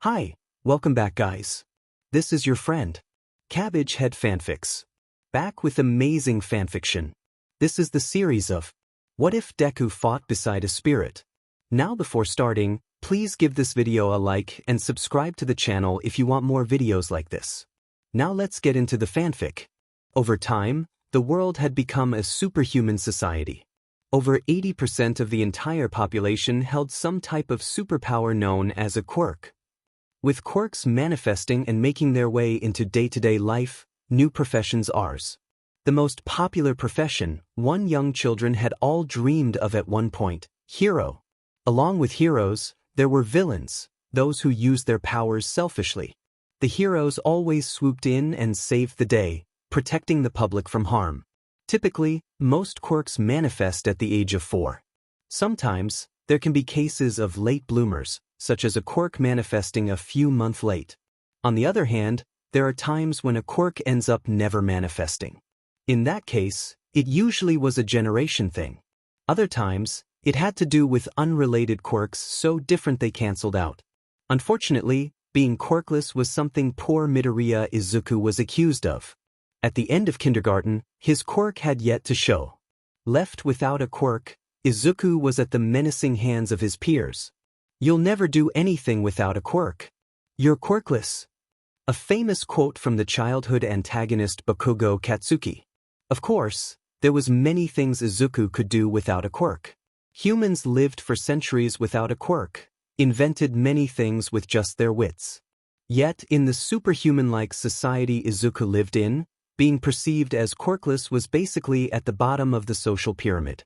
Hi, welcome back guys. This is your friend, Cabbage Head Fanfics. Back with amazing fanfiction. This is the series of What If Deku Fought Beside a Spirit? Now before starting, please give this video a like and subscribe to the channel if you want more videos like this. Now let's get into the fanfic. Over time, the world had become a superhuman society. Over 80% of the entire population held some type of superpower known as a quirk. With quirks manifesting and making their way into day-to-day life, new professions ours. The most popular profession, one young children had all dreamed of at one point, hero. Along with heroes, there were villains, those who used their powers selfishly. The heroes always swooped in and saved the day, protecting the public from harm. Typically, most quirks manifest at the age of 4. Sometimes, there can be cases of late bloomers, such as a quirk manifesting a few months late. On the other hand, there are times when a quirk ends up never manifesting. In that case, it usually was a generation thing. Other times, it had to do with unrelated quirks so different they cancelled out. Unfortunately, being quirkless was something poor Midoriya Izuku was accused of. At the end of kindergarten, his quirk had yet to show. Left without a quirk, Izuku was at the menacing hands of his peers. "You'll never do anything without a quirk. You're quirkless." A famous quote from the childhood antagonist Bakugo Katsuki. Of course, there was many things Izuku could do without a quirk. Humans lived for centuries without a quirk, invented many things with just their wits. Yet, in the superhuman-like society Izuku lived in, being perceived as quirkless was basically at the bottom of the social pyramid.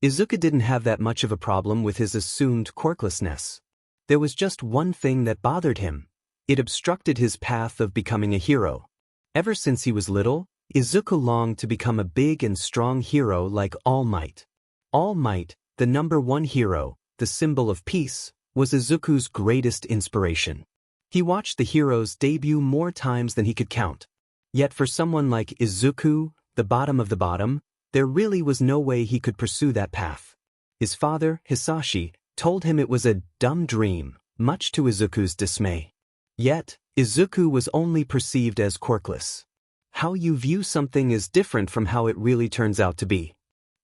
Izuku didn't have that much of a problem with his assumed quirklessness. There was just one thing that bothered him. It obstructed his path of becoming a hero. Ever since he was little, Izuku longed to become a big and strong hero like All Might. All Might, the #1 hero, the symbol of peace, was Izuku's greatest inspiration. He watched the heroes debut more times than he could count. Yet for someone like Izuku, the bottom of the bottom, there really was no way he could pursue that path. His father, Hisashi, told him it was a dumb dream, much to Izuku's dismay. Yet, Izuku was only perceived as quirkless. How you view something is different from how it really turns out to be.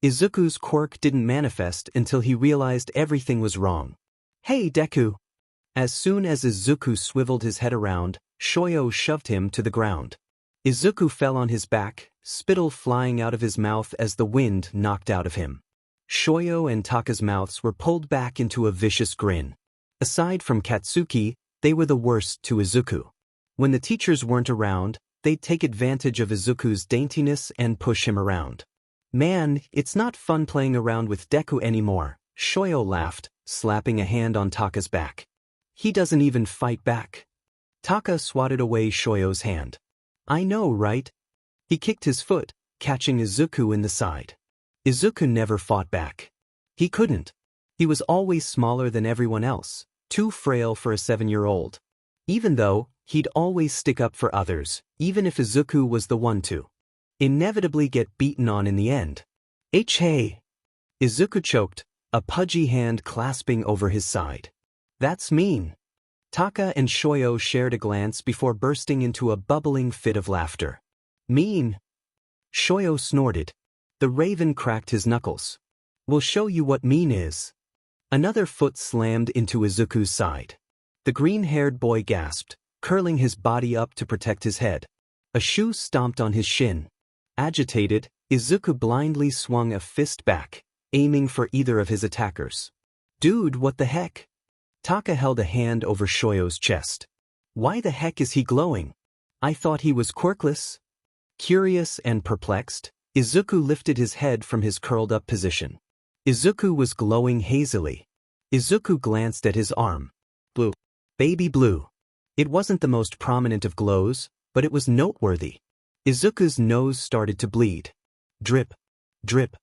Izuku's quirk didn't manifest until he realized everything was wrong. "Hey, Deku!" As soon as Izuku swiveled his head around, Shoyo shoved him to the ground. Izuku fell on his back, spittle flying out of his mouth as the wind knocked out of him. Shoyo and Taka's mouths were pulled back into a vicious grin. Aside from Katsuki, they were the worst to Izuku. When the teachers weren't around, they'd take advantage of Izuku's daintiness and push him around. "Man, it's not fun playing around with Deku anymore," Shoyo laughed, slapping a hand on Taka's back. "He doesn't even fight back." Taka swatted away Shoyo's hand. "I know, right?" He kicked his foot, catching Izuku in the side. Izuku never fought back. He couldn't. He was always smaller than everyone else, too frail for a 7-year-old. Even though, he'd always stick up for others, even if Izuku was the one to inevitably get beaten on in the end. Hey! Izuku choked, a pudgy hand clasping over his side. "That's mean." Taka and Shoyo shared a glance before bursting into a bubbling fit of laughter. "Mean?" Shoyo snorted. The raven cracked his knuckles. "We'll show you what mean is." Another foot slammed into Izuku's side. The green-haired boy gasped, curling his body up to protect his head. A shoe stomped on his shin. Agitated, Izuku blindly swung a fist back, aiming for either of his attackers. "Dude, what the heck?" Taka held a hand over Shoyo's chest. "Why the heck is he glowing? I thought he was quirkless." Curious and perplexed, Izuku lifted his head from his curled-up position. Izuku was glowing hazily. Izuku glanced at his arm. Blue. Baby blue. It wasn't the most prominent of glows, but it was noteworthy. Izuku's nose started to bleed. Drip. Drip.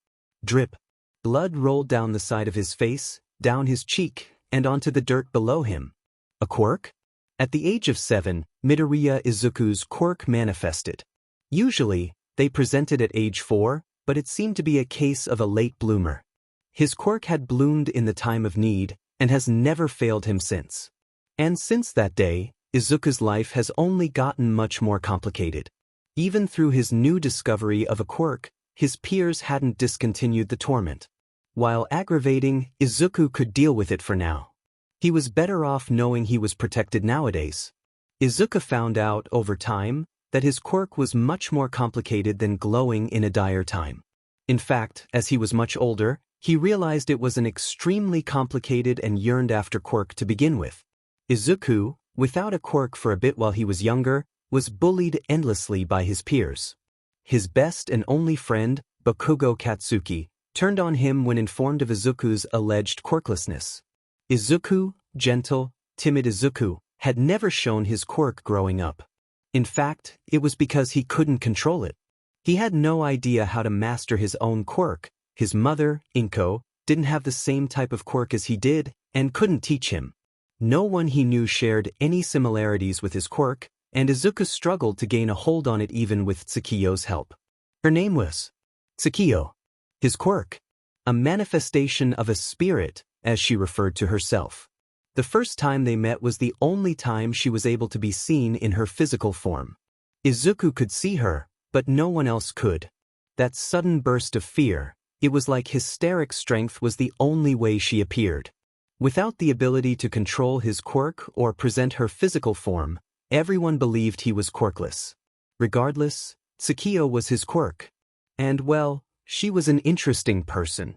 Drip. Blood rolled down the side of his face, down his cheek, and onto the dirt below him. A quirk? At the age of 7, Midoriya Izuku's quirk manifested. Usually, they presented at age 4, but it seemed to be a case of a late bloomer. His quirk had bloomed in the time of need, and has never failed him since. And since that day, Izuku's life has only gotten much more complicated. Even through his new discovery of a quirk, his peers hadn't discontinued the torment. While aggravating, Izuku could deal with it for now. He was better off knowing he was protected nowadays. Izuku found out, over time, that his quirk was much more complicated than glowing in a dire time. In fact, as he was much older, he realized it was an extremely complicated and yearned after quirk to begin with. Izuku, without a quirk for a bit while he was younger, was bullied endlessly by his peers. His best and only friend, Bakugo Katsuki, turned on him when informed of Izuku's alleged quirklessness. Izuku, gentle, timid Izuku, had never shown his quirk growing up. In fact, it was because he couldn't control it. He had no idea how to master his own quirk. His mother, Inko, didn't have the same type of quirk as he did, and couldn't teach him. No one he knew shared any similarities with his quirk, and Izuku struggled to gain a hold on it even with Tsukiyo's help. Her name was Tsukiyo. His quirk, a manifestation of a spirit, as she referred to herself. The first time they met was the only time she was able to be seen in her physical form. Izuku could see her, but no one else could. That sudden burst of fear, it was like hysteric strength, was the only way she appeared. Without the ability to control his quirk or present her physical form, everyone believed he was quirkless. Regardless, Tsukiyo was his quirk. And well, she was an interesting person.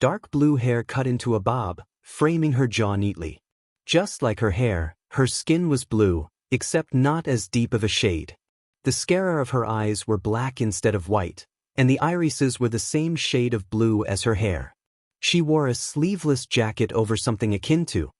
Dark blue hair cut into a bob, framing her jaw neatly. Just like her hair, her skin was blue, except not as deep of a shade. The sclera of her eyes were black instead of white, and the irises were the same shade of blue as her hair. She wore a sleeveless jacket over something akin to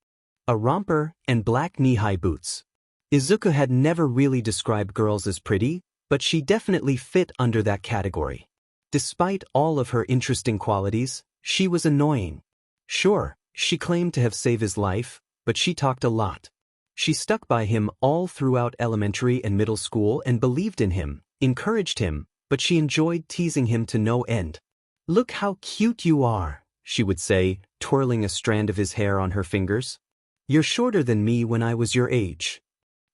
a romper and black knee-high boots. Izuku had never really described girls as pretty, but she definitely fit under that category. Despite all of her interesting qualities, she was annoying. Sure, she claimed to have saved his life, but she talked a lot. She stuck by him all throughout elementary and middle school and believed in him, encouraged him, but she enjoyed teasing him to no end. "Look how cute you are," she would say, twirling a strand of his hair on her fingers. "You're shorter than me when I was your age."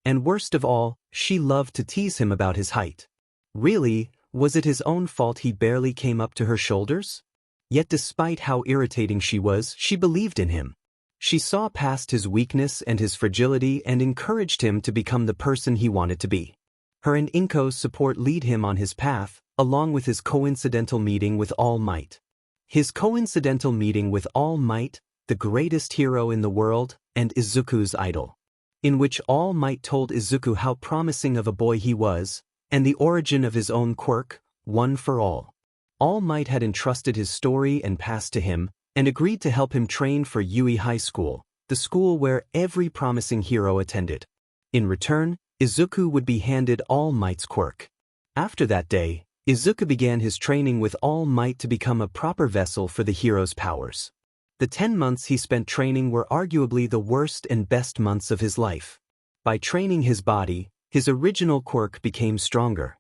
And worst of all, she loved to tease him about his height. Really, was it his own fault he barely came up to her shoulders? Yet despite how irritating she was, she believed in him. She saw past his weakness and his fragility and encouraged him to become the person he wanted to be. Her and Inko's support lead him on his path, along with his coincidental meeting with All Might. His coincidental meeting with All Might, the greatest hero in the world, and Izuku's idol, in which All Might told Izuku how promising of a boy he was, and the origin of his own quirk, One for All. All Might had entrusted his story and past to him, and agreed to help him train for Yui High School, the school where every promising hero attended. In return, Izuku would be handed All Might's quirk. After that day, Izuku began his training with All Might to become a proper vessel for the hero's powers. The 10 months he spent training were arguably the worst and best months of his life. By training his body, his original quirk became stronger.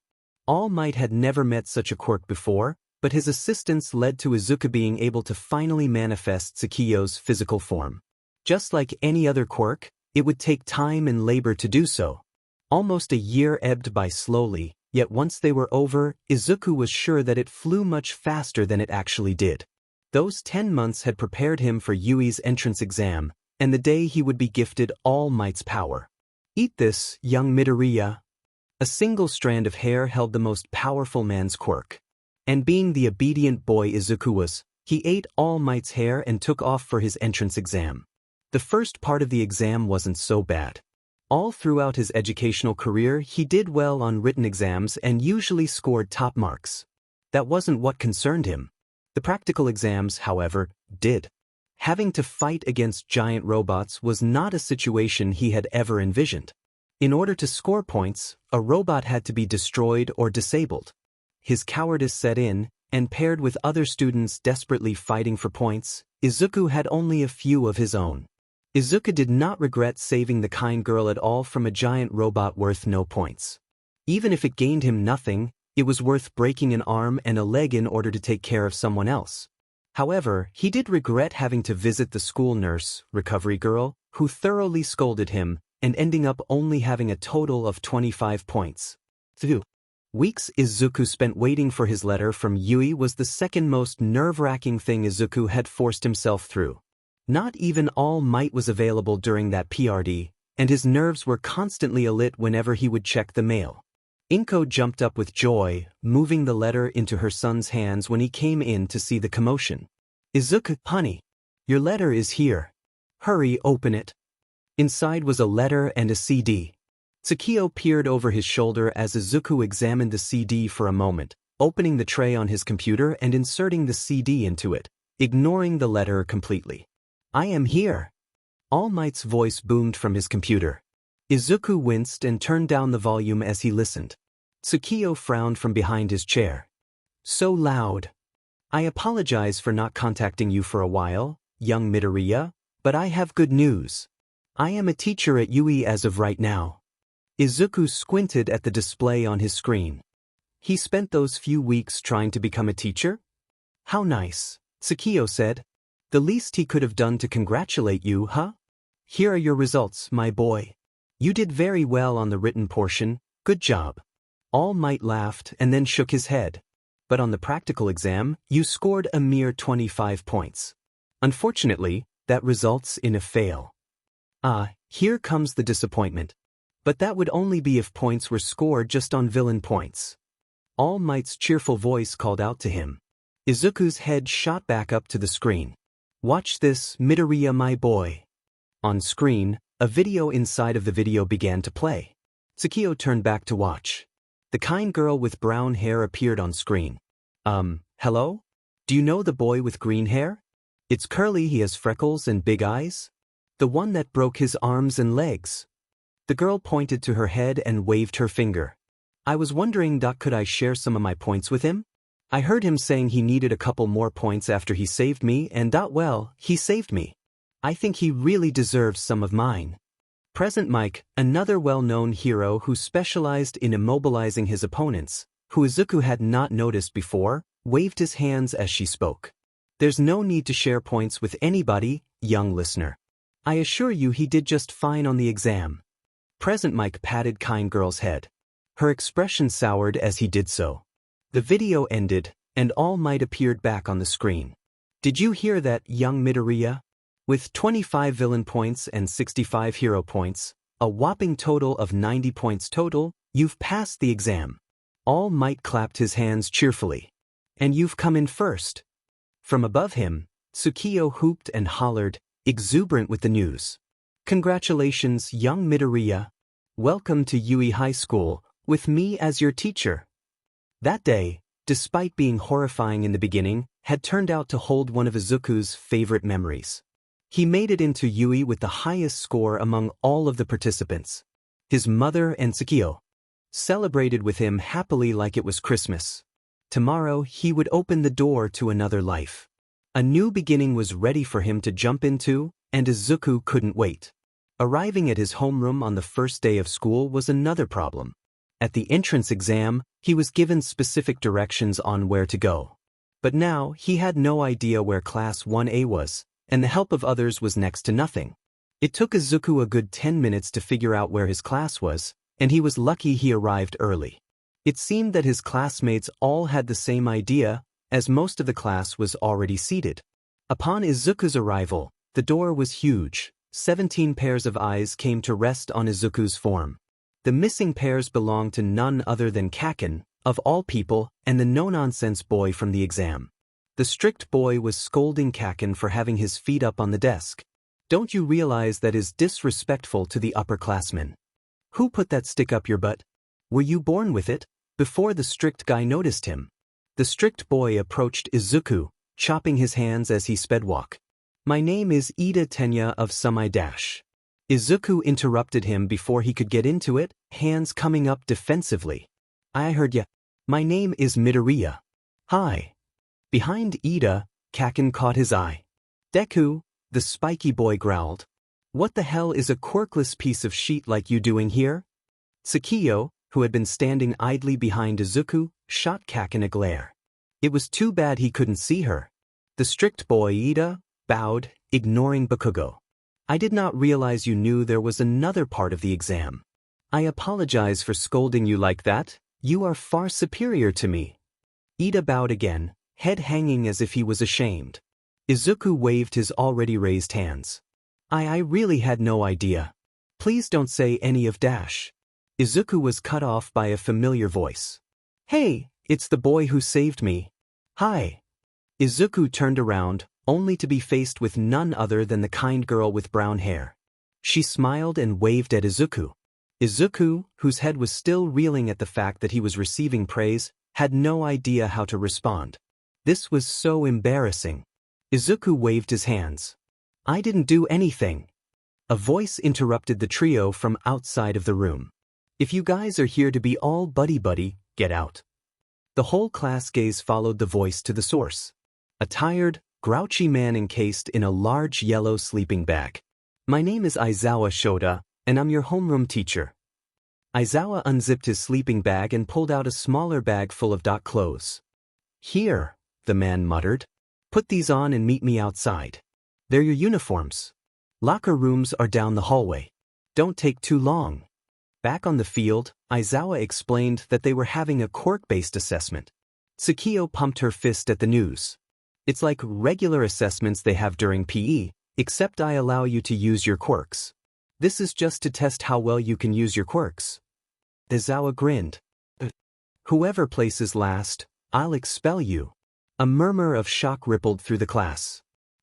All Might had never met such a quirk before, but his assistance led to Izuku being able to finally manifest Tsukiyo's physical form. Just like any other quirk, it would take time and labor to do so. Almost a year ebbed by slowly, yet once they were over, Izuku was sure that it flew much faster than it actually did. Those 10 months had prepared him for Yui's entrance exam, and the day he would be gifted All Might's power. "Eat this, young Midoriya." A single strand of hair held the most powerful man's quirk. And being the obedient boy Izuku was, he ate All Might's hair and took off for his entrance exam. The first part of the exam wasn't so bad. All throughout his educational career, he did well on written exams and usually scored top marks. That wasn't what concerned him. The practical exams, however, did. Having to fight against giant robots was not a situation he had ever envisioned. In order to score points, a robot had to be destroyed or disabled. His cowardice set in, and paired with other students desperately fighting for points, Izuku had only a few of his own. Izuku did not regret saving the kind girl at all from a giant robot worth no points. Even if it gained him nothing, it was worth breaking an arm and a leg in order to take care of someone else. However, he did regret having to visit the school nurse, recovery girl, who thoroughly scolded him and ending up only having a total of 25 points. 2 weeks Izuku spent waiting for his letter from Yui was the second most nerve-wracking thing Izuku had forced himself through. Not even All Might was available during that PRD, and his nerves were constantly alit whenever he would check the mail. Inko jumped up with joy, moving the letter into her son's hands when he came in to see the commotion. Izuku, honey, your letter is here. Hurry, open it. Inside was a letter and a CD. Tsukio peered over his shoulder as Izuku examined the CD for a moment, opening the tray on his computer and inserting the CD into it, ignoring the letter completely. I am here. All Might's voice boomed from his computer. Izuku winced and turned down the volume as he listened. Tsukio frowned from behind his chair. So loud. I apologize for not contacting you for a while, young Midoriya, but I have good news. I am a teacher at Yui as of right now. Izuku squinted at the display on his screen. He spent those few weeks trying to become a teacher? How nice, Tsukio said. The least he could have done to congratulate you, huh? Here are your results, my boy. You did very well on the written portion, good job. All Might laughed and then shook his head. But on the practical exam, you scored a mere 25 points. Unfortunately, that results in a fail. Here comes the disappointment. But that would only be if points were scored just on villain points. All Might's cheerful voice called out to him. Izuku's head shot back up to the screen. Watch this, Midoriya my boy. On screen, a video inside of the video began to play. Tsukio turned back to watch. The kind girl with brown hair appeared on screen. Hello? Do you know the boy with green hair? It's curly, he has freckles and big eyes. The one that broke his arms and legs. The girl pointed to her head and waved her finger. I was wondering, could I share some of my points with him? I heard him saying he needed a couple more points after he saved me and, well, he saved me. I think he really deserves some of mine. Present Mike, another well-known hero who specialized in immobilizing his opponents, who Izuku had not noticed before, waved his hands as she spoke. There's no need to share points with anybody, young listener. I assure you he did just fine on the exam. Present Mike patted kind girl's head. Her expression soured as he did so. The video ended, and All Might appeared back on the screen. Did you hear that, young Midoriya? With 25 villain points and 65 hero points, a whopping total of 90 points total, you've passed the exam. All Might clapped his hands cheerfully. And you've come in first. From above him, Tsukio hooped and hollered, exuberant with the news. Congratulations, young Midoriya. Welcome to Yui High School, with me as your teacher. That day, despite being horrifying in the beginning, had turned out to hold one of Izuku's favorite memories. He made it into Yui with the highest score among all of the participants. His mother and Tsukio celebrated with him happily like it was Christmas. Tomorrow he would open the door to another life. A new beginning was ready for him to jump into, and Izuku couldn't wait. Arriving at his homeroom on the first day of school was another problem. At the entrance exam, he was given specific directions on where to go. But now he had no idea where Class 1A was, and the help of others was next to nothing. It took Izuku a good 10 minutes to figure out where his class was, and he was lucky he arrived early. It seemed that his classmates all had the same idea, as most of the class was already seated. Upon Izuku's arrival, the door was huge. 17 pairs of eyes came to rest on Izuku's form. The missing pairs belonged to none other than Kaken, of all people, and the no-nonsense boy from the exam. The strict boy was scolding Kaken for having his feet up on the desk. Don't you realize that is disrespectful to the upperclassmen? Who put that stick up your butt? Were you born with it? Before the strict guy noticed him. The strict boy approached Izuku, chopping his hands as he sped walk. My name is Ida Tenya of Sumai Dash. Izuku interrupted him before he could get into it, hands coming up defensively. I heard ya. My name is Midoriya. Hi. Behind Ida, Kaken caught his eye. Deku, the spiky boy growled. What the hell is a quirkless piece of sheet like you doing here? Tsukio, who had been standing idly behind Izuku, shot Kaken a glare. It was too bad he couldn't see her. The strict boy Ida bowed, ignoring Bakugo. I did not realize you knew there was another part of the exam. I apologize for scolding you like that. You are far superior to me. Ida bowed again, head hanging as if he was ashamed. Izuku waved his already raised hands. I really had no idea. Please don't say any of dash. Izuku was cut off by a familiar voice. Hey, it's the boy who saved me. Hi. Izuku turned around, only to be faced with none other than the kind girl with brown hair. She smiled and waved at Izuku. Izuku, whose head was still reeling at the fact that he was receiving praise, had no idea how to respond. This was so embarrassing. Izuku waved his hands. I didn't do anything. A voice interrupted the trio from outside of the room. If you guys are here to be all buddy-buddy, get out. The whole class gaze followed the voice to the source. A tired, grouchy man encased in a large yellow sleeping bag. My name is Aizawa Shota, and I'm your homeroom teacher. Aizawa unzipped his sleeping bag and pulled out a smaller bag full of clothes. Here, the man muttered. Put these on and meet me outside. They're your uniforms. Locker rooms are down the hallway. Don't take too long. Back on the field, Aizawa explained that they were having a quirk-based assessment. Tsukio pumped her fist at the news. It's like regular assessments they have during PE, except I allow you to use your quirks. This is just to test how well you can use your quirks. Aizawa grinned. Whoever places last, I'll expel you. A murmur of shock rippled through the class.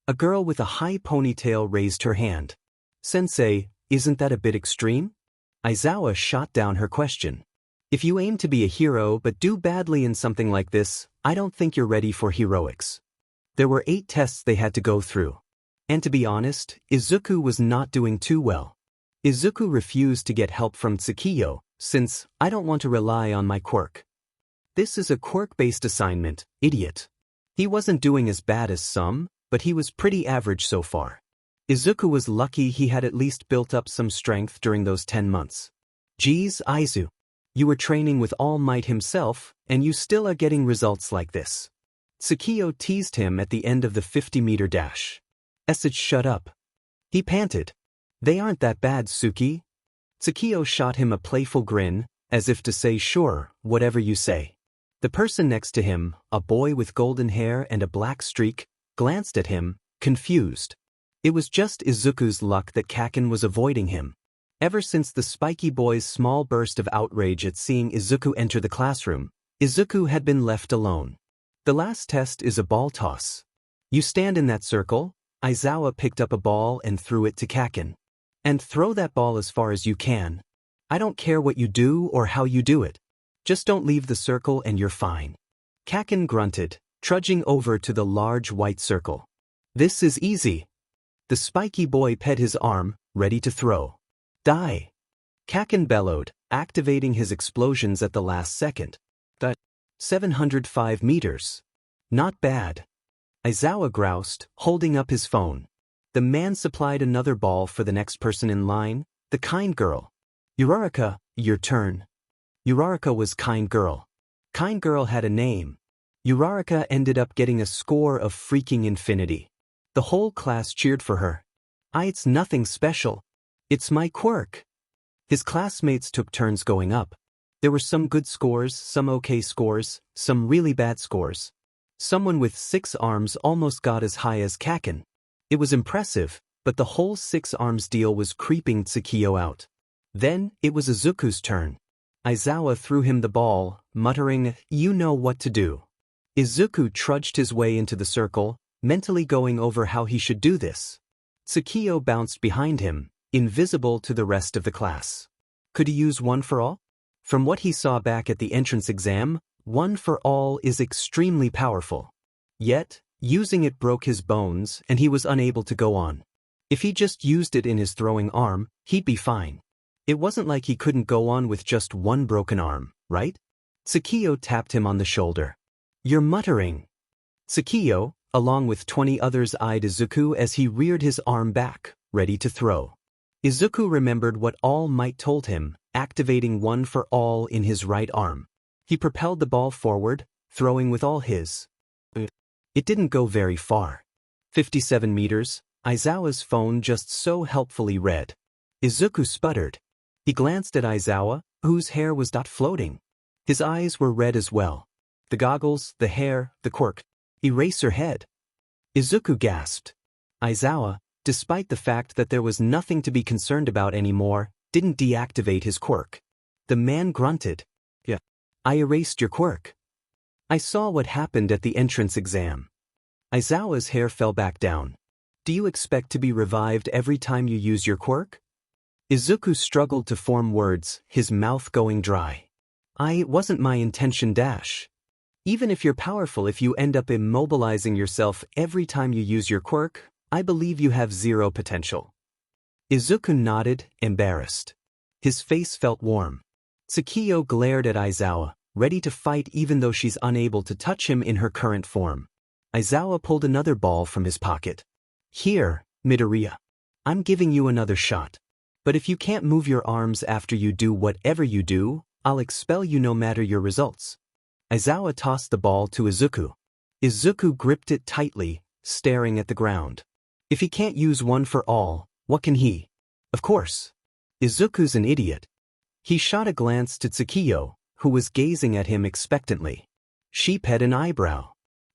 A girl with a high ponytail raised her hand. Sensei, isn't that a bit extreme? Aizawa shot down her question. If you aim to be a hero but do badly in something like this, I don't think you're ready for heroics. There were 8 tests they had to go through. And to be honest, Izuku was not doing too well. Izuku refused to get help from Tsukio, since I don't want to rely on my quirk. This is a quirk-based assignment, idiot. He wasn't doing as bad as some, but he was pretty average so far. Izuku was lucky he had at least built up some strength during those 10 months. Geez, Aizu. You were training with All Might himself, and you still are getting results like this. Tsukio teased him at the end of the 50-meter dash. Essage shut up. He panted. They aren't that bad, Suki. Tsukio shot him a playful grin, as if to say sure, whatever you say. The person next to him, a boy with golden hair and a black streak, glanced at him, confused. It was just Izuku's luck that Kaken was avoiding him. Ever since the spiky boy's small burst of outrage at seeing Izuku enter the classroom, Izuku had been left alone. The last test is a ball toss. You stand in that circle. Aizawa picked up a ball and threw it to Kaken. And throw that ball as far as you can. I don't care what you do or how you do it. Just don't leave the circle and you're fine. Kaken grunted, trudging over to the large white circle. This is easy. The spiky boy pet his arm, ready to throw. Die. Kaken bellowed, activating his explosions at the last second. That 705 meters. Not bad. Aizawa groused, holding up his phone. The man supplied another ball for the next person in line, the kind girl. Uraraka, your turn. Uraraka was kind girl. Kind girl had a name. Uraraka ended up getting a score of freaking infinity. The whole class cheered for her. It's nothing special. It's my quirk. His classmates took turns going up. There were some good scores, some okay scores, some really bad scores. Someone with 6 arms almost got as high as Kaken. It was impressive, but the whole 6 arms deal was creeping Tsukio out. Then, it was Izuku's turn. Aizawa threw him the ball, muttering, "You know what to do." Izuku trudged his way into the circle, mentally going over how he should do this. Tsukio bounced behind him, invisible to the rest of the class. Could he use one for all? From what he saw back at the entrance exam, one for all is extremely powerful. Yet, using it broke his bones and he was unable to go on. If he just used it in his throwing arm, he'd be fine. It wasn't like he couldn't go on with just one broken arm, right? Tsukio tapped him on the shoulder. You're muttering. Tsukio, along with 20 others, eyed Izuku as he reared his arm back, ready to throw. Izuku remembered what All Might told him, activating one for all in his right arm. He propelled the ball forward, throwing with all his. It didn't go very far. 57 meters, Aizawa's phone just so helpfully read. Izuku sputtered. He glanced at Aizawa, whose hair was floating. His eyes were red as well. The goggles, the hair, the quirk. Eraser head. Izuku gasped. Aizawa, despite the fact that there was nothing to be concerned about anymore, didn't deactivate his quirk. The man grunted. Yeah. I erased your quirk. I saw what happened at the entrance exam. Aizawa's hair fell back down. Do you expect to be revived every time you use your quirk? Izuku struggled to form words, his mouth going dry. It wasn't my intention. Even if you're powerful, if you end up immobilizing yourself every time you use your quirk, I believe you have zero potential. Izuku nodded, embarrassed. His face felt warm. Tsukiyo glared at Aizawa, ready to fight even though she's unable to touch him in her current form. Aizawa pulled another ball from his pocket. Here, Midoriya. I'm giving you another shot. But if you can't move your arms after you do whatever you do, I'll expel you no matter your results. Aizawa tossed the ball to Izuku. Izuku gripped it tightly, staring at the ground. If he can't use one for all, what can he? Of course. Izuku's an idiot. He shot a glance to Tsukiyo, who was gazing at him expectantly. She pet an eyebrow.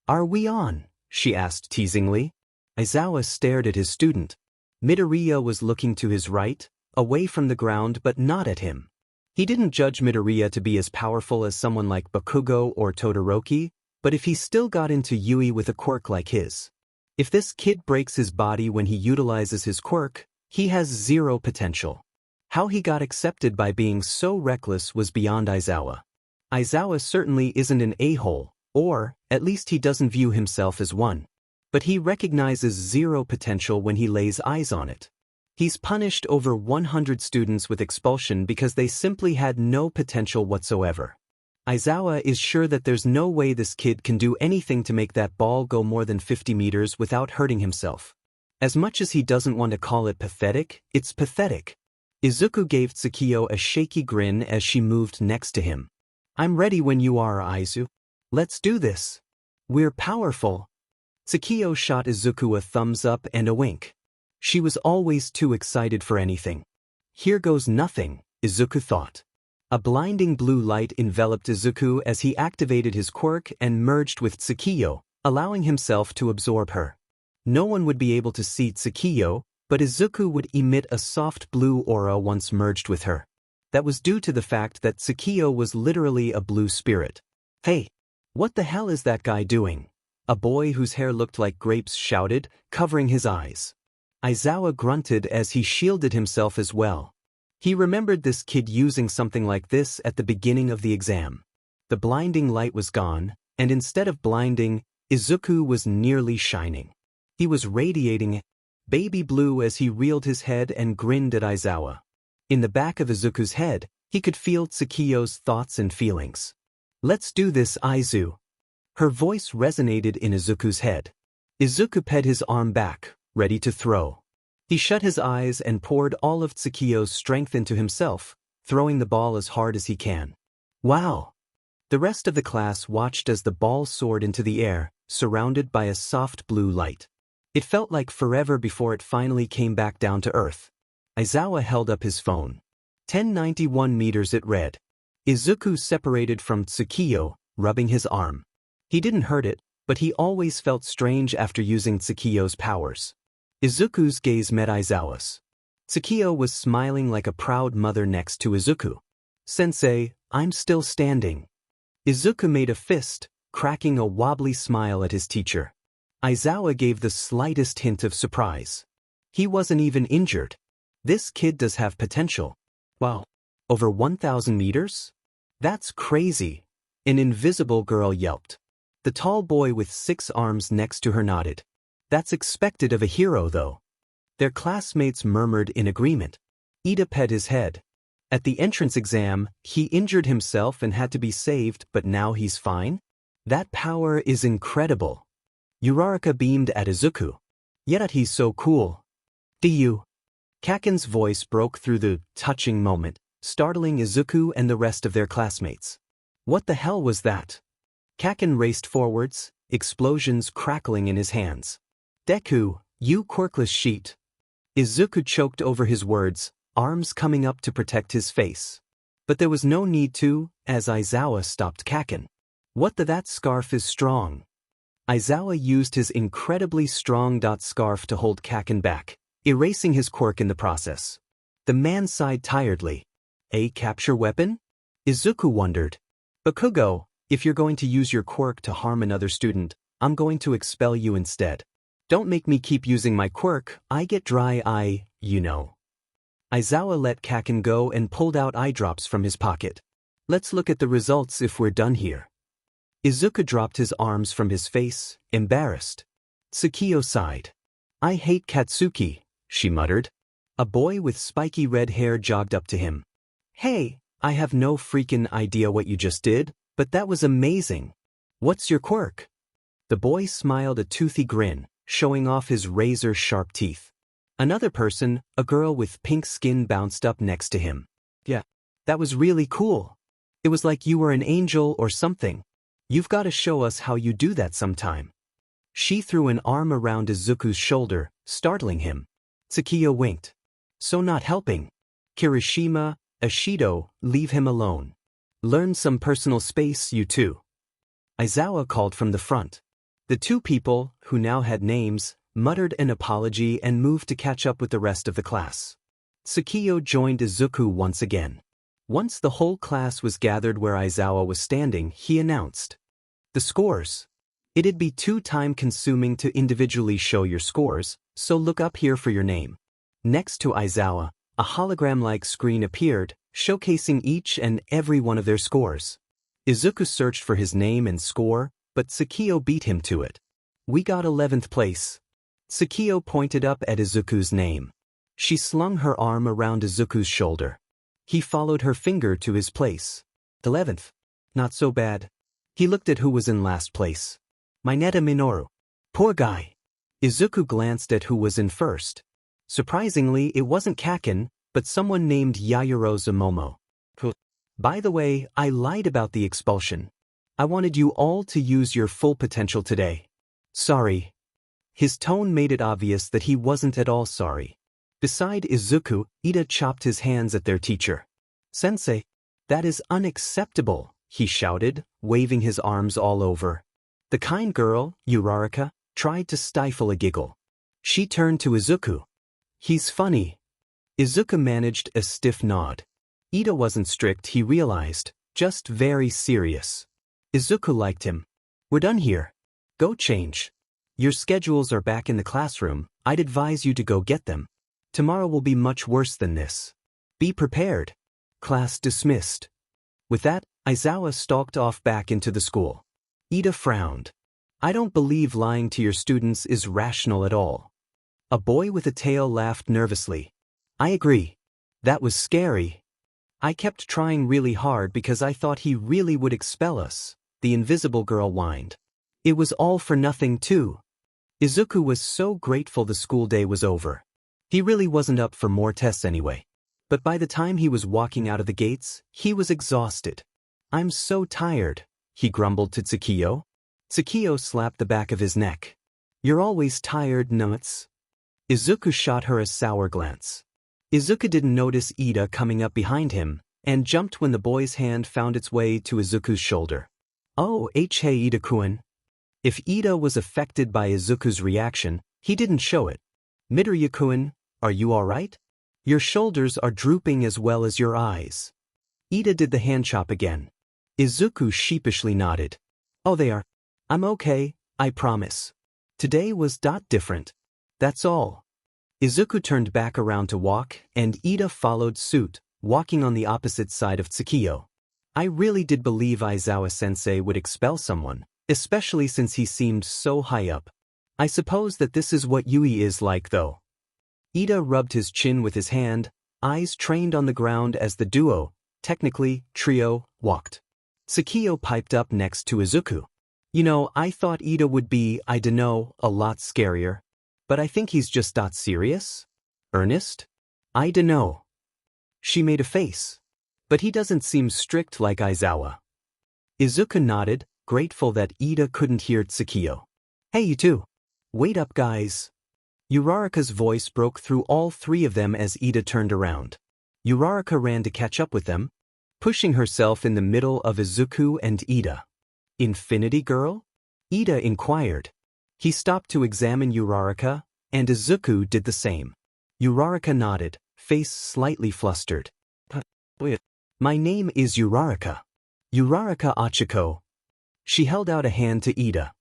Are we on? She asked teasingly. Aizawa stared at his student. Midoriya was looking to his right, away from the ground but not at him. He didn't judge Midoriya to be as powerful as someone like Bakugo or Todoroki, but if he still got into Yui with a quirk like his. If this kid breaks his body when he utilizes his quirk, he has zero potential. How he got accepted by being so reckless was beyond Aizawa. Aizawa certainly isn't an a-hole, or, at least he doesn't view himself as one. But he recognizes zero potential when he lays eyes on it. He's punished over 100 students with expulsion because they simply had no potential whatsoever. Aizawa is sure that there's no way this kid can do anything to make that ball go more than 50 meters without hurting himself. As much as he doesn't want to call it pathetic, it's pathetic. Izuku gave Tsukiyo a shaky grin as she moved next to him. I'm ready when you are, Aizu. Let's do this. We're powerful. Tsukiyo shot Izuku a thumbs up and a wink. She was always too excited for anything. Here goes nothing, Izuku thought. A blinding blue light enveloped Izuku as he activated his quirk and merged with Tsukiyo, allowing himself to absorb her. No one would be able to see Tsukiyo, but Izuku would emit a soft blue aura once merged with her. That was due to the fact that Tsukiyo was literally a blue spirit. Hey, what the hell is that guy doing? A boy whose hair looked like grapes shouted, covering his eyes. Aizawa grunted as he shielded himself as well. He remembered this kid using something like this at the beginning of the exam. The blinding light was gone, and instead of blinding, Izuku was nearly shining. He was radiating baby blue as he reeled his head and grinned at Aizawa. In the back of Izuku's head, he could feel Tsukiyo's thoughts and feelings. Let's do this, Aizu. Her voice resonated in Izuku's head. Izuku pet his arm back, ready to throw. He shut his eyes and poured all of Tsukiyo's strength into himself, throwing the ball as hard as he can. Wow! The rest of the class watched as the ball soared into the air, surrounded by a soft blue light. It felt like forever before it finally came back down to earth. Aizawa held up his phone. 1091 meters it read. Izuku separated from Tsukiyo, rubbing his arm. He didn't hurt it, but he always felt strange after using Tsukiyo's powers. Izuku's gaze met Aizawa's. Tsukiyo was smiling like a proud mother next to Izuku. Sensei, I'm still standing. Izuku made a fist, cracking a wobbly smile at his teacher. Aizawa gave the slightest hint of surprise. He wasn't even injured. This kid does have potential. Wow. Over 1,000 meters? That's crazy. An invisible girl yelped. The tall boy with 6 arms next to her nodded. That's expected of a hero, though. Their classmates murmured in agreement. Ida pet his head. At the entrance exam, he injured himself and had to be saved, but now he's fine? That power is incredible. Uraraka beamed at Izuku. Yet he's so cool. Do you? Kaken's voice broke through the touching moment, startling Izuku and the rest of their classmates. What the hell was that? Kaken raced forwards, explosions crackling in his hands. Deku, You quirkless sheet. Izuku choked over his words, arms coming up to protect his face. But there was no need to, as Aizawa stopped Kaken. What that scarf is strong. Aizawa used his incredibly strong scarf to hold Kaken back, erasing his quirk in the process. The man sighed tiredly. A capture weapon? Izuku wondered. Bakugo, if you're going to use your quirk to harm another student, I'm going to expel you instead. Don't make me keep using my quirk, I get dry eye, you know. Aizawa let Kaken go and pulled out eye drops from his pocket. Let's look at the results if we're done here. Izuku dropped his arms from his face, embarrassed. Tsukiyo sighed. I hate Katsuki, she muttered. A boy with spiky red hair jogged up to him. Hey, I have no freaking idea what you just did, but that was amazing. What's your quirk? The boy smiled a toothy grin, showing off his razor-sharp teeth. Another person, a girl with pink skin, bounced up next to him. Yeah, that was really cool. It was like you were an angel or something. You've got to show us how you do that sometime. She threw an arm around Izuku's shoulder, startling him. Tsukiyo winked. So not helping. Kirishima, Ashido, leave him alone. Learn some personal space, you two. Aizawa called from the front. The two people, who now had names, muttered an apology and moved to catch up with the rest of the class. Tsukiyo joined Izuku once again. Once the whole class was gathered where Aizawa was standing, he announced. The scores. It'd be too time-consuming to individually show your scores, so look up here for your name. Next to Aizawa, a hologram-like screen appeared, showcasing each and every one of their scores. Izuku searched for his name and score, but Tsukiyo beat him to it. We got 11th place. Tsukiyo pointed up at Izuku's name. She slung her arm around Izuku's shoulder. He followed her finger to his place. 11th. Not so bad. He looked at who was in last place. Mineta Minoru. Poor guy. Izuku glanced at who was in first. Surprisingly, it wasn't Kaken, but someone named Yaoyorozu Momo. By the way, I lied about the expulsion. I wanted you all to use your full potential today. Sorry. His tone made it obvious that he wasn't at all sorry. Beside Izuku, Ida chopped his hands at their teacher. Sensei, that is unacceptable, he shouted, waving his arms all over. The kind girl, Uraraka, tried to stifle a giggle. She turned to Izuku. He's funny. Izuku managed a stiff nod. Ida wasn't strict, he realized, just very serious. Izuku liked him. We're done here. Go change. Your schedules are back in the classroom, I'd advise you to go get them. Tomorrow will be much worse than this. Be prepared. Class dismissed. With that, Aizawa stalked off back into the school. Ida frowned. I don't believe lying to your students is rational at all. A boy with a tail laughed nervously. I agree. That was scary. I kept trying really hard because I thought he really would expel us, the invisible girl whined. It was all for nothing too. Izuku was so grateful the school day was over. He really wasn't up for more tests anyway. But by the time he was walking out of the gates, he was exhausted. I'm so tired, he grumbled to Tsukiyo. Tsukiyo slapped the back of his neck. You're always tired, nuts. Izuku shot her a sour glance. Izuku didn't notice Ida coming up behind him, and jumped when the boy's hand found its way to Izuku's shoulder. Oh, hey Ida-kun. If Ida was affected by Izuku's reaction, he didn't show it. Midoriya-kun, are you alright? Your shoulders are drooping as well as your eyes. Ida did the hand chop again. Izuku sheepishly nodded. Oh, they are. I'm okay, I promise. Today was different. That's all. Izuku turned back around to walk, and Ida followed suit, walking on the opposite side of Tsukiyo. I really did believe Aizawa-sensei would expel someone, especially since he seemed so high up. I suppose that this is what Yui is like though. Ida rubbed his chin with his hand, eyes trained on the ground as the duo, technically trio, walked. Tsukiyo piped up next to Izuku. You know, I thought Ida would be, I dunno, a lot scarier. But I think he's just serious? Earnest? I dunno. She made a face. But he doesn't seem strict like Aizawa. Izuku nodded, grateful that Ida couldn't hear Tsukiyo. Hey you two. Wait up guys. Uraraka's voice broke through all three of them as Ida turned around. Uraraka ran to catch up with them, pushing herself in the middle of Izuku and Ida. Infinity Girl? Ida inquired. He stopped to examine Uraraka, and Izuku did the same. Uraraka nodded, face slightly flustered. My name is Uraraka. Uraraka Achiko. She held out a hand to Ida.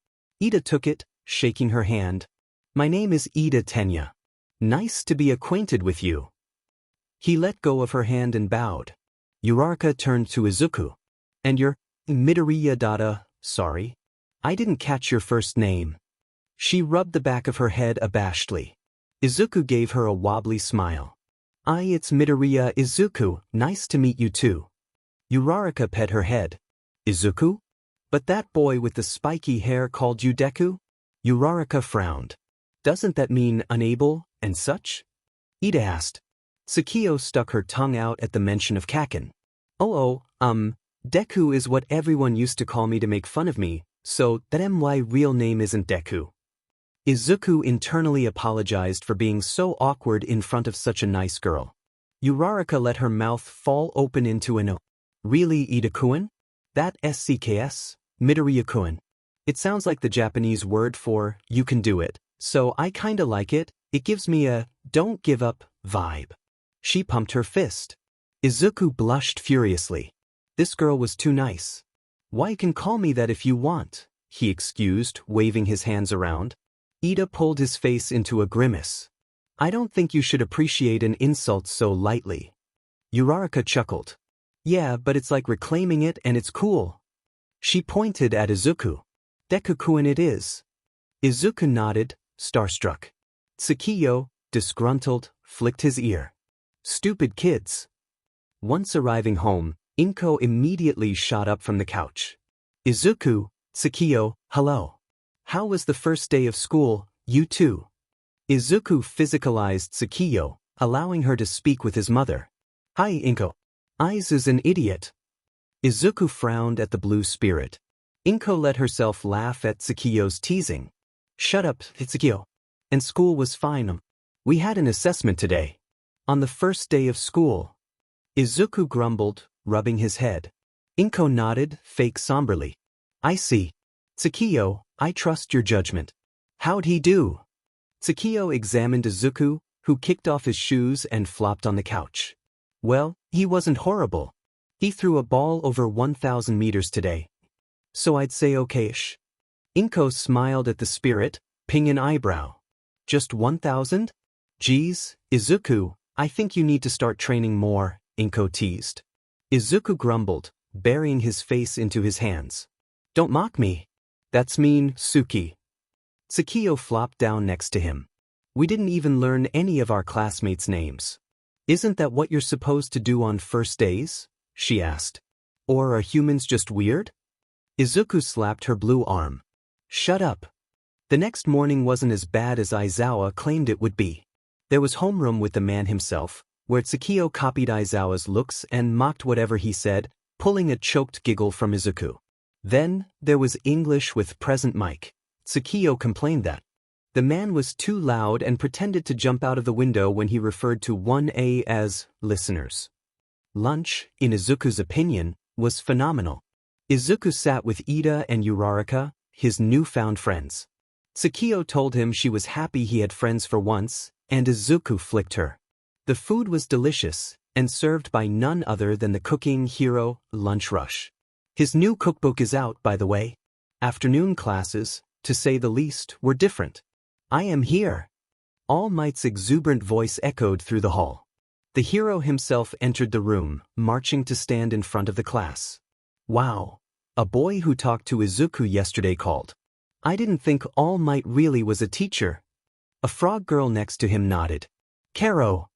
Ida took it, shaking her hand. My name is Ida Tenya. Nice to be acquainted with you. He let go of her hand and bowed. Uraraka turned to Izuku. And you're Midoriya Dada, sorry. I didn't catch your first name. She rubbed the back of her head abashedly. Izuku gave her a wobbly smile. It's Midoriya Izuku, nice to meet you too. Uraraka pet her head. Izuku? But that boy with the spiky hair called you Deku? Uraraka frowned. Doesn't that mean unable, and such? Ida asked. Tsukio stuck her tongue out at the mention of Kaken. Deku is what everyone used to call me to make fun of me, so that my real name isn't Deku. Izuku internally apologized for being so awkward in front of such a nice girl. Uraraka let her mouth fall open into an O. Really, Ida-kun? That SCKS? Midoriya-kun. It sounds like the Japanese word for, you can do it, so I kinda like it. It gives me a, don't give up, vibe. She pumped her fist. Izuku blushed furiously. This girl was too nice. Why, you can call me that if you want, he excused, waving his hands around. Ida pulled his face into a grimace. I don't think you should appreciate an insult so lightly. Uraraka chuckled. Yeah, but it's like reclaiming it and it's cool. She pointed at Izuku. Deku-kun it is. Izuku nodded, starstruck. Tsukio, disgruntled, flicked his ear. Stupid kids. Once arriving home, Inko immediately shot up from the couch. Izuku, Tsukio, hello. How was the first day of school, you two? Izuku physicalized Tsukio, allowing her to speak with his mother. Hi, Inko. Izu's an idiot. Izuku frowned at the blue spirit. Inko let herself laugh at Tsukio's teasing. Shut up, Tsukio. And school was fine. We had an assessment today. On the first day of school. Izuku grumbled, rubbing his head. Inko nodded, fake somberly. I see. Tsukio, I trust your judgment. How'd he do? Tsukio examined Izuku, who kicked off his shoes and flopped on the couch. Well, he wasn't horrible. He threw a ball over 1,000 meters today. So I'd say okay-ish. Inko smiled at the spirit, ping an eyebrow. Just 1,000? Geez, Izuku, I think you need to start training more, Inko teased. Izuku grumbled, burying his face into his hands. Don't mock me. That's mean, Suki. Tsukio flopped down next to him. We didn't even learn any of our classmates' names. Isn't that what you're supposed to do on first days? She asked. Or are humans just weird? Izuku slapped her blue arm. Shut up. The next morning wasn't as bad as Aizawa claimed it would be. There was homeroom with the man himself, where Tsukio copied Aizawa's looks and mocked whatever he said, pulling a choked giggle from Izuku. Then, there was English with present Mike. Tsukio complained that the man was too loud and pretended to jump out of the window when he referred to 1A as listeners. Lunch, in Izuku's opinion, was phenomenal. Izuku sat with Ida and Uraraka, his newfound friends. Tsukio told him she was happy he had friends for once, and Izuku flicked her. The food was delicious, and served by none other than the cooking hero, Lunch Rush. His new cookbook is out, by the way. Afternoon classes, to say the least, were different. I am here. All Might's exuberant voice echoed through the hall. The hero himself entered the room, marching to stand in front of the class. Wow. A boy who talked to Izuku yesterday called. I didn't think All Might really was a teacher. A frog girl next to him nodded. Karo.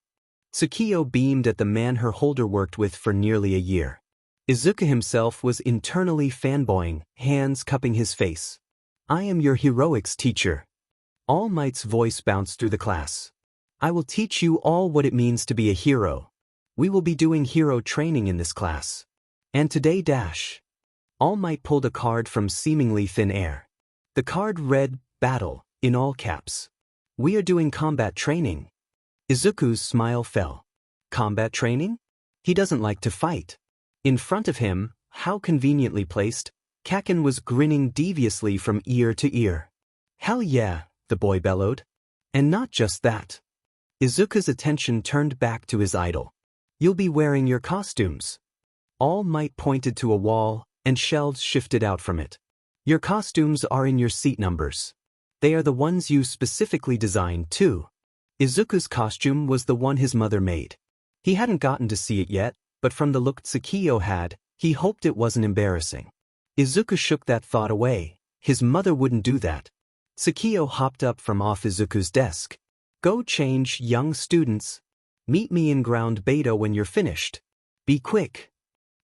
Tsukio beamed at the man her holder worked with for nearly a year. Izuku himself was internally fanboying, hands cupping his face. I am your heroics teacher. All Might's voice bounced through the class. I will teach you all what it means to be a hero. We will be doing hero training in this class. And today dash. All Might pulled a card from seemingly thin air. The card read, Battle, in all caps. We are doing combat training. Izuku's smile fell. Combat training? He doesn't like to fight. In front of him, how conveniently placed, Kaken was grinning deviously from ear to ear. Hell yeah, the boy bellowed. And not just that. Izuku's attention turned back to his idol. You'll be wearing your costumes. All Might pointed to a wall, and shelves shifted out from it. Your costumes are in your seat numbers. They are the ones you specifically designed, too. Izuku's costume was the one his mother made. He hadn't gotten to see it yet, but from the look Tsukiyo had, he hoped it wasn't embarrassing. Izuku shook that thought away. His mother wouldn't do that. Tsukiyo hopped up from off Izuku's desk. Go change, young students. Meet me in ground beta when you're finished. Be quick.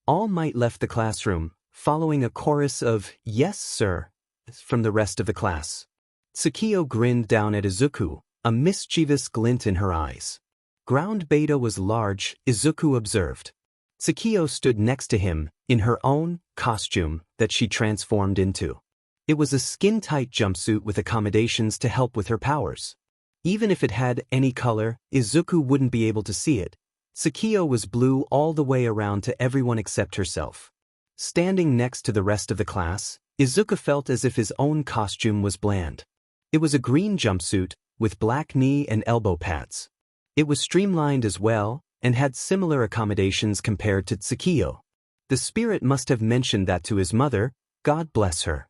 All Might left the classroom, following a chorus of, yes, sir, from the rest of the class. Tsukiyo grinned down at Izuku, a mischievous glint in her eyes. Ground beta was large, Izuku observed. Tsukiyo stood next to him, in her own costume that she transformed into. It was a skin-tight jumpsuit with accommodations to help with her powers. Even if it had any color, Izuku wouldn't be able to see it. Tsukiyo was blue all the way around to everyone except herself. Standing next to the rest of the class, Izuku felt as if his own costume was bland. It was a green jumpsuit, with black knee and elbow pads. It was streamlined as well, and had similar accommodations compared to Tsukiyo. The spirit must have mentioned that to his mother, God bless her.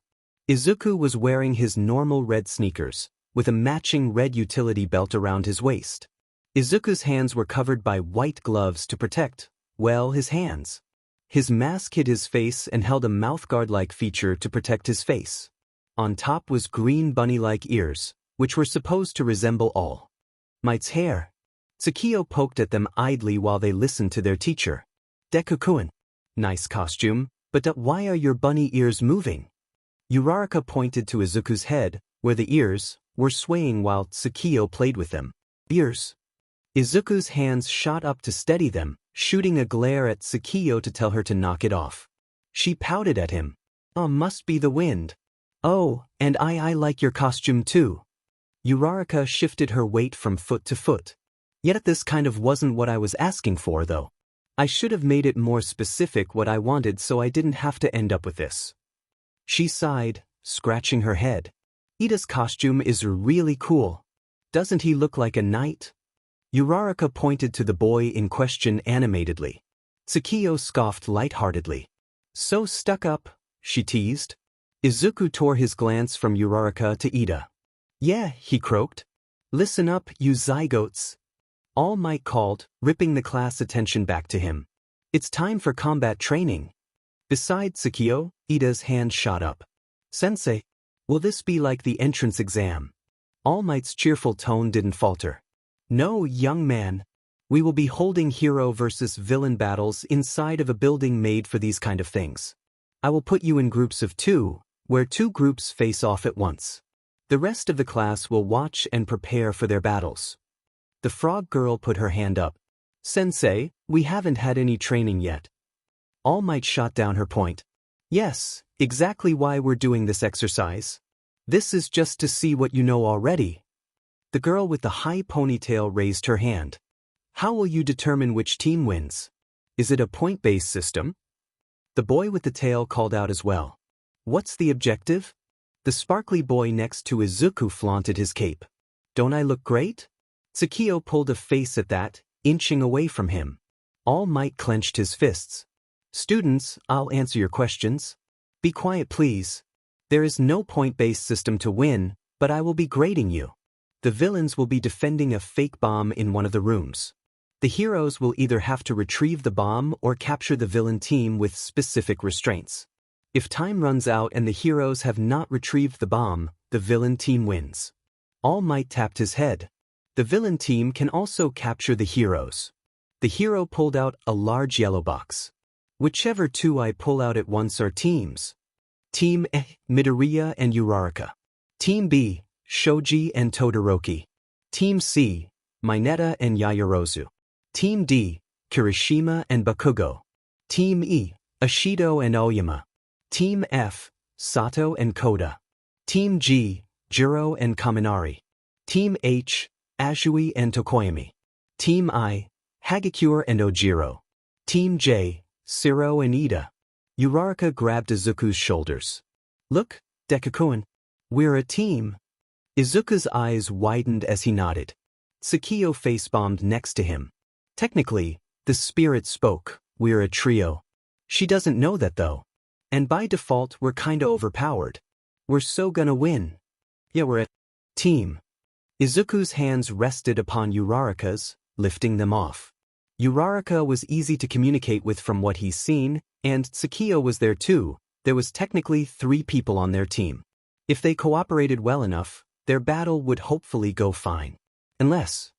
Izuku was wearing his normal red sneakers, with a matching red utility belt around his waist. Izuku's hands were covered by white gloves to protect, well, his hands. His mask hid his face and held a mouthguard-like feature to protect his face. On top was green bunny-like ears, which were supposed to resemble All Might's hair. Tsukiyo poked at them idly while they listened to their teacher. Deku-kun. Nice costume, but why are your bunny ears moving? Uraraka pointed to Izuku's head, where the ears were swaying while Tsukiyo played with them. Ears. Izuku's hands shot up to steady them, shooting a glare at Tsukiyo to tell her to knock it off. She pouted at him. Oh, must be the wind. Oh, and I like your costume too. Uraraka shifted her weight from foot to foot. Yet this kind of wasn't what I was asking for, though. I should have made it more specific what I wanted so I didn't have to end up with this. She sighed, scratching her head. Ida's costume is really cool. Doesn't he look like a knight? Uraraka pointed to the boy in question animatedly. Tsukiyo scoffed lightheartedly. So stuck up, she teased. Izuku tore his glance from Uraraka to Ida. Yeah, he croaked. Listen up, you zygotes. All Might called, ripping the class attention back to him. It's time for combat training. Beside Tsukiyo, Ida's hand shot up. Sensei, will this be like the entrance exam? All Might's cheerful tone didn't falter. No, young man. We will be holding hero versus villain battles inside of a building made for these kind of things. I will put you in groups of 2, where 2 groups face off at once. The rest of the class will watch and prepare for their battles. The frog girl put her hand up. Sensei, we haven't had any training yet. All Might shot down her point. Yes, exactly why we're doing this exercise. This is just to see what you know already. The girl with the high ponytail raised her hand. How will you determine which team wins? Is it a point-based system? The boy with the tail called out as well. What's the objective? The sparkly boy next to Izuku flaunted his cape. Don't I look great? Tsukiyo pulled a face at that, inching away from him. All Might clenched his fists. Students, I'll answer your questions. Be quiet, please. There is no point-based system to win, but I will be grading you. The villains will be defending a fake bomb in one of the rooms. The heroes will either have to retrieve the bomb or capture the villain team with specific restraints. If time runs out and the heroes have not retrieved the bomb, the villain team wins. All Might tapped his head. The villain team can also capture the heroes. The hero pulled out a large yellow box. Whichever 2 I pull out at once are teams. Team A, Midoriya and Uraraka. Team B, Shoji and Todoroki. Team C, Mineta and Yaoyorozu. Team D, Kirishima and Bakugo. Team E, Ashido and Oyama. Team F, Sato and Koda. Team G, Jiro and Kaminari. Team H, Azui and Tokoyami. Team I, Hagakure and Ojiro. Team J, Siro and Ida. Uraraka grabbed Izuku's shoulders. Look, Deku-kun. We're a team. Izuku's eyes widened as he nodded. Tsukiyo face-bombed next to him. Technically, the spirit spoke, we're a trio. She doesn't know that though. And by default we're kinda overpowered. We're so gonna win. Yeah, we're a team. Izuku's hands rested upon Uraraka's, lifting them off. Uraraka was easy to communicate with from what he's seen, and Tsukiyo was there too. There was technically 3 people on their team. If they cooperated well enough, their battle would hopefully go fine. Unless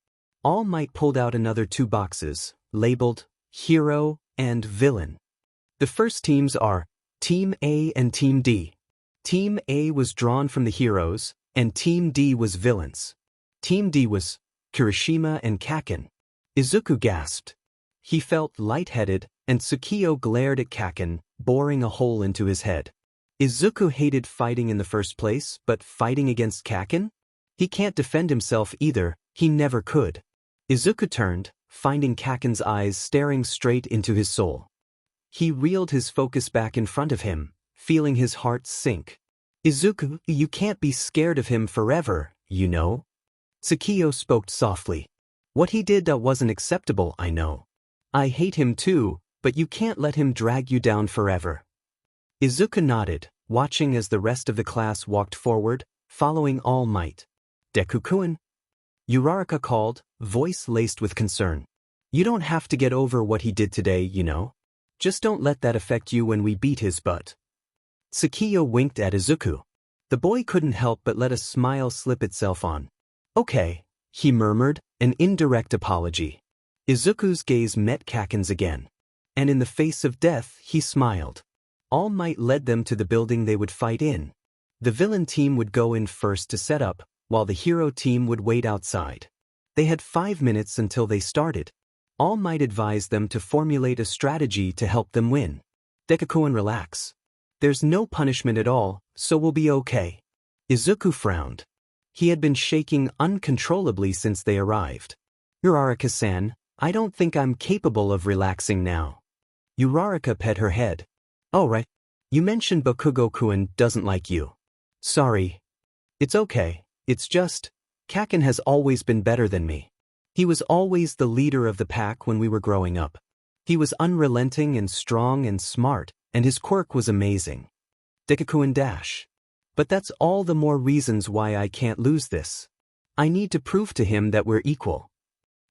All Might pulled out another 2 boxes, labeled Hero and Villain. The first teams are Team A and Team D. Team A was drawn from the heroes, and Team D was villains. Team D was Kirishima and Kaken. Izuku gasped. He felt lightheaded, and Tsukiyo glared at Kaken, boring a hole into his head. Izuku hated fighting in the first place, but fighting against Kaken? He can't defend himself either, he never could. Izuku turned, finding Kaken's eyes staring straight into his soul. He reeled his focus back in front of him, feeling his heart sink. Izuku, you can't be scared of him forever, you know? Tsukiyo spoke softly. What he did wasn't acceptable, I know. I hate him too, but you can't let him drag you down forever. Izuku nodded, watching as the rest of the class walked forward, following All Might. Deku-kun? Uraraka called, voice laced with concern. You don't have to get over what he did today, you know? Just don't let that affect you when we beat his butt. Tsukiyo winked at Izuku. The boy couldn't help but let a smile slip itself on. Okay, he murmured, an indirect apology. Izuku's gaze met Kaken's again. And in the face of death, he smiled. All Might led them to the building they would fight in. The villain team would go in first to set up, while the hero team would wait outside. They had 5 minutes until they started. All Might advised them to formulate a strategy to help them win. Deku-kun, relax. There's no punishment at all, so we'll be okay. Izuku frowned. He had been shaking uncontrollably since they arrived. Uraraka-san, I don't think I'm capable of relaxing now. Uraraka pet her head. Oh right. You mentioned Bakugo-kun doesn't like you. Sorry. It's okay, it's just, Kaken has always been better than me. He was always the leader of the pack when we were growing up. He was unrelenting and strong and smart, and his quirk was amazing. Deku-kun dash. But that's all the more reasons why I can't lose this. I need to prove to him that we're equal.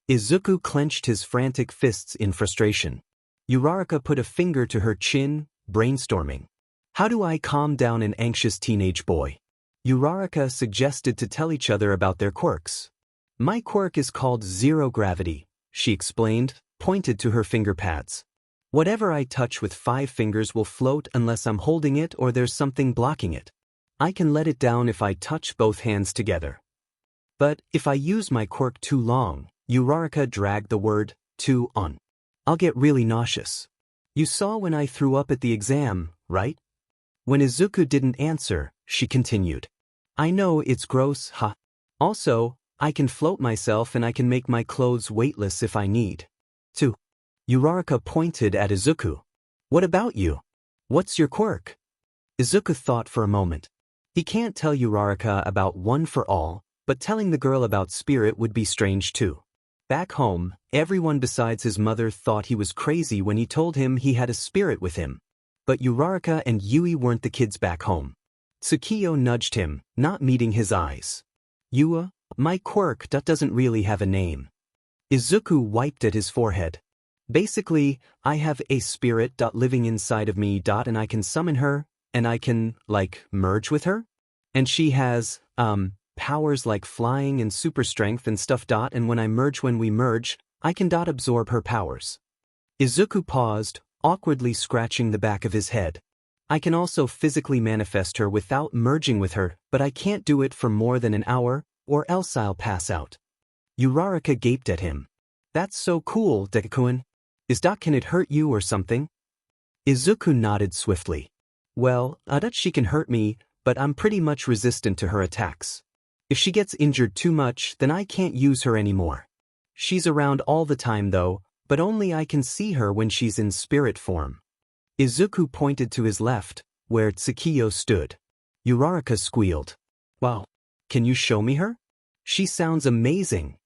Izuku clenched his frantic fists in frustration. Uraraka put a finger to her chin, brainstorming. How do I calm down an anxious teenage boy? Uraraka suggested to tell each other about their quirks. My quirk is called zero gravity, she explained, pointed to her finger pads. Whatever I touch with 5 fingers will float unless I'm holding it or there's something blocking it. I can let it down if I touch both hands together. But if I use my quirk too long, Uraraka dragged the word too on. I'll get really nauseous. You saw when I threw up at the exam, right? When Izuku didn't answer, she continued. I know it's gross, huh? Also, I can float myself and I can make my clothes weightless if I need to. Uraraka pointed at Izuku. What about you? What's your quirk? Izuku thought for a moment. He can't tell Uraraka about One for All, but telling the girl about Spirit would be strange too. Back home, everyone besides his mother thought he was crazy when he told him he had a spirit with him. But Uraraka and Yui weren't the kids back home. Tsukiyo nudged him, not meeting his eyes. Yua, my quirk doesn't really have a name. Izuku wiped at his forehead. Basically, I have a spirit living inside of me and I can summon her, and I can, merge with her? And she has, powers like flying and super strength and stuff and when we merge, I can absorb her powers. Izuku paused, awkwardly scratching the back of his head. I can also physically manifest her without merging with her, but I can't do it for more than an hour, or else I'll pass out. Uraraka gaped at him. That's so cool, Deku-kun. Can it hurt you or something? Izuku nodded swiftly. Well, she can hurt me, but I'm pretty much resistant to her attacks. If she gets injured too much, then I can't use her anymore. She's around all the time though, but only I can see her when she's in spirit form. Izuku pointed to his left, where Tsukiyo stood. Uraraka squealed. Wow. Can you show me her? She sounds amazing.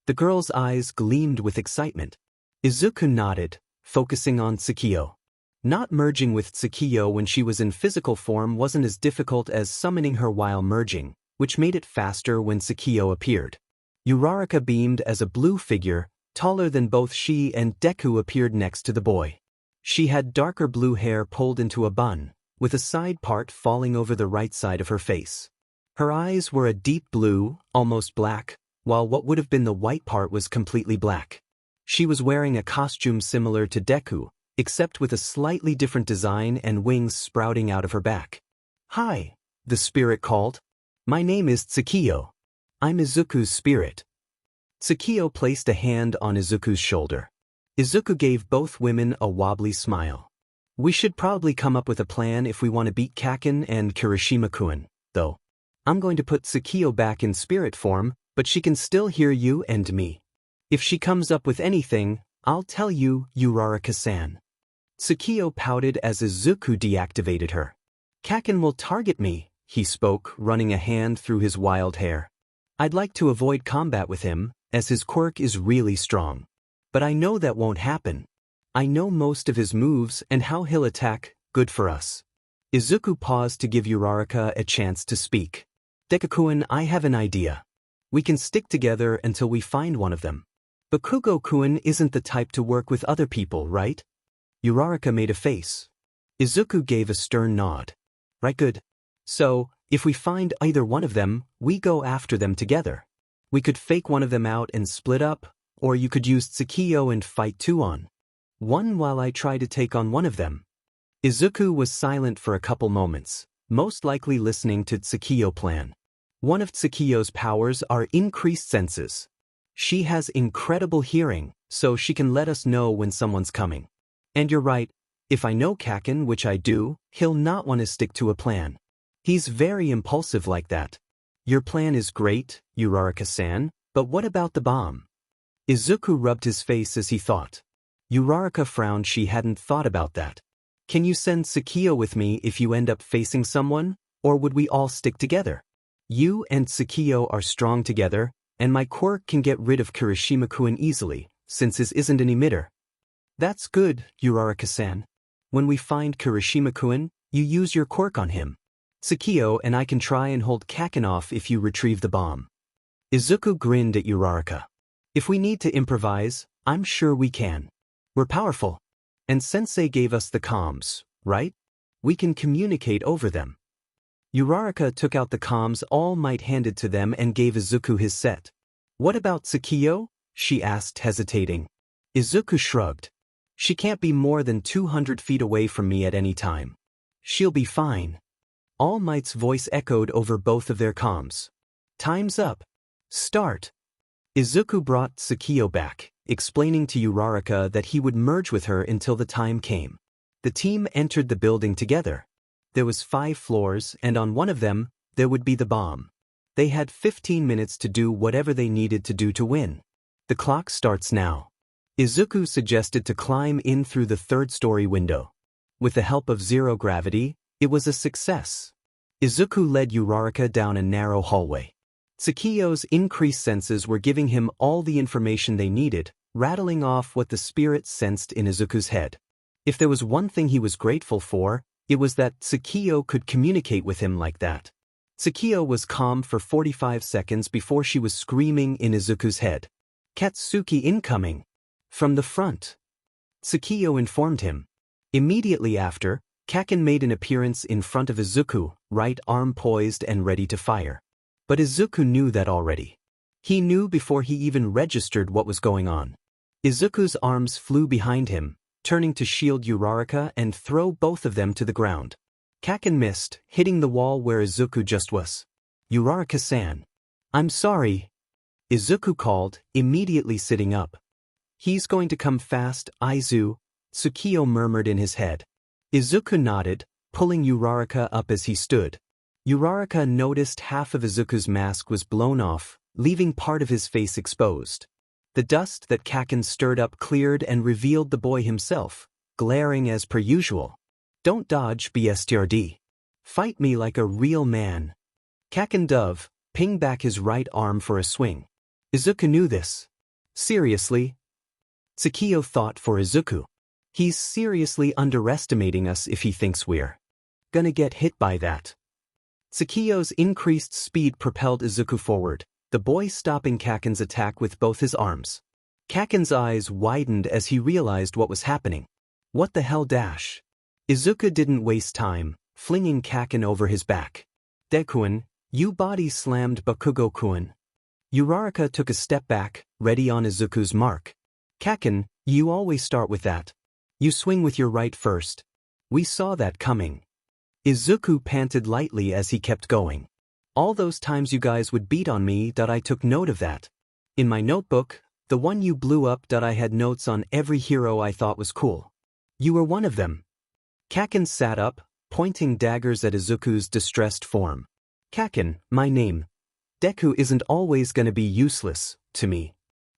The girl's eyes gleamed with excitement. Izuku nodded, focusing on Tsukiyo. Not merging with Tsukiyo when she was in physical form wasn't as difficult as summoning her while merging, which made it faster when Tsukiyo appeared. Uraraka beamed as a blue figure, taller than both she and Deku appeared next to the boy. She had darker blue hair pulled into a bun, with a side part falling over the right side of her face. Her eyes were a deep blue, almost black, while what would have been the white part was completely black. She was wearing a costume similar to Deku, except with a slightly different design and wings sprouting out of her back. Hi, the spirit called. My name is Tsukiyo. I'm Izuku's spirit. Tsukiyo placed a hand on Izuku's shoulder. Izuku gave both women a wobbly smile. We should probably come up with a plan if we want to beat Kaken and Kirishima-kun, though. I'm going to put Tsukiyo back in spirit form, but she can still hear you and me. If she comes up with anything, I'll tell you, Uraraka-san. Tsukiyo pouted as Izuku deactivated her. Kaken will target me, he spoke, running a hand through his wild hair. I'd like to avoid combat with him, as his quirk is really strong. But I know that won't happen. I know most of his moves and how he'll attack, good for us. Izuku paused to give Uraraka a chance to speak. Deku-kun, I have an idea. We can stick together until we find one of them. Bakugo-kun isn't the type to work with other people, right? Uraraka made a face. Izuku gave a stern nod. Right, good. So, if we find either one of them, we go after them together. We could fake one of them out and split up, or you could use Tsukiyo and fight two on one while I try to take on one of them. Izuku was silent for a couple moments, most likely listening to Tsukiyo's plan. One of Tsukiyo's powers are increased senses. She has incredible hearing, so she can let us know when someone's coming. And you're right, if I know Kaken, which I do, he'll not want to stick to a plan. He's very impulsive like that. Your plan is great, Uraraka-san, but what about the bomb? Izuku rubbed his face as he thought. Uraraka frowned. She hadn't thought about that. Can you send Tsukiyo with me if you end up facing someone, or would we all stick together? You and Tsukiyo are strong together, and my quirk can get rid of Kirishima-kun easily, since his isn't an emitter. That's good, Uraraka-san. When we find Kirishima-kun, you use your quirk on him. Tsukiyo and I can try and hold Kaken off if you retrieve the bomb. Izuku grinned at Uraraka. If we need to improvise, I'm sure we can. We're powerful. And Sensei gave us the comms, right? We can communicate over them. Uraraka took out the comms All Might handed to them and gave Izuku his set. What about Tsukiyo? She asked, hesitating. Izuku shrugged. She can't be more than 200 feet away from me at any time. She'll be fine. All Might's voice echoed over both of their comms. Time's up. Start. Izuku brought Tsukiyo back, explaining to Uraraka that he would merge with her until the time came. The team entered the building together. There was 5 floors, and on one of them, there would be the bomb. They had 15 minutes to do whatever they needed to do to win. The clock starts now. Izuku suggested to climb in through the 3rd-story window. With the help of zero gravity, it was a success. Izuku led Uraraka down a narrow hallway. Tsukiyo's increased senses were giving him all the information they needed, rattling off what the spirit sensed in Izuku's head. If there was one thing he was grateful for, it was that Tsukiyo could communicate with him like that. Tsukiyo was calm for 45 seconds before she was screaming in Izuku's head. Katsuki incoming! From the front. Tsukiyo informed him. Immediately after, Kaken made an appearance in front of Izuku, right arm poised and ready to fire. But Izuku knew that already. He knew before he even registered what was going on. Izuku's arms flew behind him, turning to shield Uraraka and throw both of them to the ground. Kaken missed, hitting the wall where Izuku just was. Uraraka-san. I'm sorry. Izuku called, immediately sitting up. He's going to come fast, Aizu, Tsukiyo murmured in his head. Izuku nodded, pulling Uraraka up as he stood. Uraraka noticed half of Izuku's mask was blown off, leaving part of his face exposed. The dust that Kaken stirred up cleared and revealed the boy himself, glaring as per usual. Don't dodge, BSTRD. Fight me like a real man. Kaken dove, ping back his right arm for a swing. Izuku knew this. Seriously? Tsukiyo thought for Izuku. He's seriously underestimating us if he thinks we're gonna get hit by that. Tsukiyo's increased speed propelled Izuku forward, the boy stopping Kaken's attack with both his arms. Kaken's eyes widened as he realized what was happening. What the hell dash? Izuku didn't waste time, flinging Kaken over his back. Dekuen, you body slammed Bakugo-kun. Uraraka took a step back, ready on Izuku's mark. Kaken, you always start with that. You swing with your right first. We saw that coming. Izuku panted lightly as he kept going. All those times you guys would beat on me, I took note of that. In my notebook, the one you blew up, I had notes on every hero I thought was cool. You were one of them. Kaken sat up, pointing daggers at Izuku's distressed form. Kaken, my name. Deku isn't always gonna be useless to me.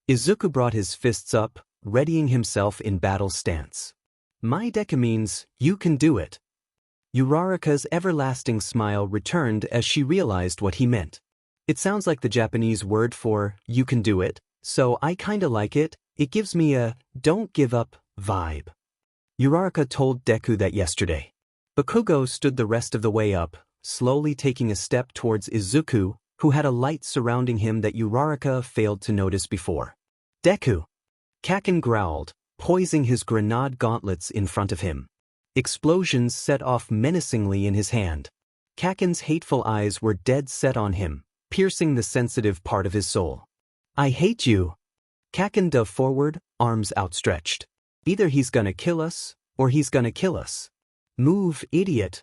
Izuku brought his fists up, readying himself in battle stance. My Deku means, you can do it. Uraraka's everlasting smile returned as she realized what he meant. It sounds like the Japanese word for, you can do it, so I kinda like it. It gives me a, don't give up, vibe. Uraraka told Deku that yesterday. Bakugo stood the rest of the way up, slowly taking a step towards Izuku, who had a light surrounding him that Uraraka failed to notice before. Deku! Kaken growled, poising his grenade gauntlets in front of him. Explosions set off menacingly in his hand. Kaken's hateful eyes were dead set on him, piercing the sensitive part of his soul. I hate you. Kaken dove forward, arms outstretched. Either he's gonna kill us, or he's gonna kill us. Move, idiot.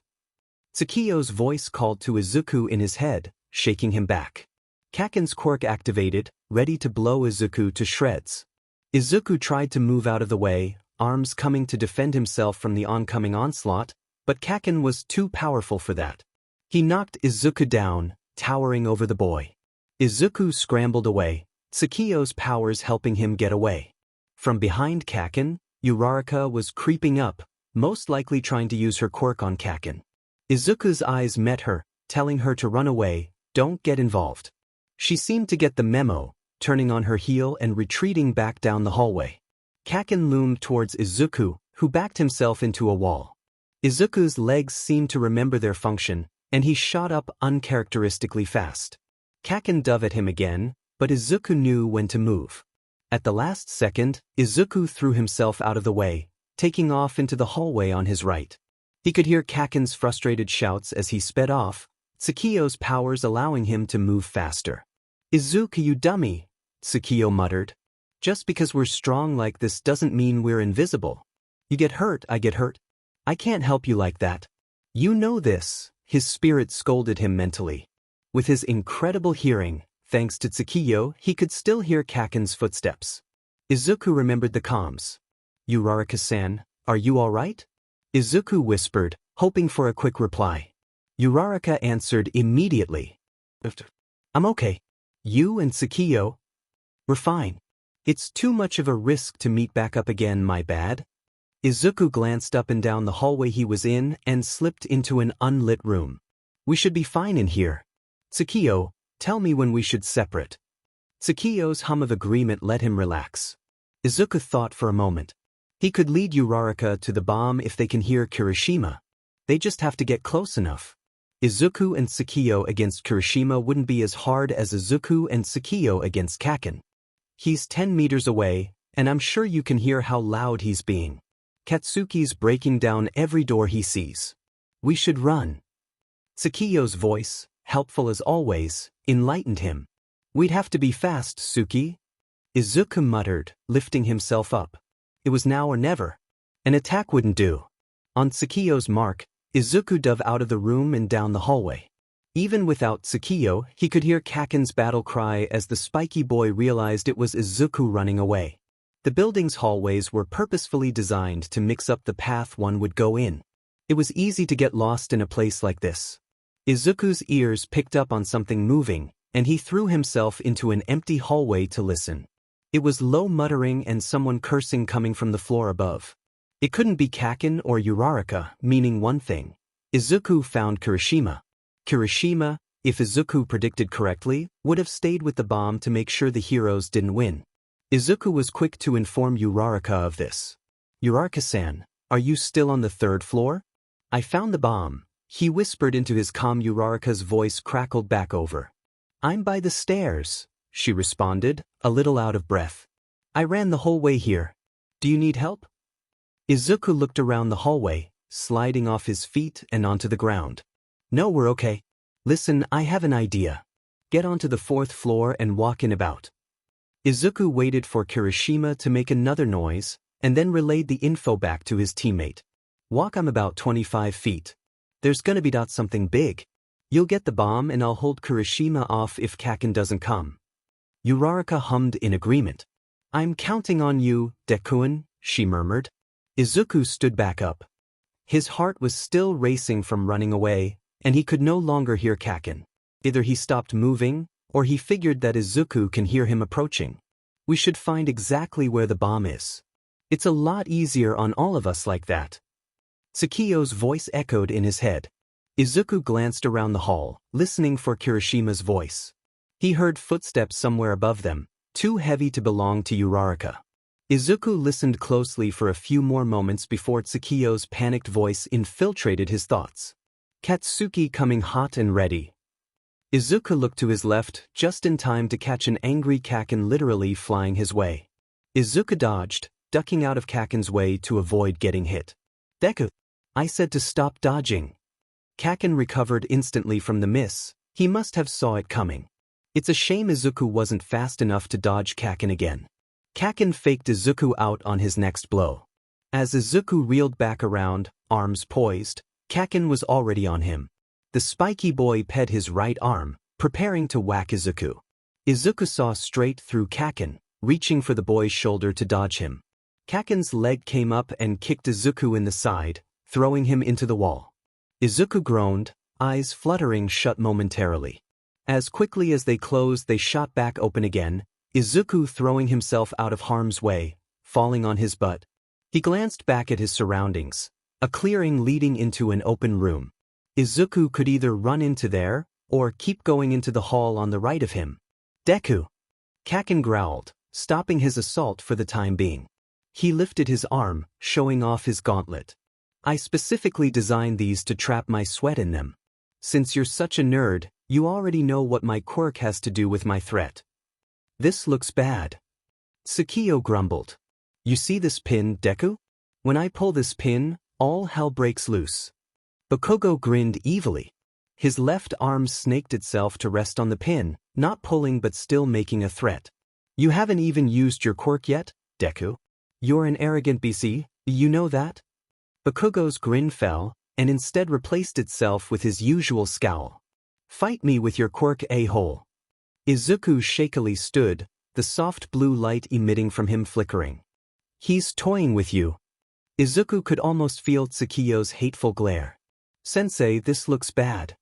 Tsukiyo's voice called to Izuku in his head, shaking him back. Kaken's quirk activated, ready to blow Izuku to shreds. Izuku tried to move out of the way, arms coming to defend himself from the oncoming onslaught, but Kaken was too powerful for that. He knocked Izuku down, towering over the boy. Izuku scrambled away, Tsukiyo's powers helping him get away. From behind Kaken, Uraraka was creeping up, most likely trying to use her quirk on Kaken. Izuku's eyes met her, telling her to run away, don't get involved. She seemed to get the memo, turning on her heel and retreating back down the hallway. Kaken loomed towards Izuku, who backed himself into a wall. Izuku's legs seemed to remember their function, and he shot up uncharacteristically fast. Kaken dove at him again, but Izuku knew when to move. At the last second, Izuku threw himself out of the way, taking off into the hallway on his right. He could hear Kaken's frustrated shouts as he sped off, Tsukiyo's powers allowing him to move faster. Izuku, you dummy, Tsukiyo muttered. Just because we're strong like this doesn't mean we're invisible. You get hurt, I get hurt. I can't help you like that. You know this, his spirit scolded him mentally. With his incredible hearing, thanks to Tsukiyo, he could still hear Kaken's footsteps. Izuku remembered the comms. Uraraka-san, are you alright? Izuku whispered, hoping for a quick reply. Uraraka answered immediately. I'm okay. You and Tsukiyo? We're fine. It's too much of a risk to meet back up again, my bad. Izuku glanced up and down the hallway he was in and slipped into an unlit room. We should be fine in here. Tsukiyo, tell me when we should separate. Tsukiyo's hum of agreement let him relax. Izuku thought for a moment. He could lead Uraraka to the bomb if they can hear Kirishima. They just have to get close enough. Izuku and Tsukiyo against Kirishima wouldn't be as hard as Izuku and Tsukiyo against Kaken. He's 10 meters away, and I'm sure you can hear how loud he's being. Katsuki's breaking down every door he sees. We should run. Tsukiyo's voice, helpful as always, enlightened him. We'd have to be fast, Suki. Izuku muttered, lifting himself up. It was now or never. An attack wouldn't do. On Tsukiyo's mark, Izuku dove out of the room and down the hallway. Even without Tsukiyo, he could hear Kaken's battle cry as the spiky boy realized it was Izuku running away. The building's hallways were purposefully designed to mix up the path one would go in. It was easy to get lost in a place like this. Izuku's ears picked up on something moving, and he threw himself into an empty hallway to listen. It was low muttering and someone cursing coming from the floor above. It couldn't be Kaken or Uraraka, meaning one thing. Izuku found Kirishima. Kirishima, if Izuku predicted correctly, would have stayed with the bomb to make sure the heroes didn't win. Izuku was quick to inform Uraraka of this. "Uraraka-san, are you still on the 3rd floor? I found the bomb," he whispered into his calm. Uraraka's voice crackled back over. "I'm by the stairs," she responded, a little out of breath. "I ran the whole way here. Do you need help?" Izuku looked around the hallway, sliding off his feet and onto the ground. "No, we're okay. Listen, I have an idea. Get onto the 4th floor and walk in about." Izuku waited for Kirishima to make another noise, and then relayed the info back to his teammate. "Walk I'm about 25 feet. There's gonna be something big. You'll get the bomb and I'll hold Kirishima off if Kaken doesn't come." Uraraka hummed in agreement. "I'm counting on you, Deku-kun," she murmured. Izuku stood back up. His heart was still racing from running away, and he could no longer hear Kaken. Either he stopped moving, or he figured that Izuku can hear him approaching. "We should find exactly where the bomb is. It's a lot easier on all of us like that." Tsukiyo's voice echoed in his head. Izuku glanced around the hall, listening for Kirishima's voice. He heard footsteps somewhere above them, too heavy to belong to Uraraka. Izuku listened closely for a few more moments before Tsukiyo's panicked voice infiltrated his thoughts. "Katsuki coming hot and ready." Izuku looked to his left just in time to catch an angry Kaken literally flying his way. Izuku dodged, ducking out of Kaken's way to avoid getting hit. "Deku, I said to stop dodging." Kaken recovered instantly from the miss. He must have saw it coming. It's a shame Izuku wasn't fast enough to dodge Kaken again. Kaken faked Izuku out on his next blow. As Izuku reeled back around, arms poised, Kaken was already on him. The spiky boy ped his right arm, preparing to whack Izuku. Izuku saw straight through Kaken, reaching for the boy's shoulder to dodge him. Kaken's leg came up and kicked Izuku in the side, throwing him into the wall. Izuku groaned, eyes fluttering shut momentarily. As quickly as they closed, they shot back open again, Izuku throwing himself out of harm's way, falling on his butt. He glanced back at his surroundings, a clearing leading into an open room. Izuku could either run into there, or keep going into the hall on the right of him. "Deku!" Kaken growled, stopping his assault for the time being. He lifted his arm, showing off his gauntlet. "I specifically designed these to trap my sweat in them. Since you're such a nerd, you already know what my quirk has to do with my threat." "This looks bad." Tsukiyo grumbled. "You see this pin, Deku? When I pull this pin, all hell breaks loose." Bakugo grinned evilly. His left arm snaked itself to rest on the pin, not pulling but still making a threat. "You haven't even used your quirk yet, Deku. You're an arrogant BC, you know that?" Bakugo's grin fell, and instead replaced itself with his usual scowl. "Fight me with your quirk, a-hole." Izuku shakily stood, the soft blue light emitting from him flickering. "He's toying with you." Izuku could almost feel Tsukiyo's hateful glare. "Sensei, this looks bad."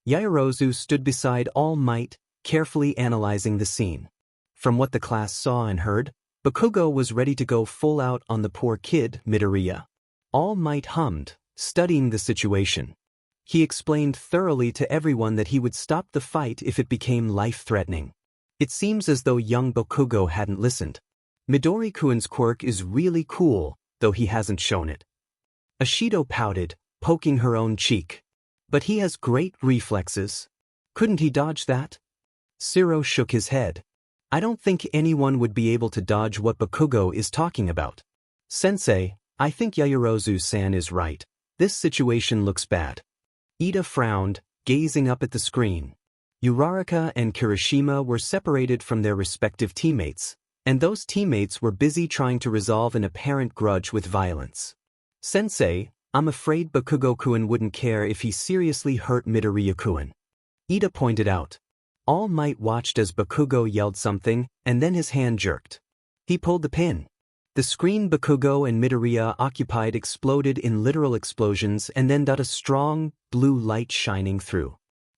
Yaoyorozu stood beside All Might, carefully analyzing the scene. From what the class saw and heard, Bakugo was ready to go full out on the poor kid, Midoriya. All Might hummed, studying the situation. He explained thoroughly to everyone that he would stop the fight if it became life-threatening. It seems as though young Bakugo hadn't listened. Midori-kun's quirk is really cool, though he hasn't shown it. Ashido pouted, poking her own cheek. "But he has great reflexes. Couldn't he dodge that?" Siro shook his head. "I don't think anyone would be able to dodge what Bakugo is talking about." "Sensei, I think Yaoyorozu-san is right. This situation looks bad." Ida frowned, gazing up at the screen. Uraraka and Kirishima were separated from their respective teammates, and those teammates were busy trying to resolve an apparent grudge with violence. "Sensei, I'm afraid Bakugo-kun wouldn't care if he seriously hurt Midoriya-kun," Ida pointed out. All Might watched as Bakugo yelled something, and then his hand jerked. He pulled the pin. The screen Bakugo and Midoriya occupied exploded in literal explosions and then a strong, blue light shining through.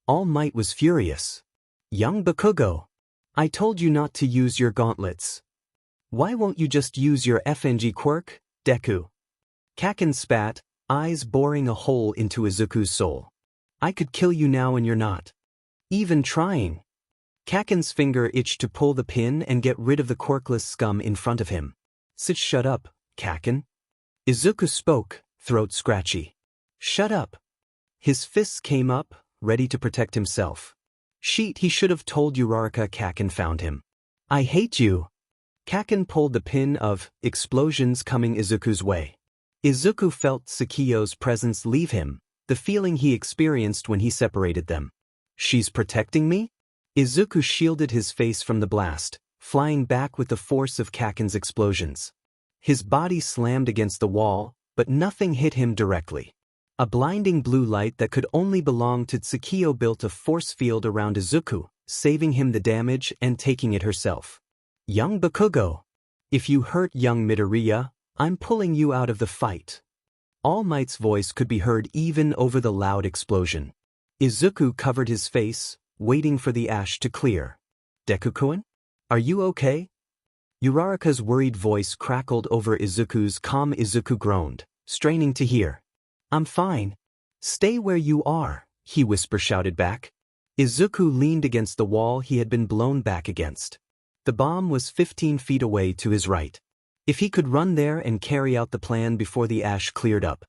All Might was furious. Young Bakugo, I told you not to use your gauntlets. Why won't you just use your FNG quirk, Deku? Kaken spat, eyes boring a hole into Izuku's soul. I could kill you now and you're not even trying. Kaken's finger itched to pull the pin and get rid of the quirkless scum in front of him. Shut up, Kaken. Izuku spoke, throat scratchy. Shut up. His fists came up, ready to protect himself. He should have told Uraraka Kaken found him. I hate you. Kaken pulled the pin of explosions coming Izuku's way. Izuku felt Tsukiyo's presence leave him, the feeling he experienced when he separated them. She's protecting me? Izuku shielded his face from the blast, flying back with the force of Kaken's explosions. His body slammed against the wall, but nothing hit him directly. A blinding blue light that could only belong to Tsukiyo built a force field around Izuku, saving him the damage and taking it herself. Young Bakugo, if you hurt young Midoriya, I'm pulling you out of the fight. All Might's voice could be heard even over the loud explosion. Izuku covered his face, waiting for the ash to clear. Deku-kun? Are you okay? Uraraka's worried voice crackled over Izuku's calm. Izuku groaned, straining to hear. I'm fine. Stay where you are, he shouted back. Izuku leaned against the wall he had been blown back against. The bomb was 15 feet away to his right. If he could run there and carry out the plan before the ash cleared up.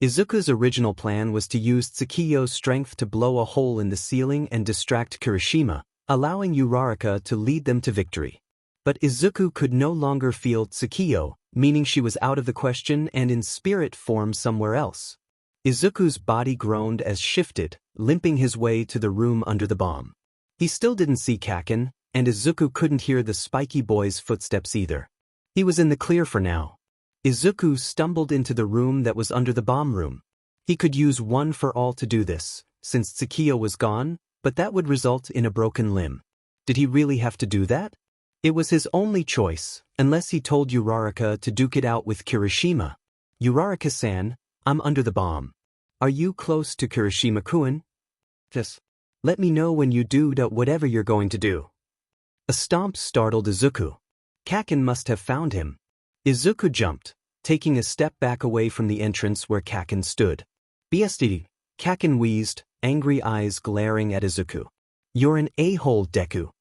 Izuku's original plan was to use Tsukiyo's strength to blow a hole in the ceiling and distract Kirishima, allowing Uraraka to lead them to victory. But Izuku could no longer feel Tsukiyo, meaning she was out of the question and in spirit form somewhere else. Izuku's body groaned as shifted, limping his way to the room under the bomb. He still didn't see Kaken, and Izuku couldn't hear the spiky boy's footsteps either. He was in the clear for now. Izuku stumbled into the room that was under the bomb room. He could use One for All to do this, since Tsukiyo was gone, but that would result in a broken limb. Did he really have to do that? It was his only choice, unless he told Uraraka to duke it out with Kirishima. Uraraka-san, I'm under the bomb. Are you close to Kirishima-kun? Just let me know when you do whatever you're going to do. A stomp startled Izuku. Kaken must have found him. Izuku jumped, taking a step back away from the entrance where Kaken stood. BSD, Kaken wheezed, angry eyes glaring at Izuku. You're an a-hole, Deku.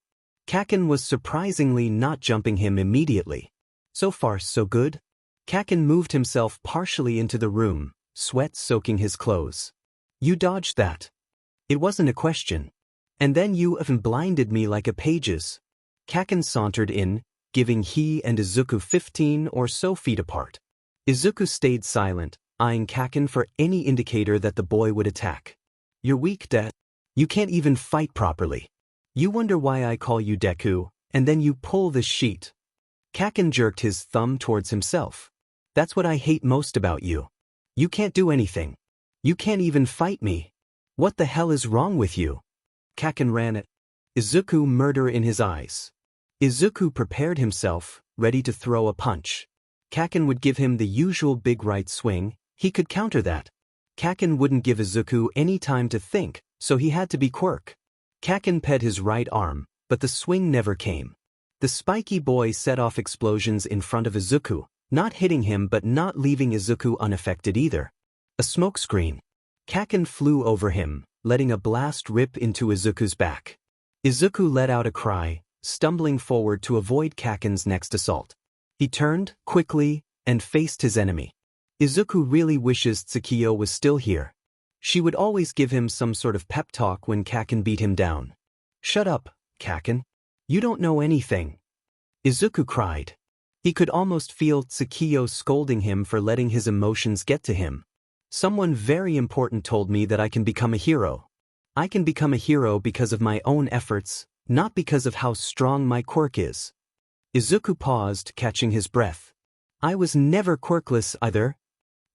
Kaken was surprisingly not jumping him immediately. So far, so good. Kaken moved himself partially into the room, sweat soaking his clothes. You dodged that. It wasn't a question. And then you even blinded me like a pages. Kaken sauntered in, giving he and Izuku 15 or so feet apart. Izuku stayed silent, eyeing Kaken for any indicator that the boy would attack. You're weak, You can't even fight properly. You wonder why I call you Deku, and then you pull this sheet. Kaken jerked his thumb towards himself. That's what I hate most about you. You can't do anything. You can't even fight me. What the hell is wrong with you? Kaken ran at Izuku, murder in his eyes. Izuku prepared himself, ready to throw a punch. Kaken would give him the usual big right swing, he could counter that. Kaken wouldn't give Izuku any time to think, so he had to be quirk. Kaken ped his right arm, but the swing never came. The spiky boy set off explosions in front of Izuku, not hitting him but not leaving Izuku unaffected either. A smokescreen. Kaken flew over him, letting a blast rip into Izuku's back. Izuku let out a cry, stumbling forward to avoid Kaken's next assault. He turned, quickly, and faced his enemy. Izuku really wishes Tsukiyo was still here. She would always give him some sort of pep talk when Kaken beat him down. Shut up, Kaken. You don't know anything. Izuku cried. He could almost feel Tsukiyo scolding him for letting his emotions get to him. Someone very important told me that I can become a hero. I can become a hero because of my own efforts, not because of how strong my quirk is. Izuku paused, catching his breath. I was never quirkless either.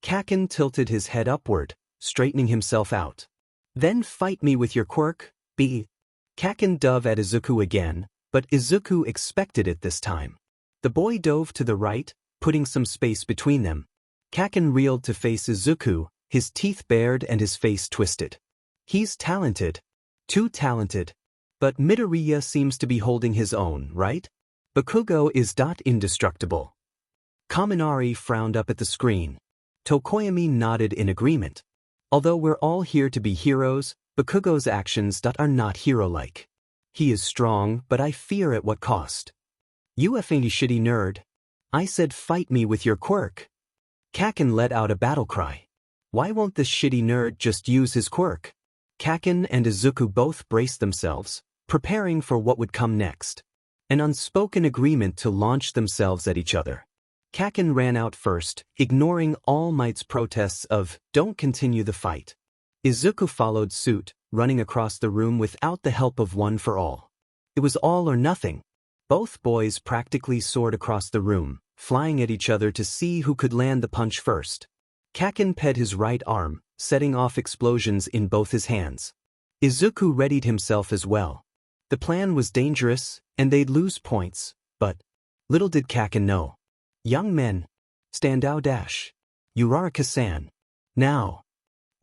Kaken tilted his head upward, straightening himself out. Then fight me with your quirk, B. Kaken dove at Izuku again, but Izuku expected it this time. The boy dove to the right, putting some space between them. Kaken reeled to face Izuku, his teeth bared and his face twisted. He's talented. Too talented. But Midoriya seems to be holding his own, right? Bakugo is indestructible. Kaminari frowned up at the screen. Tokoyami nodded in agreement. Although we're all here to be heroes, Bakugo's actions are not hero-like. He is strong, but I fear at what cost. You a shitty nerd. I said fight me with your quirk. Kaken let out a battle cry. Why won't this shitty nerd just use his quirk? Kaken and Izuku both braced themselves, preparing for what would come next. An unspoken agreement to launch themselves at each other. Kaken ran out first, ignoring All Might's protests of, don't continue the fight. Izuku followed suit, running across the room without the help of One for All. It was all or nothing. Both boys practically soared across the room, flying at each other to see who could land the punch first. Kaken ped his right arm, setting off explosions in both his hands. Izuku readied himself as well. The plan was dangerous, and they'd lose points, but little did Kaken know. Young men. Stand out dash. Uraraka-san. Now.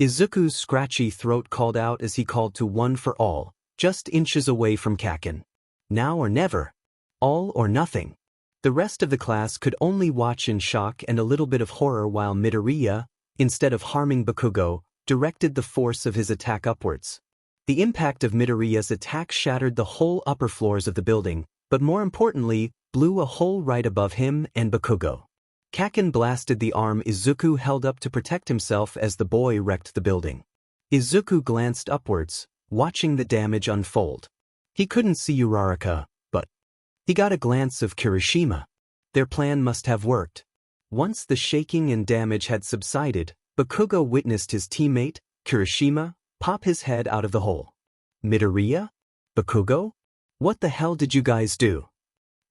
Izuku's scratchy throat called out as he called to One for All, just inches away from Kaken. Now or never. All or nothing. The rest of the class could only watch in shock and a little bit of horror while Midoriya, instead of harming Bakugo, directed the force of his attack upwards. The impact of Midoriya's attack shattered the whole upper floors of the building, but more importantly, blew a hole right above him and Bakugo. Kaken blasted the arm Izuku held up to protect himself as the boy wrecked the building. Izuku glanced upwards, watching the damage unfold. He couldn't see Uraraka, but he got a glance of Kirishima. Their plan must have worked. Once the shaking and damage had subsided, Bakugo witnessed his teammate, Kirishima, pop his head out of the hole. Midoriya? Bakugo? What the hell did you guys do?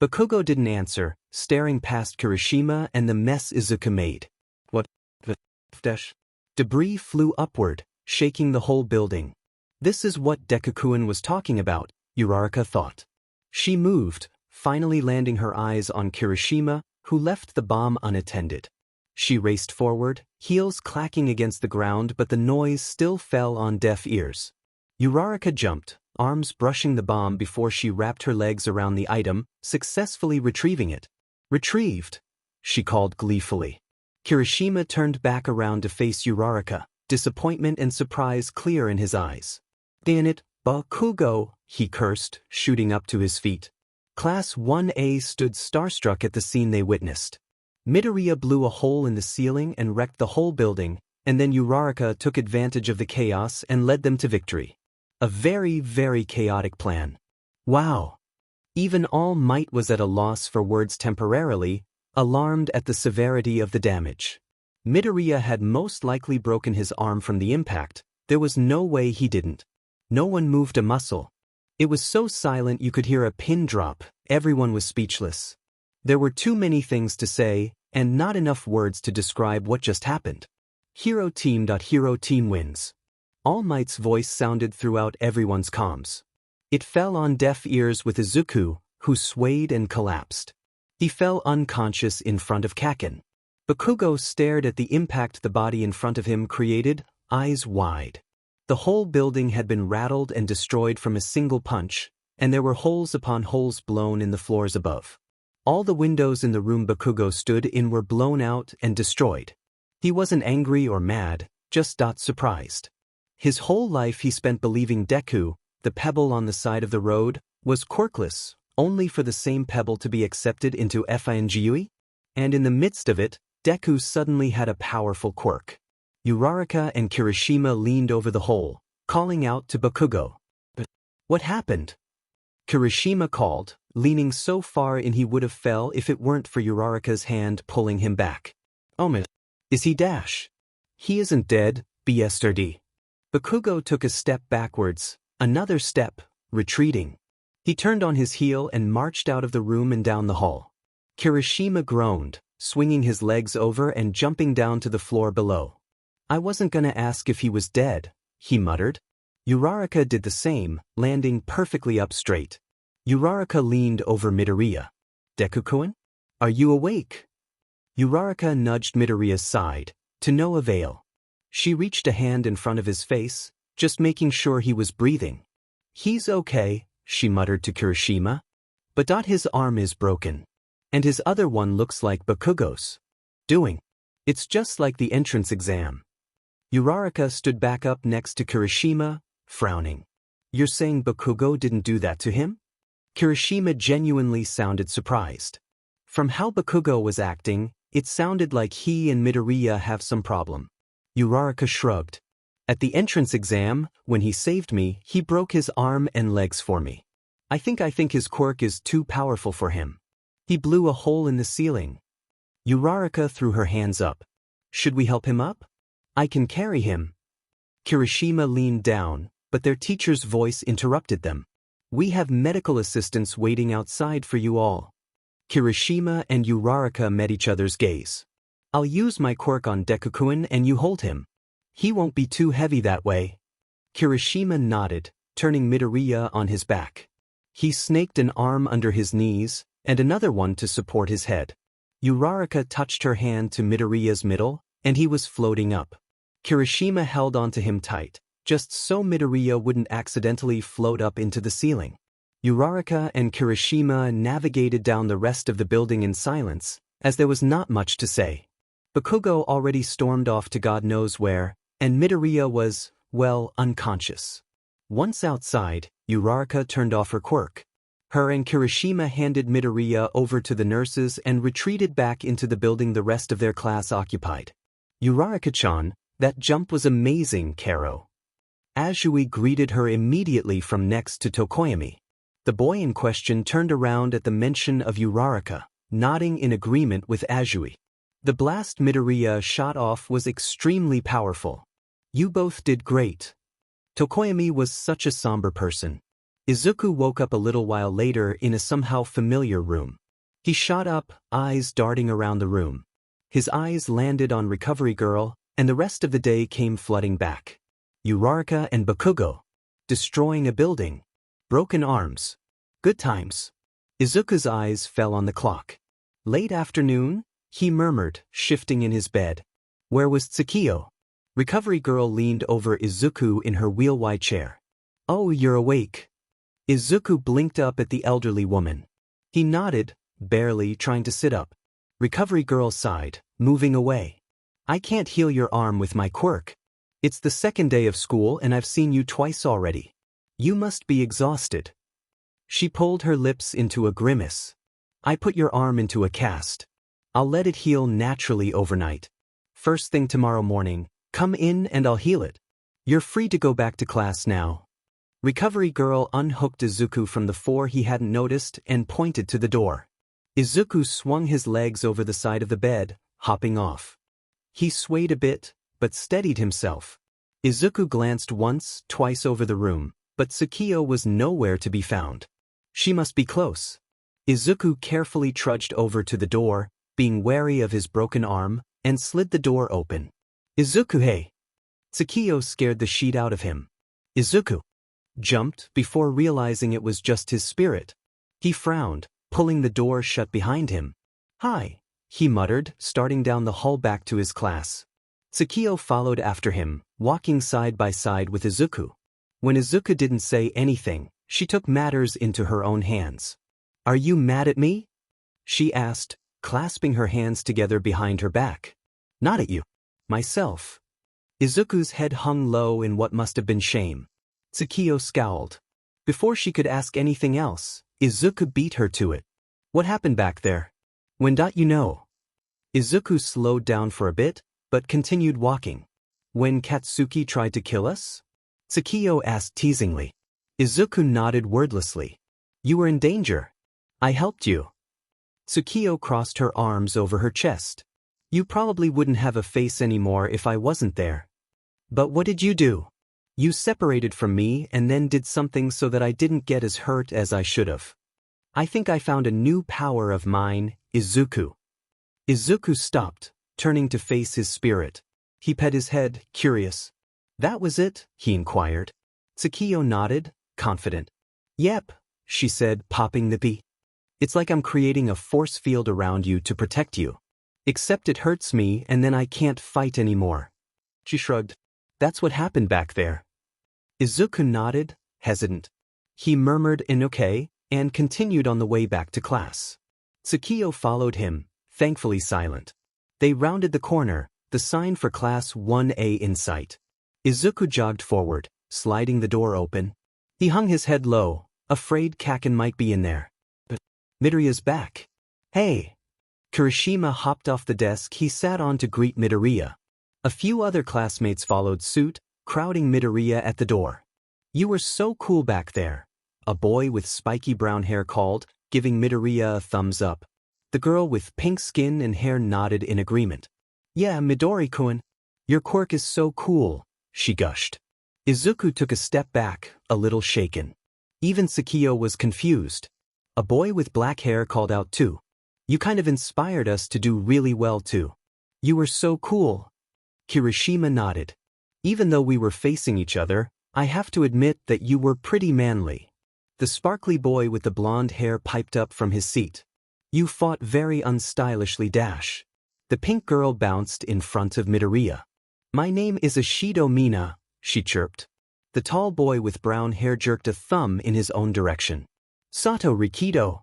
Bakugo didn't answer, staring past Kirishima and the mess Izuku made. What the dash? Debris flew upward, shaking the whole building. This is what Deku-kun was talking about, Uraraka thought. She moved, finally landing her eyes on Kirishima, who left the bomb unattended. She raced forward, heels clacking against the ground, but the noise still fell on deaf ears. Uraraka jumped, arms brushing the bomb before she wrapped her legs around the item, successfully retrieving it. Retrieved, she called gleefully. Kirishima turned back around to face Uraraka, disappointment and surprise clear in his eyes. Damn it, Bakugo, he cursed, shooting up to his feet. Class 1A stood starstruck at the scene they witnessed. Midoriya blew a hole in the ceiling and wrecked the whole building, and then Uraraka took advantage of the chaos and led them to victory. A very, very chaotic plan. Wow. Even All Might was at a loss for words temporarily, alarmed at the severity of the damage. Midoriya had most likely broken his arm from the impact. There was no way he didn't. No one moved a muscle. It was so silent you could hear a pin drop. Everyone was speechless. There were too many things to say, and not enough words to describe what just happened. Hero team wins. All Might's voice sounded throughout everyone's comms. It fell on deaf ears with Izuku, who swayed and collapsed. He fell unconscious in front of Kaken. Bakugo stared at the impact the body in front of him created, eyes wide. The whole building had been rattled and destroyed from a single punch, and there were holes upon holes blown in the floors above. All the windows in the room Bakugo stood in were blown out and destroyed. He wasn't angry or mad, just surprised. His whole life he spent believing Deku, the pebble on the side of the road, was quirkless, only for the same pebble to be accepted into FINGUI? And in the midst of it, Deku suddenly had a powerful quirk. Uraraka and Kirishima leaned over the hole, calling out to Bakugo. But what happened? Kirishima called, leaning so far in he would have fell if it weren't for Uraraka's hand pulling him back. Is he dash? He isn't dead, BSRD. Bakugo took a step backwards, another step, retreating. He turned on his heel and marched out of the room and down the hall. Kirishima groaned, swinging his legs over and jumping down to the floor below. I wasn't gonna ask if he was dead, he muttered. Uraraka did the same, landing perfectly up straight. Uraraka leaned over Midoriya. Deku-kun? Are you awake? Uraraka nudged Midoriya's side, to no avail. She reached a hand in front of his face, just making sure he was breathing. He's okay, she muttered to Kirishima. But his arm is broken. And his other one looks like Bakugo's. Doing. It's just like the entrance exam. Uraraka stood back up next to Kirishima, frowning. You're saying Bakugo didn't do that to him? Kirishima genuinely sounded surprised. From how Bakugo was acting, it sounded like he and Midoriya have some problem. Uraraka shrugged. At the entrance exam, when he saved me, he broke his arm and legs for me. I think his quirk is too powerful for him. He blew a hole in the ceiling. Uraraka threw her hands up. Should we help him up? I can carry him. Kirishima leaned down, but their teacher's voice interrupted them. We have medical assistants waiting outside for you all. Kirishima and Uraraka met each other's gaze. I'll use my quirk on Deku-kun and you hold him. He won't be too heavy that way. Kirishima nodded, turning Midoriya on his back. He snaked an arm under his knees, and another one to support his head. Uraraka touched her hand to Midoriya's middle, and he was floating up. Kirishima held onto him tight, just so Midoriya wouldn't accidentally float up into the ceiling. Uraraka and Kirishima navigated down the rest of the building in silence, as there was not much to say. Bakugo already stormed off to God knows where, and Midoriya was, well, unconscious. Once outside, Uraraka turned off her quirk. Her and Kirishima handed Midoriya over to the nurses and retreated back into the building the rest of their class occupied. Uraraka-chan, that jump was amazing, Karo. Azui greeted her immediately from next to Tokoyami. The boy in question turned around at the mention of Uraraka, nodding in agreement with Azui. The blast Midoriya shot off was extremely powerful. You both did great. Tokoyami was such a somber person. Izuku woke up a little while later in a somehow familiar room. He shot up, eyes darting around the room. His eyes landed on Recovery Girl, and the rest of the day came flooding back. Uraraka and Bakugo. Destroying a building. Broken arms. Good times. Izuku's eyes fell on the clock. Late afternoon? He murmured, shifting in his bed. Where was Tsukio? Recovery Girl leaned over Izuku in her wheel-wide chair. Oh, you're awake. Izuku blinked up at the elderly woman. He nodded, barely trying to sit up. Recovery Girl sighed, moving away. I can't heal your arm with my quirk. It's the second day of school and I've seen you twice already. You must be exhausted. She pulled her lips into a grimace. I put your arm into a cast. I'll let it heal naturally overnight. First thing tomorrow morning, come in and I'll heal it. You're free to go back to class now. Recovery Girl unhooked Izuku from the floor he hadn't noticed and pointed to the door. Izuku swung his legs over the side of the bed, hopping off. He swayed a bit, but steadied himself. Izuku glanced once, twice over the room, but Tsukio was nowhere to be found. She must be close. Izuku carefully trudged over to the door, being wary of his broken arm, and slid the door open. Izuku, hey! Tsukio scared the sheet out of him. Izuku jumped before realizing it was just his spirit. He frowned, pulling the door shut behind him. Hi, he muttered, starting down the hall back to his class. Tsukio followed after him, walking side by side with Izuku. When Izuku didn't say anything, she took matters into her own hands. Are you mad at me? She asked, clasping her hands together behind her back. Not at you. Myself. Izuku's head hung low in what must have been shame. Tsukio scowled. Before she could ask anything else, Izuku beat her to it. What happened back there? When you know? Izuku slowed down for a bit, but continued walking. When Katsuki tried to kill us? Tsukio asked teasingly. Izuku nodded wordlessly. You were in danger. I helped you. Tsukio crossed her arms over her chest. You probably wouldn't have a face anymore if I wasn't there. But what did you do? You separated from me and then did something so that I didn't get as hurt as I should have. I think I found a new power of mine, Izuku. Izuku stopped, turning to face his spirit. He pet his head, curious. That was it? He inquired. Tsukio nodded, confident. Yep, she said, popping the pea. It's like I'm creating a force field around you to protect you. Except it hurts me and then I can't fight anymore. She shrugged. That's what happened back there. Izuku nodded, hesitant. He murmured an okay, and continued on the way back to class. Tsukio followed him, thankfully silent. They rounded the corner, the sign for Class 1A in sight. Izuku jogged forward, sliding the door open. He hung his head low, afraid Kaken might be in there. But Midoriya's back. Hey! Kirishima hopped off the desk he sat on to greet Midoriya. A few other classmates followed suit, crowding Midoriya at the door. You were so cool back there, a boy with spiky brown hair called, giving Midoriya a thumbs up. The girl with pink skin and hair nodded in agreement. Yeah, Midori-kun, your quirk is so cool, she gushed. Izuku took a step back, a little shaken. Even Tsukio was confused. A boy with black hair called out too. You kind of inspired us to do really well too. You were so cool. Kirishima nodded. Even though we were facing each other, I have to admit that you were pretty manly. The sparkly boy with the blonde hair piped up from his seat. You fought very unstylishly dash. The pink girl bounced in front of Midoriya. My name is Ashido Mina, she chirped. The tall boy with brown hair jerked a thumb in his own direction. Sato Rikido.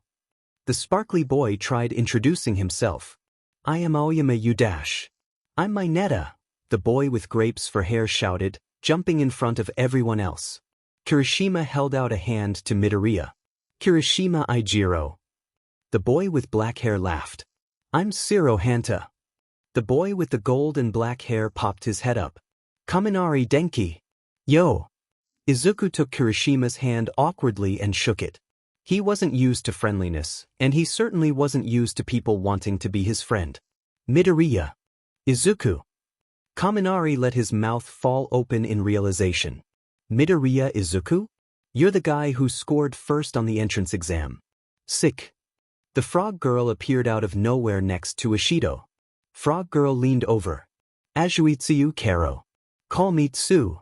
The sparkly boy tried introducing himself. I am Aoyama Udash. I'm Mineta, the boy with grapes for hair shouted, jumping in front of everyone else. Kirishima held out a hand to Midoriya. Kirishima Ijiro. The boy with black hair laughed. I'm Siro Hanta. The boy with the gold and black hair popped his head up. Kaminari Denki. Yo. Izuku took Kirishima's hand awkwardly and shook it. He wasn't used to friendliness, and he certainly wasn't used to people wanting to be his friend. Midoriya. Izuku. Kaminari let his mouth fall open in realization. Midoriya Izuku? You're the guy who scored first on the entrance exam. Sick. The frog girl appeared out of nowhere next to Ashido. Frog girl leaned over. Ajuitsuyu Karo. Call me Tsu.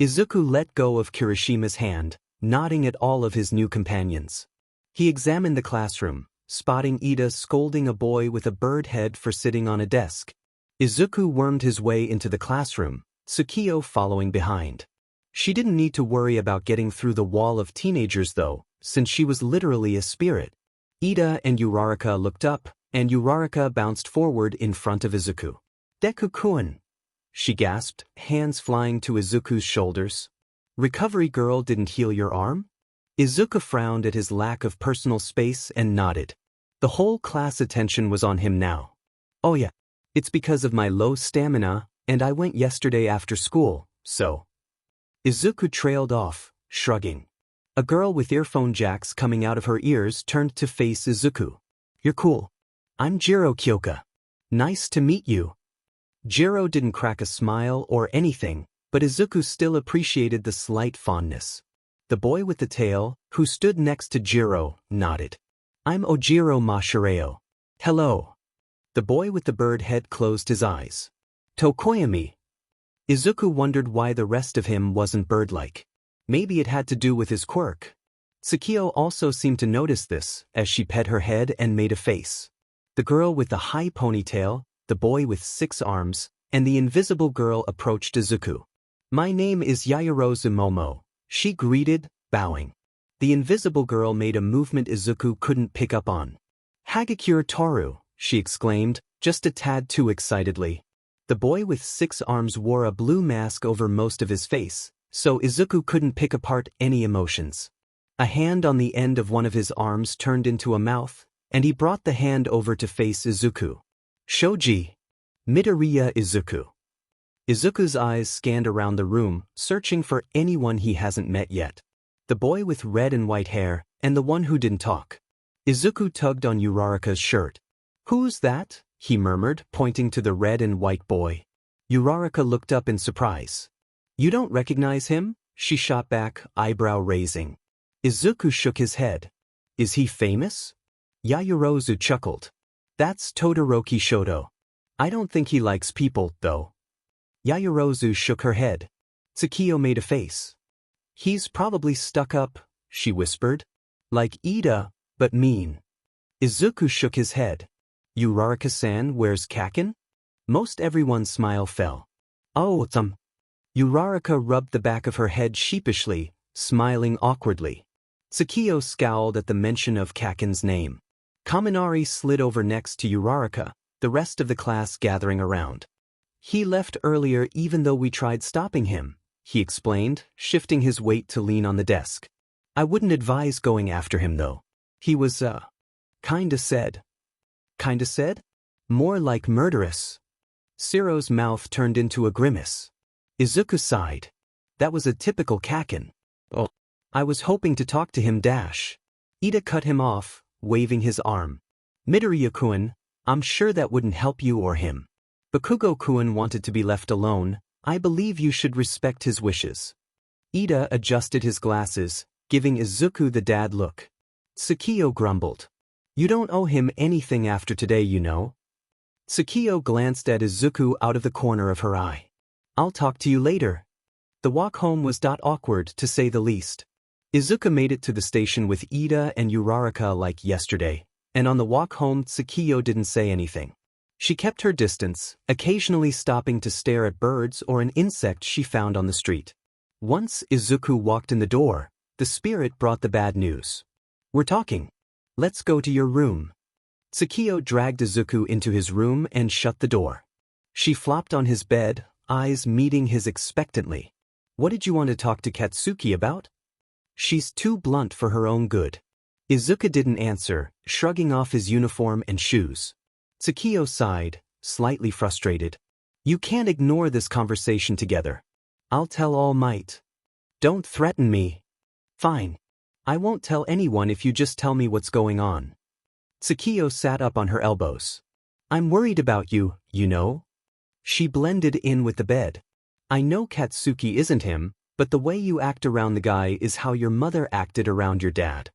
Izuku let go of Kirishima's hand, nodding at all of his new companions. He examined the classroom, spotting Ida scolding a boy with a bird head for sitting on a desk. Izuku wormed his way into the classroom, Tsukio following behind. She didn't need to worry about getting through the wall of teenagers though, since she was literally a spirit. Ida and Uraraka looked up, and Uraraka bounced forward in front of Izuku. Deku-kun, she gasped, hands flying to Izuku's shoulders. Recovery girl didn't heal your arm? Izuku frowned at his lack of personal space and nodded. The whole class attention was on him now. Oh yeah, it's because of my low stamina, and I went yesterday after school, so. Izuku trailed off, shrugging. A girl with earphone jacks coming out of her ears turned to face Izuku. You're cool. I'm Jiro Kyoka. Nice to meet you. Jiro didn't crack a smile or anything, but Izuku still appreciated the slight fondness. The boy with the tail, who stood next to Jiro, nodded. I'm Ojiro Mashireo. Hello. The boy with the bird head closed his eyes. Tokoyami. Izuku wondered why the rest of him wasn't bird-like. Maybe it had to do with his quirk. Tsukio also seemed to notice this, as she pet her head and made a face. The girl with the high ponytail, the boy with 6 arms, and the invisible girl approached Izuku. My name is Yaoyorozu Momo, she greeted, bowing. The invisible girl made a movement Izuku couldn't pick up on. Hagakure Toru, she exclaimed, just a tad too excitedly. The boy with 6 arms wore a blue mask over most of his face, so Izuku couldn't pick apart any emotions. A hand on the end of one of his arms turned into a mouth, and he brought the hand over to face Izuku. Shoji. Midoriya Izuku. Izuku's eyes scanned around the room, searching for anyone he hasn't met yet. The boy with red and white hair, and the one who didn't talk. Izuku tugged on Uraraka's shirt. Who's that? He murmured, pointing to the red and white boy. Uraraka looked up in surprise. You don't recognize him? She shot back, eyebrow raising. Izuku shook his head. Is he famous? Yaoyorozu chuckled. That's Todoroki Shoto. I don't think he likes people, though. Yaoyorozu shook her head. Tsukio made a face. He's probably stuck up, she whispered. Like Ida, but mean. Izuku shook his head. Uraraka-san wears kaken? Most everyone's smile fell. Oh, Uraraka rubbed the back of her head sheepishly, smiling awkwardly. Tsukiyo scowled at the mention of Kaken's name. Kaminari slid over next to Uraraka, the rest of the class gathering around. He left earlier even though we tried stopping him, he explained, shifting his weight to lean on the desk. I wouldn't advise going after him though. He was, kinda said. Kinda said? More like murderous. Siro's mouth turned into a grimace. Izuku sighed. That was a typical Kaken. Oh. I was hoping to talk to him dash. Ida cut him off, waving his arm. Midoriya-kun, I'm sure that wouldn't help you or him. Bakugo-kun wanted to be left alone. I believe you should respect his wishes. Ida adjusted his glasses, giving Izuku the dad look. Tsukiyo grumbled. You don't owe him anything after today, you know. Tsukiyo glanced at Izuku out of the corner of her eye. I'll talk to you later. The walk home was awkward, to say the least. Izuku made it to the station with Ida and Uraraka like yesterday, and on the walk home Tsukiyo didn't say anything. She kept her distance, occasionally stopping to stare at birds or an insect she found on the street. Once Izuku walked in the door, the spirit brought the bad news. We're talking. Let's go to your room. Tsukiyo dragged Izuku into his room and shut the door. She flopped on his bed, eyes meeting his expectantly. What did you want to talk to Katsuki about? She's too blunt for her own good. Izuku didn't answer, shrugging off his uniform and shoes. Tsukiyo sighed, slightly frustrated. You can't ignore this conversation together. I'll tell All Might. Don't threaten me. Fine. I won't tell anyone if you just tell me what's going on. Tsukiyo sat up on her elbows. I'm worried about you, you know. She blended in with the bed. I know Katsuki isn't him, but the way you act around the guy is how your mother acted around your dad.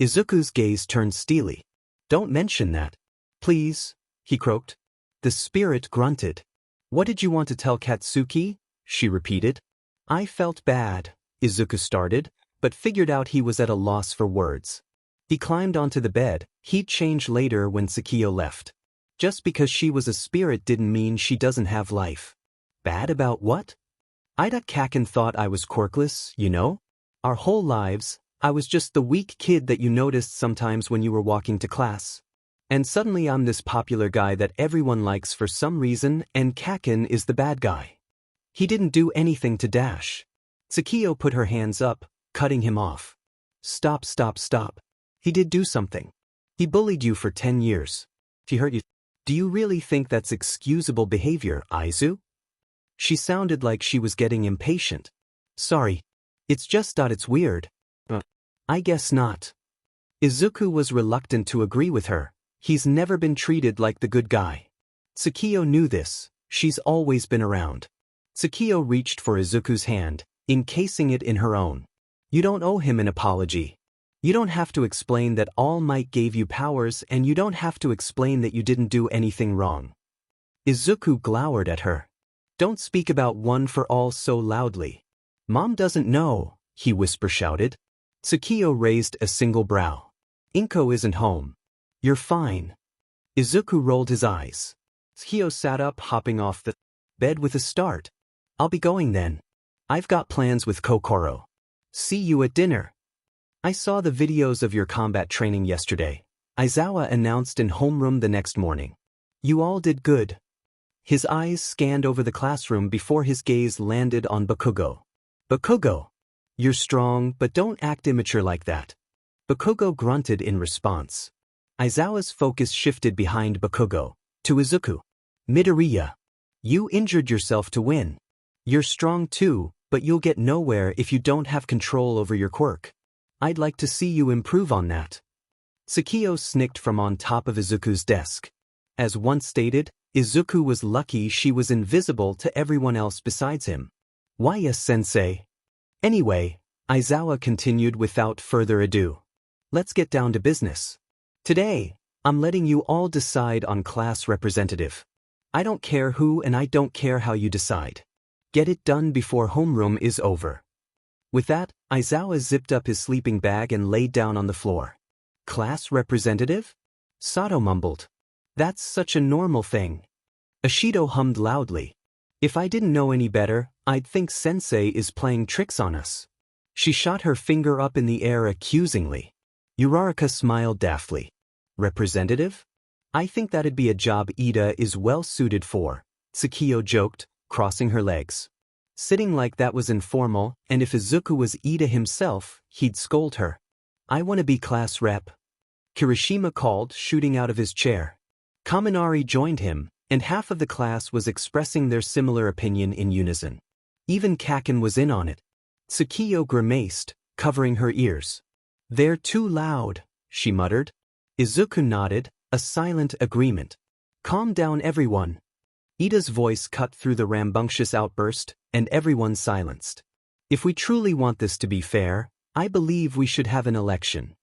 Izuku's gaze turned steely. Don't mention that. Please, he croaked. The spirit grunted. What did you want to tell Katsuki? She repeated. I felt bad, Izuku started, but figured out he was at a loss for words. He climbed onto the bed. He'd change later when Tsukiyo left. Just because she was a spirit didn't mean she doesn't have life. Bad about what? Ida Kaken thought I was quirkless, you know? Our whole lives, I was just the weak kid that you noticed sometimes when you were walking to class. And suddenly I'm this popular guy that everyone likes for some reason, and Kaken is the bad guy. He didn't do anything to dash. Tsukiyo put her hands up, cutting him off. Stop, stop, stop. He did do something. He bullied you for 10 years. He hurt you. Do you really think that's excusable behavior, Aizu? She sounded like she was getting impatient. Sorry. It's just it's weird. I guess not. Izuku was reluctant to agree with her. He's never been treated like the good guy. Tsukiyo knew this. She's always been around. Tsukiyo reached for Izuku's hand, encasing it in her own. You don't owe him an apology. You don't have to explain that All Might gave you powers, and you don't have to explain that you didn't do anything wrong. Izuku glowered at her. Don't speak about One for All so loudly. Mom doesn't know, he whisper-shouted. Tsukiyo raised a single brow. Inko isn't home. You're fine. Izuku rolled his eyes. Tsukiyo sat up, hopping off the bed with a start. I'll be going then. I've got plans with Kokoro. See you at dinner. I saw the videos of your combat training yesterday, Aizawa announced in homeroom the next morning. You all did good. His eyes scanned over the classroom before his gaze landed on Bakugo. Bakugo, you're strong, but don't act immature like that. Bakugo grunted in response. Aizawa's focus shifted behind Bakugo, to Izuku. Midoriya, you injured yourself to win. You're strong too, but you'll get nowhere if you don't have control over your quirk. I'd like to see you improve on that. Tsukiyo snicked from on top of Izuku's desk. As once stated, Izuku was lucky she was invisible to everyone else besides him. Why yes, sensei? Anyway, Aizawa continued without further ado. Let's get down to business. Today, I'm letting you all decide on class representative. I don't care who and I don't care how you decide. Get it done before homeroom is over. With that, Aizawa zipped up his sleeping bag and laid down on the floor. Class representative? Sato mumbled. That's such a normal thing. Ashido hummed loudly. If I didn't know any better, I'd think sensei is playing tricks on us. She shot her finger up in the air accusingly. Uraraka smiled daftly. Representative? I think that'd be a job Ida is well suited for, Tsukiyo joked, crossing her legs. Sitting like that was informal, and if Izuku was Ida himself, he'd scold her. I want to be class rep. Kirishima called, shooting out of his chair. Kaminari joined him, and half of the class was expressing their similar opinion in unison. Even Kaken was in on it. Tsukiyo grimaced, covering her ears. They're too loud, she muttered. Izuku nodded, a silent agreement. Calm down everyone. Ida's voice cut through the rambunctious outburst, and everyone silenced. If we truly want this to be fair, I believe we should have an election.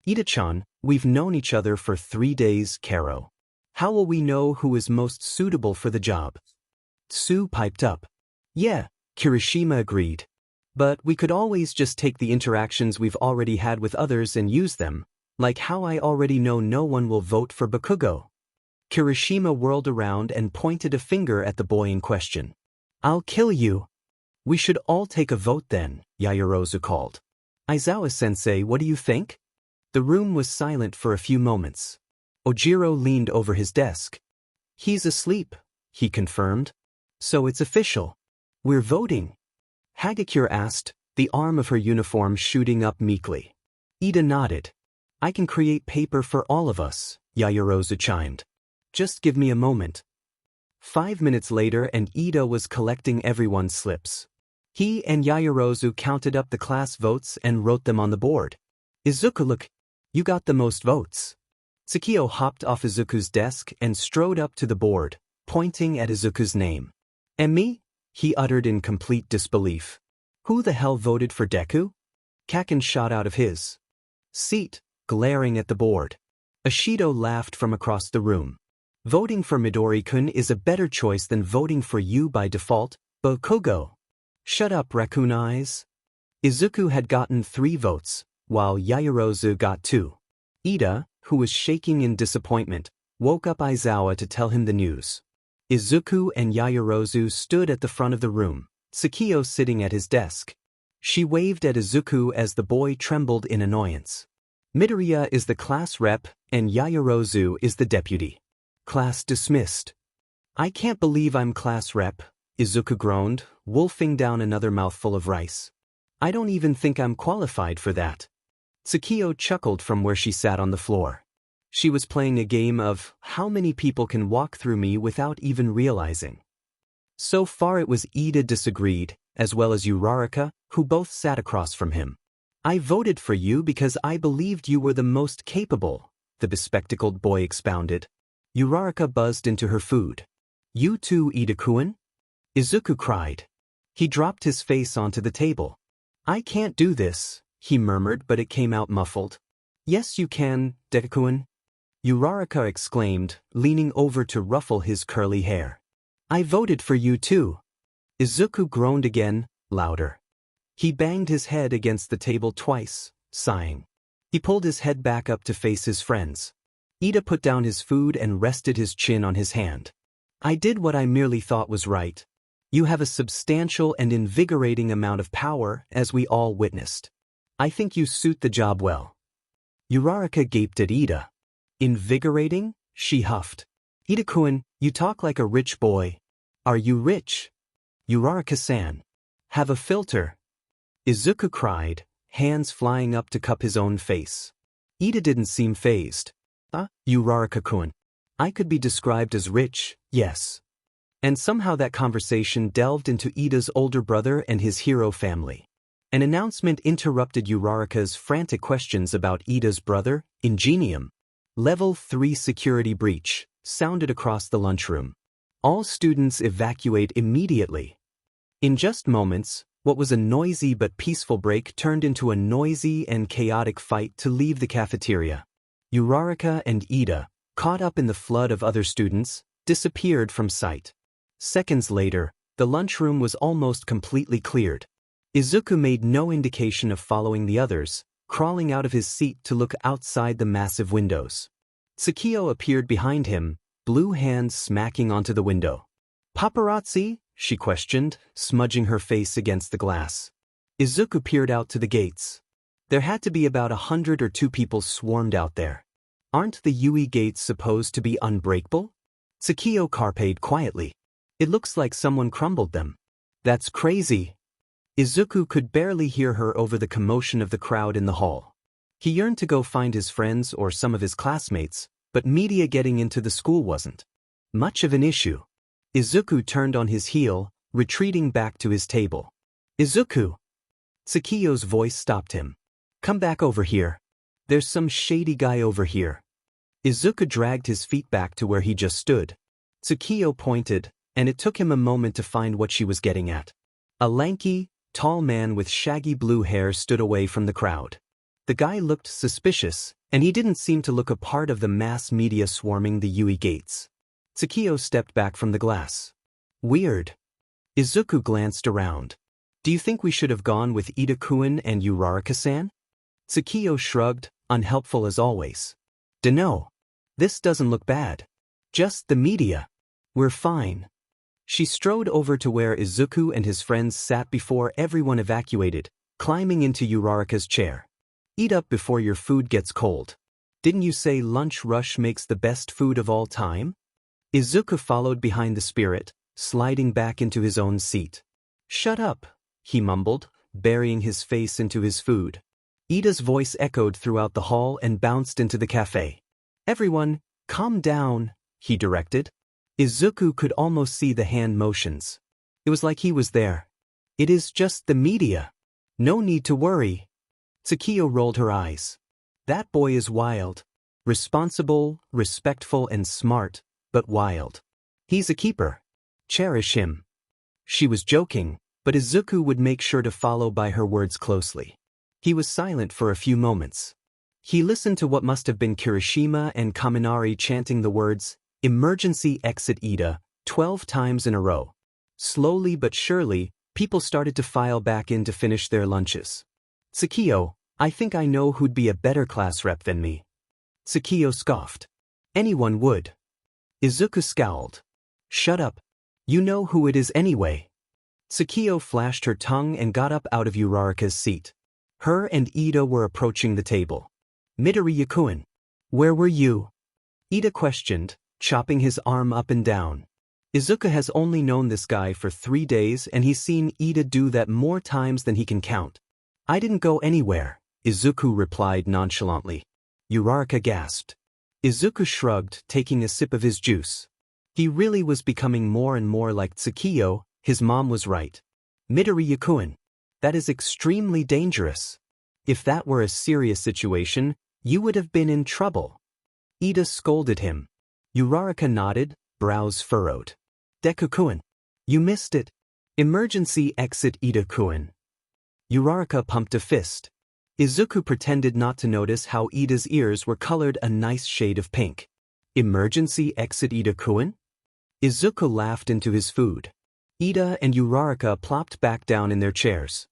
Ida-chan, we've known each other for 3 days, Karo. How will we know who is most suitable for the job? Tsu piped up. Yeah, Kirishima agreed. But we could always just take the interactions we've already had with others and use them, like how I already know no one will vote for Bakugo. Kirishima whirled around and pointed a finger at the boy in question. I'll kill you. We should all take a vote then, Yaoyorozu called. Aizawa-sensei, what do you think? The room was silent for a few moments. Ojiro leaned over his desk. He's asleep, he confirmed. So it's official. We're voting. Hagakure asked, the arm of her uniform shooting up meekly. Ida nodded. I can create paper for all of us, Yaoyorozu chimed. Just give me a moment. 5 minutes later and Ida was collecting everyone's slips. He and Yaoyorozu counted up the class votes and wrote them on the board. Izuku, look, you got the most votes. Tsukiyo hopped off Izuku's desk and strode up to the board, pointing at Izuku's name. And me? He uttered in complete disbelief. Who the hell voted for Deku? Kaken shot out of his seat, glaring at the board. Ashido laughed from across the room. Voting for Midori-kun is a better choice than voting for you by default, Bakugo. Shut up, raccoon eyes. Izuku had gotten 3 votes, while Yaoyorozu got 2. Ida, who was shaking in disappointment, woke up Aizawa to tell him the news. Izuku and Yaoyorozu stood at the front of the room, Tsukiyo sitting at his desk. She waved at Izuku as the boy trembled in annoyance. Midoriya is the class rep, and Yaoyorozu is the deputy. Class dismissed. I can't believe I'm class rep, Izuku groaned, wolfing down another mouthful of rice. I don't even think I'm qualified for that. Tsukiyo chuckled from where she sat on the floor. She was playing a game of how many people can walk through me without even realizing. So far it was Ida disagreed, as well as Uraraka, who both sat across from him. I voted for you because I believed you were the most capable, the bespectacled boy expounded. Uraraka buzzed into her food. You too, Ida-kun? Izuku cried. He dropped his face onto the table. I can't do this, he murmured, but it came out muffled. Yes you can, Deku-kun. Uraraka exclaimed, leaning over to ruffle his curly hair. I voted for you too. Izuku groaned again, louder. He banged his head against the table twice, sighing. He pulled his head back up to face his friends. Ida put down his food and rested his chin on his hand. I did what I merely thought was right. You have a substantial and invigorating amount of power, as we all witnessed. I think you suit the job well. Uraraka gaped at Ida. Invigorating? She huffed. Ida-kun, you talk like a rich boy. Are you rich? Uraraka-san. Have a filter. Izuku cried, hands flying up to cup his own face. Ida didn't seem fazed. Uraraka-kun. I could be described as rich, yes. And somehow that conversation delved into Ida's older brother and his hero family. An announcement interrupted Uraraka's frantic questions about Ida's brother, Ingenium. Level 3 security breach sounded across the lunchroom. All students evacuate immediately. In just moments, what was a noisy but peaceful break turned into a noisy and chaotic fight to leave the cafeteria. Uraraka and Ida, caught up in the flood of other students, disappeared from sight. Seconds later, the lunchroom was almost completely cleared. Izuku made no indication of following the others, crawling out of his seat to look outside the massive windows. Tsukiyo appeared behind him, blue hands smacking onto the window. Paparazzi? She questioned, smudging her face against the glass. Izuku peered out to the gates. There had to be about 100 or 2 people swarmed out there. Aren't the Yui gates supposed to be unbreakable? Tsukiyo carped quietly. It looks like someone crumbled them. That's crazy. Izuku could barely hear her over the commotion of the crowd in the hall. He yearned to go find his friends or some of his classmates, but media getting into the school wasn't much of an issue. Izuku turned on his heel, retreating back to his table. Izuku! Tsukiyo's voice stopped him. Come back over here. There's some shady guy over here. Izuku dragged his feet back to where he just stood. Tsukiyo pointed, and it took him a moment to find what she was getting at. A lanky, tall man with shaggy blue hair stood away from the crowd. The guy looked suspicious, and he didn't seem to look a part of the mass media swarming the Yui gates. Tsukiyo stepped back from the glass. Weird. Izuku glanced around. Do you think we should have gone with Ida-kun and Uraraka-san? Tsukiyo shrugged, unhelpful as always. Dunno. This doesn't look bad. Just the media. We're fine. She strode over to where Izuku and his friends sat before everyone evacuated, climbing into Uraraka's chair. Eat up before your food gets cold. Didn't you say lunch rush makes the best food of all time? Izuku followed behind the spirit, sliding back into his own seat. Shut up, he mumbled, burying his face into his food. Ida's voice echoed throughout the hall and bounced into the cafe. Everyone, calm down, he directed. Izuku could almost see the hand motions. It was like he was there. It is just the media. No need to worry. Tsukiyo rolled her eyes. That boy is wild. Responsible, respectful and smart, but wild. He's a keeper. Cherish him. She was joking, but Izuku would make sure to follow by her words closely. He was silent for a few moments. He listened to what must have been Kirishima and Kaminari chanting the words, "Emergency exit Ida," 12 times in a row. Slowly but surely, people started to file back in to finish their lunches. Tsukiyo, I think I know who'd be a better class rep than me. Tsukiyo scoffed. Anyone would. Izuku scowled. Shut up. You know who it is anyway. Tsukiyo flashed her tongue and got up out of Uraraka's seat. Her and Ida were approaching the table. Midoriya-kun. Where were you? Ida questioned, chopping his arm up and down. Izuku has only known this guy for 3 days and he's seen Ida do that more times than he can count. I didn't go anywhere, Izuku replied nonchalantly. Uraraka gasped. Izuku shrugged, taking a sip of his juice. He really was becoming more and more like Tsukiyo. His mom was right. Midoriya-kun. That is extremely dangerous. If that were a serious situation, you would have been in trouble. Ida scolded him. Uraraka nodded, brows furrowed. Deku-kun. You missed it. Emergency exit Ida-kun. Uraraka pumped a fist. Izuku pretended not to notice how Ida's ears were colored a nice shade of pink. Emergency exit Ida-kun? Izuku laughed into his food. Ida and Uraraka plopped back down in their chairs.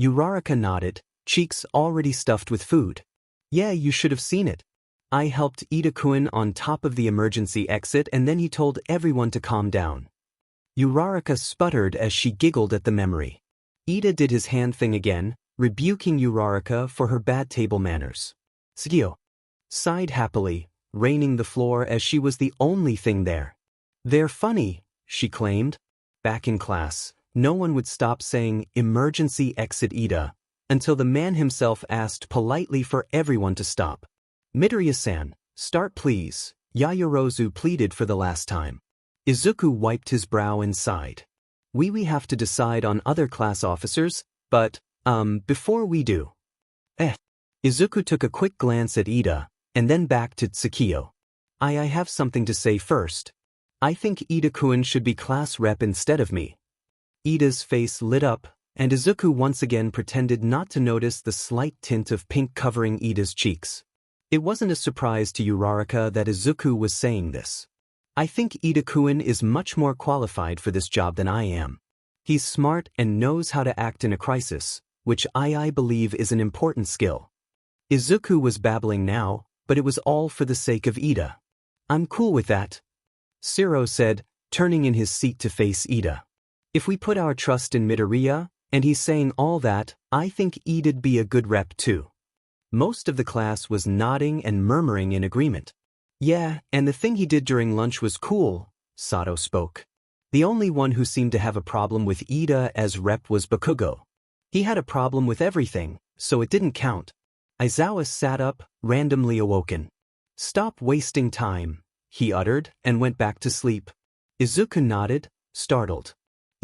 Uraraka nodded, cheeks already stuffed with food. Yeah, you should have seen it. I helped Ida-kun on top of the emergency exit and then he told everyone to calm down. Uraraka sputtered as she giggled at the memory. Ida did his hand thing again, rebuking Uraraka for her bad table manners. Tsukiyo sighed happily, raining the floor as she was the only thing there. They're funny, she claimed. Back in class, no one would stop saying emergency exit Ida until the man himself asked politely for everyone to stop. Midoriya-san, start please, Yaoyorozu pleaded for the last time. Izuku wiped his brow and sighed. We have to decide on other class officers, but, before we do. Izuku took a quick glance at Ida, and then back to Tsukiyo. I have something to say first. I think Ida-kun should be class rep instead of me. Ida's face lit up, and Izuku once again pretended not to notice the slight tint of pink covering Ida's cheeks. It wasn't a surprise to Uraraka that Izuku was saying this. I think Ida-kun is much more qualified for this job than I am. He's smart and knows how to act in a crisis, which I believe is an important skill. Izuku was babbling now, but it was all for the sake of Ida. I'm cool with that. Shiro said, turning in his seat to face Ida. If we put our trust in Midoriya, And he's saying all that, I think Ida'd be a good rep too. Most of the class was nodding and murmuring in agreement. Yeah, and the thing he did during lunch was cool, Sato spoke. The only one who seemed to have a problem with Ida as rep was Bakugo. He had a problem with everything, so it didn't count. Aizawa sat up, randomly awoken. Stop wasting time, he uttered, and went back to sleep. Izuku nodded, startled.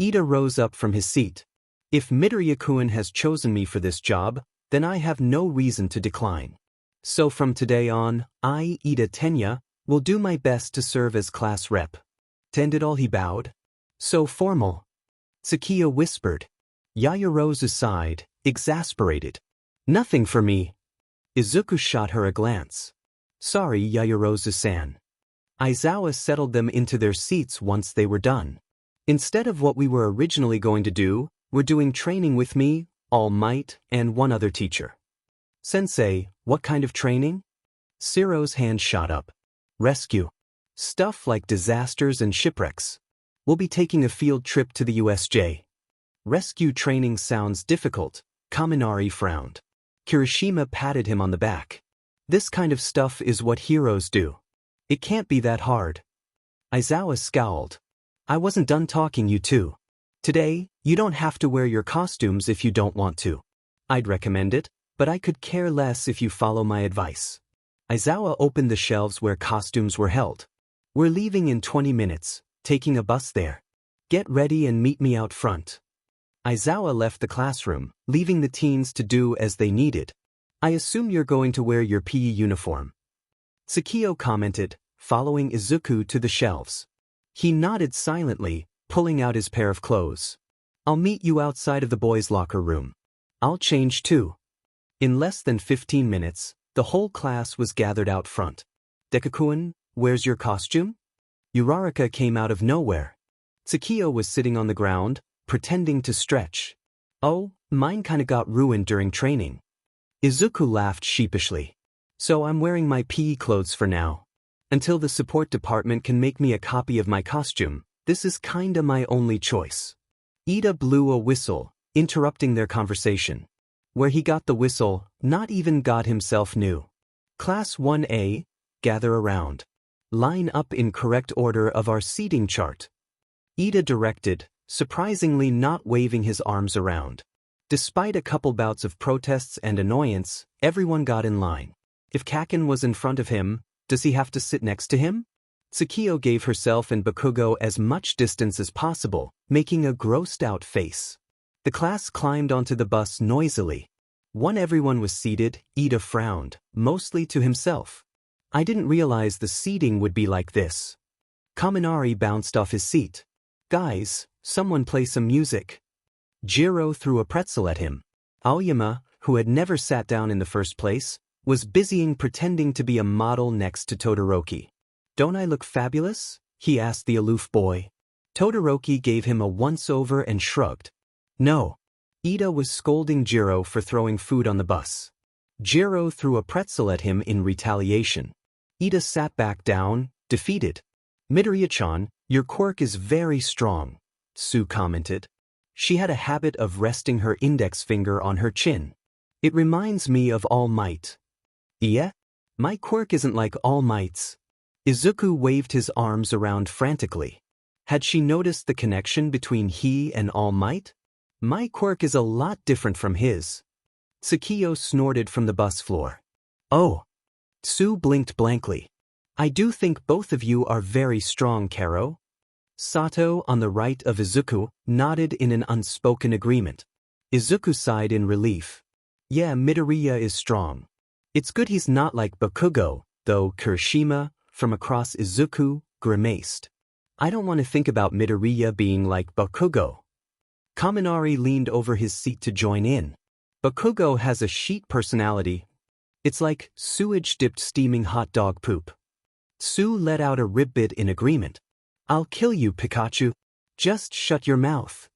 Ida rose up from his seat. If Midoriya-kun has chosen me for this job, then I have no reason to decline. So from today on, I, Ida Tenya, will do my best to serve as class rep. Tended all he bowed. So formal. Tsukiya whispered. Yaoyorozu sighed, exasperated. Nothing for me. Izuku shot her a glance. Sorry, Yaoyorozu-san. Aizawa settled them into their seats once they were done. Instead of what we were originally going to do, we're doing training with me, All Might, and one other teacher. Sensei, what kind of training? Siro's hand shot up. Rescue. Stuff like disasters and shipwrecks. We'll be taking a field trip to the USJ. Rescue training sounds difficult, Kaminari frowned. Kirishima patted him on the back. This kind of stuff is what heroes do. It can't be that hard. Aizawa scowled. I wasn't done talking, you two. Today, you don't have to wear your costumes if you don't want to. I'd recommend it, but I could care less if you follow my advice. Aizawa opened the shelves where costumes were held. We're leaving in 20 minutes, taking a bus there. Get ready and meet me out front. Aizawa left the classroom, leaving the teens to do as they needed. I assume you're going to wear your PE uniform. Tsukiyo commented, following Izuku to the shelves. He nodded silently, pulling out his pair of clothes. I'll meet you outside of the boys' locker room. I'll change too. In less than 15 minutes, the whole class was gathered out front. Deku-kun, where's your costume? Uraraka came out of nowhere. Tsukiyo was sitting on the ground, pretending to stretch. Oh, mine kinda got ruined during training. Izuku laughed sheepishly. So I'm wearing my PE clothes for now. Until the support department can make me a copy of my costume, this is kinda my only choice. Ida blew a whistle, interrupting their conversation. Where he got the whistle, not even God himself knew. Class 1A, gather around. Line up in correct order of our seating chart. Ida directed, surprisingly not waving his arms around. Despite a couple bouts of protests and annoyance, everyone got in line. If Kaken was in front of him, does he have to sit next to him? Tsukiyo gave herself and Bakugo as much distance as possible, making a grossed-out face. The class climbed onto the bus noisily. When everyone was seated, Ida frowned, mostly to himself. I didn't realize the seating would be like this. Kaminari bounced off his seat. Guys, someone play some music. Jiro threw a pretzel at him. Aoyama, who had never sat down in the first place, was busying pretending to be a model next to Todoroki. Don't I look fabulous? He asked the aloof boy. Todoroki gave him a once-over and shrugged. No. Ida was scolding Jiro for throwing food on the bus. Jiro threw a pretzel at him in retaliation. Ida sat back down, defeated. Midoriya-chan, your quirk is very strong, Sue commented. She had a habit of resting her index finger on her chin. It reminds me of All Might. Yeah? My quirk isn't like All Might's. Izuku waved his arms around frantically. Had she noticed the connection between he and All Might? My quirk is a lot different from his. Tsukiyo snorted from the bus floor. Oh. Sue blinked blankly. I do think both of you are very strong, Karo. Sato, on the right of Izuku, nodded in an unspoken agreement. Izuku sighed in relief. Yeah, Midoriya is strong. It's good he's not like Bakugo, though. Kirishima, from across Izuku, grimaced. I don't want to think about Midoriya being like Bakugo. Kaminari leaned over his seat to join in. Bakugo has a sheet personality. It's like sewage-dipped steaming hot dog poop. Sue let out a ribbit in agreement. I'll kill you, Pikachu. Just shut your mouth.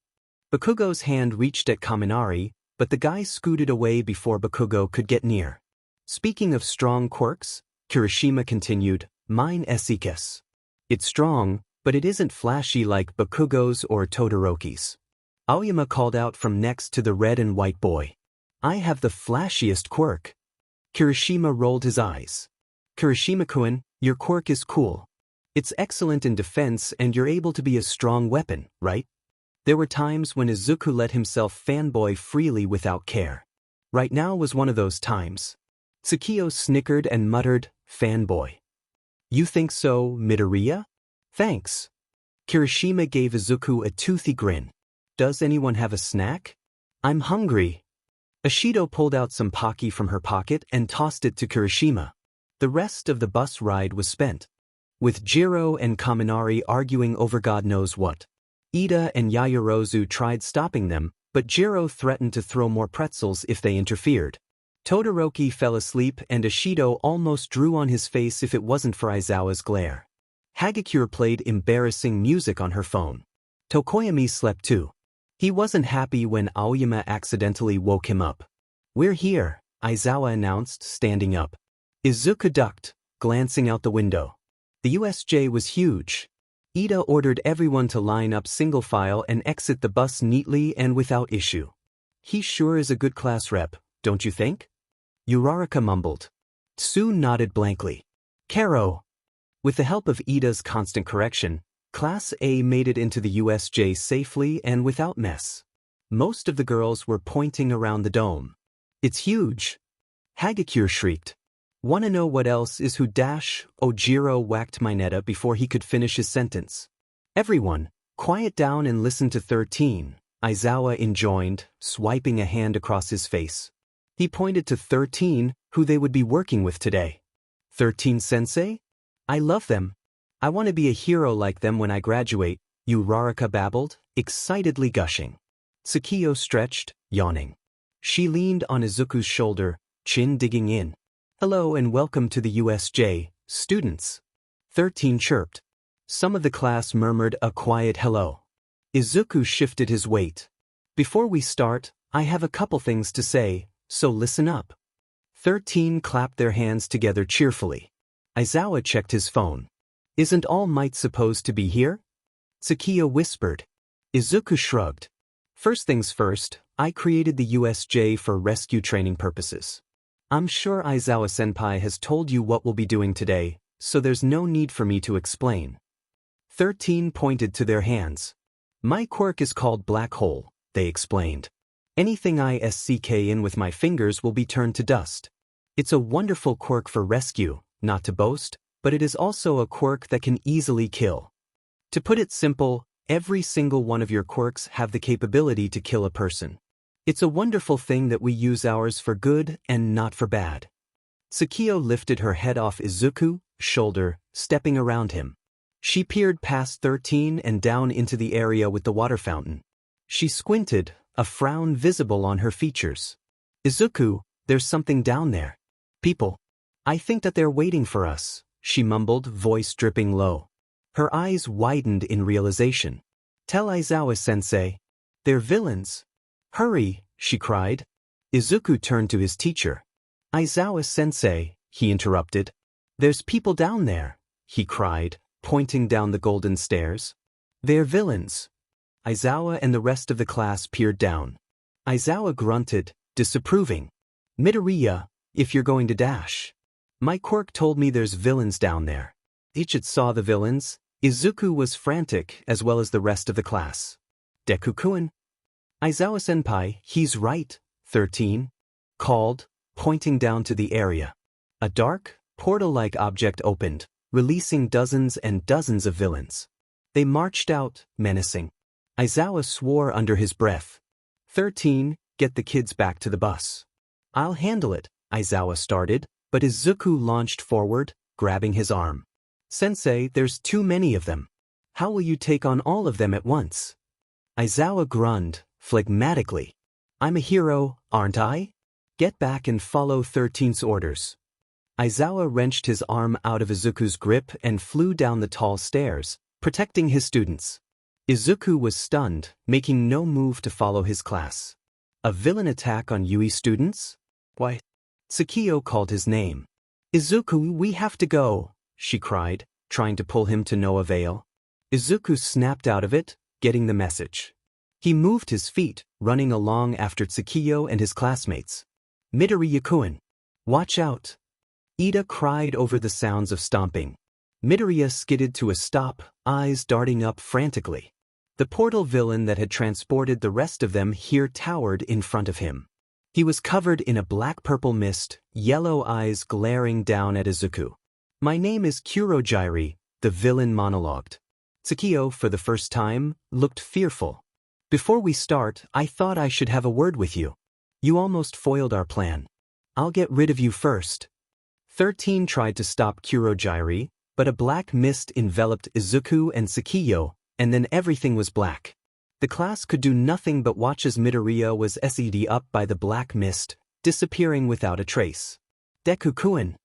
Bakugo's hand reached at Kaminari, but the guy scooted away before Bakugo could get near. Speaking of strong quirks, Kirishima continued, mine Esikes. It's strong, but it isn't flashy like Bakugo's or Todoroki's. Aoyama called out from next to the red and white boy. I have the flashiest quirk. Kirishima rolled his eyes. Kirishima-kun, your quirk is cool. It's excellent in defense and you're able to be a strong weapon, right? There were times when Izuku let himself fanboy freely without care. Right now was one of those times. Tsukio snickered and muttered, fanboy. You think so, Midoriya? Thanks. Kirishima gave Izuku a toothy grin. Does anyone have a snack? I'm hungry. Ashido pulled out some Pocky from her pocket and tossed it to Kirishima. The rest of the bus ride was spent, with Jiro and Kaminari arguing over God knows what. Ida and Yaoyorozu tried stopping them, but Jiro threatened to throw more pretzels if they interfered. Todoroki fell asleep and Ashido almost drew on his face if it wasn't for Aizawa's glare. Hagakure played embarrassing music on her phone. Tokoyami slept too. He wasn't happy when Aoyama accidentally woke him up. We're here, Aizawa announced, standing up. Izuku ducked, glancing out the window. The USJ was huge. Ida ordered everyone to line up single file and exit the bus neatly and without issue. He sure is a good class rep, don't you think? Uraraka mumbled. Tsu nodded blankly. Karo. With the help of Ida's constant correction, Class A made it into the USJ safely and without mess. Most of the girls were pointing around the dome. It's huge. Hagakure shrieked. Wanna know what else is who dash? Ojiro whacked Mineta before he could finish his sentence. Everyone, quiet down and listen to 13, Aizawa enjoined, swiping a hand across his face. He pointed to 13, who they would be working with today. 13 sensei? I love them. I want to be a hero like them when I graduate, Uraraka babbled, excitedly gushing. Tsukio stretched, yawning. She leaned on Izuku's shoulder, chin digging in. Hello and welcome to the USJ, students. 13 chirped. Some of the class murmured a quiet hello. Izuku shifted his weight. Before we start, I have a couple things to say, so listen up. 13 clapped their hands together cheerfully. Aizawa checked his phone. Isn't All Might supposed to be here? Tsukio whispered. Izuku shrugged. First things first, I created the USJ for rescue training purposes. I'm sure Aizawa-senpai has told you what we'll be doing today, so there's no need for me to explain. 13 pointed to their hands. My quirk is called Black Hole, they explained. Anything I stick in with my fingers will be turned to dust. It's a wonderful quirk for rescue, not to boast, but it is also a quirk that can easily kill. To put it simple, every single one of your quirks have the capability to kill a person. It's a wonderful thing that we use ours for good and not for bad. Tsukio lifted her head off Izuku's shoulder, stepping around him. She peered past 13 and down into the area with the water fountain. She squinted, a frown visible on her features. Izuku, there's something down there. People. I think that they're waiting for us, she mumbled, voice dripping low. Her eyes widened in realization. Tell Aizawa-sensei. They're villains. Hurry, she cried. Izuku turned to his teacher. Aizawa-sensei, he interrupted. There's people down there, he cried, pointing down the golden stairs. They're villains. Aizawa and the rest of the class peered down. Aizawa grunted, disapproving. Midoriya, if you're going to dash. My quirk told me there's villains down there. Ichit saw the villains. Izuku was frantic as well as the rest of the class. Deku-kun. Aizawa-senpai, he's right, 13. Called, pointing down to the area. A dark, portal-like object opened, releasing dozens and dozens of villains. They marched out, menacing. Aizawa swore under his breath. 13, get the kids back to the bus. I'll handle it, Aizawa started, but Izuku launched forward, grabbing his arm. Sensei, there's too many of them. How will you take on all of them at once? Aizawa grunned, phlegmatically. I'm a hero, aren't I? Get back and follow 13's orders. Aizawa wrenched his arm out of Izuku's grip and flew down the tall stairs, protecting his students. Izuku was stunned, making no move to follow his class. A villain attack on Yui students? Why? Tsukio called his name. Izuku, we have to go, she cried, trying to pull him to no avail. Izuku snapped out of it, getting the message. He moved his feet, running along after Tsukiyo and his classmates. Midoriya-kun, watch out! Ida cried over the sounds of stomping. Midoriya skidded to a stop, eyes darting up frantically. The portal villain that had transported the rest of them here towered in front of him. He was covered in a black-purple mist, yellow eyes glaring down at Izuku. My name is Kurogyri, the villain monologued. Tsukiyo, for the first time, looked fearful. Before we start, I thought I should have a word with you. You almost foiled our plan. I'll get rid of you first. 13 tried to stop Kurogyri, but a black mist enveloped Izuku and Tsukiyo, and then everything was black. The class could do nothing but watch as Midoriya was sucked up by the black mist, disappearing without a trace. Deku-kun!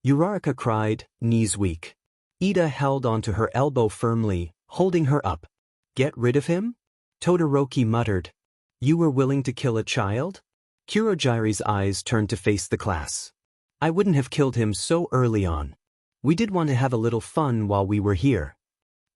Uraraka cried, knees weak. Ida held onto her elbow firmly, holding her up. Get rid of him? Todoroki muttered. You were willing to kill a child? Kurogyri's eyes turned to face the class. I wouldn't have killed him so early on. We did want to have a little fun while we were here.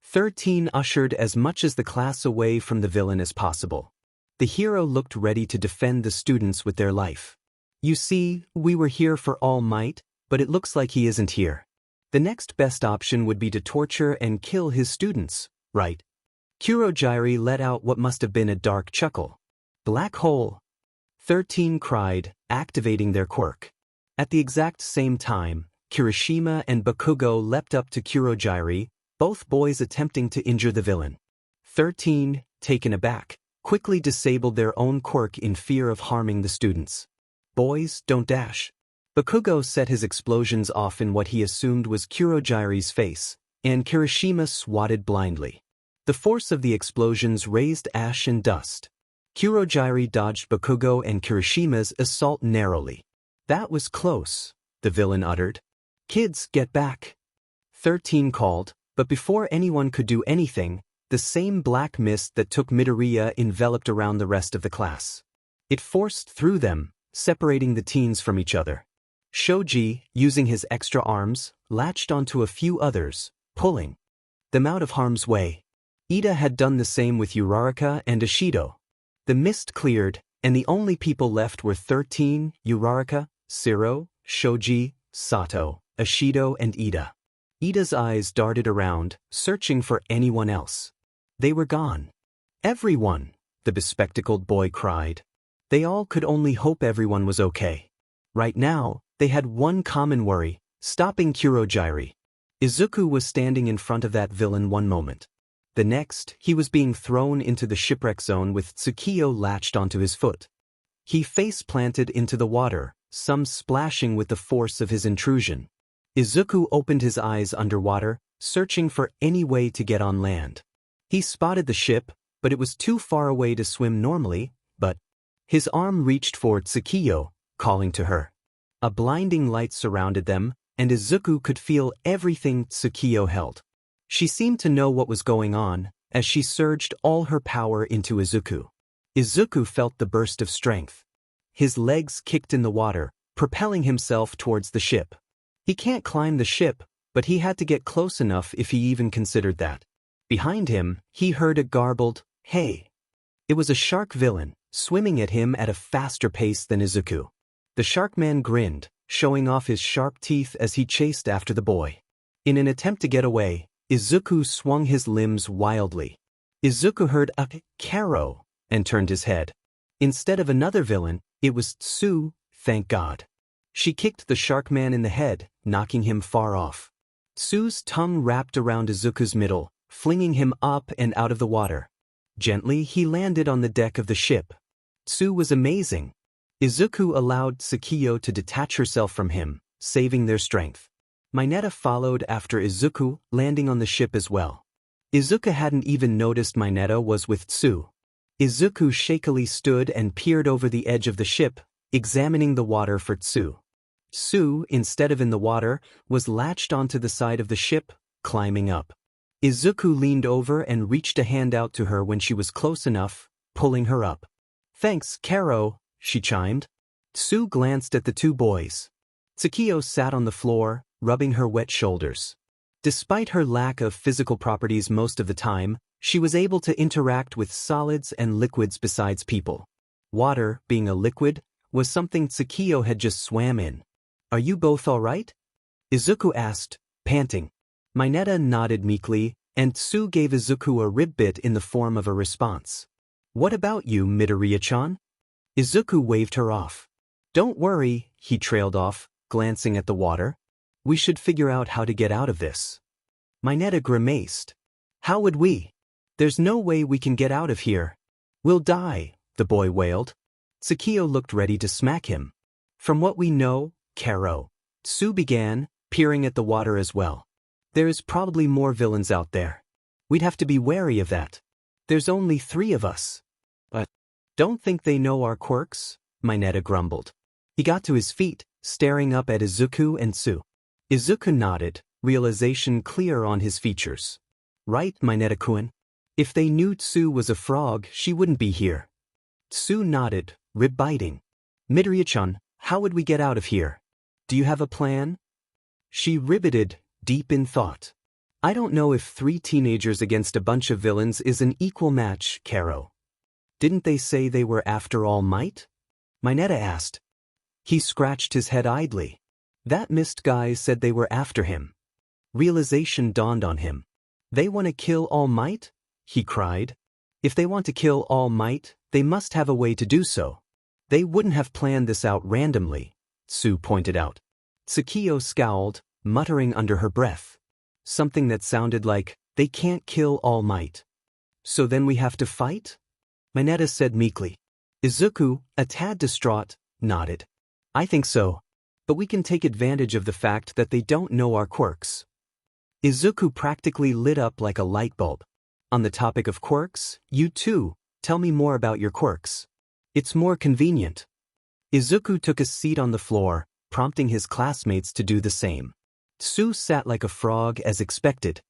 13 ushered as much as the class away from the villain as possible. The hero looked ready to defend the students with their life. You see, we were here for All Might, but it looks like he isn't here. The next best option would be to torture and kill his students, right? Kurogyri let out what must have been a dark chuckle. Black hole! 13 cried, activating their quirk. At the exact same time, Kirishima and Bakugo leapt up to Kurogyri, both boys attempting to injure the villain. 13, taken aback, quickly disabled their own quirk in fear of harming the students. Boys, don't dash. Bakugo set his explosions off in what he assumed was Kurogyri's face, and Kirishima swatted blindly. The force of the explosions raised ash and dust. Kurogyri dodged Bakugo and Kirishima's assault narrowly. That was close, the villain uttered. Kids, get back. 13 called, but before anyone could do anything, the same black mist that took Midoriya enveloped around the rest of the class. It forced through them, separating the teens from each other. Shoji, using his extra arms, latched onto a few others, pulling them out of harm's way. Ida had done the same with Uraraka and Ishido. The mist cleared, and the only people left were 13, Uraraka, Shiro, Shoji, Sato, Ishido, and Ida. Ida's eyes darted around, searching for anyone else. They were gone. Everyone, the bespectacled boy cried. They all could only hope everyone was okay. Right now, they had one common worry, stopping Kurogyri. Izuku was standing in front of that villain one moment. The next, he was being thrown into the shipwreck zone with Tsukiyo latched onto his foot. He face-planted into the water, some splashing with the force of his intrusion. Izuku opened his eyes underwater, searching for any way to get on land. He spotted the ship, but it was too far away to swim normally, but his arm reached for Tsukiyo, calling to her. A blinding light surrounded them, and Izuku could feel everything Tsukiyo held. She seemed to know what was going on, as she surged all her power into Izuku. Izuku felt the burst of strength. His legs kicked in the water, propelling himself towards the ship. He can't climb the ship, but he had to get close enough if he even considered that. Behind him, he heard a garbled, hey. It was a shark villain, swimming at him at a faster pace than Izuku. The shark man grinned, showing off his sharp teeth as he chased after the boy. In an attempt to get away, Izuku swung his limbs wildly. Izuku heard a "Karo" and turned his head. Instead of another villain, it was Tsu, thank God. She kicked the shark man in the head, knocking him far off. Tsu's tongue wrapped around Izuku's middle, flinging him up and out of the water. Gently, he landed on the deck of the ship. Tsu was amazing. Izuku allowed Tsukiyo to detach herself from him, saving their strength. Mineta followed after Izuku, landing on the ship as well. Izuku hadn't even noticed Mineta was with Tsu. Izuku shakily stood and peered over the edge of the ship, examining the water for Tsu. Tsu, instead of in the water, was latched onto the side of the ship, climbing up. Izuku leaned over and reached a hand out to her when she was close enough, pulling her up. Thanks, Karo, she chimed. Tsu glanced at the two boys. Tsukiyo sat on the floor, rubbing her wet shoulders. Despite her lack of physical properties most of the time, She was able to interact with solids and liquids besides people. Water, being a liquid, was something Tsukiyo had just swam in. Are you both all right? Izuku asked, panting. Mineta nodded meekly, and Tsu gave Izuku a rib bit in the form of a response. What about you, Midoriya-chan? Izuku waved her off. Don't worry, he trailed off, glancing at the water. We should figure out how to get out of this. Mineta grimaced. How would we? There's no way we can get out of here. We'll die, the boy wailed. Tsukiyo looked ready to smack him. From what we know, Karo. Tsu began, peering at the water as well. There is probably more villains out there. We'd have to be wary of that. There's only 3 of us. But don't think they know our quirks, Mineta grumbled. He got to his feet, staring up at Izuku and Tsu. Izuku nodded, realization clear on his features. Right, Mineta-kun? If they knew Tsu was a frog, she wouldn't be here. Tsu nodded, rib-biting. Midoriya-chan, how would we get out of here? Do you have a plan? She ribbited, deep in thought. I don't know if 3 teenagers against a bunch of villains is an equal match, Karo. Didn't they say they were after All Might? Mineta asked. He scratched his head idly. That mist guy said they were after him. Realization dawned on him. They want to kill All Might? He cried. If they want to kill All Might, they must have a way to do so. They wouldn't have planned this out randomly, Tsu pointed out. Tsukiyo scowled, muttering under her breath. Something that sounded like, they can't kill All Might. So then we have to fight? Mineta said meekly. Izuku, a tad distraught, nodded. I think so. But we can take advantage of the fact that they don't know our quirks. Izuku practically lit up like a light bulb. On the topic of quirks, you too, tell me more about your quirks. It's more convenient. Izuku took a seat on the floor, prompting his classmates to do the same. Tsu sat like a frog as expected.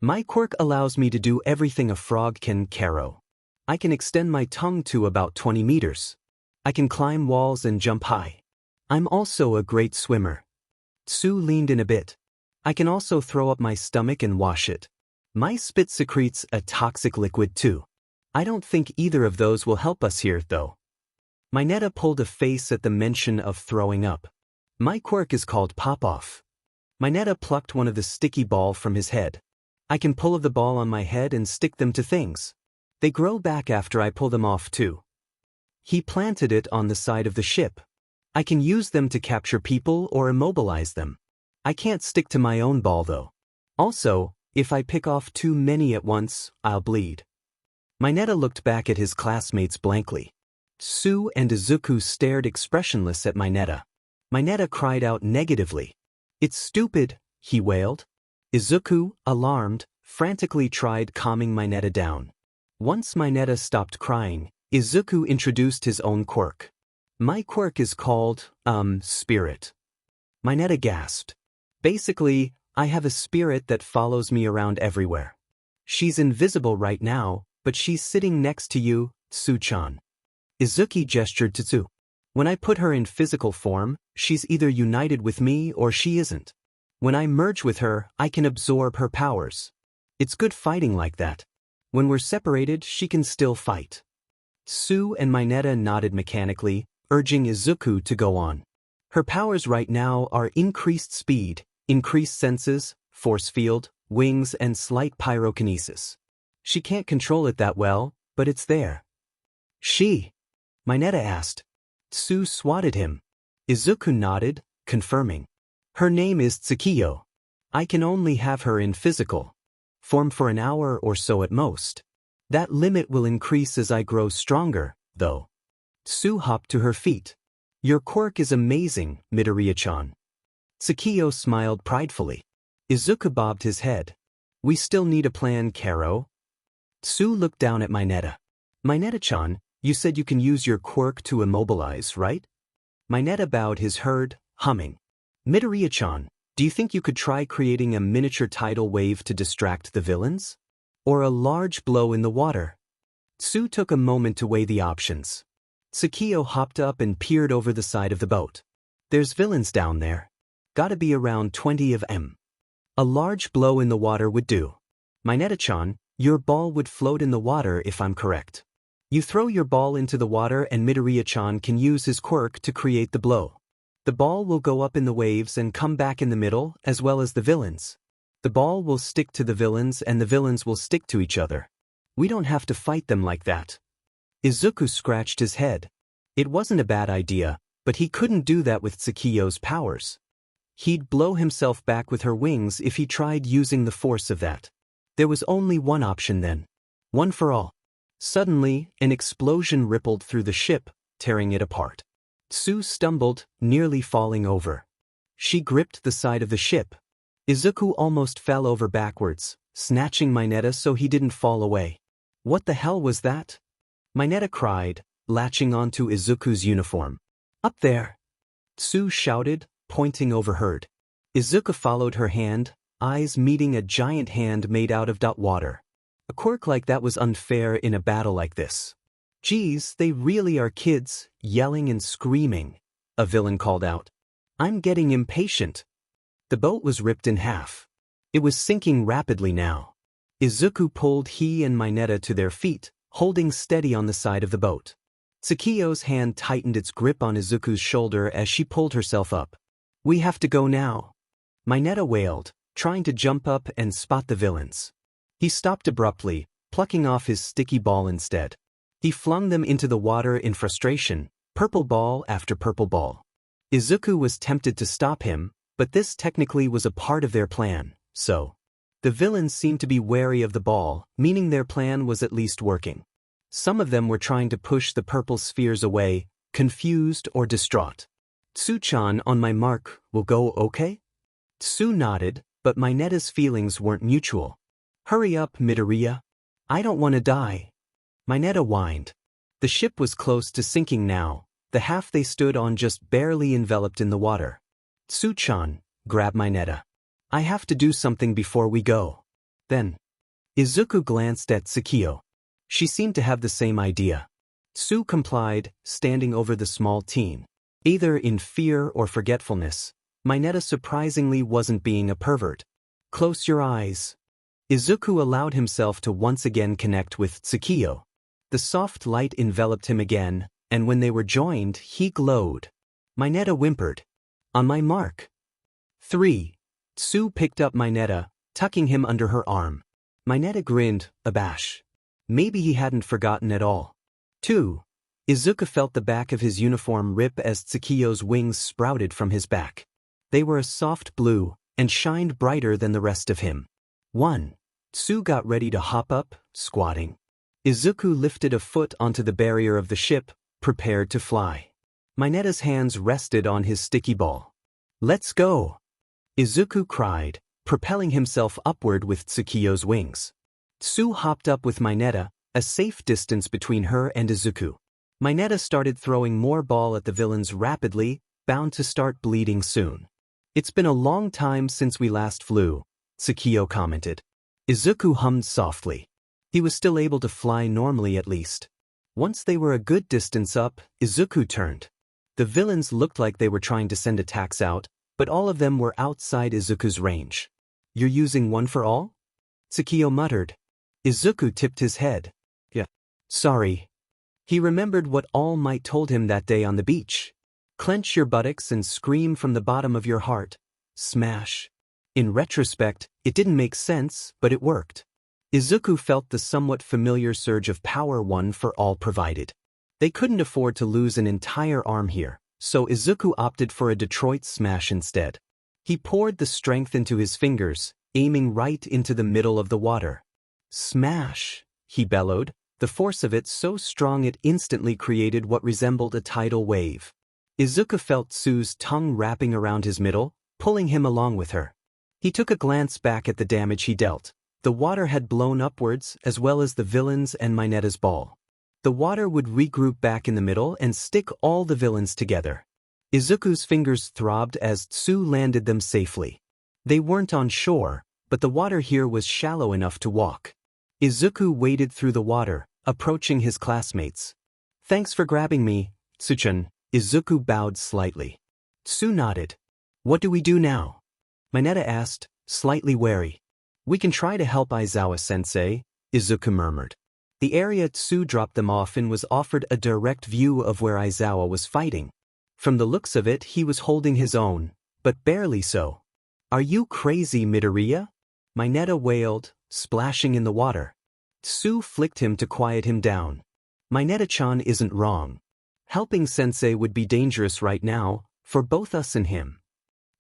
My quirk allows me to do everything a frog can, Karo. I can extend my tongue to about 20 meters. I can climb walls and jump high. I'm also a great swimmer. Tsu leaned in a bit. I can also throw up my stomach and wash it. My spit secretes a toxic liquid too. I don't think either of those will help us here, though. Mineta pulled a face at the mention of throwing up. My quirk is called Pop-Off. Mineta plucked one of the sticky ball from his head. I can pull the ball on my head and stick them to things. They grow back after I pull them off too. He planted it on the side of the ship. I can use them to capture people or immobilize them. I can't stick to my own ball though. Also, if I pick off too many at once, I'll bleed. Mineta looked back at his classmates blankly. Tsu and Izuku stared expressionless at Mineta. Mineta cried out negatively. It's stupid, he wailed. Izuku, alarmed, frantically tried calming Mineta down. Once Mineta stopped crying, Izuku introduced his own quirk. My quirk is called, spirit. Mineta gasped. Basically, I have a spirit that follows me around everywhere. She's invisible right now, but she's sitting next to you, Tsu-chan. Izuku gestured to Tsu. When I put her in physical form, she's either united with me or she isn't. When I merge with her, I can absorb her powers. It's good fighting like that. When we're separated, she can still fight. Tsu and Mineta nodded mechanically, urging Izuku to go on. Her powers right now are increased speed, increased senses, force field, wings, and slight pyrokinesis. She can't control it that well, but it's there. Mineta asked. Tsu swatted him. Izuku nodded, confirming. Her name is Tsukiyo. I can only have her in physical form for an hour or so at most. That limit will increase as I grow stronger, though. Tsu hopped to her feet. Your quirk is amazing, Midoriya-chan. Tsukiyo smiled pridefully. Izuku bobbed his head. We still need a plan, Karo. Tsu looked down at Mineta. Mineta-chan, you said you can use your quirk to immobilize, right? Mineta bowed his head, humming. Midoriya-chan, do you think you could try creating a miniature tidal wave to distract the villains? Or a large blow in the water? Tsu took a moment to weigh the options. Tsukiyo hopped up and peered over the side of the boat. There's villains down there. Gotta be around 20 of them. A large blow in the water would do. Mineta-chan, Your ball would float in the water if I'm correct. You throw your ball into the water and Midoriya-chan can use his quirk to create the blow. The ball will go up in the waves and come back in the middle as well as the villains. The ball will stick to the villains and the villains will stick to each other. We don't have to fight them like that. Izuku scratched his head. It wasn't a bad idea, but he couldn't do that with Tsukiyo's powers. He'd blow himself back with her wings if he tried using the force of that. There was only one option then. One for all. Suddenly, an explosion rippled through the ship, tearing it apart. Tsu stumbled, nearly falling over. She gripped the side of the ship. Izuku almost fell over backwards, snatching Mineta so he didn't fall away. What the hell was that? Mineta cried, latching onto Izuku's uniform. Up there! Tsu shouted, pointing overheard. Izuku followed her hand, eyes meeting a giant hand made out of water. A quirk like that was unfair in a battle like this. Geez, they really are kids, yelling and screaming, a villain called out. I'm getting impatient. The boat was ripped in half. It was sinking rapidly now. Izuku pulled he and Mineta to their feet, holding steady on the side of the boat. Tsukiyo's hand tightened its grip on Izuku's shoulder as she pulled herself up. We have to go now. Mineta wailed, trying to jump up and spot the villains. He stopped abruptly, plucking off his sticky ball instead. He flung them into the water in frustration, purple ball after purple ball. Izuku was tempted to stop him, but this technically was a part of their plan, so. The villains seemed to be wary of the ball, meaning their plan was at least working. Some of them were trying to push the purple spheres away, confused or distraught. Tsu-chan, on my mark, will go okay? Tsu nodded, but Mineta's feelings weren't mutual. Hurry up, Midoriya. I don't want to die. Mineta whined. The ship was close to sinking now, the half they stood on just barely enveloped in the water. Tsu-chan, grab Mineta. I have to do something before we go. Then. Izuku glanced at Tsukiyo. She seemed to have the same idea. Tsu complied, standing over the small teen. Either in fear or forgetfulness, Mineta surprisingly wasn't being a pervert. Close your eyes. Izuku allowed himself to once again connect with Tsukiyo. The soft light enveloped him again, and when they were joined, he glowed. Mineta whimpered. On my mark. 3. Tsu picked up Mineta, tucking him under her arm. Mineta grinned, abashed. Maybe he hadn't forgotten at all. 2. Izuku felt the back of his uniform rip as Tsukiyo's wings sprouted from his back. They were a soft blue, and shined brighter than the rest of him. 1. Tsu got ready to hop up, squatting. Izuku lifted a foot onto the barrier of the ship, prepared to fly. Mineta's hands rested on his sticky ball. Let's go! Izuku cried, propelling himself upward with Tsukiyo's wings. Tsu hopped up with Mineta, a safe distance between her and Izuku. Mineta started throwing more ball at the villains rapidly, bound to start bleeding soon. It's been a long time since we last flew, Tsukiyo commented. Izuku hummed softly. He was still able to fly normally at least. Once they were a good distance up, Izuku turned. The villains looked like they were trying to send attacks out, but all of them were outside Izuku's range. You're using one for all? Tsukiyo muttered. Izuku tipped his head. Yeah. Sorry. He remembered what All Might told him that day on the beach. Clench your buttocks and scream from the bottom of your heart. Smash. In retrospect, it didn't make sense, but it worked. Izuku felt the somewhat familiar surge of power one for all provided. They couldn't afford to lose an entire arm here, so Izuku opted for a Detroit smash instead. He poured the strength into his fingers, aiming right into the middle of the water. Smash, he bellowed, the force of it so strong it instantly created what resembled a tidal wave. Izuku felt Tsu's tongue wrapping around his middle, pulling him along with her. He took a glance back at the damage he dealt. The water had blown upwards as well as the villains and Mineta's ball. The water would regroup back in the middle and stick all the villains together. Izuku's fingers throbbed as Tsu landed them safely. They weren't on shore, but the water here was shallow enough to walk. Izuku waded through the water, approaching his classmates. Thanks for grabbing me, Tsuchan. Izuku bowed slightly. Tsu nodded. What do we do now? Mineta asked, slightly wary. We can try to help Aizawa-sensei, Izuku murmured. The area Tsu dropped them off in was offered a direct view of where Aizawa was fighting. From the looks of it, he was holding his own, but barely so. Are you crazy, Midoriya? Mineta wailed, splashing in the water. Tsu flicked him to quiet him down. Mineta-chan isn't wrong. Helping Sensei would be dangerous right now, for both us and him.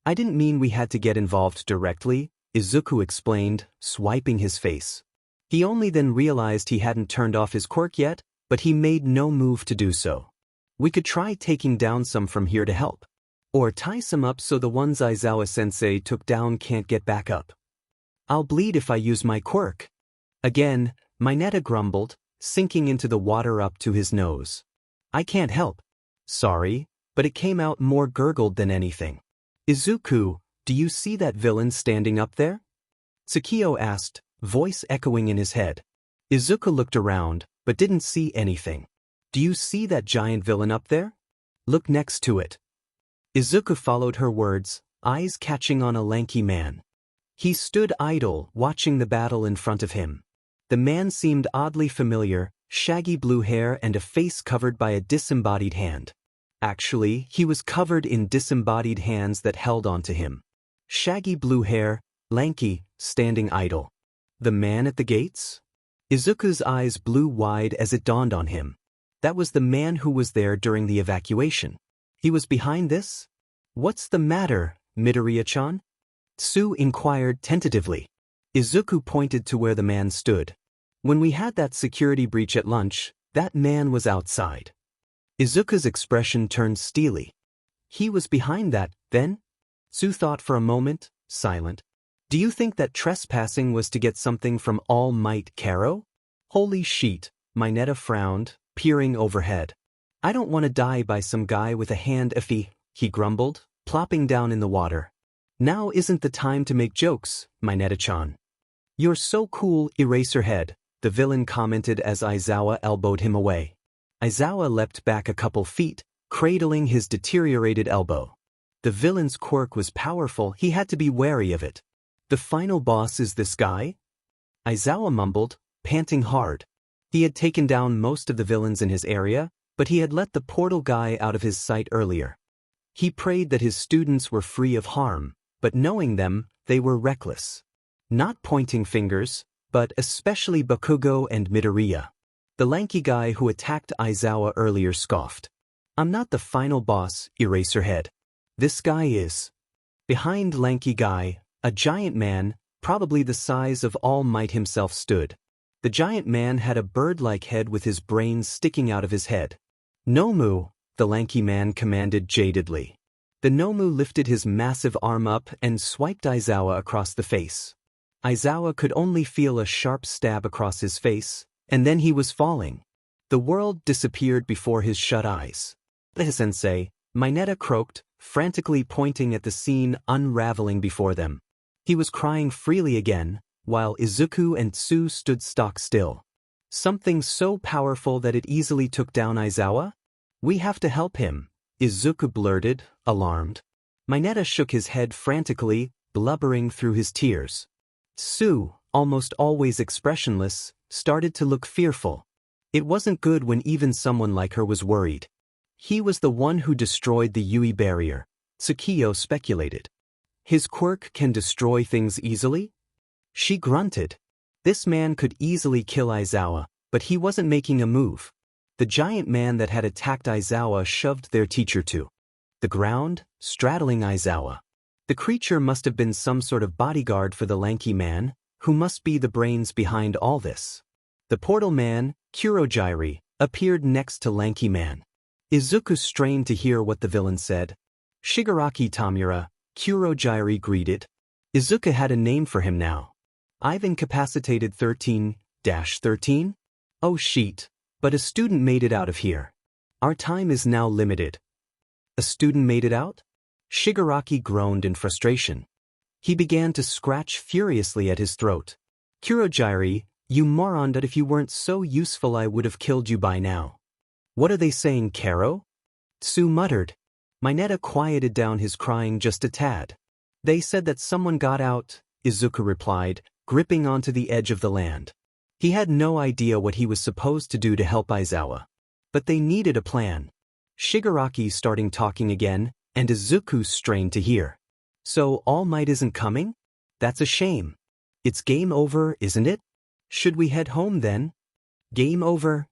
I didn't mean we had to get involved directly, Izuku explained, swiping his face. He only then realized he hadn't turned off his quirk yet, but he made no move to do so. We could try taking down some from here to help. Or tie some up so the ones Aizawa-sensei took down can't get back up. I'll bleed if I use my quirk. Again, Mineta grumbled, sinking into the water up to his nose. I can't help. Sorry, but it came out more gurgled than anything. Izuku, do you see that villain standing up there? Tsukio asked, voice echoing in his head. Izuku looked around, but didn't see anything. Do you see that giant villain up there? Look next to it. Izuku followed her words, eyes catching on a lanky man. He stood idle, watching the battle in front of him. The man seemed oddly familiar, shaggy blue hair and a face covered by a disembodied hand. Actually, he was covered in disembodied hands that held onto him. Shaggy blue hair, lanky, standing idle. The man at the gates? Izuku's eyes blew wide as it dawned on him. That was the man who was there during the evacuation. He was behind this? What's the matter, Midoriya-chan? Tsu inquired tentatively. Izuku pointed to where the man stood. When we had that security breach at lunch, that man was outside. Izuku's expression turned steely. He was behind that, then? Tsu thought for a moment, silent. Do you think that trespassing was to get something from All Might Karo? Holy sheet, Mineta frowned, peering overhead. I don't want to die by some guy with a hand iffy, he grumbled, plopping down in the water. Now isn't the time to make jokes, Mineta-chan. You're so cool, Eraserhead, the villain commented as Aizawa elbowed him away. Aizawa leapt back a couple feet, cradling his deteriorated elbow. The villain's quirk was powerful, he had to be wary of it. The final boss is this guy? Aizawa mumbled, panting hard. He had taken down most of the villains in his area, but he had let the portal guy out of his sight earlier. He prayed that his students were free of harm, but knowing them, they were reckless. Not pointing fingers, but especially Bakugo and Midoriya. The lanky guy who attacked Aizawa earlier scoffed. I'm not the final boss, Eraserhead. This guy is. Behind lanky guy, a giant man, probably the size of All Might himself stood. The giant man had a bird-like head with his brains sticking out of his head. Nomu, the lanky man commanded jadedly. The Nomu lifted his massive arm up and swiped Aizawa across the face. Aizawa could only feel a sharp stab across his face, and then he was falling. The world disappeared before his shut eyes. Sensei, Mineta croaked, frantically pointing at the scene unraveling before them. He was crying freely again, while Izuku and Tsu stood stock still. Something so powerful that it easily took down Aizawa? We have to help him, Izuku blurted, alarmed. Mineta shook his head frantically, blubbering through his tears. Tsu, almost always expressionless, started to look fearful. It wasn't good when even someone like her was worried. He was the one who destroyed the Yui barrier, Tsukio speculated. His quirk can destroy things easily? She grunted. This man could easily kill Aizawa, but he wasn't making a move. The giant man that had attacked Aizawa shoved their teacher to the ground, straddling Aizawa. The creature must have been some sort of bodyguard for the lanky man, who must be the brains behind all this. The portal man, Kurogiri, appeared next to lanky man. Izuku strained to hear what the villain said. Shigaraki Tamura, Kurogiri greeted. Izuku had a name for him now. I've incapacitated 13-13? Oh sheet, but a student made it out of here. Our time is now limited. A student made it out? Shigaraki groaned in frustration. He began to scratch furiously at his throat. Kurogiri, you moron, that if you weren't so useful I would have killed you by now. What are they saying, Karo? Tsu muttered. Mineta quieted down his crying just a tad. They said that someone got out, Izuku replied, gripping onto the edge of the land. He had no idea what he was supposed to do to help Aizawa. But they needed a plan. Shigaraki starting talking again, and Izuku strained to hear. So All Might isn't coming? That's a shame. It's game over, isn't it? Should we head home then? Game over?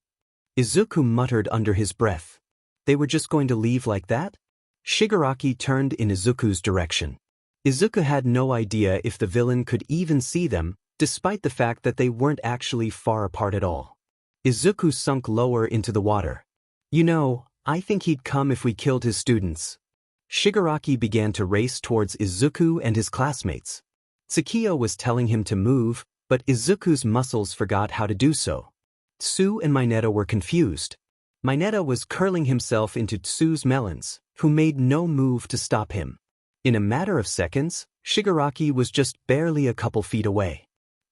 Izuku muttered under his breath. They were just going to leave like that? Shigaraki turned in Izuku's direction. Izuku had no idea if the villain could even see them, despite the fact that they weren't actually far apart at all. Izuku sunk lower into the water. You know, I think he'd come if we killed his students. Shigaraki began to race towards Izuku and his classmates. Tsukio was telling him to move, but Izuku's muscles forgot how to do so. Tsu and Mineta were confused. Mineta was curling himself into Tsu's melons, who made no move to stop him. In a matter of seconds, Shigaraki was just barely a couple feet away.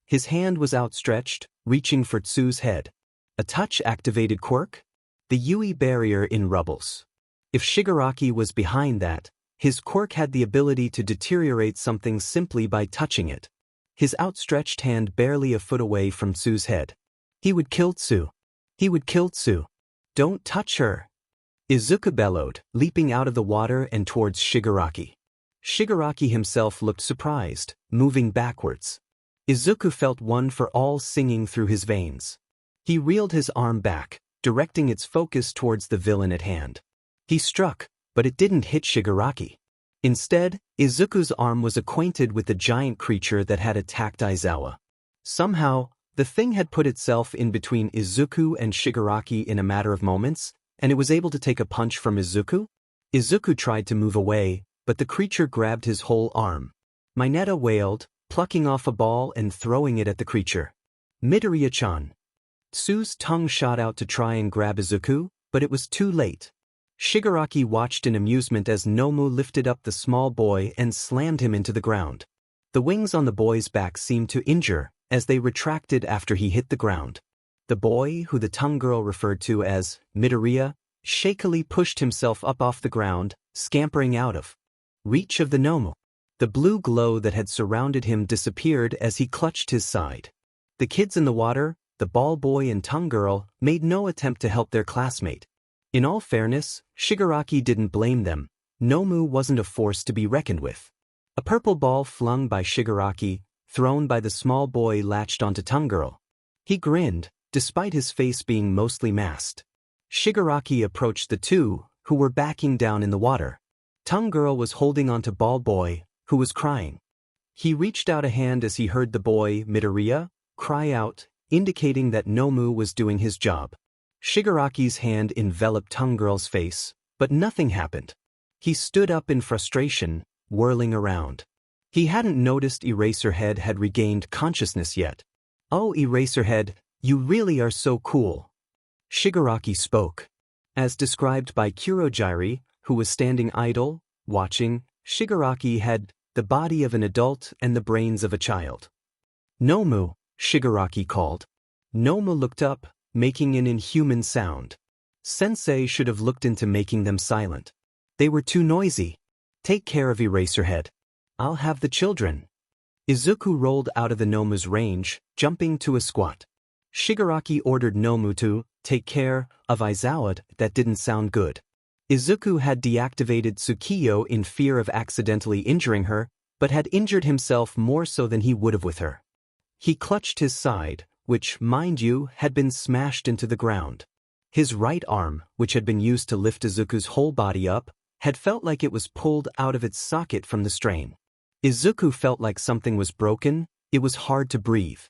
His hand was outstretched, reaching for Tsu's head. A touch-activated quirk? The Yui barrier in Rubbles. If Shigaraki was behind that, his quirk had the ability to deteriorate something simply by touching it. His outstretched hand barely a foot away from Tsu's head. He would kill Tsu. He would kill Tsu. Don't touch her! Izuku bellowed, leaping out of the water and towards Shigaraki. Shigaraki himself looked surprised, moving backwards. Izuku felt one for all singing through his veins. He reeled his arm back, directing its focus towards the villain at hand. He struck, but it didn't hit Shigaraki. Instead, Izuku's arm was acquainted with the giant creature that had attacked Aizawa. Somehow, the thing had put itself in between Izuku and Shigaraki in a matter of moments, and it was able to take a punch from Izuku? Izuku tried to move away, but the creature grabbed his whole arm. Mineta wailed, plucking off a ball and throwing it at the creature. Midoriya-chan. Tsu's tongue shot out to try and grab Izuku, but it was too late. Shigaraki watched in amusement as Nomu lifted up the small boy and slammed him into the ground. The wings on the boy's back seemed to injure, as they retracted after he hit the ground. The boy, who the tongue girl referred to as Midoriya, shakily pushed himself up off the ground, scampering out of reach of the Nomu. The blue glow that had surrounded him disappeared as he clutched his side. The kids in the water, the ball boy and tongue girl, made no attempt to help their classmate. In all fairness, Shigaraki didn't blame them. Nomu wasn't a force to be reckoned with. A purple ball flung by Shigaraki, thrown by the small boy, latched onto tongue girl. He grinned, despite his face being mostly masked. Shigaraki approached the two, who were backing down in the water. Tongue girl was holding onto ball boy, who was crying. He reached out a hand as he heard the boy, Midoriya, cry out, indicating that Nomu was doing his job. Shigaraki's hand enveloped tongue girl's face, but nothing happened. He stood up in frustration, whirling around. He hadn't noticed Eraserhead had regained consciousness yet. Oh, Eraserhead, you really are so cool. Shigaraki spoke. As described by Kurogiri, who was standing idle, watching, Shigaraki had the body of an adult and the brains of a child. Nomu, Shigaraki called. Nomu looked up, making an inhuman sound. Sensei should have looked into making them silent. They were too noisy. Take care of Eraserhead. I'll have the children. Izuku rolled out of the Nomu's range, jumping to a squat. Shigaraki ordered Nomu to take care of Aizawa. That didn't sound good. Izuku had deactivated Tsukio in fear of accidentally injuring her, but had injured himself more so than he would have with her. He clutched his side, which, mind you, had been smashed into the ground. His right arm, which had been used to lift Izuku's whole body up, had felt like it was pulled out of its socket from the strain. Izuku felt like something was broken. It was hard to breathe.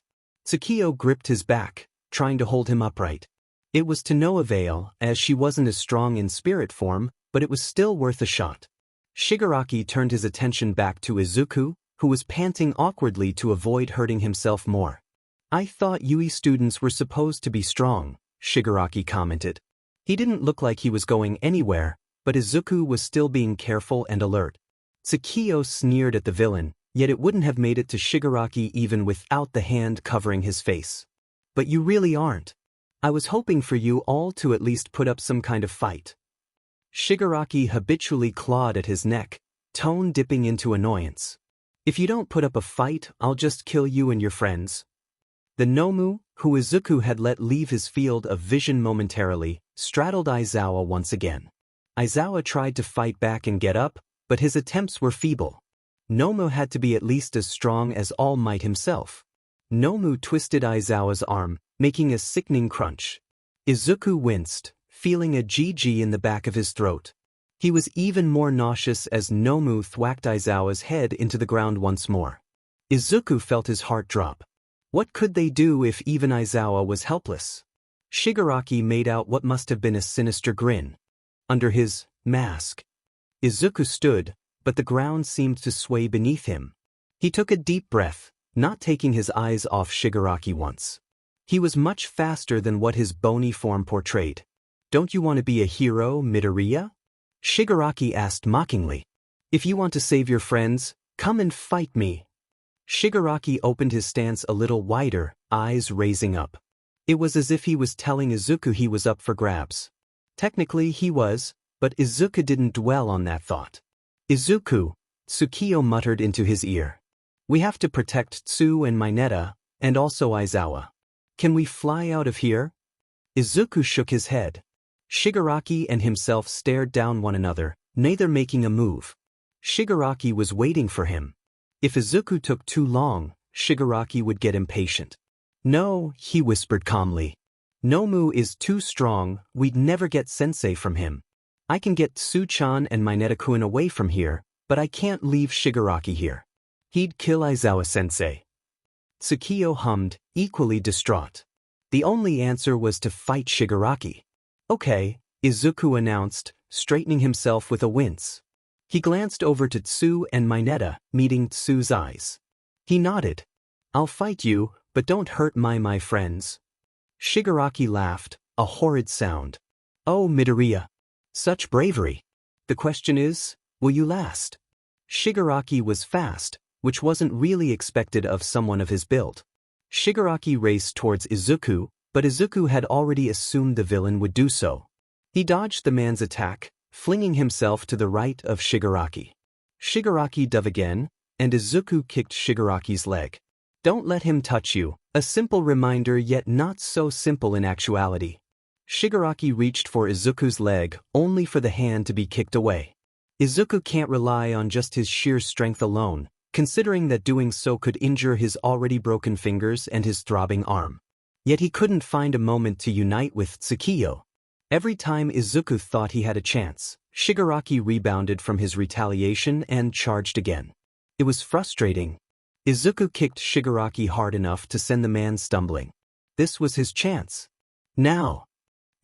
Tsukio gripped his back, trying to hold him upright. It was to no avail, as she wasn't as strong in spirit form, but it was still worth a shot. Shigaraki turned his attention back to Izuku, who was panting awkwardly to avoid hurting himself more. I thought Yui students were supposed to be strong, Shigaraki commented. He didn't look like he was going anywhere, but Izuku was still being careful and alert. Tsukio sneered at the villain, yet it wouldn't have made it to Shigaraki even without the hand covering his face. But you really aren't. I was hoping for you all to at least put up some kind of fight. Shigaraki habitually clawed at his neck, tone dipping into annoyance. If you don't put up a fight, I'll just kill you and your friends. The Nomu, who Izuku had let leave his field of vision momentarily, straddled Aizawa once again. Aizawa tried to fight back and get up, but his attempts were feeble. Nomu had to be at least as strong as All Might himself. Nomu twisted Aizawa's arm, making a sickening crunch. Izuku winced, feeling a GG in the back of his throat. He was even more nauseous as Nomu thwacked Aizawa's head into the ground once more. Izuku felt his heart drop. What could they do if even Aizawa was helpless? Shigaraki made out what must have been a sinister grin. Under his mask, Izuku stood, but the ground seemed to sway beneath him. He took a deep breath, not taking his eyes off Shigaraki once. He was much faster than what his bony form portrayed. "Don't you want to be a hero, Midoriya?" Shigaraki asked mockingly. "If you want to save your friends, come and fight me." Shigaraki opened his stance a little wider, eyes raising up. It was as if he was telling Izuku he was up for grabs. Technically he was, but Izuku didn't dwell on that thought. "Izuku," Tsukio muttered into his ear. "We have to protect Tsu and Mineta, and also Aizawa. Can we fly out of here?" Izuku shook his head. Shigaraki and himself stared down one another, neither making a move. Shigaraki was waiting for him. If Izuku took too long, Shigaraki would get impatient. "No," he whispered calmly. "Nomu is too strong, we'd never get sensei from him. I can get Tsu-chan and Mineta-kun away from here, but I can't leave Shigaraki here. He'd kill Aizawa-sensei." Tsukio hummed, equally distraught. The only answer was to fight Shigaraki. "Okay," Izuku announced, straightening himself with a wince. He glanced over to Tsu and Mineta, meeting Tsu's eyes. He nodded. "I'll fight you, but don't hurt my friends." Shigaraki laughed, a horrid sound. "Oh, Midoriya. Such bravery. The question is, will you last?" Shigaraki was fast, which wasn't really expected of someone of his build. Shigaraki raced towards Izuku, but Izuku had already assumed the villain would do so. He dodged the man's attack, flinging himself to the right of Shigaraki. Shigaraki dove again, and Izuku kicked Shigaraki's leg. "Don't let him touch you," a simple reminder yet not so simple in actuality. Shigaraki reached for Izuku's leg, only for the hand to be kicked away. Izuku can't rely on just his sheer strength alone, considering that doing so could injure his already broken fingers and his throbbing arm. Yet he couldn't find a moment to unite with Tsukio. Every time Izuku thought he had a chance, Shigaraki rebounded from his retaliation and charged again. It was frustrating. Izuku kicked Shigaraki hard enough to send the man stumbling. This was his chance. "Now!"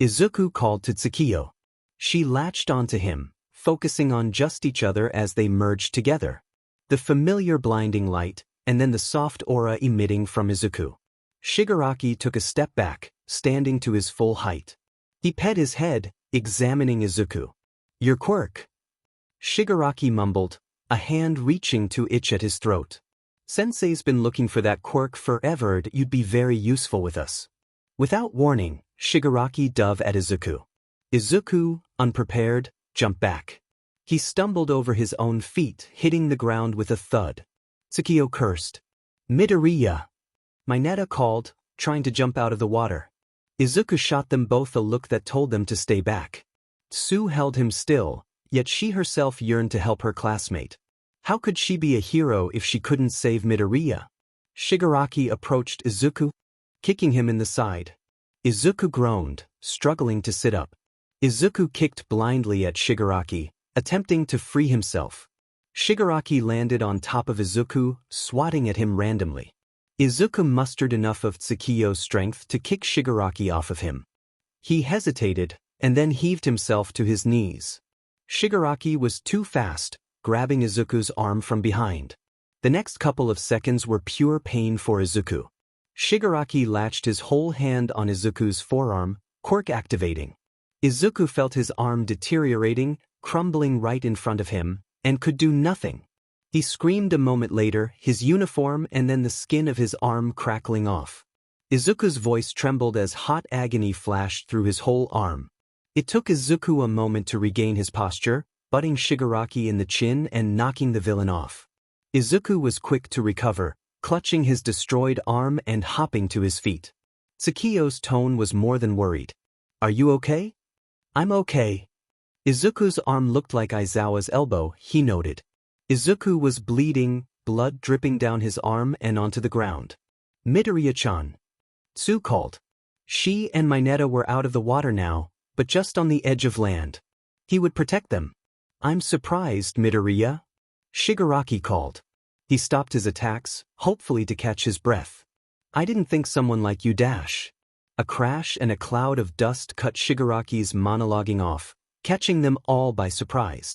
Izuku called to Tsukio. She latched onto him, focusing on just each other as they merged together. The familiar blinding light, and then the soft aura emitting from Izuku. Shigaraki took a step back, standing to his full height. He pet his head, examining Izuku. "Your quirk." Shigaraki mumbled, a hand reaching to itch at his throat. "Sensei's been looking for that quirk forever. You'd be very useful with us." Without warning, Shigaraki dove at Izuku. Izuku, unprepared, jumped back. He stumbled over his own feet, hitting the ground with a thud. Tsukio cursed. "Midoriya!" Mineta called, trying to jump out of the water. Izuku shot them both a look that told them to stay back. Tsu held him still, yet she herself yearned to help her classmate. How could she be a hero if she couldn't save Midoriya? Shigaraki approached Izuku, kicking him in the side. Izuku groaned, struggling to sit up. Izuku kicked blindly at Shigaraki, attempting to free himself. Shigaraki landed on top of Izuku, swatting at him randomly. Izuku mustered enough of Tsukio's strength to kick Shigaraki off of him. He hesitated, and then heaved himself to his knees. Shigaraki was too fast, grabbing Izuku's arm from behind. The next couple of seconds were pure pain for Izuku. Shigaraki latched his whole hand on Izuku's forearm, quirk activating. Izuku felt his arm deteriorating, crumbling right in front of him, and could do nothing. He screamed a moment later, his uniform and then the skin of his arm crackling off. Izuku's voice trembled as hot agony flashed through his whole arm. It took Izuku a moment to regain his posture, butting Shigaraki in the chin and knocking the villain off. Izuku was quick to recover, clutching his destroyed arm and hopping to his feet. Tsukiyo's tone was more than worried. "Are you okay?" "I'm okay." Izuku's arm looked like Aizawa's elbow, he noted. Izuku was bleeding, blood dripping down his arm and onto the ground. "Midoriya-chan." Tsu called. She and Mineta were out of the water now, but just on the edge of land. He would protect them. "I'm surprised, Midoriya," Shigaraki called. He stopped his attacks, hopefully to catch his breath. "I didn't think someone like you dash." A crash and a cloud of dust cut Shigaraki's monologuing off, catching them all by surprise.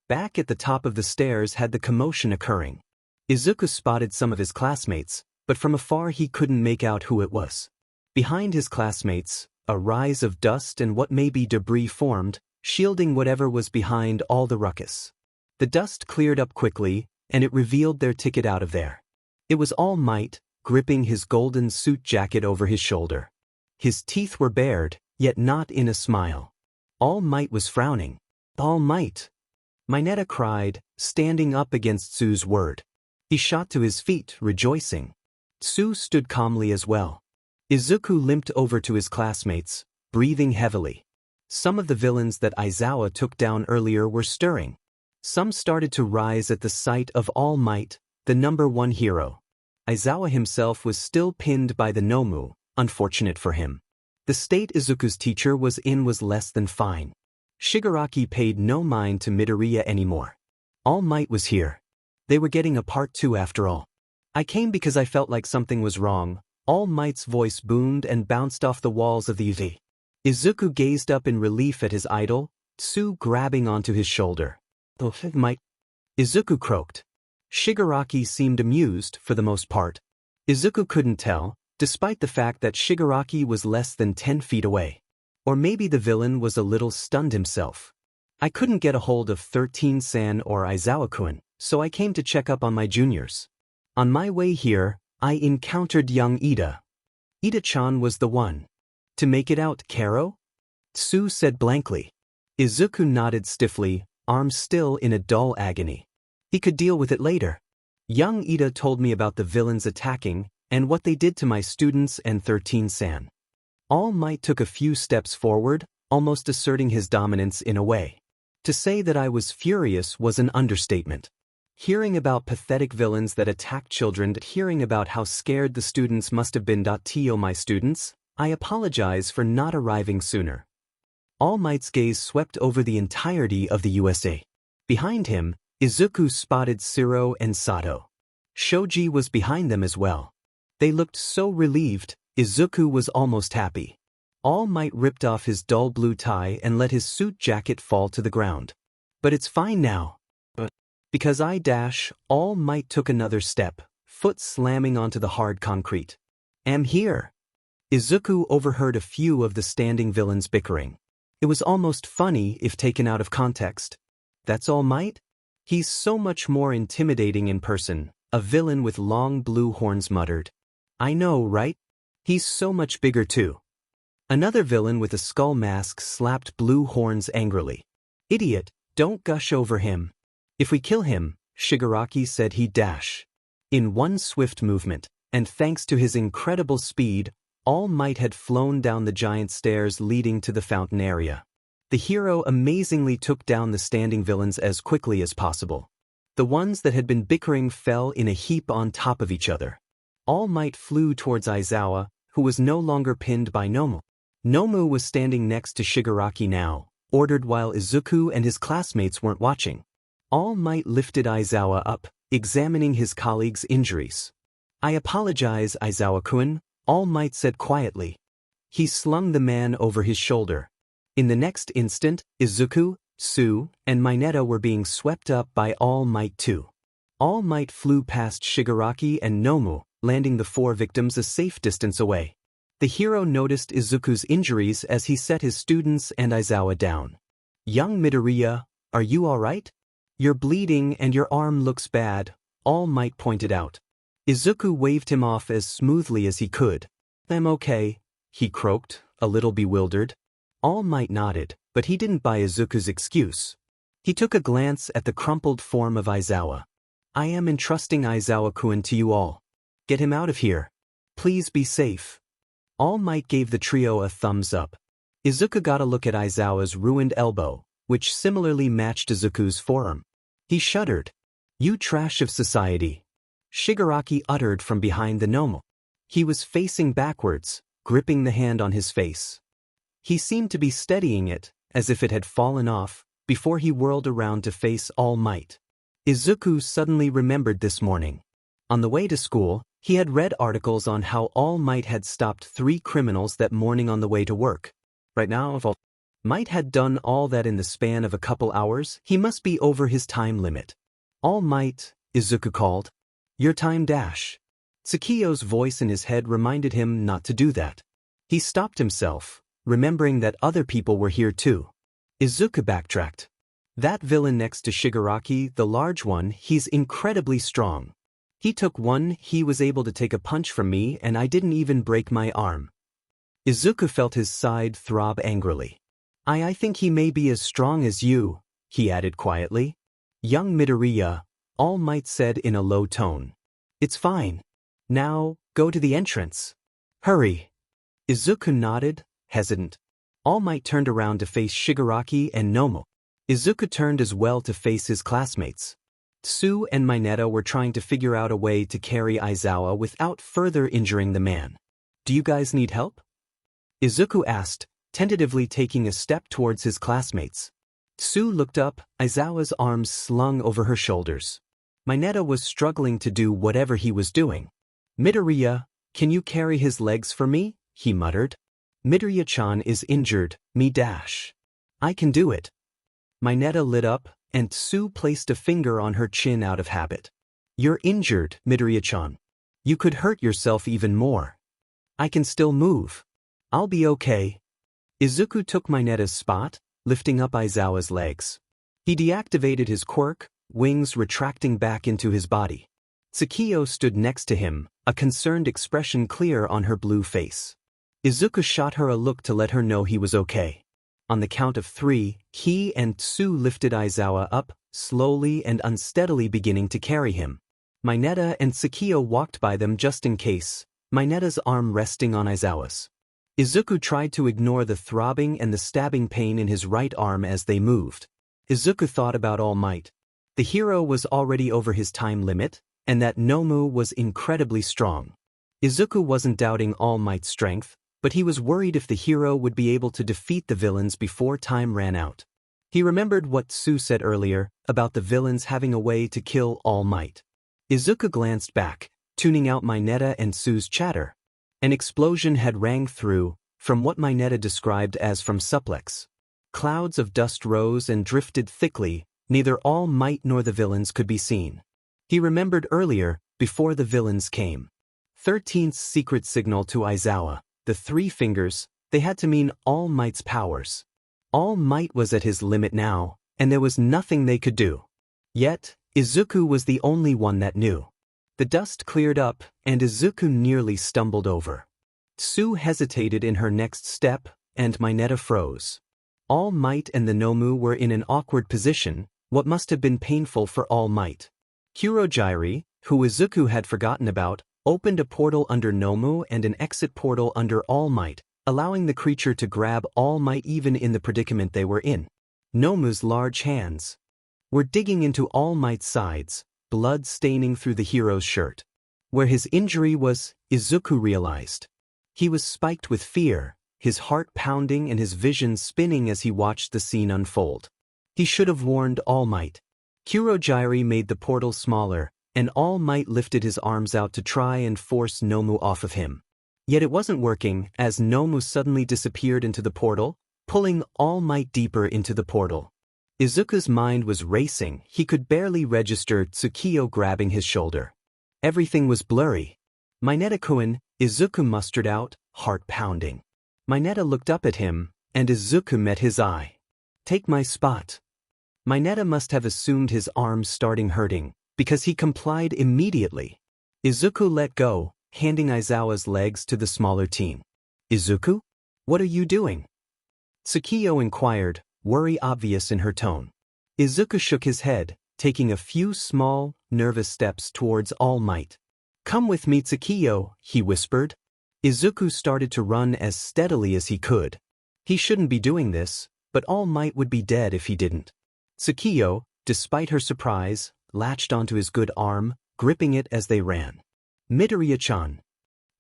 Back at the top of the stairs had the commotion occurring. Izuku spotted some of his classmates, but from afar he couldn't make out who it was. Behind his classmates, a rise of dust and what may be debris formed, shielding whatever was behind all the ruckus. The dust cleared up quickly, and it revealed their ticket out of there. It was All Might, gripping his golden suit jacket over his shoulder. His teeth were bared, yet not in a smile. All Might was frowning. "All Might!" Mineta cried, standing up against Tsu's word. He shot to his feet, rejoicing. Tsu stood calmly as well. Izuku limped over to his classmates, breathing heavily. Some of the villains that Aizawa took down earlier were stirring. Some started to rise at the sight of All Might, the #1 hero. Aizawa himself was still pinned by the Nomu, unfortunate for him. The state Izuku's teacher was in was less than fine. Shigaraki paid no mind to Midoriya anymore. All Might was here. They were getting a part 2 after all. "I came because I felt like something was wrong," All Might's voice boomed and bounced off the walls of the UV. Izuku gazed up in relief at his idol, Tsu grabbing onto his shoulder. "Oh, Might." Izuku croaked. Shigaraki seemed amused, for the most part. Izuku couldn't tell, despite the fact that Shigaraki was less than 10 feet away. Or maybe the villain was a little stunned himself. "I couldn't get a hold of 13-san or Aizawa-kun, so I came to check up on my juniors. On my way here, I encountered young Ida." "Ida-chan was the one. To make it out, Karo?" Tsu said blankly. Izuku nodded stiffly, arms still in a dull agony. He could deal with it later. "Young Ida told me about the villains attacking, and what they did to my students and 13-san. All Might took a few steps forward, almost asserting his dominance in a way. To say that I was furious was an understatement. Hearing about pathetic villains that attacked children, hearing about how scared the students must have been. To my students, I apologize for not arriving sooner." All Might's gaze swept over the entirety of the USA. Behind him, Izuku spotted Siro and Sato. Shoji was behind them as well. They looked so relieved, Izuku was almost happy. All Might ripped off his dull blue tie and let his suit jacket fall to the ground. "But it's fine now." Because I dash, All Might took another step, foot slamming onto the hard concrete. "Am here." Izuku overheard a few of the standing villains bickering. It was almost funny if taken out of context. "That's All Might? He's so much more intimidating in person," a villain with long blue horns muttered. "I know, right? He's so much bigger too." Another villain with a skull mask slapped blue horns angrily. "Idiot, don't gush over him. If we kill him," Shigaraki said he'd dash. In one swift movement, and thanks to his incredible speed, All Might had flown down the giant stairs leading to the fountain area. The hero amazingly took down the standing villains as quickly as possible. The ones that had been bickering fell in a heap on top of each other. All Might flew towards Aizawa, who was no longer pinned by Nomu. Nomu was standing next to Shigaraki now, ordered while Izuku and his classmates weren't watching. All Might lifted Aizawa up, examining his colleague's injuries. "I apologize, Aizawa-kun," All Might said quietly. He slung the man over his shoulder. In the next instant, Izuku, Tsu, and Mineta were being swept up by All Might too. All Might flew past Shigaraki and Nomu, landing the 4 victims a safe distance away. The hero noticed Izuku's injuries as he set his students and Aizawa down. "Young Midoriya, are you all right? You're bleeding and your arm looks bad," All Might pointed out. Izuku waved him off as smoothly as he could. "I'm okay," he croaked, a little bewildered. All Might nodded, but he didn't buy Izuku's excuse. He took a glance at the crumpled form of Aizawa. "I am entrusting Aizawa-kun to you all. get him out of here. Please be safe. All Might gave the trio a thumbs up. Izuku got a look at Aizawa's ruined elbow, which similarly matched Izuku's forearm. He shuddered. You trash of society. Shigaraki uttered from behind the Nomu. He was facing backwards, gripping the hand on his face. He seemed to be steadying it, as if it had fallen off, before he whirled around to face All Might. Izuku suddenly remembered this morning. On the way to school, he had read articles on how All Might had stopped 3 criminals that morning on the way to work. Right now, if All Might had done all that in the span of a couple hours, he must be over his time limit. All Might, Izuku called. Your time dash. Tsukiyo's voice in his head reminded him not to do that. He stopped himself, remembering that other people were here too. Izuku backtracked. That villain next to Shigaraki, the large one, he's incredibly strong. He took one, he was able to take a punch from me and I didn't even break my arm. Izuku felt his side throb angrily. I think he may be as strong as you, he added quietly. Young Midoriya, All Might said in a low tone. It's fine. Now, go to the entrance. Hurry. Izuku nodded, hesitant. All Might turned around to face Shigaraki and Nomu. Izuku turned as well to face his classmates. Tsu and Mineta were trying to figure out a way to carry Aizawa without further injuring the man. Do you guys need help? Izuku asked, tentatively taking a step towards his classmates. Tsu looked up, Aizawa's arms slung over her shoulders. Mineta was struggling to do whatever he was doing. Midoriya, can you carry his legs for me? He muttered. Midoriya-chan is injured, me dash. I can do it. Mineta lit up, and Tsu placed a finger on her chin out of habit. You're injured, Midoriya-chan. You could hurt yourself even more. I can still move. I'll be okay. Izuku took Mineta's spot, lifting up Aizawa's legs. He deactivated his quirk, wings retracting back into his body. Tsukiyo stood next to him, a concerned expression clear on her blue face. Izuku shot her a look to let her know he was okay. On the count of 3, he and Tsu lifted Aizawa up, slowly and unsteadily beginning to carry him. Mineta and Tsukiyo walked by them just in case, Mineta's arm resting on Aizawa's. Izuku tried to ignore the throbbing and the stabbing pain in his right arm as they moved. Izuku thought about All Might. The hero was already over his time limit, and that Nomu was incredibly strong. Izuku wasn't doubting All Might's strength, but he was worried if the hero would be able to defeat the villains before time ran out. He remembered what Tsu said earlier about the villains having a way to kill All Might. Izuku glanced back, tuning out Mineta and Tsu's chatter. An explosion had rang through, from what Mineta described as from suplex. Clouds of dust rose and drifted thickly, neither All Might nor the villains could be seen. He remembered earlier, before the villains came. 13th's secret signal to Aizawa, the 3 fingers, they had to mean All Might's powers. All Might was at his limit now, and there was nothing they could do. Yet, Izuku was the only one that knew. The dust cleared up, and Izuku nearly stumbled over. Tsu hesitated in her next step, and Mineta froze. All Might and the Nomu were in an awkward position, what must have been painful for All Might. Kurogyri, who Izuku had forgotten about, opened a portal under Nomu and an exit portal under All Might, allowing the creature to grab All Might even in the predicament they were in. Nomu's large hands were digging into All Might's sides, blood staining through the hero's shirt. Where his injury was, Izuku realized. He was spiked with fear, his heart pounding and his vision spinning as he watched the scene unfold. He should have warned All Might. Kurogyri made the portal smaller, and All Might lifted his arms out to try and force Nomu off of him. Yet it wasn't working, as Nomu suddenly disappeared into the portal, pulling All Might deeper into the portal. Izuku's mind was racing, he could barely register Tsukiyo grabbing his shoulder. Everything was blurry. Mineta-kun, Izuku mustered out, heart pounding. Mineta looked up at him, and Izuku met his eye. Take my spot. Mineta must have assumed his arms starting hurting, because he complied immediately. Izuku let go, handing Aizawa's legs to the smaller team. Izuku? What are you doing? Tsukiyo inquired, worry obvious in her tone. Izuku shook his head, taking a few small, nervous steps towards All Might. Come with me, Tsukiyo, he whispered. Izuku started to run as steadily as he could. He shouldn't be doing this, but All Might would be dead if he didn't. Tsukiyo, despite her surprise, latched onto his good arm, gripping it as they ran. Midoriya-chan.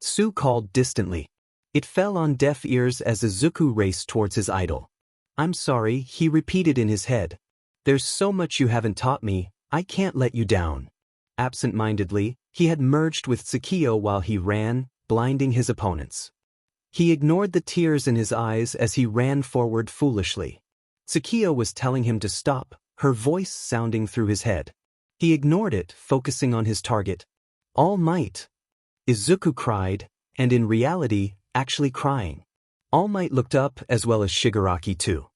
Tsu called distantly. It fell on deaf ears as Izuku raced towards his idol. I'm sorry, he repeated in his head. There's so much you haven't taught me, I can't let you down. Absent-mindedly, he had merged with Tsukiyo while he ran, blinding his opponents. He ignored the tears in his eyes as he ran forward foolishly. Tsukiyo was telling him to stop, her voice sounding through his head. He ignored it, focusing on his target. All Might! Izuku cried, and in reality, actually crying. All Might looked up as well as Shigaraki too.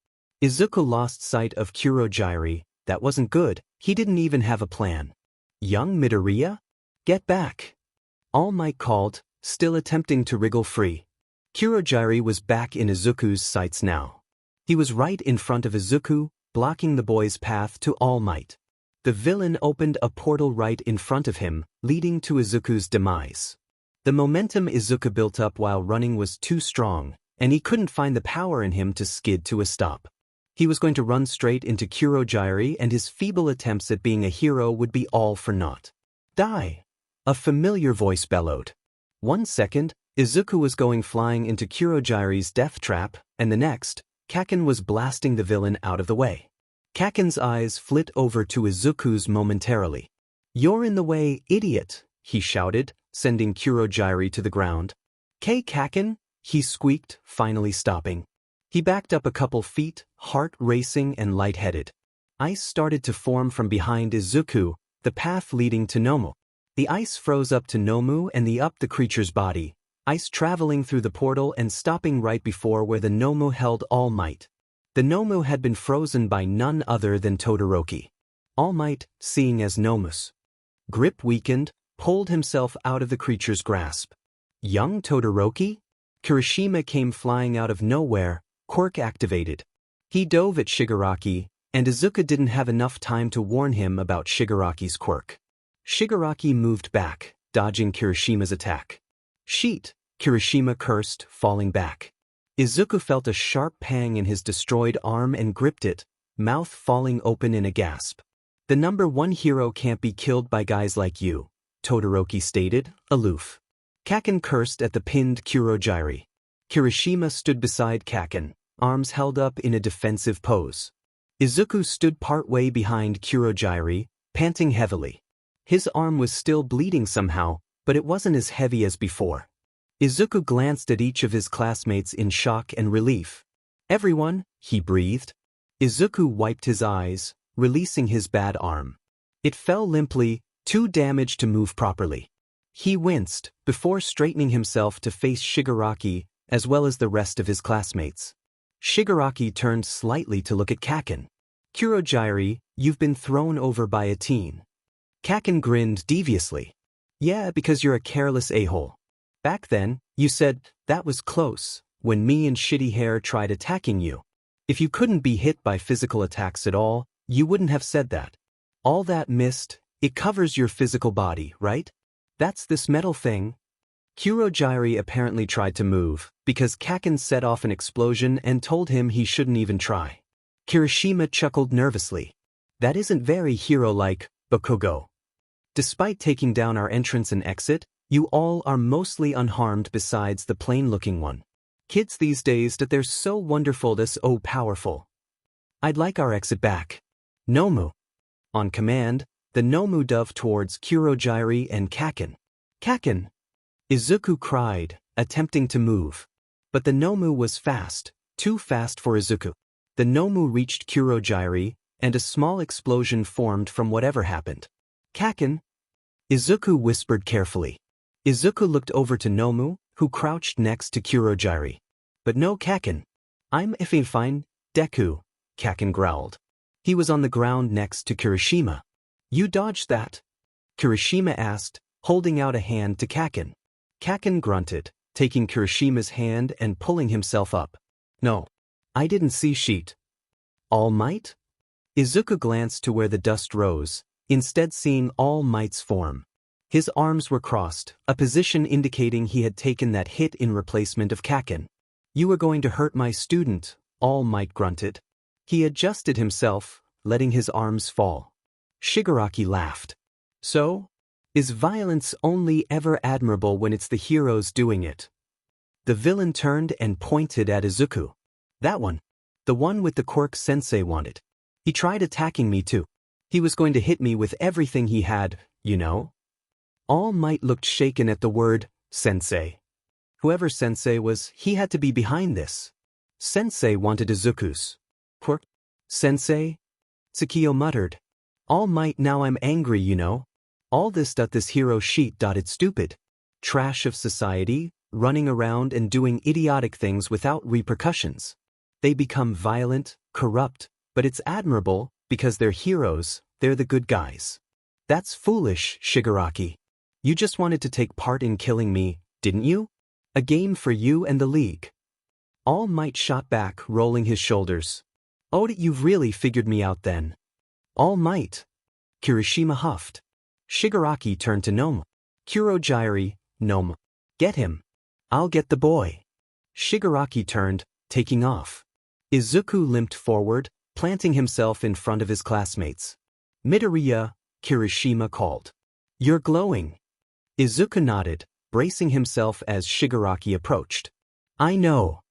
Izuku lost sight of Kurogyari. That wasn't good, he didn't even have a plan. Young Midoriya? Get back! All Might called, still attempting to wriggle free. Kurogyari was back in Izuku's sights now. He was right in front of Izuku, blocking the boy's path to All Might. The villain opened a portal right in front of him, leading to Izuku's demise. The momentum Izuku built up while running was too strong, and he couldn't find the power in him to skid to a stop. He was going to run straight into Kurogyari, and his feeble attempts at being a hero would be all for naught. Die! A familiar voice bellowed. 1 second, Izuku was going flying into Kurogyari's death trap, and the next, Kaken was blasting the villain out of the way. Kaken's eyes flit over to Izuku's momentarily. You're in the way, idiot, he shouted, sending Kurogyari to the ground. Kaken, he squeaked, finally stopping. He backed up a couple feet, heart racing and lightheaded. Ice started to form from behind Izuku, the path leading to Nomu. The ice froze up to Nomu and up the creature's body, ice traveling through the portal and stopping right before where the Nomu held All Might. The Nomu had been frozen by none other than Todoroki. All Might, seeing as Nomu's grip weakened, pulled himself out of the creature's grasp. Young Todoroki? Kirishima came flying out of nowhere, quirk activated. He dove at Shigaraki, and Izuku didn't have enough time to warn him about Shigaraki's quirk. Shigaraki moved back, dodging Kirishima's attack. Sheet! Kirishima cursed, falling back. Izuku felt a sharp pang in his destroyed arm and gripped it, mouth falling open in a gasp. The number one hero can't be killed by guys like you, Todoroki stated, aloof. Kaken cursed at the pinned Kurogyari. Kirishima stood beside Kaken, arms held up in a defensive pose. Izuku stood partway behind Kurogyari, panting heavily. His arm was still bleeding somehow, but it wasn't as heavy as before. Izuku glanced at each of his classmates in shock and relief. Everyone, he breathed. Izuku wiped his eyes, releasing his bad arm. It fell limply, too damaged to move properly. He winced, before straightening himself to face Shigaraki, as well as the rest of his classmates. Shigaraki turned slightly to look at Kaken. Kurogyari, you've been thrown over by a teen. Kaken grinned deviously. Yeah, because you're a careless a-hole. Back then, you said, that was close, when me and Shitty Hair tried attacking you. If you couldn't be hit by physical attacks at all, you wouldn't have said that. All that mist, it covers your physical body, right? That's this metal thing. Kurogyari apparently tried to move, because Kaken set off an explosion and told him he shouldn't even try. Kirishima chuckled nervously. That isn't very hero-like, Bakugo. Despite taking down our entrance and exit, you all are mostly unharmed besides the plain-looking one. Kids these days that they're so wonderful this oh powerful. I'd like our exit back. Nomu. On command, the Nomu dove towards Kurogyari and Kaken. Kaken! Izuku cried, attempting to move. But the Nomu was fast, too fast for Izuku. The Nomu reached Kurogyari, and a small explosion formed from whatever happened. Kaken? Izuku whispered carefully. Izuku looked over to Nomu, who crouched next to Kurogyari. But no Kaken. I'm effing fine, Deku, Kaken growled. He was on the ground next to Kirishima. You dodged that? Kirishima asked, holding out a hand to Kaken. Kaken grunted, taking Kirishima's hand and pulling himself up. No. I didn't see Sheet. All Might? Izuku glanced to where the dust rose, instead seeing All Might's form. His arms were crossed, a position indicating he had taken that hit in replacement of Kaken. "You are going to hurt my student," All Might grunted. He adjusted himself, letting his arms fall. Shigaraki laughed. "So? Is violence only ever admirable when it's the heroes doing it?" The villain turned and pointed at Izuku. "That one. The one with the quirk Sensei wanted. He tried attacking me too. He was going to hit me with everything he had, you know?" All Might looked shaken at the word, Sensei. Whoever Sensei was, he had to be behind this. Sensei wanted Izuku's quirk. "Sensei?" Tsukio muttered. "All Might, now I'm angry, you know. All this hero sheet. It's stupid. Trash of society, running around and doing idiotic things without repercussions. They become violent, corrupt, but it's admirable, because they're heroes, they're the good guys. That's foolish, Shigaraki. You just wanted to take part in killing me, didn't you? A game for you and the League." All Might shot back, rolling his shoulders. "Oh, you've really figured me out then." "All Might." Kirishima huffed. Shigaraki turned to Nomu. "Kurogyari, Nomu. Get him. I'll get the boy." Shigaraki turned, taking off. Izuku limped forward, planting himself in front of his classmates. "Midoriya," Kirishima called. "You're glowing." Izuku nodded, bracing himself as Shigaraki approached. "I know."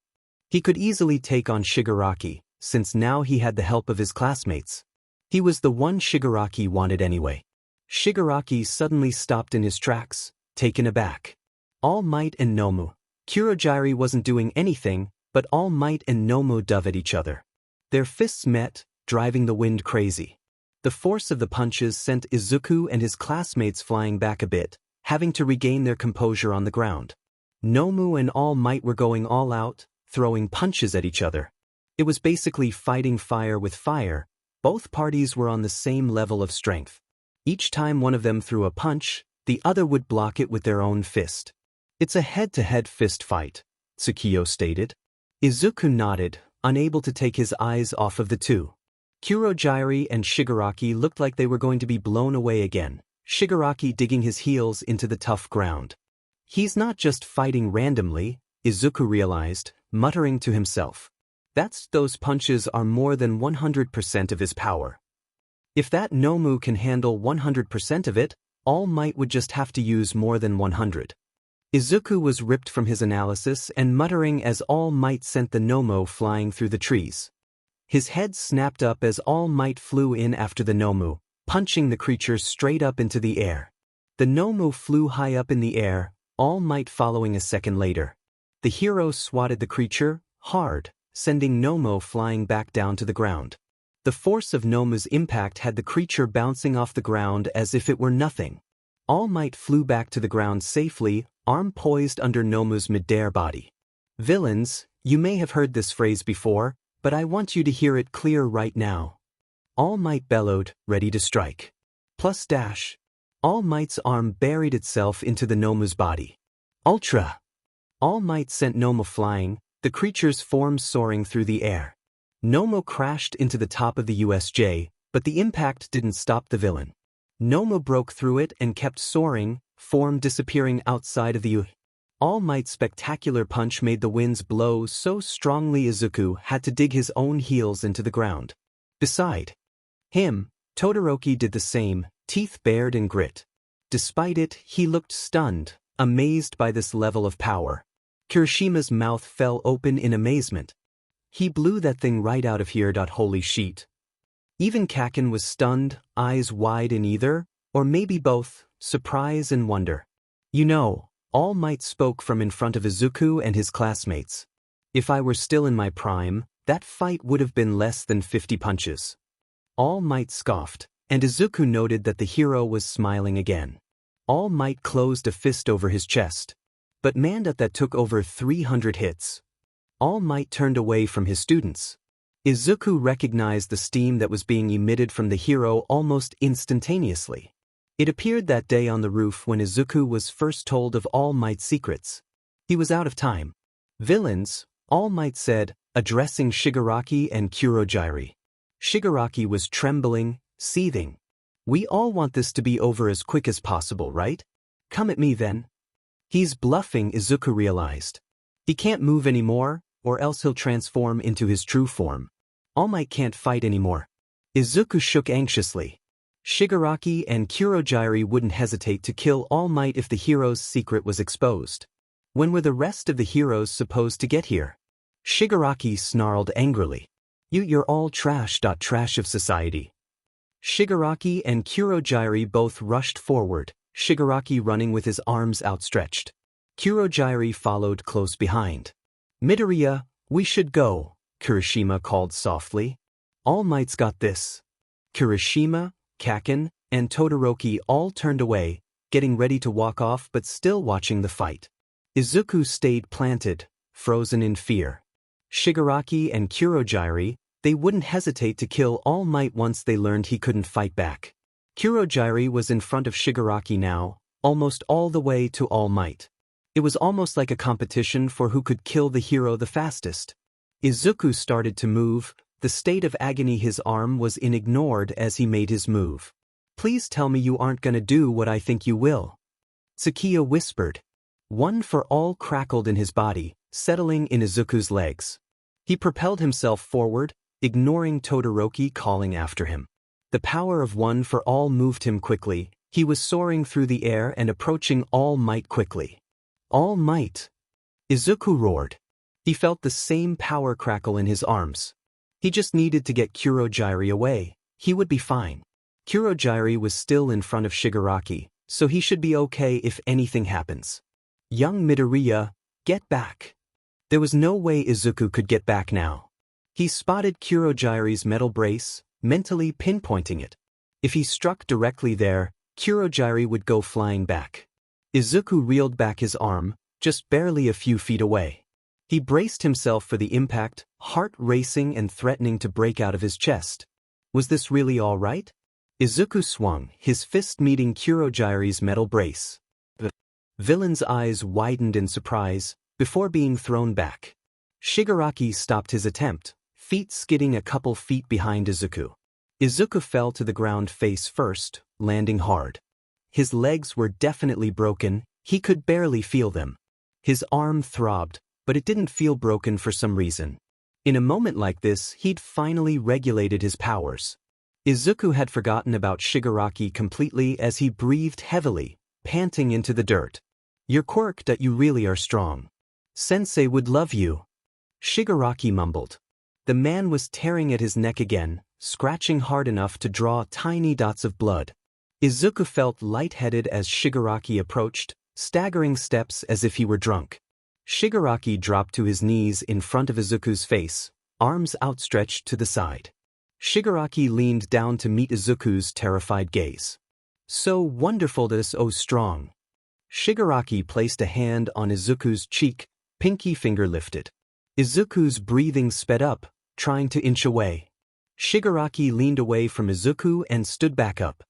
He could easily take on Shigaraki, since now he had the help of his classmates. He was the one Shigaraki wanted anyway. Shigaraki suddenly stopped in his tracks, taken aback. All Might and Nomu. Kurogyari wasn't doing anything, but All Might and Nomu dove at each other. Their fists met, driving the wind crazy. The force of the punches sent Izuku and his classmates flying back a bit, having to regain their composure on the ground. Nomu and All Might were going all out, throwing punches at each other. It was basically fighting fire with fire. Both parties were on the same level of strength. Each time one of them threw a punch, the other would block it with their own fist. "It's a head-to-head fist fight," Tsukio stated. Izuku nodded, unable to take his eyes off of the two. Kurogyari and Shigaraki looked like they were going to be blown away again, Shigaraki digging his heels into the tough ground. He's not just fighting randomly, Izuku realized, muttering to himself. Those punches are more than 100% of his power. If that Nomu can handle 100% of it, All Might would just have to use more than 100. Izuku was ripped from his analysis and muttering as All Might sent the Nomu flying through the trees. His head snapped up as All Might flew in after the Nomu, punching the creature straight up into the air. The Nomu flew high up in the air, All Might following a second later. The hero swatted the creature hard, sending Nomu flying back down to the ground. The force of Nomu's impact had the creature bouncing off the ground as if it were nothing. All Might flew back to the ground safely, arm poised under Nomu's midair body. "Villains, you may have heard this phrase before, but I want you to hear it clear right now." All Might bellowed, ready to strike. Plus dash. All Might's arm buried itself into the Nomu's body. Ultra. All Might sent Nomu flying, the creature's form soaring through the air. Nomu crashed into the top of the USJ, but the impact didn't stop the villain. Nomu broke through it and kept soaring, form disappearing outside of the U. All Might's spectacular punch made the winds blow so strongly Izuku had to dig his own heels into the ground. Beside him, Todoroki did the same, teeth bared in grit. Despite it, he looked stunned, amazed by this level of power. Kirishima's mouth fell open in amazement. He blew that thing right out of here. Holy shit. Even Kaken was stunned, eyes wide in either, or maybe both, surprise and wonder. "You know," All Might spoke from in front of Izuku and his classmates. "If I were still in my prime, that fight would have been less than 50 punches. All Might scoffed, and Izuku noted that the hero was smiling again. All Might closed a fist over his chest. But man, that took over 300 hits. All Might turned away from his students. Izuku recognized the steam that was being emitted from the hero almost instantaneously. It appeared that day on the roof when Izuku was first told of All Might's secrets. He was out of time. "Villains," All Might said, addressing Shigaraki and Kurogyari. Shigaraki was trembling, seething. "We all want this to be over as quick as possible, right? Come at me then. He's bluffing, Izuku realized. He can't move anymore, or else he'll transform into his true form. All Might can't fight anymore. Izuku shook anxiously. Shigaraki and Kurogyari wouldn't hesitate to kill All Might if the hero's secret was exposed. When were the rest of the heroes supposed to get here? Shigaraki snarled angrily. You're all trash. Trash of society. Shigaraki and Kurogyari both rushed forward, Shigaraki running with his arms outstretched. Kurogyari followed close behind. Midoriya, we should go, Kirishima called softly. All Might's got this. Kirishima, Kaken, and Todoroki all turned away, getting ready to walk off but still watching the fight. Izuku stayed planted, frozen in fear. Shigaraki and Kurogyari, they wouldn't hesitate to kill All Might once they learned he couldn't fight back. Kurogyari was in front of Shigaraki now, almost all the way to All Might. It was almost like a competition for who could kill the hero the fastest. Izuku started to move, the state of agony his arm was in ignored as he made his move. Please tell me you aren't gonna do what I think you will. Tsukiya whispered. One for all crackled in his body, settling in Izuku's legs. He propelled himself forward, ignoring Todoroki calling after him. The power of One for All moved him quickly, he was soaring through the air and approaching All Might quickly. All Might! Izuku roared. He felt the same power crackle in his arms. He just needed to get Kurogyari away, he would be fine. Kurogyari was still in front of Shigaraki, so he should be okay if anything happens. Young Midoriya, get back. There was no way Izuku could get back now. He spotted Kurogyari's metal brace, mentally pinpointing it. If he struck directly there, Kurogyari would go flying back. Izuku reeled back his arm, just barely a few feet away. He braced himself for the impact, heart racing and threatening to break out of his chest. Was this really all right? Izuku swung, his fist meeting Kurogyari's metal brace. The villain's eyes widened in surprise, before being thrown back. Shigaraki stopped his attempt, feet skidding a couple feet behind Izuku. Izuku fell to the ground face first, landing hard. His legs were definitely broken, he could barely feel them. His arm throbbed, but it didn't feel broken for some reason. In a moment like this, he'd finally regulated his powers. Izuku had forgotten about Shigaraki completely as he breathed heavily, panting into the dirt. Your quirk that you really are strong. Sensei would love you. Shigaraki mumbled. The man was tearing at his neck again, scratching hard enough to draw tiny dots of blood. Izuku felt lightheaded as Shigaraki approached, staggering steps as if he were drunk. Shigaraki dropped to his knees in front of Izuku's face, arms outstretched to the side. Shigaraki leaned down to meet Izuku's terrified gaze. So wonderful to so strong. Shigaraki placed a hand on Izuku's cheek, pinky finger lifted. Izuku's breathing sped up, trying to inch away. Shigaraki leaned away from Izuku and stood back up.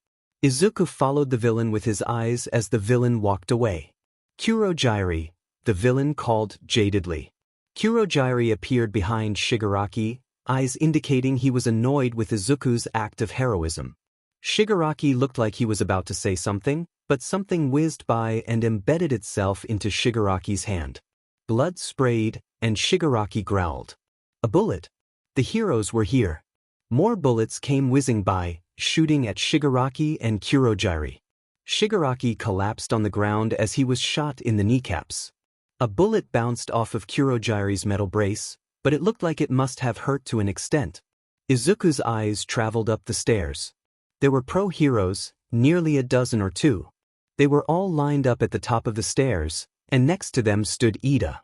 Izuku followed the villain with his eyes as the villain walked away. Kurogyari, the villain called jadedly. Kurogyari appeared behind Shigaraki, eyes indicating he was annoyed with Izuku's act of heroism. Shigaraki looked like he was about to say something, but something whizzed by and embedded itself into Shigaraki's hand. Blood sprayed, and Shigaraki growled. A bullet. The heroes were here. More bullets came whizzing by, shooting at Shigaraki and Kurogyari. Shigaraki collapsed on the ground as he was shot in the kneecaps. A bullet bounced off of Kurogyari's metal brace, but it looked like it must have hurt to an extent. Izuku's eyes traveled up the stairs. There were pro-heroes, nearly a dozen or two. They were all lined up at the top of the stairs, and next to them stood Ida.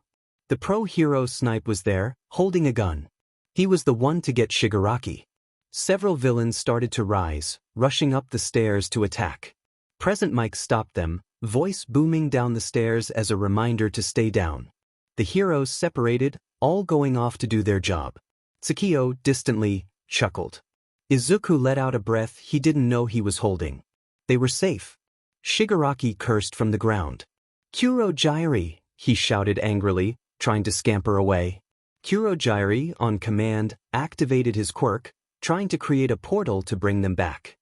The pro-hero Snipe was there, holding a gun. He was the one to get Shigaraki. Several villains started to rise, rushing up the stairs to attack. Present Mike stopped them, voice booming down the stairs as a reminder to stay down. The heroes separated, all going off to do their job. Tsukiyo, distantly, chuckled. Izuku let out a breath he didn't know he was holding. They were safe. Shigaraki cursed from the ground. Kurogyari, he shouted angrily, trying to scamper away. Kurogyari, on command, activated his quirk, trying to create a portal to bring them back.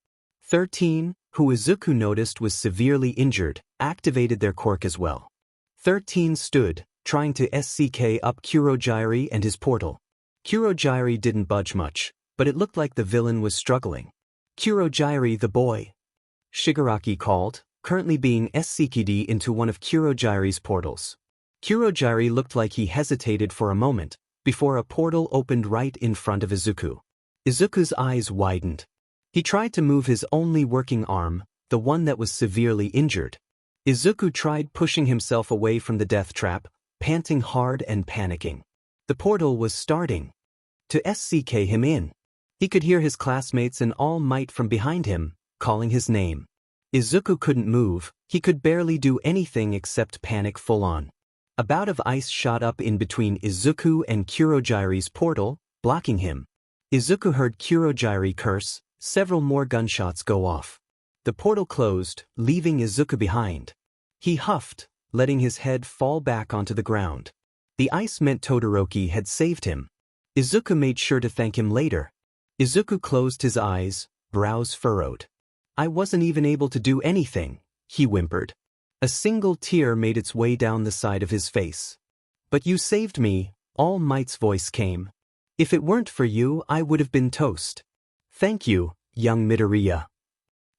13, who Izuku noticed was severely injured, activated their quirk as well. 13 stood, trying to SCK up Kurogyri and his portal. Kurogyri didn't budge much, but it looked like the villain was struggling. "Kurogyri the boy," Shigaraki called, currently being SCK'd into one of Kurogyri's portals. Kurogyri looked like he hesitated for a moment, before a portal opened right in front of Izuku. Izuku's eyes widened. He tried to move his only working arm, the one that was severely injured. Izuku tried pushing himself away from the death trap, panting hard and panicking. The portal was starting to SCK him in. He could hear his classmates and All Might from behind him, calling his name. Izuku couldn't move, he could barely do anything except panic full on. A bout of ice shot up in between Izuku and Kurogyri's portal, blocking him. Izuku heard Kurogyri curse, several more gunshots go off. The portal closed, leaving Izuku behind. He huffed, letting his head fall back onto the ground. The ice meant Todoroki had saved him. Izuku made sure to thank him later. Izuku closed his eyes, brows furrowed. "I wasn't even able to do anything," he whimpered. A single tear made its way down the side of his face. "But you saved me," All Might's voice came. "If it weren't for you, I would have been toast." "Thank you, young Midoriya."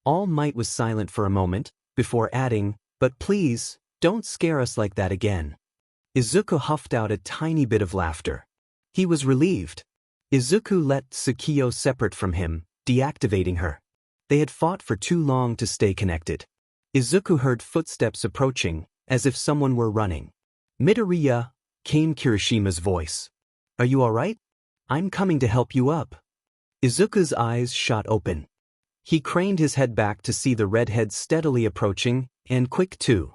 All Might was silent for a moment, before adding, "But please, don't scare us like that again." Izuku huffed out a tiny bit of laughter. He was relieved. Izuku let Tsukiyo separate from him, deactivating her. They had fought for too long to stay connected. Izuku heard footsteps approaching, as if someone were running. "Midoriya," came Kirishima's voice. "Are you all right? I'm coming to help you up." Izuku's eyes shot open. He craned his head back to see the redhead steadily approaching, and quick too.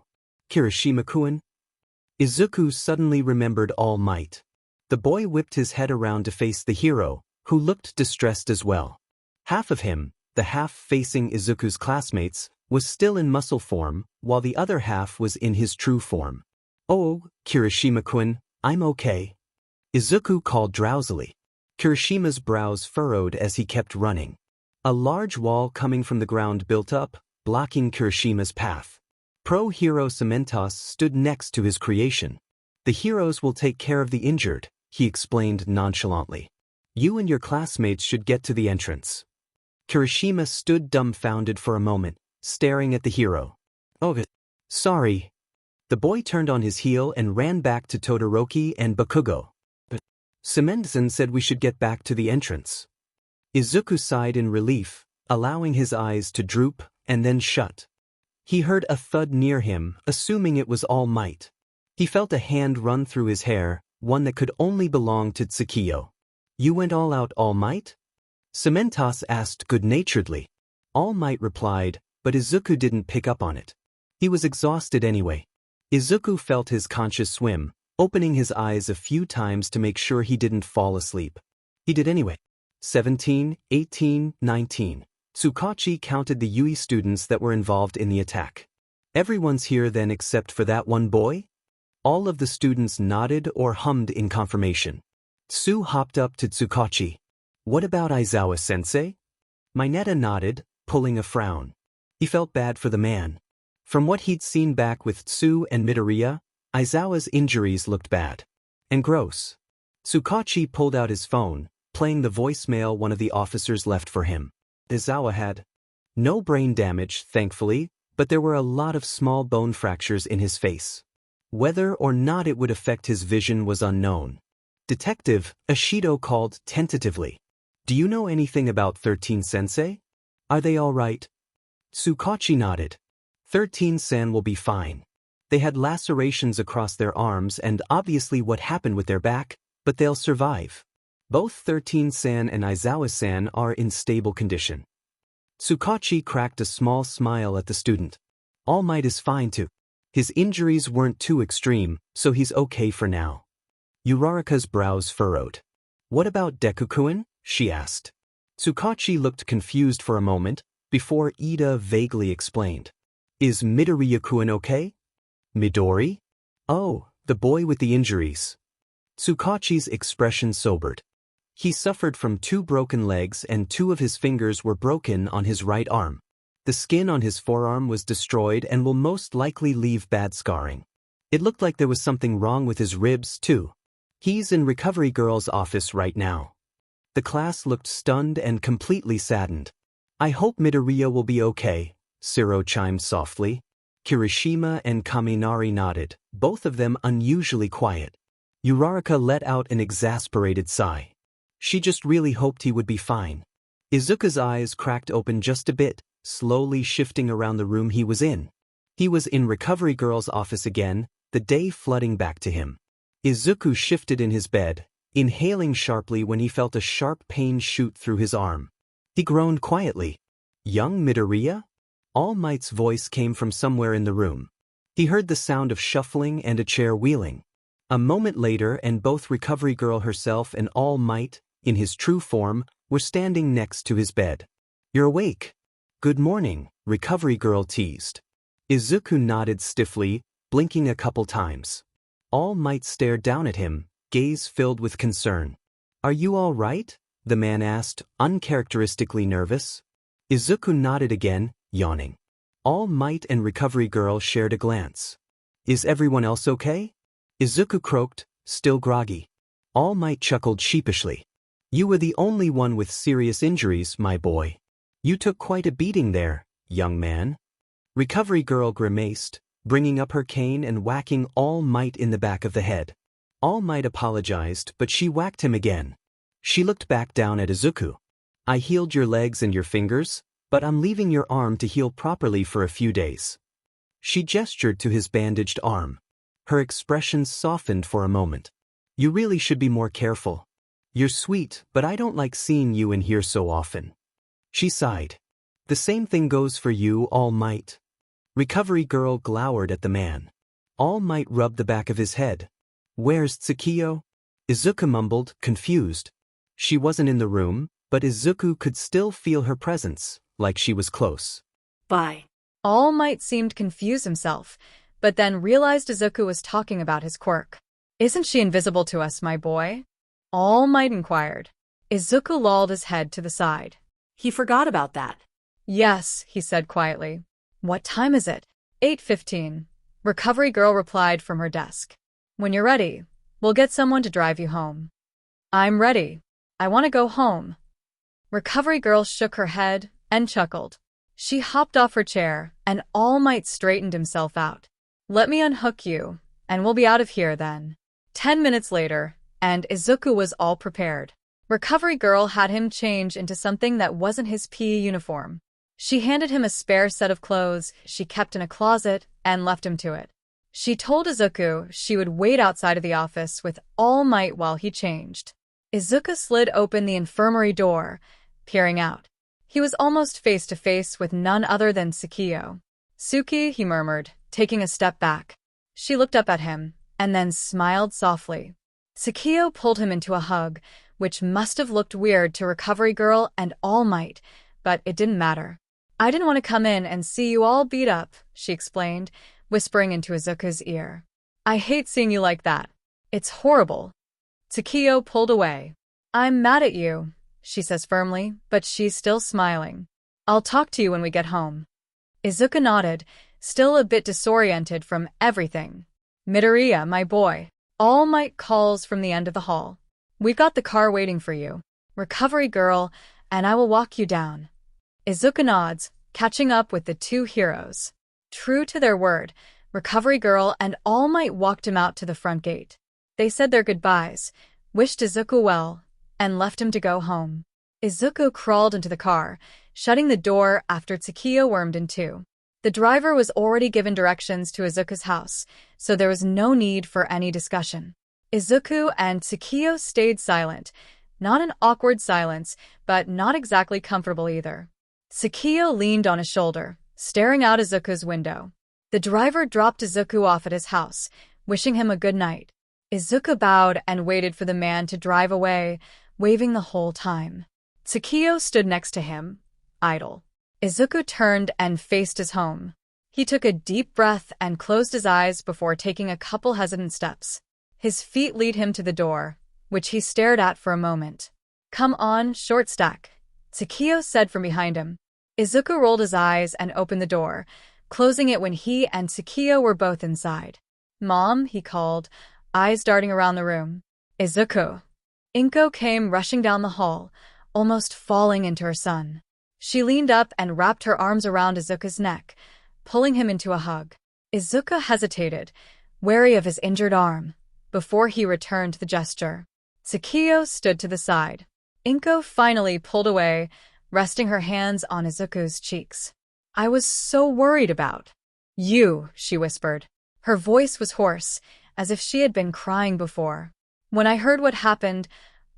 "Kirishima-kun?" Izuku suddenly remembered All Might. The boy whipped his head around to face the hero, who looked distressed as well. Half of him, the half facing Izuku's classmates, was still in muscle form, while the other half was in his true form. "Oh, Kirishima-kun, I'm okay," Izuku called drowsily. Kirishima's brows furrowed as he kept running. A large wall coming from the ground built up, blocking Kirishima's path. Pro-hero Cementos stood next to his creation. "The heroes will take care of the injured," he explained nonchalantly. "You and your classmates should get to the entrance." Kirishima stood dumbfounded for a moment, staring at the hero. "Oh, sorry." The boy turned on his heel and ran back to Todoroki and Bakugo. "But Cementon said we should get back to the entrance." Izuku sighed in relief, allowing his eyes to droop, and then shut. He heard a thud near him, assuming it was All Might. He felt a hand run through his hair, one that could only belong to Tsukiyo. "You went all out, All Might?" Cementos asked good-naturedly. All Might replied, but Izuku didn't pick up on it. He was exhausted anyway. Izuku felt his conscious swim, opening his eyes a few times to make sure he didn't fall asleep. He did anyway. 17, 18, 19. Tsukachi counted the Yui students that were involved in the attack. "Everyone's here then except for that one boy?" All of the students nodded or hummed in confirmation. Tsu hopped up to Tsukachi. "What about Aizawa-sensei?" Mineta nodded, pulling a frown. He felt bad for the man. From what he'd seen back with Tsu and Midoriya, Aizawa's injuries looked bad. And gross. Tsukachi pulled out his phone, playing the voicemail one of the officers left for him. Aizawa had no brain damage, thankfully, but there were a lot of small bone fractures in his face. Whether or not it would affect his vision was unknown. "Detective," Ashido called tentatively. "Do you know anything about 13-sensei? Are they all right?" Tsukachi nodded. 13-san will be fine. They had lacerations across their arms and obviously what happened with their back, but they'll survive. Both 13-san and Aizawa-san are in stable condition. Tsukachi cracked a small smile at the student. "All Might is fine too. His injuries weren't too extreme, so he's okay for now." Uraraka's brows furrowed. "What about Deku-kun?" she asked. Tsukachi looked confused for a moment, before Ida vaguely explained. "Is Midoriya-kun okay?" "Midori?" "Oh, the boy with the injuries." Tsukachi's expression sobered. He suffered from 2 broken legs and 2 of his fingers were broken on his right arm. The skin on his forearm was destroyed and will most likely leave bad scarring. It looked like there was something wrong with his ribs, too. He's in Recovery Girl's office right now. The class looked stunned and completely saddened. I hope Midoriya will be okay, Siro chimed softly. Kirishima and Kaminari nodded, both of them unusually quiet. Uraraka let out an exasperated sigh. She just really hoped he would be fine. Izuku's eyes cracked open just a bit, slowly shifting around the room he was in. He was in Recovery Girl's office again, the day flooding back to him. Izuku shifted in his bed, inhaling sharply when he felt a sharp pain shoot through his arm. He groaned quietly. Young Midoriya? All Might's voice came from somewhere in the room. He heard the sound of shuffling and a chair wheeling. A moment later, and both Recovery Girl herself and All Might, in his true form, were standing next to his bed. You're awake. Good morning, Recovery Girl teased. Izuku nodded stiffly, blinking a couple times. All Might stared down at him, gaze filled with concern. Are you all right? The man asked, uncharacteristically nervous. Izuku nodded again, yawning. All Might and Recovery Girl shared a glance. Is everyone else okay? Izuku croaked, still groggy. All Might chuckled sheepishly. You were the only one with serious injuries, my boy. You took quite a beating there, young man. Recovery Girl grimaced, bringing up her cane and whacking All Might in the back of the head. All Might apologized, but she whacked him again. She looked back down at Izuku. I healed your legs and your fingers, but I'm leaving your arm to heal properly for a few days. She gestured to his bandaged arm. Her expression softened for a moment. You really should be more careful. You're sweet, but I don't like seeing you in here so often. She sighed. The same thing goes for you, All Might. Recovery Girl glowered at the man. All Might rubbed the back of his head. Where's Tsukiyo? Izuku mumbled, confused. She wasn't in the room, but Izuku could still feel her presence, like she was close. Bye. All Might seemed confused himself, but then realized Izuku was talking about his quirk. Isn't she invisible to us, my boy? All Might inquired. Izuku lolled his head to the side. He forgot about that. Yes, he said quietly. What time is it? 8:15. Recovery Girl replied from her desk. When you're ready, we'll get someone to drive you home. I'm ready. I want to go home. Recovery Girl shook her head and chuckled. She hopped off her chair, and All Might straightened himself out. Let me unhook you, and we'll be out of here then. 10 minutes later, and Izuku was all prepared. Recovery Girl had him change into something that wasn't his PE uniform. She handed him a spare set of clothes she kept in a closet and left him to it. She told Izuku she would wait outside of the office with All Might while he changed. Izuku slid open the infirmary door, peering out. He was almost face to face with none other than Tsukiyo. Suki, he murmured, taking a step back. She looked up at him, and then smiled softly. Tsukiyo pulled him into a hug, which must have looked weird to Recovery Girl and All Might, but it didn't matter. I didn't want to come in and see you all beat up, she explained, whispering into Izuku's ear. I hate seeing you like that. It's horrible. Tsukiyo pulled away. I'm mad at you, she says firmly, but she's still smiling. I'll talk to you when we get home. Izuku nodded, still a bit disoriented from everything. Midoriya, my boy. All Might calls from the end of the hall. We've got the car waiting for you. Recovery Girl, and I will walk you down. Izuku nods, catching up with the two heroes. True to their word, Recovery Girl and All Might walked him out to the front gate. They said their goodbyes, wished Izuku well, and left him to go home. Izuku crawled into the car, shutting the door after Tsukiyo wormed in too. The driver was already given directions to Izuku's house, so there was no need for any discussion. Izuku and Tsukiyo stayed silent, not an awkward silence, but not exactly comfortable either. Tsukiyo leaned on his shoulder, staring out Izuku's window. The driver dropped Izuku off at his house, wishing him a good night. Izuku bowed and waited for the man to drive away, waving the whole time. Tsukiyo stood next to him, idle. Izuku turned and faced his home. He took a deep breath and closed his eyes before taking a couple hesitant steps. His feet lead him to the door, which he stared at for a moment. Come on, short stack, Tsukiyo said from behind him. Izuku rolled his eyes and opened the door, closing it when he and Tsukio were both inside. "Mom," he called, eyes darting around the room. "Izuku." Inko came rushing down the hall, almost falling into her son. She leaned up and wrapped her arms around Izuku's neck, pulling him into a hug. Izuku hesitated, wary of his injured arm, before he returned the gesture. Tsukio stood to the side. Inko finally pulled away, resting her hands on Izuku's cheeks. "I was so worried about you," she whispered. Her voice was hoarse, as if she had been crying before. "When I heard what happened,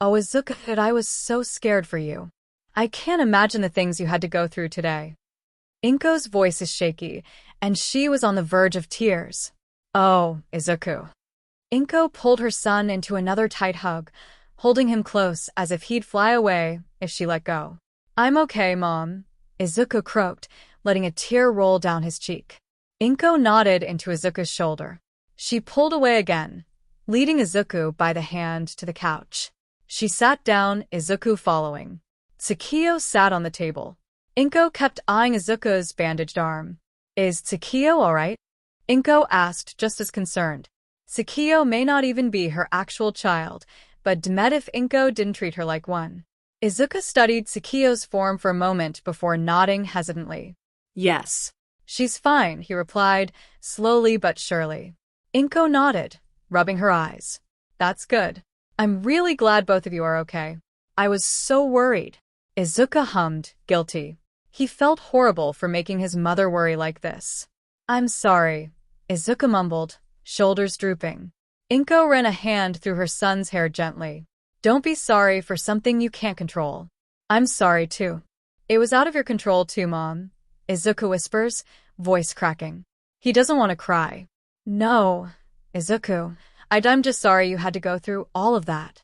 oh Izuku, I was so scared for you. I can't imagine the things you had to go through today." Inko's voice is shaky, and she was on the verge of tears. "Oh, Izuku." Inko pulled her son into another tight hug, holding him close as if he'd fly away if she let go. "I'm okay, Mom," Izuku croaked, letting a tear roll down his cheek. Inko nodded into Izuku's shoulder. She pulled away again, leading Izuku by the hand to the couch. She sat down, Izuku following. Tsukio sat on the table. Inko kept eyeing Izuku's bandaged arm. "Is Tsukio alright?" Inko asked, just as concerned. Tsukio may not even be her actual child, but damned if Inko didn't treat her like one. Izuku studied Tsukio's form for a moment before nodding hesitantly. "Yes." "She's fine," he replied, slowly but surely. Inko nodded, rubbing her eyes. "That's good. I'm really glad both of you are okay. I was so worried." Izuku hummed, guilty. He felt horrible for making his mother worry like this. "I'm sorry," Izuku mumbled, shoulders drooping. Inko ran a hand through her son's hair gently. "Don't be sorry for something you can't control. I'm sorry too." "It was out of your control too, Mom," Izuku whispers, voice cracking. He doesn't want to cry. "No, Izuku, I'm just sorry you had to go through all of that."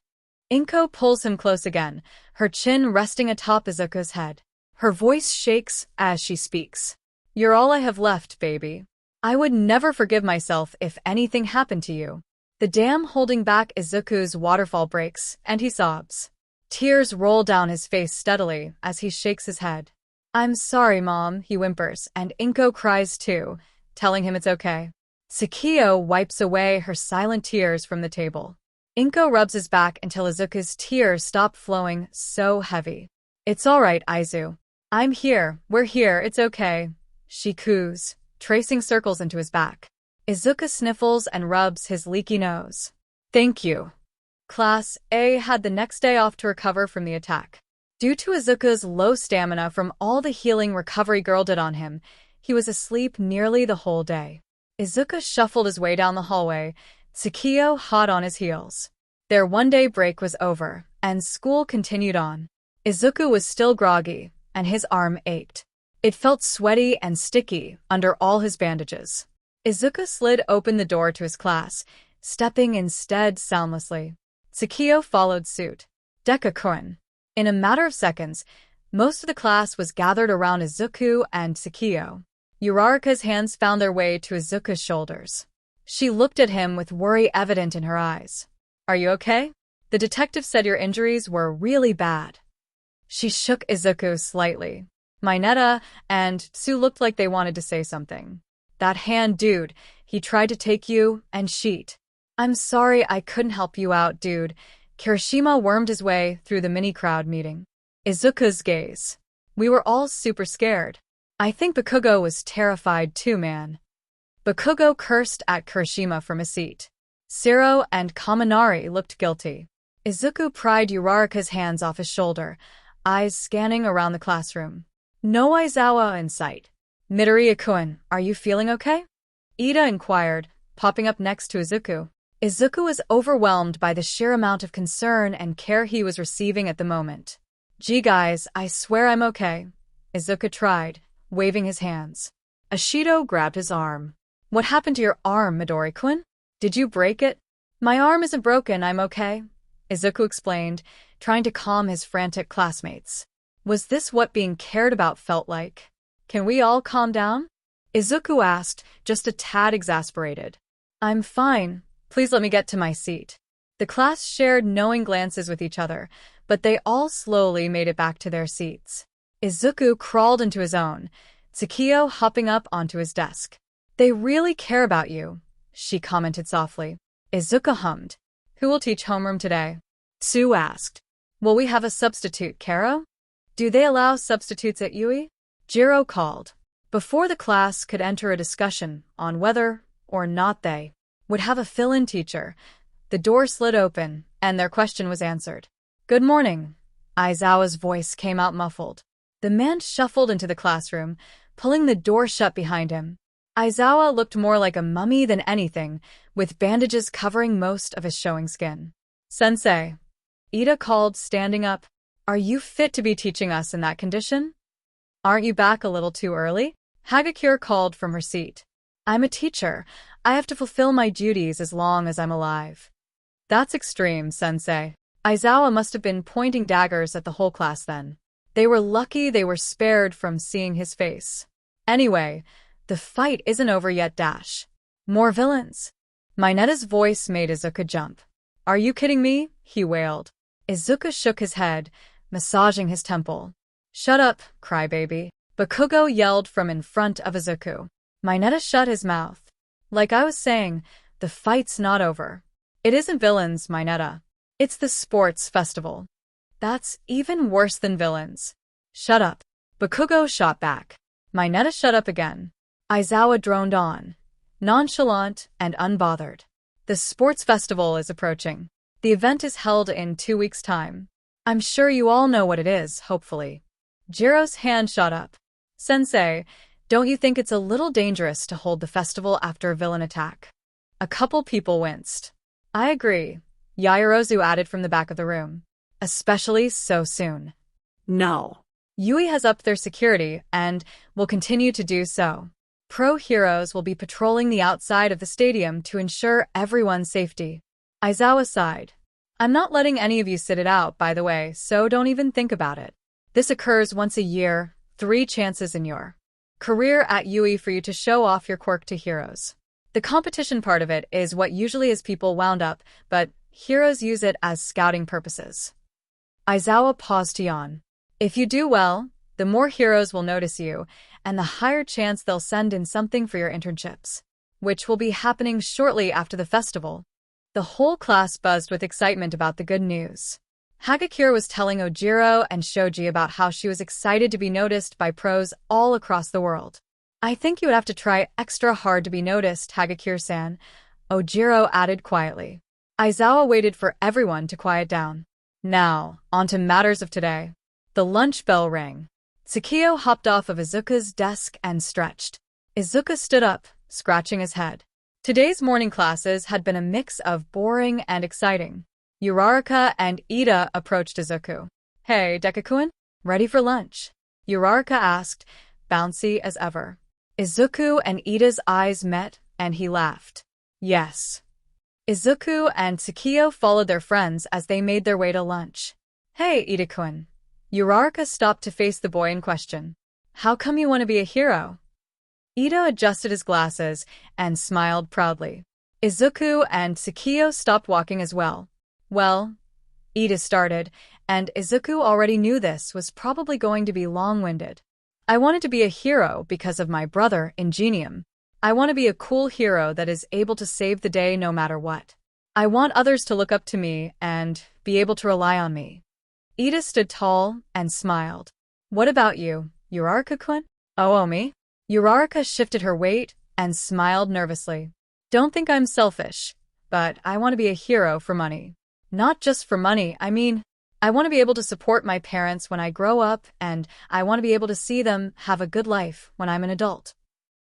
Inko pulls him close again, her chin resting atop Izuku's head. Her voice shakes as she speaks. "You're all I have left, baby. I would never forgive myself if anything happened to you." The dam holding back Izuku's waterfall breaks, and he sobs. Tears roll down his face steadily as he shakes his head. "I'm sorry, Mom," he whimpers, and Inko cries too, telling him it's okay. Tsukio wipes away her silent tears from the table. Inko rubs his back until Izuku's tears stop flowing so heavy. "It's all right, Izu. I'm here, we're here, it's okay," she coos, tracing circles into his back. Izuku sniffles and rubs his leaky nose. "Thank you." Class A had the next day off to recover from the attack. Due to Izuku's low stamina from all the healing Recovery Girl did on him, he was asleep nearly the whole day. Izuku shuffled his way down the hallway, Tsukio hot on his heels. Their one-day break was over, and school continued on. Izuku was still groggy, and his arm ached. It felt sweaty and sticky under all his bandages. Izuku slid open the door to his class, stepping instead soundlessly. Tsukio followed suit. Deku-kun. In a matter of seconds, most of the class was gathered around Izuku and Tsukio. Uraraka's hands found their way to Izuku's shoulders. She looked at him with worry evident in her eyes. "Are you okay? The detective said your injuries were really bad." She shook Izuku slightly. Mineta and Tsu looked like they wanted to say something. "That hand dude, he tried to take you and cheat." "I'm sorry I couldn't help you out, dude." Kirishima wormed his way through the mini-crowd meeting. Izuku's gaze. "We were all super scared. I think Bakugo was terrified too, man." Bakugo cursed at Kirishima from a seat. Siro and Kaminari looked guilty. Izuku pried Uraraka's hands off his shoulder, eyes scanning around the classroom. No Aizawa in sight. "Midoriya-kun, are you feeling okay?" Ida inquired, popping up next to Izuku. Izuku was overwhelmed by the sheer amount of concern and care he was receiving at the moment. "Gee guys, I swear I'm okay," Izuku tried, waving his hands. Ashido grabbed his arm. "What happened to your arm, Midori-kun? Did you break it?" "My arm isn't broken, I'm okay," Izuku explained, trying to calm his frantic classmates. Was this what being cared about felt like? "Can we all calm down?" Izuku asked, just a tad exasperated. "I'm fine. Please let me get to my seat." The class shared knowing glances with each other, but they all slowly made it back to their seats. Izuku crawled into his own, Tsukio hopping up onto his desk. They really care about you, she commented softly. Izuku hummed. Who will teach homeroom today? Tsu asked. Will we have a substitute, Karo? Do they allow substitutes at Yui? Jiro called. Before the class could enter a discussion on whether or not they would have a fill-in teacher, the door slid open, and their question was answered. Good morning. Aizawa's voice came out muffled. The man shuffled into the classroom, pulling the door shut behind him. Aizawa looked more like a mummy than anything, with bandages covering most of his showing skin. Sensei, Ida called, standing up. Are you fit to be teaching us in that condition? Aren't you back a little too early? Hagakure called from her seat. I'm a teacher. I have to fulfill my duties as long as I'm alive. That's extreme, Sensei. Aizawa must have been pointing daggers at the whole class then. They were lucky they were spared from seeing his face. Anyway, the fight isn't over yet. More villains. Minetta's voice made Izuku jump. Are you kidding me? He wailed. Izuku shook his head, massaging his temple. Shut up, crybaby. Bakugo yelled from in front of Izuku. Minetta shut his mouth. Like I was saying, the fight's not over. It isn't villains, Minetta. It's the sports festival. That's even worse than villains. Shut up. Bakugo shot back. Minetta shut up again. Aizawa droned on, nonchalant and unbothered. The sports festival is approaching. The event is held in 2 weeks' time. I'm sure you all know what it is, hopefully. Jiro's hand shot up. Sensei, don't you think it's a little dangerous to hold the festival after a villain attack? A couple people winced. I agree, Yaoyorozu added from the back of the room. Especially so soon. No. Yui has upped their security and will continue to do so. Pro heroes will be patrolling the outside of the stadium to ensure everyone's safety. Aizawa sighed. I'm not letting any of you sit it out, by the way, so don't even think about it. This occurs once a year, 3 chances in your career at Yui for you to show off your quirk to heroes. The competition part of it is what usually has people wound up, but heroes use it as scouting purposes. Aizawa paused to yawn. If you do well, the more heroes will notice you, and the higher chance they'll send in something for your internships, which will be happening shortly after the festival. The whole class buzzed with excitement about the good news. Hagakure was telling Ojiro and Shoji about how she was excited to be noticed by pros all across the world. I think you would have to try extra hard to be noticed, Hagakure-san, Ojiro added quietly. Aizawa waited for everyone to quiet down. Now, on to matters of today. The lunch bell rang. Tsukio hopped off of Izuku's desk and stretched. Izuku stood up, scratching his head. Today's morning classes had been a mix of boring and exciting. Uraraka and Ida approached Izuku. Hey, Deku-kun, ready for lunch? Uraraka asked, bouncy as ever. Izuku and Ida's eyes met, and he laughed. Yes. Izuku and Tsukio followed their friends as they made their way to lunch. Hey, Ida-kun. Uraraka stopped to face the boy in question. How come you want to be a hero? Ida adjusted his glasses and smiled proudly. Izuku and Tsukio stopped walking as well. Well, Ida started, and Izuku already knew this was probably going to be long-winded. I wanted to be a hero because of my brother, Ingenium. I want to be a cool hero that is able to save the day no matter what. I want others to look up to me and be able to rely on me. Ida stood tall and smiled. What about you, Uraraka-kun? Oh, me? Uraraka shifted her weight and smiled nervously. Don't think I'm selfish, but I want to be a hero for money. Not just for money, I mean, I want to be able to support my parents when I grow up, and I want to be able to see them have a good life when I'm an adult.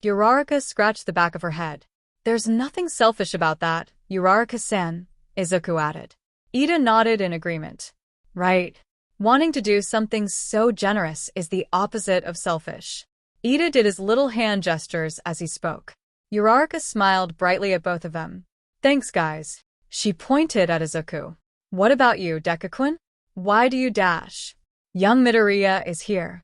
Uraraka scratched the back of her head. There's nothing selfish about that, Uraraka-san, Izuku added. Ida nodded in agreement. Right. Wanting to do something so generous is the opposite of selfish. Ida did his little hand gestures as he spoke. Uraraka smiled brightly at both of them. Thanks, guys. She pointed at Izuku. What about you, Deku-kun? Why do you dash? Young Midoriya is here.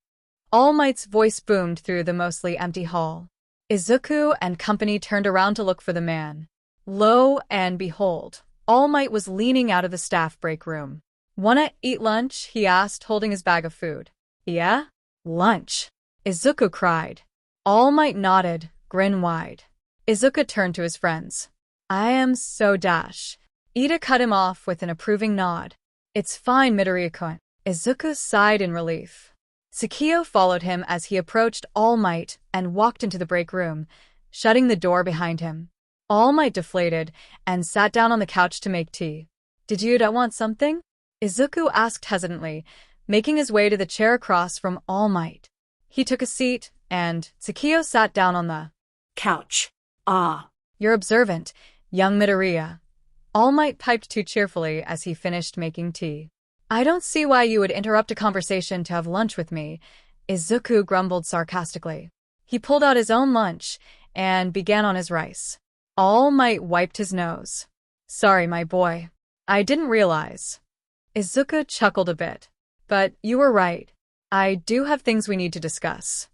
All Might's voice boomed through the mostly empty hall. Izuku and company turned around to look for the man. Lo and behold, All Might was leaning out of the staff break room. Wanna eat lunch? He asked, holding his bag of food. Yeah? Lunch, Izuku cried. All Might nodded, grin wide. Izuku turned to his friends. I am so dash. Ida cut him off with an approving nod. It's fine, Midoriya-kun. Izuku sighed in relief. Tsukio followed him as he approached All Might and walked into the break room, shutting the door behind him. All Might deflated and sat down on the couch to make tea. Did you want something? Izuku asked hesitantly, making his way to the chair across from All Might. He took a seat, and Tsukio sat down on the couch. Ah. You're observant, young Midoriya. All Might piped too cheerfully as he finished making tea. I don't see why you would interrupt a conversation to have lunch with me, Izuku grumbled sarcastically. He pulled out his own lunch and began on his rice. All Might wiped his nose. Sorry, my boy. I didn't realize. Izuku chuckled a bit. But you were right. I do have things we need to discuss.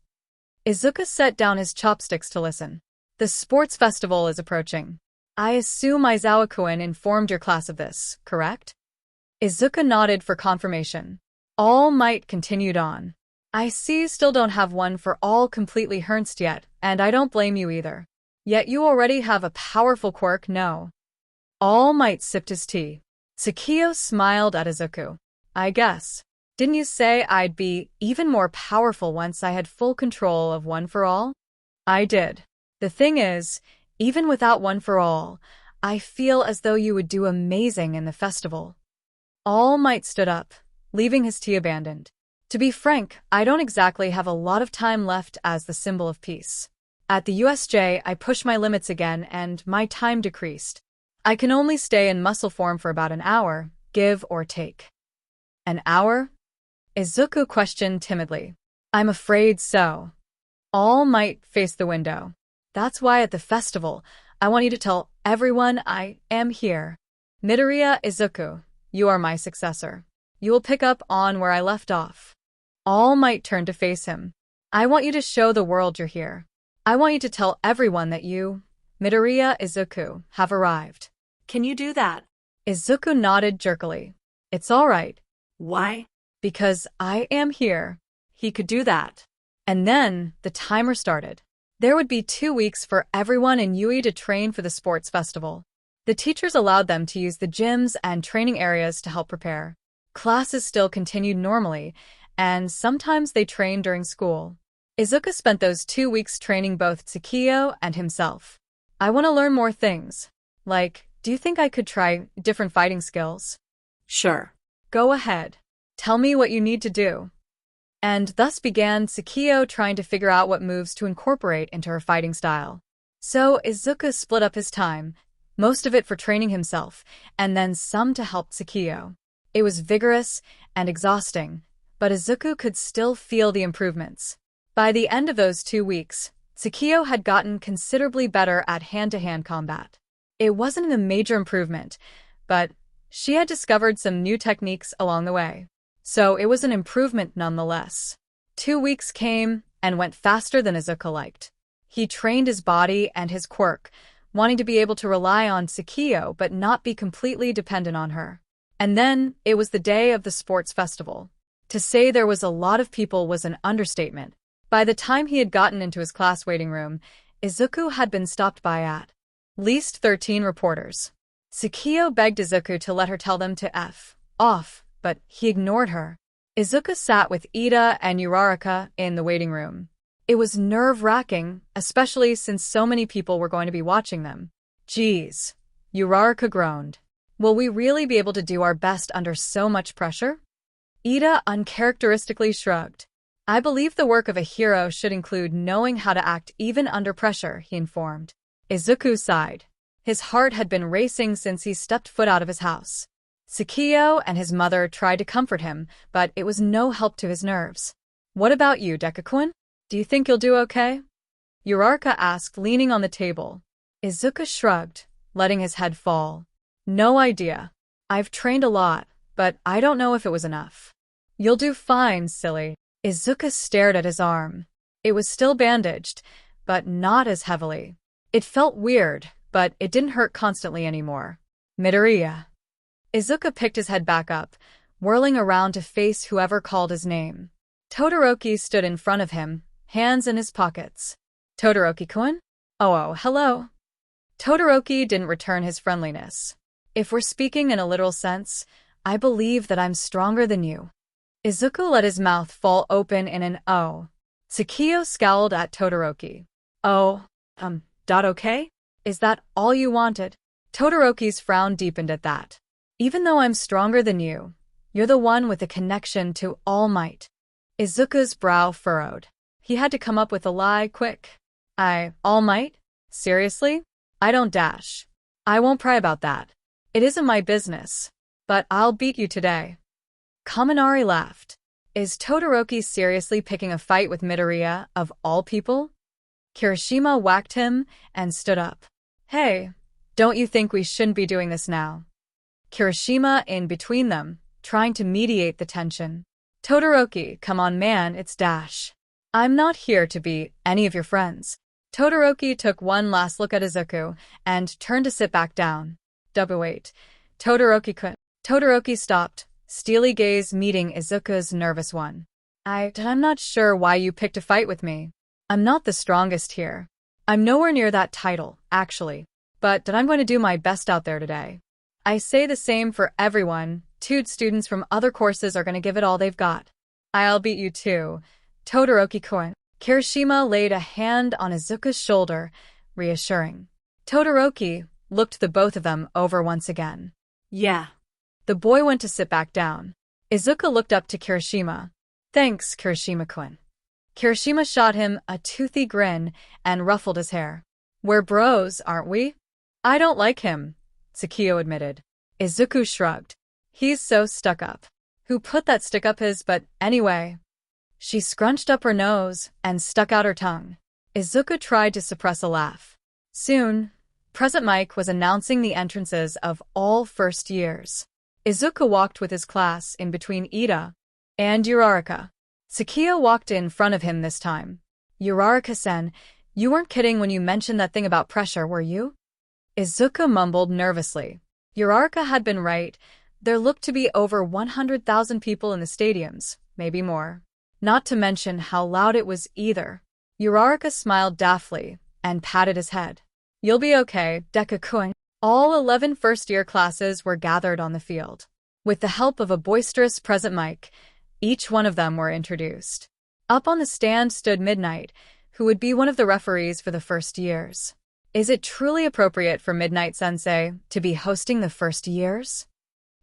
Izuku set down his chopsticks to listen. The sports festival is approaching. I assume Izawa-kun informed your class of this, correct? Izuku nodded for confirmation. All Might continued on. I see you still don't have one for all completely Ernst yet, and I don't blame you either. Yet you already have a powerful quirk, no? All Might sipped his tea. Tsukio smiled at Izuku. I guess. Didn't you say I'd be even more powerful once I had full control of One for All? I did. The thing is, even without One for All, I feel as though you would do amazing in the festival. All Might stood up, leaving his tea abandoned. To be frank, I don't exactly have a lot of time left as the symbol of peace. At the USJ, I pushed my limits again and my time decreased. I can only stay in muscle form for about an hour, give or take. An hour? Izuku questioned timidly. I'm afraid so. All Might faced the window. That's why at the festival, I want you to tell everyone I am here. Midoriya Izuku, you are my successor. You will pick up on where I left off. All Might turned to face him. I want you to show the world you're here. I want you to tell everyone that you, Midoriya Izuku, have arrived. Can you do that? Izuku nodded jerkily. It's all right. Why? Because I am here. He could do that. And then the timer started. There would be 2 weeks for everyone in UE to train for the sports festival. The teachers allowed them to use the gyms and training areas to help prepare. Classes still continued normally, and sometimes they trained during school. Izuku spent those 2 weeks training both Tsukio and himself. I want to learn more things. Like, do you think I could try different fighting skills? Sure. Go ahead. Tell me what you need to do. And thus began Tsukio trying to figure out what moves to incorporate into her fighting style. So Izuku split up his time, most of it for training himself, and then some to help Tsukio. It was vigorous and exhausting, but Izuku could still feel the improvements. By the end of those 2 weeks, Tsukio had gotten considerably better at hand-to-hand combat. It wasn't a major improvement, but she had discovered some new techniques along the way. So it was an improvement nonetheless. 2 weeks came and went faster than Izuku liked. He trained his body and his quirk, wanting to be able to rely on Tsukio but not be completely dependent on her. And then it was the day of the sports festival. To say there was a lot of people was an understatement. By the time he had gotten into his class waiting room, Izuku had been stopped by at least 13 reporters. Tsukio begged Izuku to let her tell them to F off, but he ignored her. Izuku sat with Ida and Uraraka in the waiting room. It was nerve-wracking, especially since so many people were going to be watching them. Geez, Uraraka groaned. Will we really be able to do our best under so much pressure? Ida uncharacteristically shrugged. I believe the work of a hero should include knowing how to act even under pressure, he informed. Izuku sighed. His heart had been racing since he stepped foot out of his house. Tsukio and his mother tried to comfort him, but it was no help to his nerves. What about you, Deku-kun? Do you think you'll do okay? Uraraka asked, leaning on the table. Izuku shrugged, letting his head fall. No idea. I've trained a lot, but I don't know if it was enough. You'll do fine, silly. Izuku stared at his arm. It was still bandaged, but not as heavily. It felt weird, but it didn't hurt constantly anymore. Midoriya. Izuku picked his head back up, whirling around to face whoever called his name. Todoroki stood in front of him, hands in his pockets. Todoroki-kun? Oh, hello. Todoroki didn't return his friendliness. If we're speaking in a literal sense, I believe that I'm stronger than you. Izuku let his mouth fall open in an O. Tsukio scowled at Todoroki. Oh, okay? Is that all you wanted? Todoroki's frown deepened at that. Even though I'm stronger than you, you're the one with a connection to All Might. Izuku's brow furrowed. He had to come up with a lie quick. All Might? Seriously? I don't dash. I won't pry about that. It isn't my business. But I'll beat you today. Kaminari laughed. Is Todoroki seriously picking a fight with Midoriya, of all people? Kirishima whacked him and stood up. Hey, don't you think we shouldn't be doing this now? Kirishima in between them, trying to mediate the tension. Todoroki, come on man, it's dash. I'm not here to be any of your friends. Todoroki took one last look at Izuku and turned to sit back down. Wait. Todoroki-kun. Todoroki stopped, steely gaze meeting Izuku's nervous one. I'm not sure why you picked a fight with me. I'm not the strongest here. I'm nowhere near that title, actually. But I'm going to do my best out there today. I say the same for everyone. Two students from other courses are going to give it all they've got. I'll beat you too. Todoroki-kun. Kirishima laid a hand on Izuku's shoulder, reassuring. Todoroki looked the both of them over once again. Yeah. The boy went to sit back down. Izuku looked up to Kirishima. Thanks, Kirishima-kun. Kirishima shot him a toothy grin and ruffled his hair. We're bros, aren't we? I don't like him, Tsukio admitted. Izuku shrugged. He's so stuck up. Who put that stick up his butt anyway? She scrunched up her nose and stuck out her tongue. Izuku tried to suppress a laugh. Soon, President Mike was announcing the entrances of all first years. Izuku walked with his class in between Ida and Uraraka. Tsukio walked in front of him this time. Uraraka-sen, you weren't kidding when you mentioned that thing about pressure, were you? Izuku mumbled nervously. Uraraka had been right. There looked to be over 100,000 people in the stadiums, maybe more. Not to mention how loud it was either. Uraraka smiled daftly and patted his head. You'll be okay, Deku-kun. All 11 first-year classes were gathered on the field. With the help of a boisterous President Mike, each one of them were introduced. Up on the stand stood Midnight, who would be one of the referees for the first years. Is it truly appropriate for Midnight-sensei to be hosting the first years?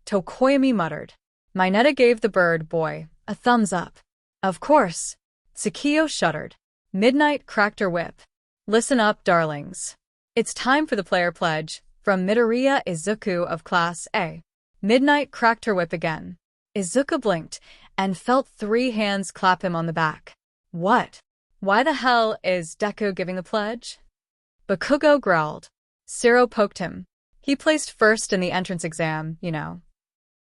Tokoyami muttered. Mineta gave the bird boy a thumbs up. Of course. Tsukio shuddered. Midnight cracked her whip. Listen up, darlings. It's time for the player pledge, from Midoriya Izuku of Class A. Midnight cracked her whip again. Izuku blinked and felt 3 hands clap him on the back. What? Why the hell is Deku giving the pledge? Bakugo growled. Siro poked him. He placed first in the entrance exam, you know.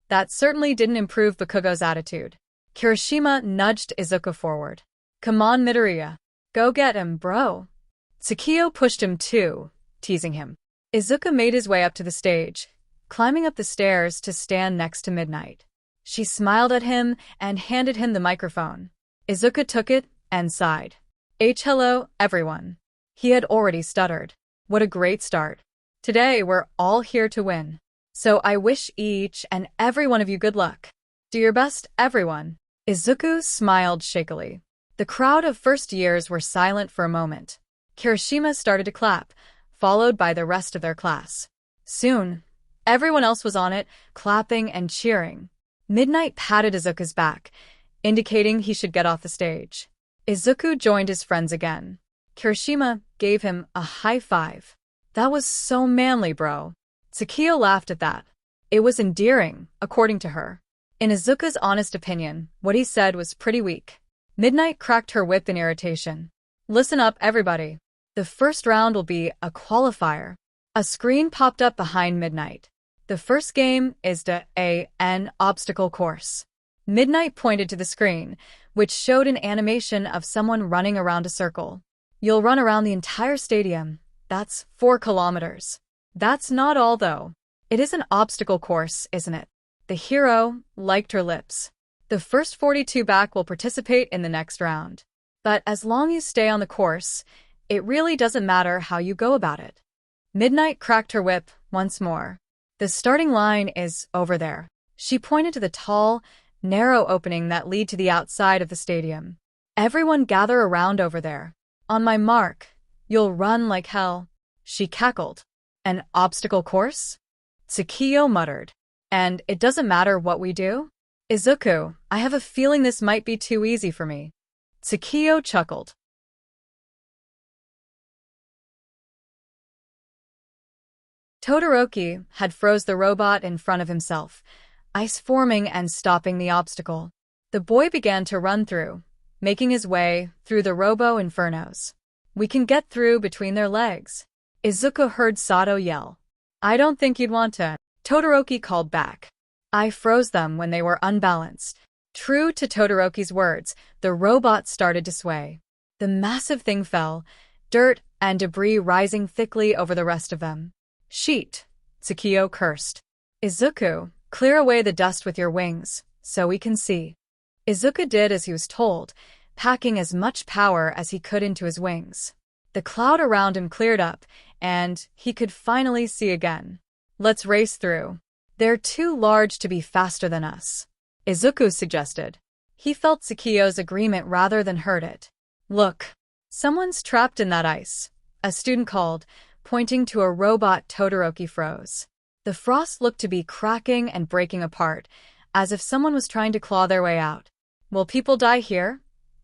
That certainly didn't improve Bakugo's attitude. Kirishima nudged Izuku forward. Come on, Midoriya. Go get him, bro. Tsukio pushed him too, teasing him. Izuku made his way up to the stage, climbing up the stairs to stand next to Midnight. She smiled at him and handed him the microphone. Izuku took it and sighed. Hello, everyone. He had already stuttered. What a great start. Today we're all here to win. So I wish each and every one of you good luck. Do your best, everyone. Izuku smiled shakily. The crowd of first years were silent for a moment. Kirishima started to clap, followed by the rest of their class. Soon, everyone else was on it, clapping and cheering. Midnight patted Izuku's back, indicating he should get off the stage. Izuku joined his friends again. Kirishima gave him a high five. That was so manly, bro. Tsukio laughed at that. It was endearing, according to her. In Izuku's honest opinion, what he said was pretty weak. Midnight cracked her whip in irritation. Listen up, everybody. The first round will be a qualifier. A screen popped up behind Midnight. The first game is the an obstacle course. Midnight pointed to the screen, which showed an animation of someone running around a circle. You'll run around the entire stadium. That's 4 kilometers. That's not all, though. It is an obstacle course, isn't it? The hero liked her lips. The first 42 back will participate in the next round. But as long as you stay on the course, it really doesn't matter how you go about it. Midnight cracked her whip once more. The starting line is over there. She pointed to the tall, narrow opening that lead to the outside of the stadium. Everyone gather around over there. On my mark, you'll run like hell. She cackled. An obstacle course? Tsukiyo muttered. And it doesn't matter what we do? Izuku, I have a feeling this might be too easy for me. Tsukiyo chuckled. Todoroki had froze the robot in front of himself, ice forming and stopping the obstacle. The boy began to run through, making his way through the robo-infernos. We can get through between their legs. Izuku heard Sato yell. I don't think you'd want to. Todoroki called back. I froze them when they were unbalanced. True to Todoroki's words, the robot started to sway. The massive thing fell, dirt and debris rising thickly over the rest of them. Sheet, Tsukiyo cursed. Izuku, clear away the dust with your wings, so we can see. Izuku did as he was told, packing as much power as he could into his wings. The cloud around him cleared up, and he could finally see again. Let's race through. They're too large to be faster than us, Izuku suggested. He felt Tsukiyo's agreement rather than heard it. Look, someone's trapped in that ice, a student called, pointing to a robot Todoroki froze. The frost looked to be cracking and breaking apart, as if someone was trying to claw their way out. Will people die here?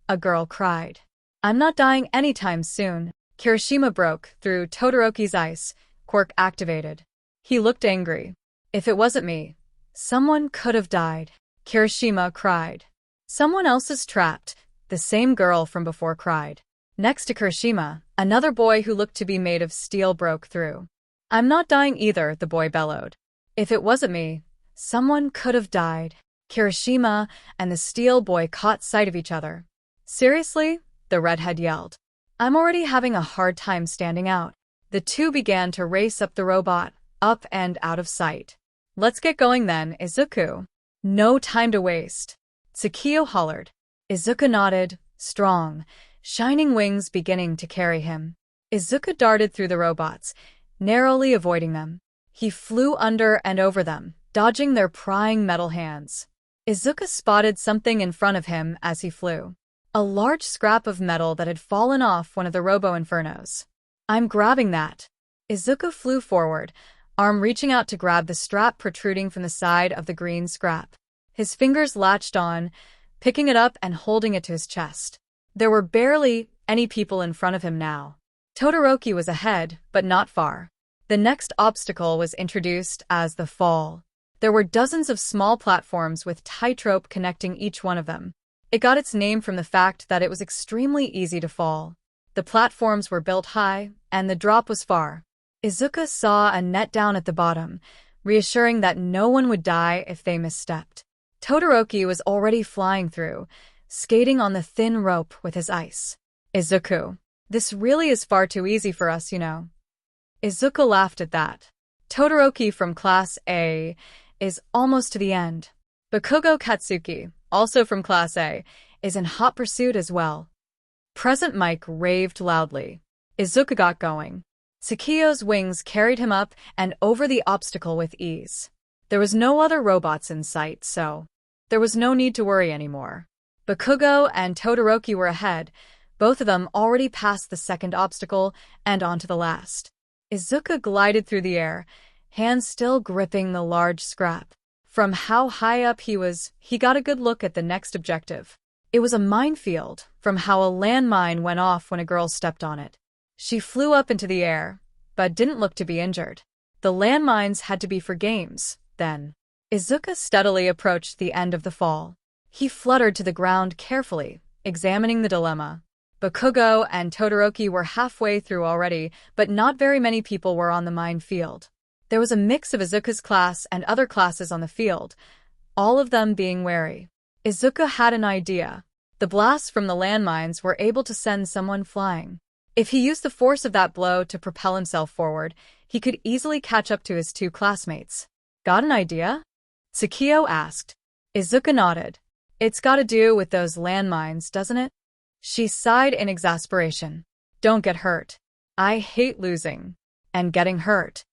A girl cried. I'm not dying anytime soon. Kirishima broke through Todoroki's ice, quirk activated. He looked angry. If it wasn't me, someone could have died. Kirishima cried. Someone else is trapped, the same girl from before cried. Next to Kirishima, another boy who looked to be made of steel broke through. I'm not dying either, the boy bellowed. If it wasn't me, someone could have died. Kirishima and the steel boy caught sight of each other. Seriously? The redhead yelled. I'm already having a hard time standing out. The two began to race up the robot, up and out of sight. Let's get going then, Izuku. No time to waste. Tsukiyo hollered. Izuku nodded, strong, shining wings beginning to carry him. Izuku darted through the robots, narrowly avoiding them. He flew under and over them, dodging their prying metal hands. Izuku spotted something in front of him as he flew. A large scrap of metal that had fallen off one of the robo-infernos. I'm grabbing that. Izuku flew forward, arm reaching out to grab the strap protruding from the side of the green scrap. His fingers latched on, picking it up and holding it to his chest. There were barely any people in front of him now. Todoroki was ahead, but not far. The next obstacle was introduced as the fall. There were dozens of small platforms with tightrope connecting each one of them. It got its name from the fact that it was extremely easy to fall. The platforms were built high, and the drop was far. Izuku saw a net down at the bottom, reassuring that no one would die if they misstepped. Todoroki was already flying through, skating on the thin rope with his ice. Izuku, this really is far too easy for us, you know. Izuku laughed at that. Todoroki from Class A is almost to the end. Bakugo Katsuki, also from Class A, is in hot pursuit as well. Present Mike raved loudly. Izuku got going. Tsukiyo's wings carried him up and over the obstacle with ease. There was no other robots in sight, so there was no need to worry anymore. Bakugo and Todoroki were ahead, both of them already past the second obstacle and onto the last. Izuku glided through the air, hands still gripping the large scrap. From how high up he was, he got a good look at the next objective. It was a minefield, from how a landmine went off when a girl stepped on it. She flew up into the air, but didn't look to be injured. The landmines had to be for games, then. Izuku steadily approached the end of the fall. He fluttered to the ground carefully, examining the dilemma. Bakugo and Todoroki were halfway through already, but not very many people were on the minefield. There was a mix of Izuku's class and other classes on the field, all of them being wary. Izuku had an idea. The blasts from the landmines were able to send someone flying. If he used the force of that blow to propel himself forward, he could easily catch up to his two classmates. Got an idea? Tsukiyo asked. Izuku nodded. It's gotta do with those landmines, doesn't it? She sighed in exasperation. Don't get hurt. I hate losing. And getting hurt.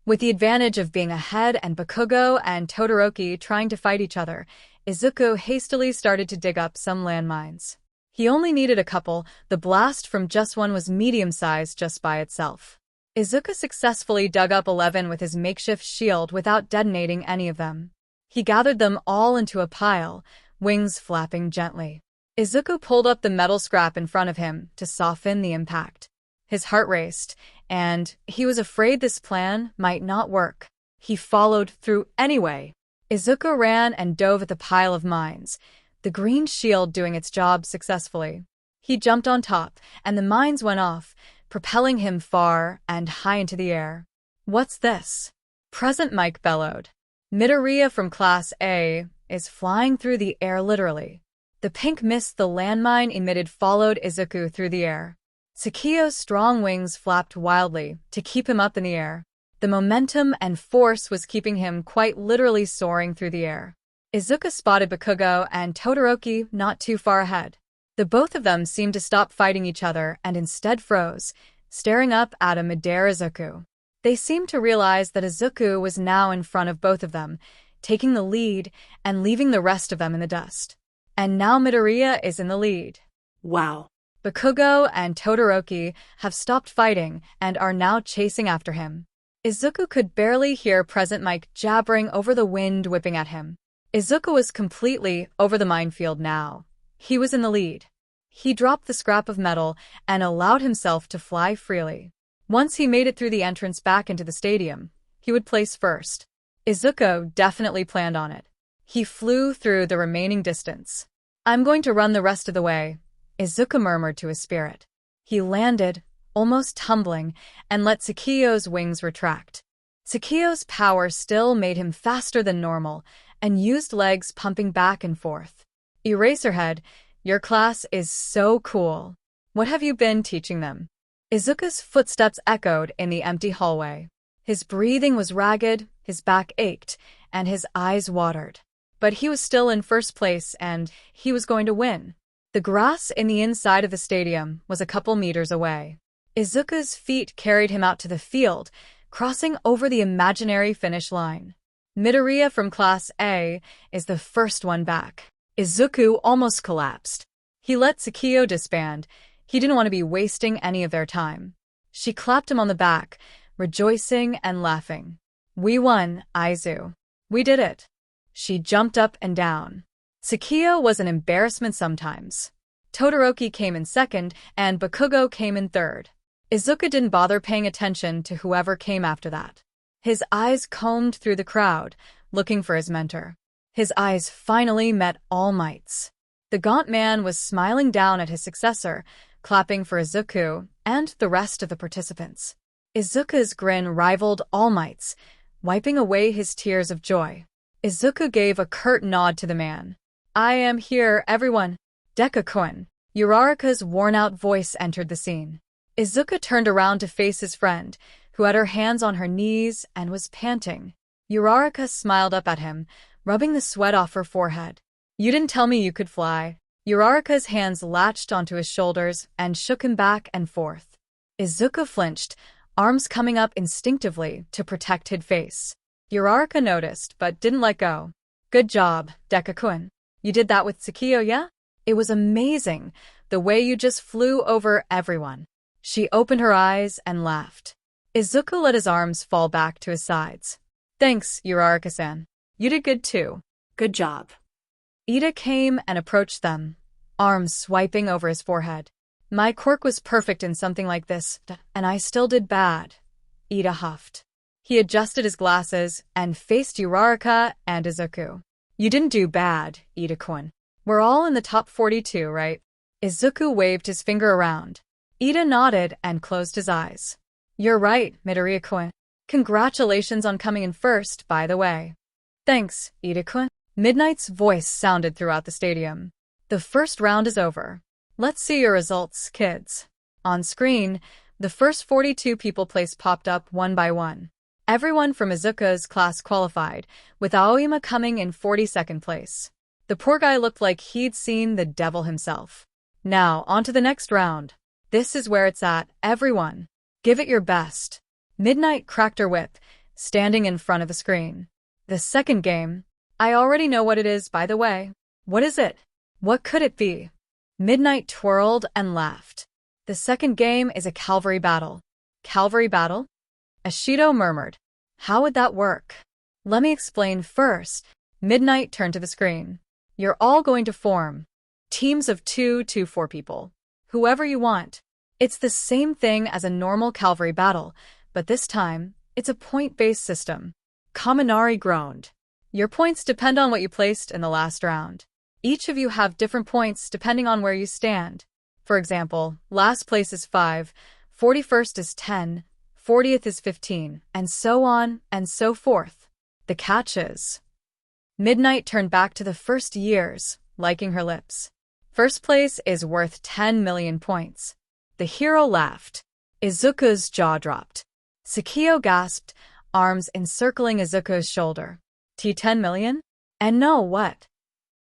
With the advantage of being ahead and Bakugo and Todoroki trying to fight each other, Izuku hastily started to dig up some landmines. He only needed a couple, the blast from just one was medium-sized just by itself. Izuku successfully dug up 11 with his makeshift shield without detonating any of them. He gathered them all into a pile, wings flapping gently. Izuku pulled up the metal scrap in front of him to soften the impact. His heart raced, and he was afraid this plan might not work. He followed through anyway. Izuku ran and dove at the pile of mines, the green shield doing its job successfully. He jumped on top, and the mines went off, propelling him far and high into the air. What's this? Present Mike bellowed. Midoriya from Class A is flying through the air literally. The pink mist the landmine emitted followed Izuku through the air. Tsukiyo's strong wings flapped wildly to keep him up in the air. The momentum and force was keeping him quite literally soaring through the air. Izuku spotted Bakugo and Todoroki not too far ahead. The both of them seemed to stop fighting each other and instead froze, staring up at a Midoriya Izuku. They seemed to realize that Izuku was now in front of both of them, taking the lead and leaving the rest of them in the dust. And now Midoriya is in the lead. Wow. Bakugo and Todoroki have stopped fighting and are now chasing after him. Izuku could barely hear Present Mike jabbering over the wind whipping at him. Izuku was completely over the minefield now. He was in the lead. He dropped the scrap of metal and allowed himself to fly freely. Once he made it through the entrance back into the stadium, he would place first. Izuku definitely planned on it. He flew through the remaining distance. I'm going to run the rest of the way, Izuku murmured to his spirit. He landed, almost tumbling, and let Tsukiyo's wings retract. Tsukiyo's power still made him faster than normal, and used legs pumping back and forth. Eraserhead, your class is so cool. What have you been teaching them? Izuku's footsteps echoed in the empty hallway. His breathing was ragged, his back ached, and his eyes watered. But he was still in first place, and he was going to win. The grass in the inside of the stadium was a couple meters away. Izuku's feet carried him out to the field, crossing over the imaginary finish line. Midoriya from Class A is the first one back. Izuku almost collapsed. He let Tsukiyo disband. He didn't want to be wasting any of their time. She clapped him on the back, rejoicing and laughing. We won, Izu. We did it. She jumped up and down. Tsukiyo was an embarrassment sometimes. Todoroki came in second, and Bakugo came in third. Izuku didn't bother paying attention to whoever came after that. His eyes combed through the crowd, looking for his mentor. His eyes finally met All Might's. The gaunt man was smiling down at his successor, clapping for Izuku and the rest of the participants. Izuku's grin rivaled All Might's, wiping away his tears of joy. Izuku gave a curt nod to the man. I am here, everyone. Deku-kun. Uraraka's worn-out voice entered the scene. Izuku turned around to face his friend, who had her hands on her knees and was panting. Uraraka smiled up at him, rubbing the sweat off her forehead. You didn't tell me you could fly. Uraraka's hands latched onto his shoulders and shook him back and forth. Izuku flinched, arms coming up instinctively to protect his face. Uraraka noticed, but didn't let go. Good job, Deku-kun. You did that with Tsukiyo, yeah? It was amazing, the way you just flew over everyone. She opened her eyes and laughed. Izuku let his arms fall back to his sides. Thanks, Uraraka-san. You did good too. Good job. Ida came and approached them, arms swiping over his forehead. My quirk was perfect in something like this, and I still did bad. Ida huffed. He adjusted his glasses and faced Uraraka and Izuku. You didn't do bad, Ida-kun. We're all in the top 42, right? Izuku waved his finger around. Ida nodded and closed his eyes. You're right, Midoriya-kun. Congratulations on coming in first, by the way. Thanks, Ida-kun. Midnight's voice sounded throughout the stadium. The first round is over. Let's see your results, kids. On screen, the first 42 people placed popped up one by one. Everyone from Izuku's class qualified, with Aoyama coming in 42nd place. The The poor guy looked like he'd seen the devil himself. Now, on to the next round. This is where it's at, everyone. Give it your best. Midnight cracked her whip, standing in front of the screen. The second game. I already know what it is, by the way. What is it? What could it be? Midnight twirled and laughed. The second game is a cavalry battle. Cavalry battle? Ashido murmured. How would that work? Let me explain first. Midnight turned to the screen. You're all going to form teams of 2 to 4 people. Whoever you want. It's the same thing as a normal cavalry battle, but this time, it's a point-based system. Kaminari groaned. Your points depend on what you placed in the last round. Each of you have different points depending on where you stand. For example, last place is 5, 41st is 10, 40th is 15, and so on and so forth. The catch is... Midnight turned back to the first years, liking her lips. First place is worth 10 million points. The hero laughed. Izuku's jaw dropped. Sakio gasped, arms encircling Izuku's shoulder. T10 million? And no, what?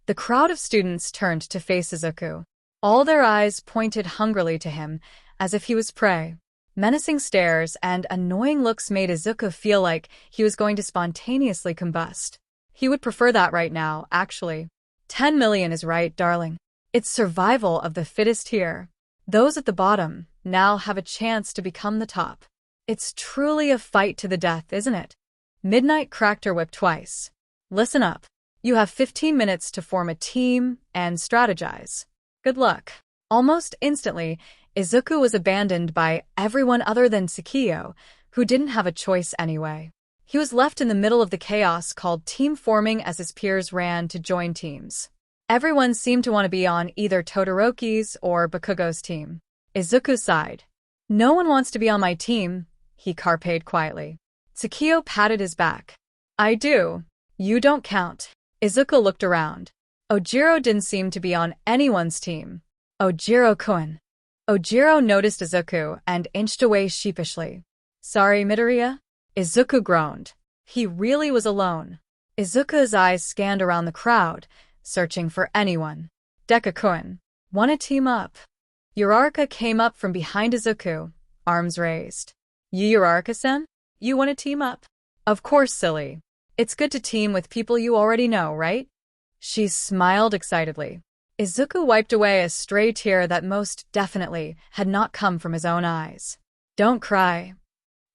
The crowd of students turned to face Izuku. All their eyes pointed hungrily to him, as if he was prey. Menacing stares and annoying looks made Izuku feel like he was going to spontaneously combust. He would prefer that right now, actually. 10 million is right, darling. It's survival of the fittest here. Those at the bottom now have a chance to become the top. It's truly a fight to the death, isn't it? Midnight cracked her whip twice. Listen up. You have 15 minutes to form a team and strategize. Good luck. Almost instantly, Izuku was abandoned by everyone other than Sakio, who didn't have a choice anyway. He was left in the middle of the chaos called team forming as his peers ran to join teams. Everyone seemed to want to be on either Todoroki's or Bakugo's team. Izuku sighed. No one wants to be on my team, he carped quietly. Sakio patted his back. I do. You don't count. Izuku looked around. Ojiro didn't seem to be on anyone's team. Ojiro-kun. Ojiro noticed Izuku and inched away sheepishly. Sorry, Midoriya? Izuku groaned. He really was alone. Izuku's eyes scanned around the crowd, searching for anyone. Deku-kun. Wanna team up? Uraraka came up from behind Izuku, arms raised. You Uraraka-sen? You wanna team up? Of course, silly. It's good to team with people you already know, right? She smiled excitedly. Izuku wiped away a stray tear that most definitely had not come from his own eyes. Don't cry.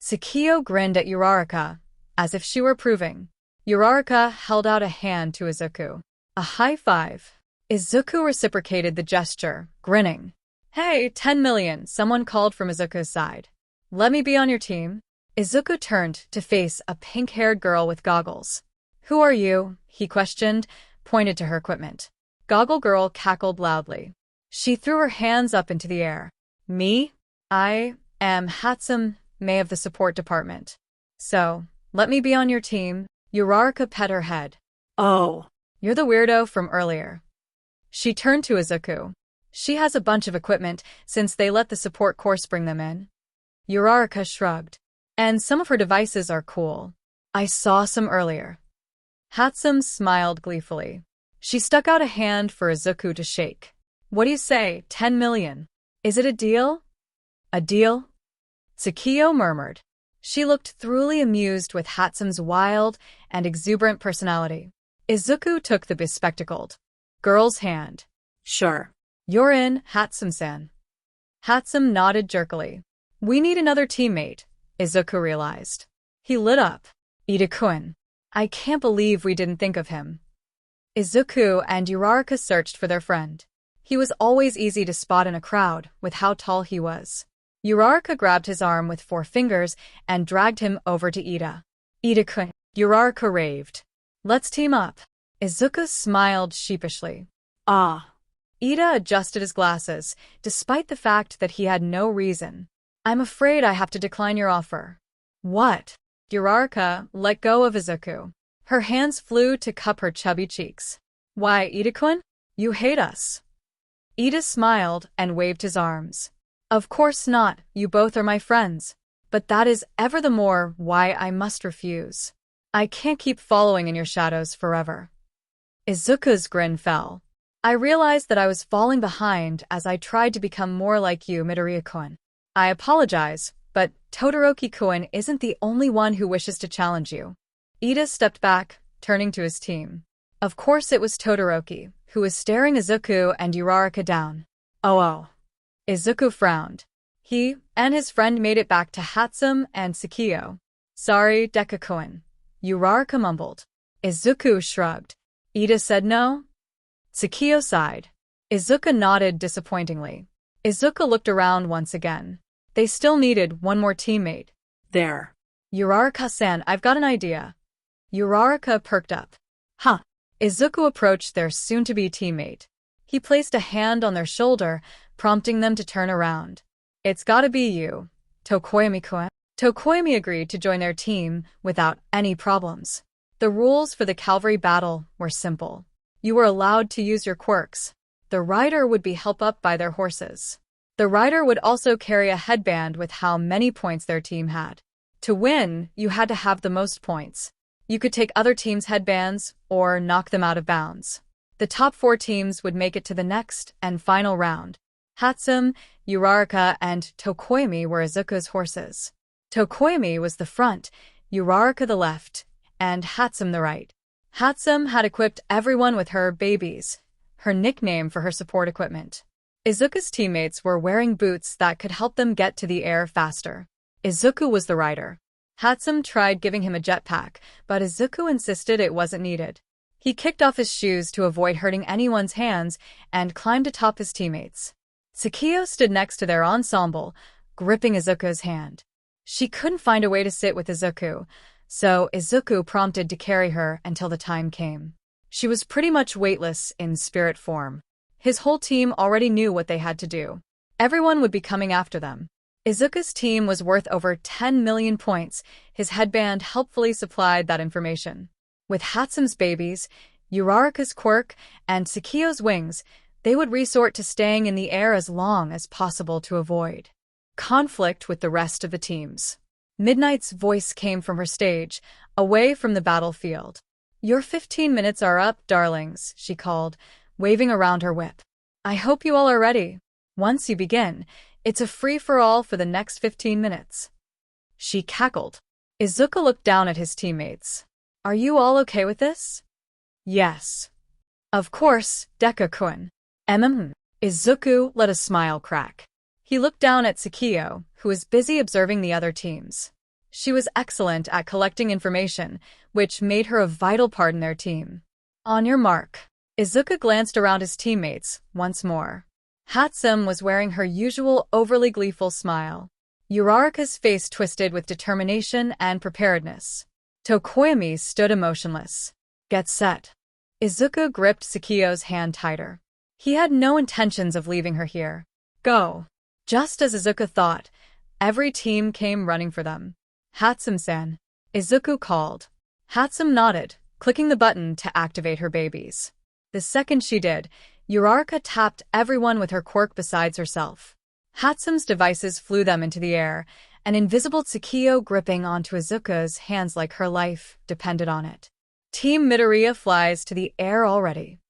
Sakio grinned at Uraraka, as if she were approving. Uraraka held out a hand to Izuku. A high five. Izuku reciprocated the gesture, grinning. Hey, 10 million, someone called from Izuku's side. Let me be on your team. Izuku turned to face a pink-haired girl with goggles. Who are you? He questioned, pointed to her equipment. Goggle Girl cackled loudly. She threw her hands up into the air. Me? I am Hatsum, May of the support department. So, let me be on your team. Uraraka pet her head. Oh. You're the weirdo from earlier. She turned to Izuku. She has a bunch of equipment since they let the support course bring them in. Uraraka shrugged. And some of her devices are cool. I saw some earlier. Hatsum smiled gleefully. She stuck out a hand for Izuku to shake. What do you say, 10 million? Is it a deal? A deal? Sakio murmured. She looked thoroughly amused with Hatsum's wild and exuberant personality. Izuku took the bespectacled girl's hand. Sure. You're in, Hatsum-san. Hatsum nodded jerkily. We need another teammate, Izuku realized. He lit up. Ida-kun. I can't believe we didn't think of him. Izuku and Uraraka searched for their friend. He was always easy to spot in a crowd with how tall he was. Uraraka grabbed his arm with 4 fingers and dragged him over to Ida. Ida-kun. Uraraka raved. Let's team up. Izuku smiled sheepishly. Ah. Ida adjusted his glasses, despite the fact that he had no reason. I'm afraid I have to decline your offer. What? Uraraka let go of Izuku. Her hands flew to cup her chubby cheeks. Why, Ida-kun? You hate us. Ida smiled and waved his arms. Of course not, you both are my friends. But that is ever the more why I must refuse. I can't keep following in your shadows forever. Izuku's grin fell. I realized that I was falling behind as I tried to become more like you, Midoriya-kun. I apologize, but Todoroki-kun isn't the only one who wishes to challenge you. Ida stepped back, turning to his team. Of course it was Todoroki, who was staring Izuku and Uraraka down. Oh. Izuku frowned. He and his friend made it back to Hatsum and Tsukio. Sorry, Deku-kun. Uraraka mumbled. Izuku shrugged. Ida said no? Tsukio sighed. Izuku nodded disappointingly. Izuku looked around once again. They still needed one more teammate. There. Uraraka-san, I've got an idea. Uraraka perked up. Huh. Izuku approached their soon-to-be teammate. He placed a hand on their shoulder, prompting them to turn around. It's gotta be you, Tokoyami-kun. Tokoyami agreed to join their team without any problems. The rules for the cavalry battle were simple. You were allowed to use your quirks. The rider would be helped up by their horses. The rider would also carry a headband with how many points their team had. To win, you had to have the most points. You could take other teams' headbands or knock them out of bounds. The top 4 teams would make it to the next and final round. Hatsum, Uraraka, and Tokoyami were Izuku's horses. Tokoyami was the front, Uraraka the left, and Hatsum the right. Hatsum had equipped everyone with her babies, her nickname for her support equipment. Izuku's teammates were wearing boots that could help them get to the air faster. Izuku was the rider. Hatsum tried giving him a jetpack, but Izuku insisted it wasn't needed. He kicked off his shoes to avoid hurting anyone's hands and climbed atop his teammates. Tsukio stood next to their ensemble, gripping Izuku's hand. She couldn't find a way to sit with Izuku, so Izuku prompted to carry her until the time came. She was pretty much weightless in spirit form. His whole team already knew what they had to do. Everyone would be coming after them. Izuku's team was worth over 10 million points. His headband helpfully supplied that information. With Hatsum's babies, Uraraka's quirk, and Tsukio's wings, they would resort to staying in the air as long as possible to avoid conflict with the rest of the teams. Midnight's voice came from her stage, away from the battlefield. Your 15 minutes are up, darlings, she called, waving around her whip. I hope you all are ready. Once you begin, it's a free-for-all for the next 15 minutes. She cackled. Izuku looked down at his teammates. Are you all okay with this? Yes. Of course, Deku-kun. Izuku let a smile crack. He looked down at Tsukio, who was busy observing the other teams. She was excellent at collecting information, which made her a vital part in their team. On your mark. Izuku glanced around his teammates once more. Hatsum was wearing her usual overly gleeful smile. Uraraka's face twisted with determination and preparedness. Tokoyami stood emotionless. Get set. Izuku gripped Tsukio's hand tighter. He had no intentions of leaving her here. Go. Just as Izuku thought, every team came running for them. Hatsum-san. Izuku called. Hatsum nodded, clicking the button to activate her babies. The second she did, Uraraka tapped everyone with her quirk besides herself. Hatsum's devices flew them into the air, an invisible Tsukio gripping onto Izuku's hands like her life depended on it. Team Midoriya flies to the air already.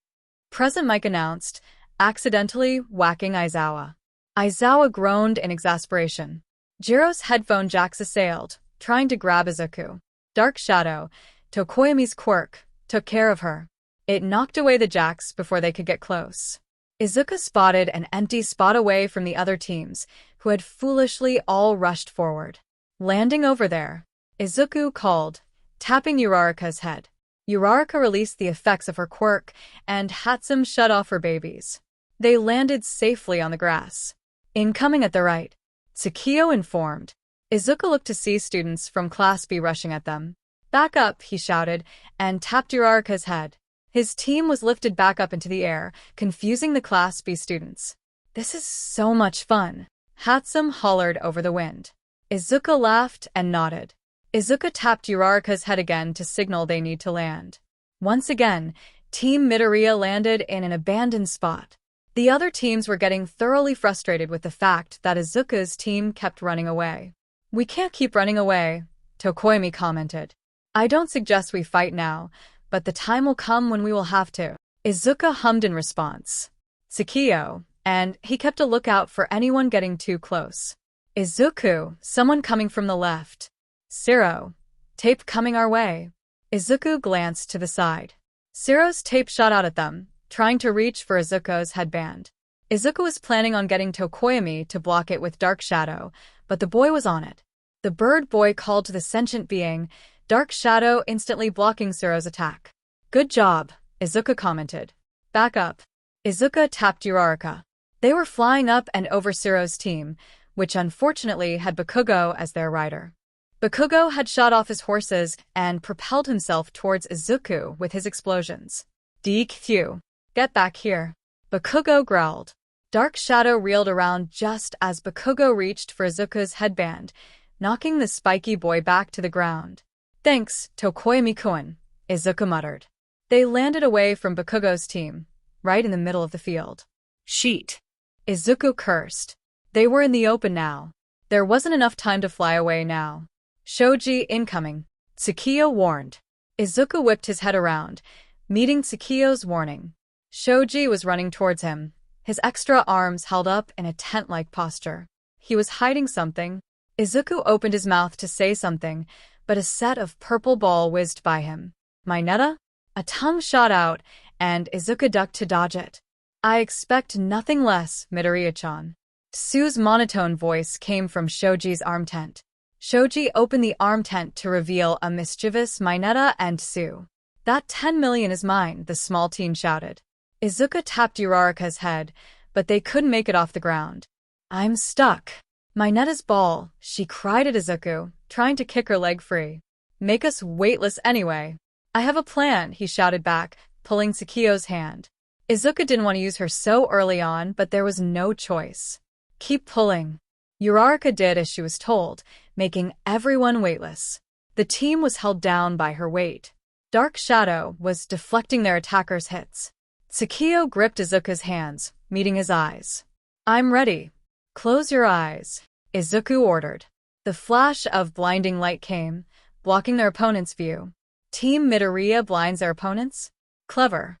Present Mike announced, accidentally whacking Aizawa. Aizawa groaned in exasperation. Jiro's headphone jacks assailed, trying to grab Izuku. Dark Shadow, Tokoyami's quirk, took care of her. It knocked away the jacks before they could get close. Izuku spotted an empty spot away from the other teams, who had foolishly all rushed forward. Landing over there, Izuku called, tapping Uraraka's head. Uraraka released the effects of her quirk, and Hatsum shut off her babies. They landed safely on the grass. Incoming at the right, Tsukio informed. Izuku looked to see students from Class B rushing at them. Back up, he shouted, and tapped Uraraka's head. His team was lifted back up into the air, confusing the Class B students. This is so much fun, Hatsum hollered over the wind. Izuku laughed and nodded. Izuku tapped Uraraka's head again to signal they need to land. Once again, Team Midoriya landed in an abandoned spot. The other teams were getting thoroughly frustrated with the fact that Izuku's team kept running away. We can't keep running away, Tokoyami commented. I don't suggest we fight now, but the time will come when we will have to. Izuku hummed in response. Tsukio, and he kept a lookout for anyone getting too close. Izuku, someone coming from the left. Zero. Tape coming our way. Izuku glanced to the side. Zero's tape shot out at them, trying to reach for Izuku's headband. Izuku was planning on getting Tokoyami to block it with Dark Shadow, but the boy was on it. The bird boy called to the sentient being, Dark Shadow instantly blocking Zero's attack. Good job, Izuku commented. Back up. Izuku tapped Uraraka. They were flying up and over Zero's team, which unfortunately had Bakugo as their rider. Bakugo had shot off his horses and propelled himself towards Izuku with his explosions. Deku, get back here. Bakugo growled. Dark Shadow reeled around just as Bakugo reached for Izuku's headband, knocking the spiky boy back to the ground. Thanks, Tokoyami-kun, Izuku muttered. They landed away from Bakugo's team, right in the middle of the field. Sheet. Izuku cursed. They were in the open now. There wasn't enough time to fly away now. Shoji incoming, Tsukio warned. Izuku whipped his head around, meeting Tsukio's warning. Shoji was running towards him, his extra arms held up in a tent-like posture. He was hiding something. Izuku opened his mouth to say something, but a set of purple ball whizzed by him. Mineta? A tongue shot out, and Izuku ducked to dodge it. I expect nothing less, Midoriya-chan. Sue's monotone voice came from Shoji's arm tent. Shoji opened the arm tent to reveal a mischievous Mineta and Sue. That 10 million is mine, the small teen shouted. Izuku tapped Uraraka's head, but they couldn't make it off the ground. I'm stuck. Mineta's ball, she cried at Izuku, trying to kick her leg free. Make us weightless anyway. I have a plan, he shouted back, pulling Tsukio's hand. Izuku didn't want to use her so early on, but there was no choice. Keep pulling. Uraraka did as she was told, making everyone weightless. The team was held down by her weight. Dark Shadow was deflecting their attackers' hits. Tsukio gripped Izuku's hands, meeting his eyes. I'm ready. Close your eyes, Izuku ordered. The flash of blinding light came, blocking their opponent's view. Team Midoriya blinds their opponents? Clever.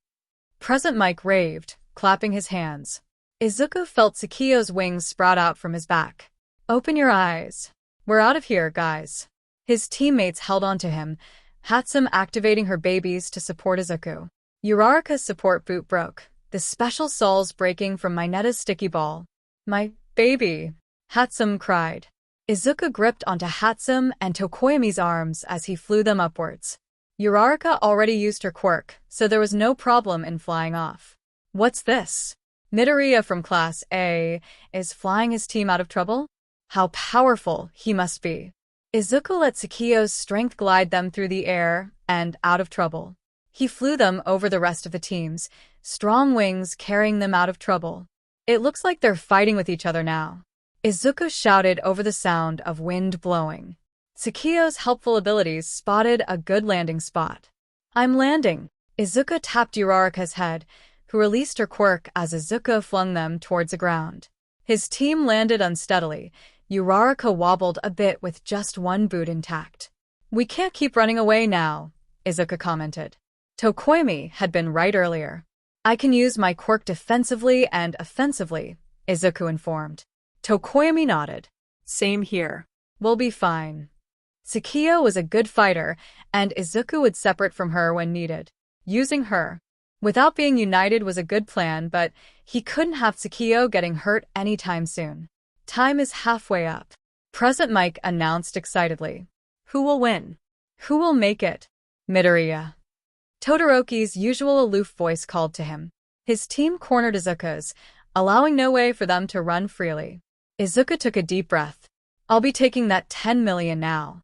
Present Mike raved, clapping his hands. Izuku felt Tsukio's wings sprout out from his back. Open your eyes. We're out of here, guys. His teammates held on to him, Hatsum activating her babies to support Izuku. Uraraka's support boot broke, the special soles breaking from Mineta's sticky ball. My baby, Hatsum cried. Izuku gripped onto Hatsum and Tokoyami's arms as he flew them upwards. Uraraka already used her quirk, so there was no problem in flying off. What's this? Midoriya from Class A is flying his team out of trouble? How powerful he must be. Izuku let Tsukio's strength glide them through the air and out of trouble. He flew them over the rest of the teams, strong wings carrying them out of trouble. It looks like they're fighting with each other now. Izuku shouted over the sound of wind blowing. Tsukio's helpful abilities spotted a good landing spot. I'm landing. Izuku tapped Uraraka's head, who released her quirk as Izuku flung them towards the ground. His team landed unsteadily. Uraraka wobbled a bit with just one boot intact. We can't keep running away now, Izuku commented. Tokoyami had been right earlier. I can use my quirk defensively and offensively, Izuku informed. Tokoyami nodded. Same here. We'll be fine. Tsukio was a good fighter, and Izuku would separate from her when needed. Using her without being united was a good plan, but he couldn't have Tsukio getting hurt anytime soon. Time is halfway up. Present Mike announced excitedly. Who will win? Who will make it? Midoriya. Todoroki's usual aloof voice called to him. His team cornered Izuku's, allowing no way for them to run freely. Izuku took a deep breath. I'll be taking that 10 million now.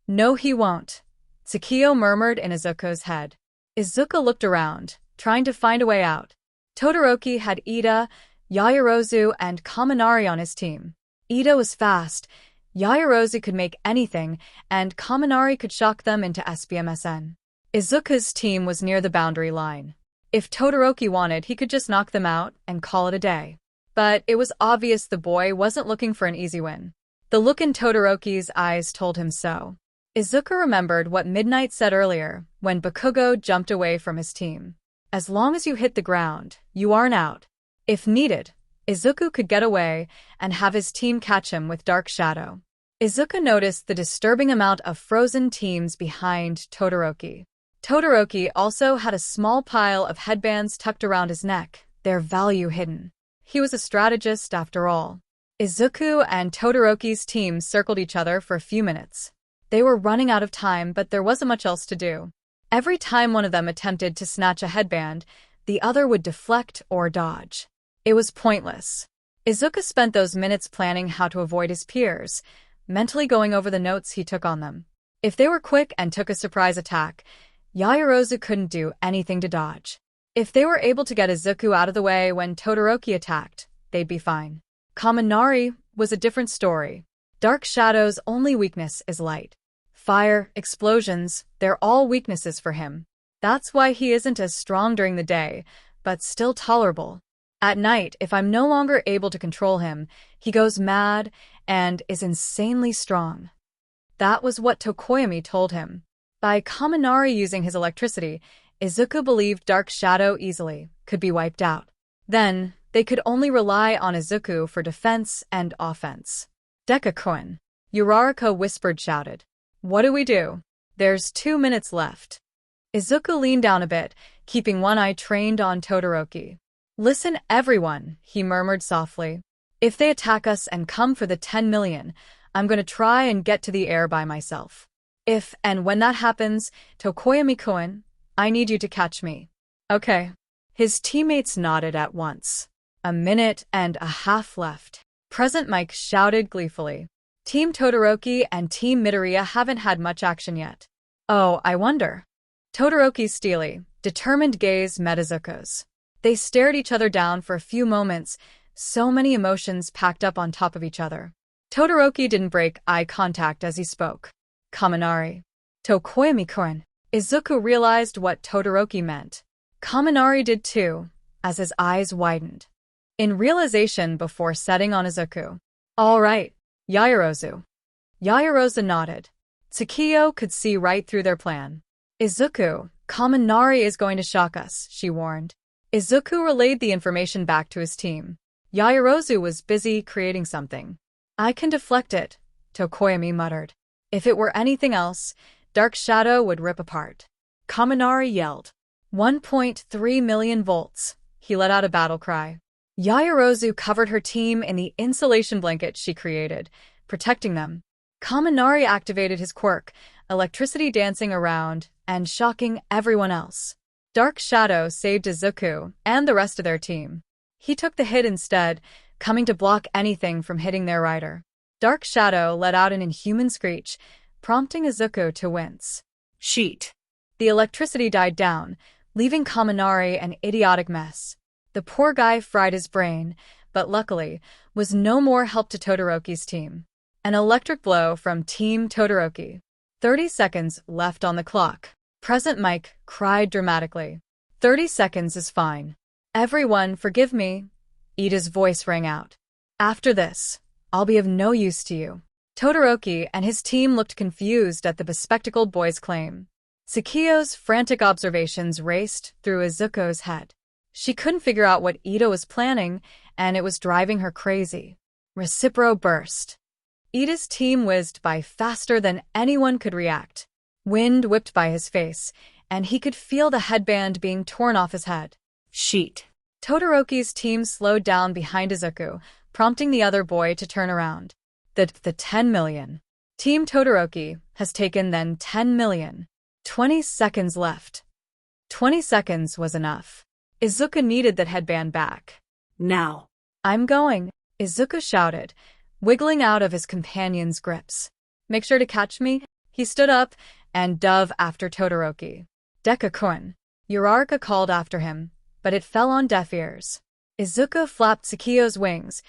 No, he won't. Tsukio murmured in Izuku's head. Izuku looked around, trying to find a way out. Todoroki had Ida, Yaoyorozu, and Kaminari on his team. Ida was fast, Yaoyorozu could make anything, and Kaminari could shock them into SBMSN. Izuku's team was near the boundary line. If Todoroki wanted, he could just knock them out and call it a day. But it was obvious the boy wasn't looking for an easy win. The look in Todoroki's eyes told him so. Izuku remembered what Midnight said earlier when Bakugo jumped away from his team. As long as you hit the ground, you aren't out. If needed, Izuku could get away and have his team catch him with Dark Shadow. Izuku noticed the disturbing amount of frozen teams behind Todoroki. Todoroki also had a small pile of headbands tucked around his neck, their value hidden. He was a strategist after all. Izuku and Todoroki's teams circled each other for a few minutes. They were running out of time, but there wasn't much else to do. Every time one of them attempted to snatch a headband, the other would deflect or dodge. It was pointless. Izuku spent those minutes planning how to avoid his peers, mentally going over the notes he took on them. If they were quick and took a surprise attack, Yaoyorozu couldn't do anything to dodge. If they were able to get Izuku out of the way when Todoroki attacked, they'd be fine. Kaminari was a different story. Dark Shadow's only weakness is light. Fire, explosions, they're all weaknesses for him. That's why he isn't as strong during the day, but still tolerable. At night, if I'm no longer able to control him, he goes mad and is insanely strong. That was what Tokoyami told him. By Kaminari using his electricity, Izuku believed Dark Shadow easily could be wiped out. Then, they could only rely on Izuku for defense and offense. Deku-kun, Uraraka whispered shouted. What do we do? There's 2 minutes left. Izuku leaned down a bit, keeping one eye trained on Todoroki. Listen, everyone, he murmured softly. If they attack us and come for the 10 million, I'm going to try and get to the air by myself. If and when that happens, Tokoyami-kun, I need you to catch me. Okay. His teammates nodded at once. 1.5 minutes left. Present Mike shouted gleefully. Team Todoroki and Team Midoriya haven't had much action yet. Oh, I wonder. Todoroki's steely, determined gaze met Izuku's. They stared each other down for a few moments, so many emotions packed up on top of each other. Todoroki didn't break eye contact as he spoke. Kaminari. Tokoyami-kun. Izuku realized what Todoroki meant. Kaminari did too, as his eyes widened. In realization before setting on Izuku. All right, Yaoyorozu. Yaoyorozu nodded. Tsukiyo could see right through their plan. Izuku, Kaminari is going to shock us, she warned. Izuku relayed the information back to his team. Yaoyorozu was busy creating something. I can deflect it, Tokoyami muttered. If it were anything else, Dark Shadow would rip apart. Kaminari yelled. 1.3 million volts. He let out a battle cry. Yaoyorozu covered her team in the insulation blanket she created, protecting them. Kaminari activated his quirk, electricity dancing around and shocking everyone else. Dark Shadow saved Izuku and the rest of their team. He took the hit instead, coming to block anything from hitting their rider. Dark Shadow let out an inhuman screech, prompting Izuku to wince. Sheet. The electricity died down, leaving Kaminari an idiotic mess. The poor guy fried his brain, but luckily, was no more help to Todoroki's team. An electric blow from Team Todoroki. 30 seconds left on the clock. Present Mike cried dramatically. 30 seconds is fine. Everyone, forgive me. Ida's voice rang out. After this, I'll be of no use to you. Todoroki and his team looked confused at the bespectacled boy's claim. Tsukiyo's frantic observations raced through Izuku's head. She couldn't figure out what Ida was planning, and it was driving her crazy. Recipro burst. Ida's team whizzed by faster than anyone could react. Wind whipped by his face, and he could feel the headband being torn off his head. Sheet. Todoroki's team slowed down behind Izuku, prompting the other boy to turn around. The 10 million. Team Todoroki has taken then 10 million. 20 seconds left. 20 seconds was enough. Izuku needed that headband back. Now. I'm going, Izuku shouted, wiggling out of his companion's grips. Make sure to catch me. He stood up and dove after Todoroki. Deku-kun. Uraraka called after him, but it fell on deaf ears. Izuku flapped Tsukiyo's wings,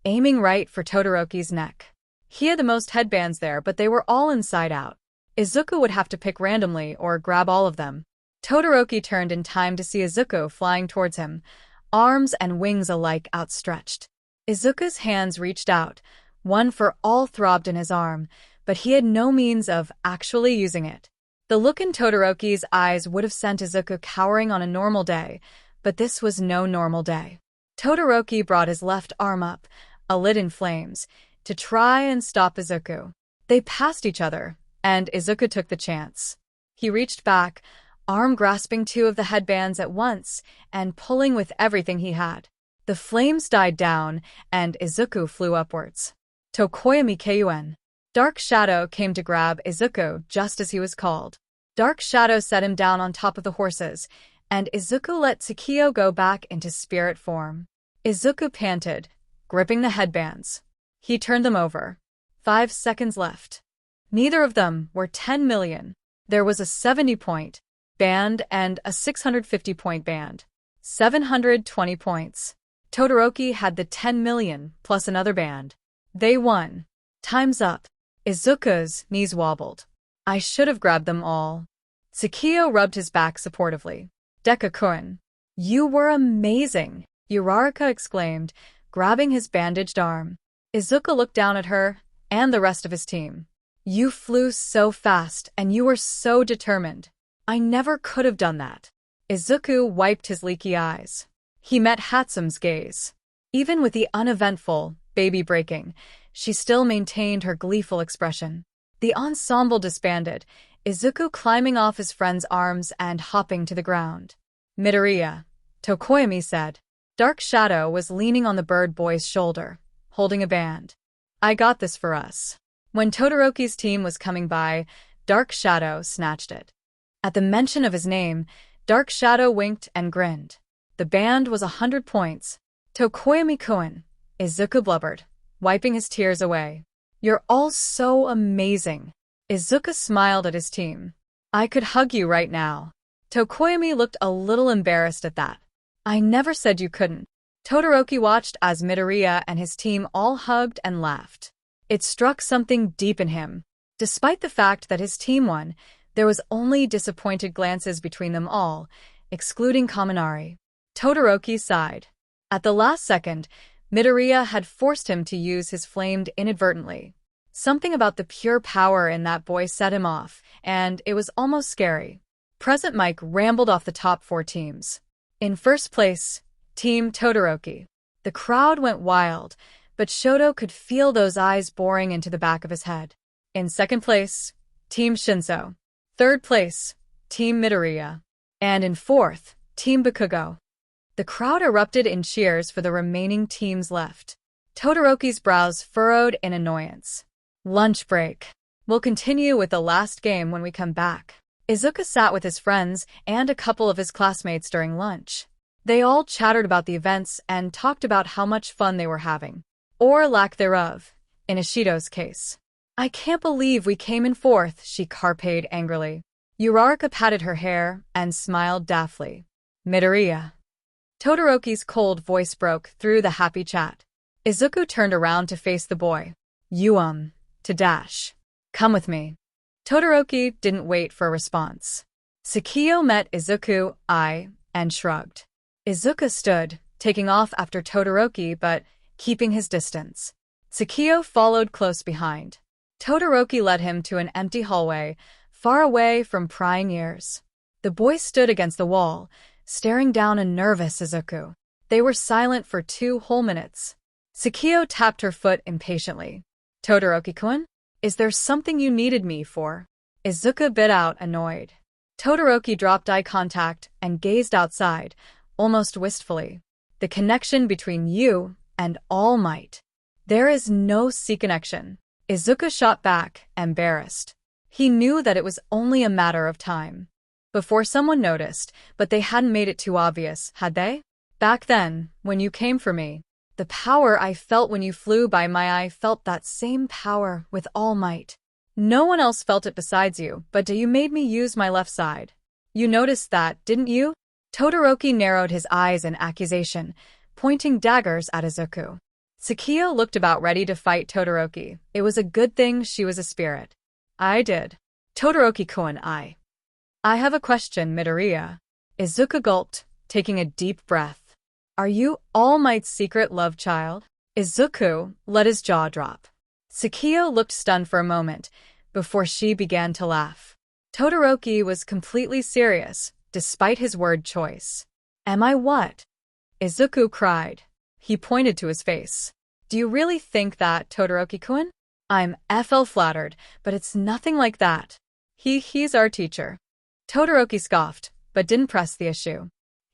aiming right for Todoroki's neck. He had the most headbands there, but they were all inside out. Izuku would have to pick randomly or grab all of them. Todoroki turned in time to see Izuku flying towards him, arms and wings alike outstretched. Izuku's hands reached out, one for all throbbed in his arm, but he had no means of actually using it. The look in Todoroki's eyes would have sent Izuku cowering on a normal day, but this was no normal day. Todoroki brought his left arm up, a lid in flames, to try and stop Izuku. They passed each other, and Izuku took the chance. He reached back, arm grasping two of the headbands at once and pulling with everything he had. The flames died down, and Izuku flew upwards. Tokoyami Keuen. Dark Shadow came to grab Izuku just as he was called. Dark Shadow set him down on top of the horses, and Izuku let Tsukio go back into spirit form. Izuku panted, gripping the headbands. He turned them over. 5 seconds left. Neither of them were 10 million. There was a 70-point band and a 650-point band. 720 points. Todoroki had the 10 million plus another band. They won. Time's up. Izuku's knees wobbled. I should have grabbed them all. Tsukio rubbed his back supportively. Deku-kun. You were amazing, Uraraka exclaimed, grabbing his bandaged arm. Izuku looked down at her and the rest of his team. You flew so fast and you were so determined. I never could have done that. Izuku wiped his leaky eyes. He met Hatsume's gaze. Even with the uneventful baby breaking, she still maintained her gleeful expression. The ensemble disbanded, Izuku climbing off his friend's arms and hopping to the ground. Midoriya, Tokoyami said. Dark Shadow was leaning on the bird boy's shoulder, holding a band. I got this for us. When Todoroki's team was coming by, Dark Shadow snatched it. At the mention of his name, Dark Shadow winked and grinned. The band was 100 points. Tokoyami-kun, Izuku blubbered, wiping his tears away. You're all so amazing. Izuku smiled at his team. I could hug you right now. Tokoyami looked a little embarrassed at that. I never said you couldn't. Todoroki watched as Midoriya and his team all hugged and laughed. It struck something deep in him. Despite the fact that his team won, there was only disappointed glances between them all, excluding Kaminari. Todoroki sighed. At the last second, Midoriya had forced him to use his flame inadvertently. Something about the pure power in that boy set him off, and it was almost scary. Present Mike rambled off the top 4 teams. In first place, Team Todoroki. The crowd went wild, but Shoto could feel those eyes boring into the back of his head. In second place, Team Shinso. Third place, Team Midoriya. And in fourth, Team Bakugo. The crowd erupted in cheers for the remaining teams left. Todoroki's brows furrowed in annoyance. Lunch break. We'll continue with the last game when we come back. Izuku sat with his friends and a couple of his classmates during lunch. They all chattered about the events and talked about how much fun they were having. Or lack thereof, in Ishido's case. I can't believe we came in fourth, she carped angrily. Uraraka patted her hair and smiled daftly. Midoriya. Todoroki's cold voice broke through the happy chat. Izuku turned around to face the boy. You, to dash. Come with me. Todoroki didn't wait for a response. Tsukio met Izuku, and shrugged. Izuku stood, taking off after Todoroki but keeping his distance. Tsukio followed close behind. Todoroki led him to an empty hallway, far away from prying ears. The boy stood against the wall, staring down a nervous Izuku. They were silent for 2 whole minutes. Tsukio tapped her foot impatiently. Todoroki-kun? Is there something you needed me for? Izuku bit out, annoyed. Todoroki dropped eye contact and gazed outside, almost wistfully. The connection between you and All Might. There is no C connection. Izuku shot back, embarrassed. He knew that it was only a matter of time before someone noticed, but they hadn't made it too obvious, had they? Back then, when you came for me, the power I felt when you flew by my eye felt that same power with All Might. No one else felt it besides you, but you made me use my left side. You noticed that, didn't you? Todoroki narrowed his eyes in accusation, pointing daggers at Izuku. Tsukio looked about ready to fight Todoroki. It was a good thing she was a spirit. I did. Todoroki-kun, I have a question, Midoriya. Izuku gulped, taking a deep breath. Are you All Might's secret love child? Izuku let his jaw drop. Tsukio looked stunned for a moment before she began to laugh. Todoroki was completely serious, despite his word choice. Am I what? Izuku cried. He pointed to his face. Do you really think that, Todoroki-kun? I'm FL flattered, but it's nothing like that. He's our teacher. Todoroki scoffed, but didn't press the issue.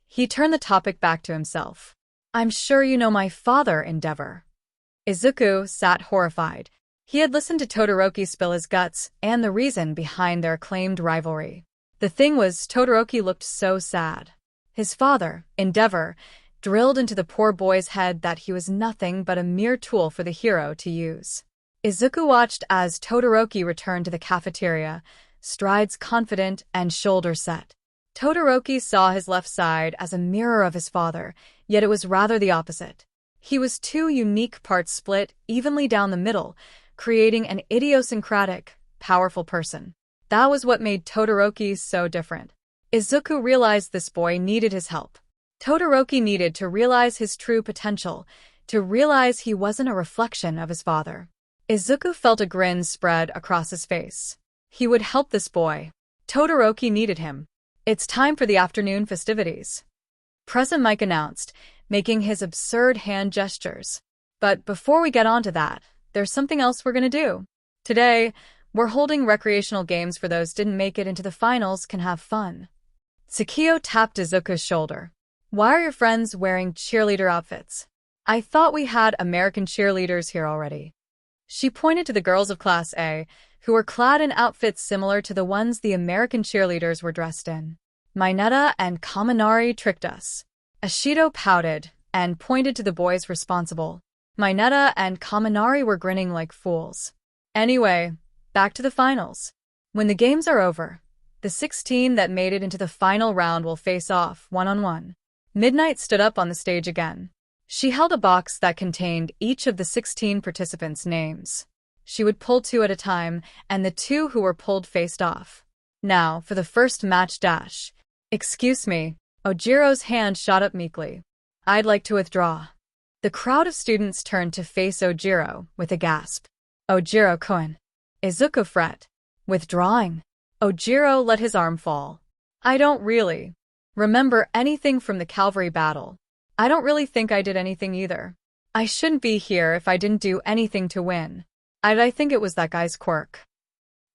He turned the topic back to himself. I'm sure you know my father, Endeavor. Izuku sat horrified. He had listened to Todoroki spill his guts and the reason behind their claimed rivalry. The thing was, Todoroki looked so sad. His father, Endeavor, drilled into the poor boy's head that he was nothing but a mere tool for the hero to use. Izuku watched as Todoroki returned to the cafeteria, strides confident and shoulders set. Todoroki saw his left side as a mirror of his father, yet it was rather the opposite. He was two unique parts split evenly down the middle, creating an idiosyncratic, powerful person. That was what made Todoroki so different. Izuku realized this boy needed his help. Todoroki needed to realize his true potential, to realize he wasn't a reflection of his father. Izuku felt a grin spread across his face. He would help this boy. Todoroki needed him. It's time for the afternoon festivities. Present Mike announced, making his absurd hand gestures. But before we get on to that, there's something else we're gonna do. Today, we're holding recreational games for those didn't make it into the finals can have fun. Tsukio tapped Izuku's shoulder. Why are your friends wearing cheerleader outfits? I thought we had American cheerleaders here already. She pointed to the girls of Class A, who were clad in outfits similar to the ones the American cheerleaders were dressed in. Mineta and Kaminari tricked us. Ashido pouted and pointed to the boys responsible. Mineta and Kaminari were grinning like fools. Anyway, back to the finals. When the games are over, the 16 that made it into the final round will face off one-on-one. Midnight stood up on the stage again. She held a box that contained each of the 16 participants' names. She would pull 2 at a time, and the 2 who were pulled faced off. Now, for the first match dash. Excuse me. Ojiro's hand shot up meekly. I'd like to withdraw. The crowd of students turned to face Ojiro with a gasp. Ojiro-kun. Izuku fret. Withdrawing. Ojiro let his arm fall. I don't really remember anything from the cavalry battle. I don't really think I did anything either. I shouldn't be here if I didn't do anything to win. I think it was that guy's quirk.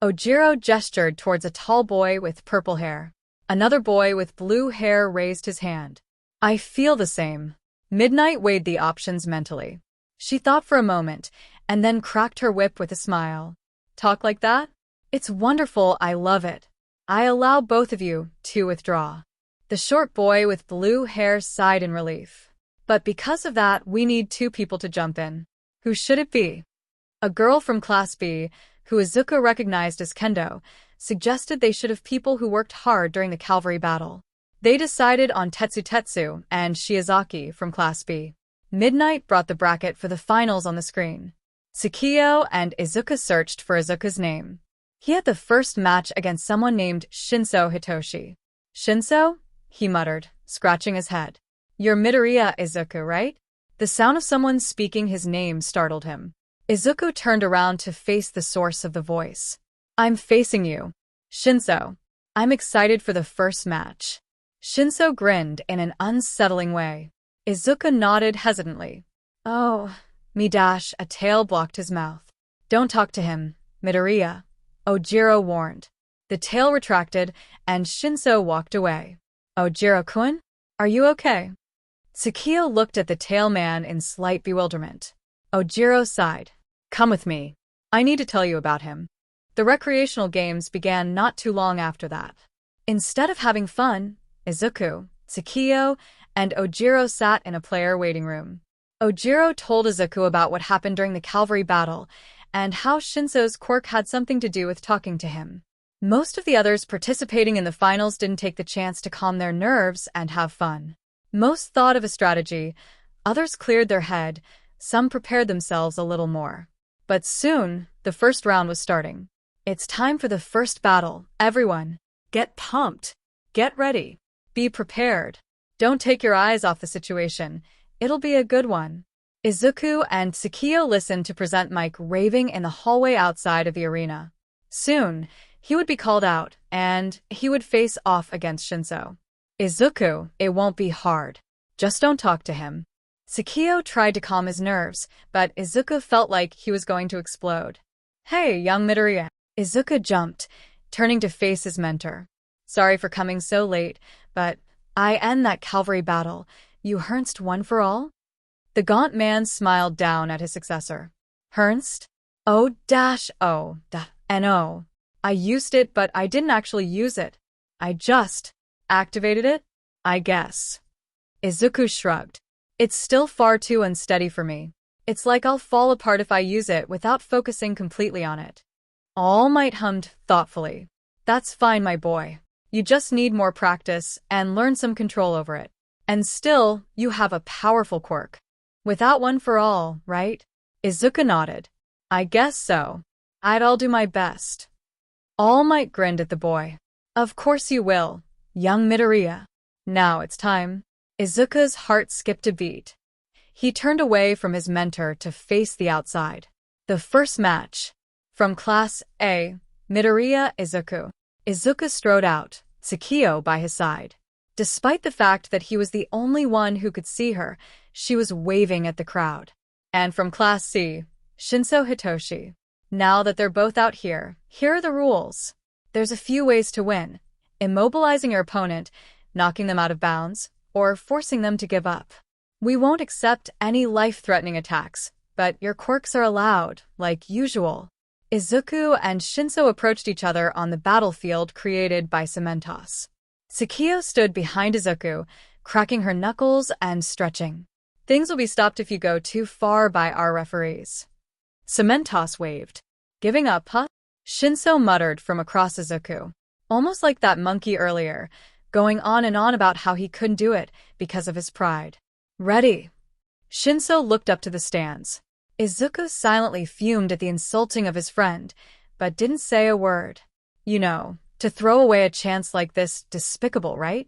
Ojiro gestured towards a tall boy with purple hair. Another boy with blue hair raised his hand. I feel the same. Midnight weighed the options mentally. She thought for a moment, and then cracked her whip with a smile. Talk like that? It's wonderful, I love it. I allow both of you to withdraw. The short boy with blue hair sighed in relief. But because of that, we need 2 people to jump in. Who should it be? A girl from Class B, who Izuku recognized as Kendo, suggested they should have people who worked hard during the cavalry battle. They decided on Tetsu and Shiozaki from Class B. Midnight brought the bracket for the finals on the screen. Tsukio and Izuku searched for Izuku's name. He had the first match against someone named Shinso Hitoshi. Shinso? He muttered, scratching his head. You're Midoriya Izuku, right? The sound of someone speaking his name startled him. Izuku turned around to face the source of the voice. I'm facing you. Shinso. I'm excited for the first match. Shinso grinned in an unsettling way. Izuku nodded hesitantly. Oh, a tail blocked his mouth. Don't talk to him, Midoriya. Ojiro warned. The tail retracted, and Shinso walked away. Ojiro-kun? Are you okay? Tsukio looked at the tail man in slight bewilderment. Ojiro sighed. Come with me. I need to tell you about him. The recreational games began not too long after that. Instead of having fun, Izuku, Tsukio, and Ojiro sat in a player waiting room. Ojiro told Izuku about what happened during the cavalry battle and how Shinso's quirk had something to do with talking to him. Most of the others participating in the finals didn't take the chance to calm their nerves and have fun. Most thought of a strategy, others cleared their head, some prepared themselves a little more. But soon, the first round was starting. It's time for the first battle, everyone. Get pumped. Get ready. Be prepared. Don't take your eyes off the situation. It'll be a good one. Izuku and Tsukio listened to present Mike raving in the hallway outside of the arena. Soon, he would be called out, and he would face off against Shinso. Izuku, it won't be hard. Just don't talk to him. Tsukio tried to calm his nerves, but Izuku felt like he was going to explode. Hey, young Midoriya. Izuku jumped, turning to face his mentor. Sorry for coming so late, but I end that cavalry battle. You Ernst one for all? The gaunt man smiled down at his successor. Ernst? O-O-N-O. I used it, but I didn't actually use it. I just activated it, I guess. Izuku shrugged. It's still far too unsteady for me. It's like I'll fall apart if I use it without focusing completely on it. All Might hummed thoughtfully. That's fine, my boy. You just need more practice and learn some control over it. And still, you have a powerful quirk. Without one for all, right? Izuku nodded. I guess so. I'll do my best. All Might grinned at the boy. Of course you will, young Midoriya. Now it's time. Izuku's heart skipped a beat. He turned away from his mentor to face the outside. The first match. From Class A, Midoriya Izuku. Izuku strode out, Tsukio by his side. Despite the fact that he was the only one who could see her, she was waving at the crowd. And from Class C, Shinso Hitoshi. Now that they're both out here are the rules. There's a few ways to win. Immobilizing your opponent, knocking them out of bounds, or forcing them to give up. We won't accept any life-threatening attacks, but your quirks are allowed, like usual. Izuku and Shinso approached each other on the battlefield created by Cementos. Tsukio stood behind Izuku, cracking her knuckles and stretching. Things will be stopped if you go too far by our referees. Cementos waved. Giving up, huh? Shinso muttered from across Izuku. Almost like that monkey earlier, going on and on about how he couldn't do it because of his pride. Ready. Shinso looked up to the stands. Izuku silently fumed at the insulting of his friend, but didn't say a word. You know, to throw away a chance like this, despicable, right?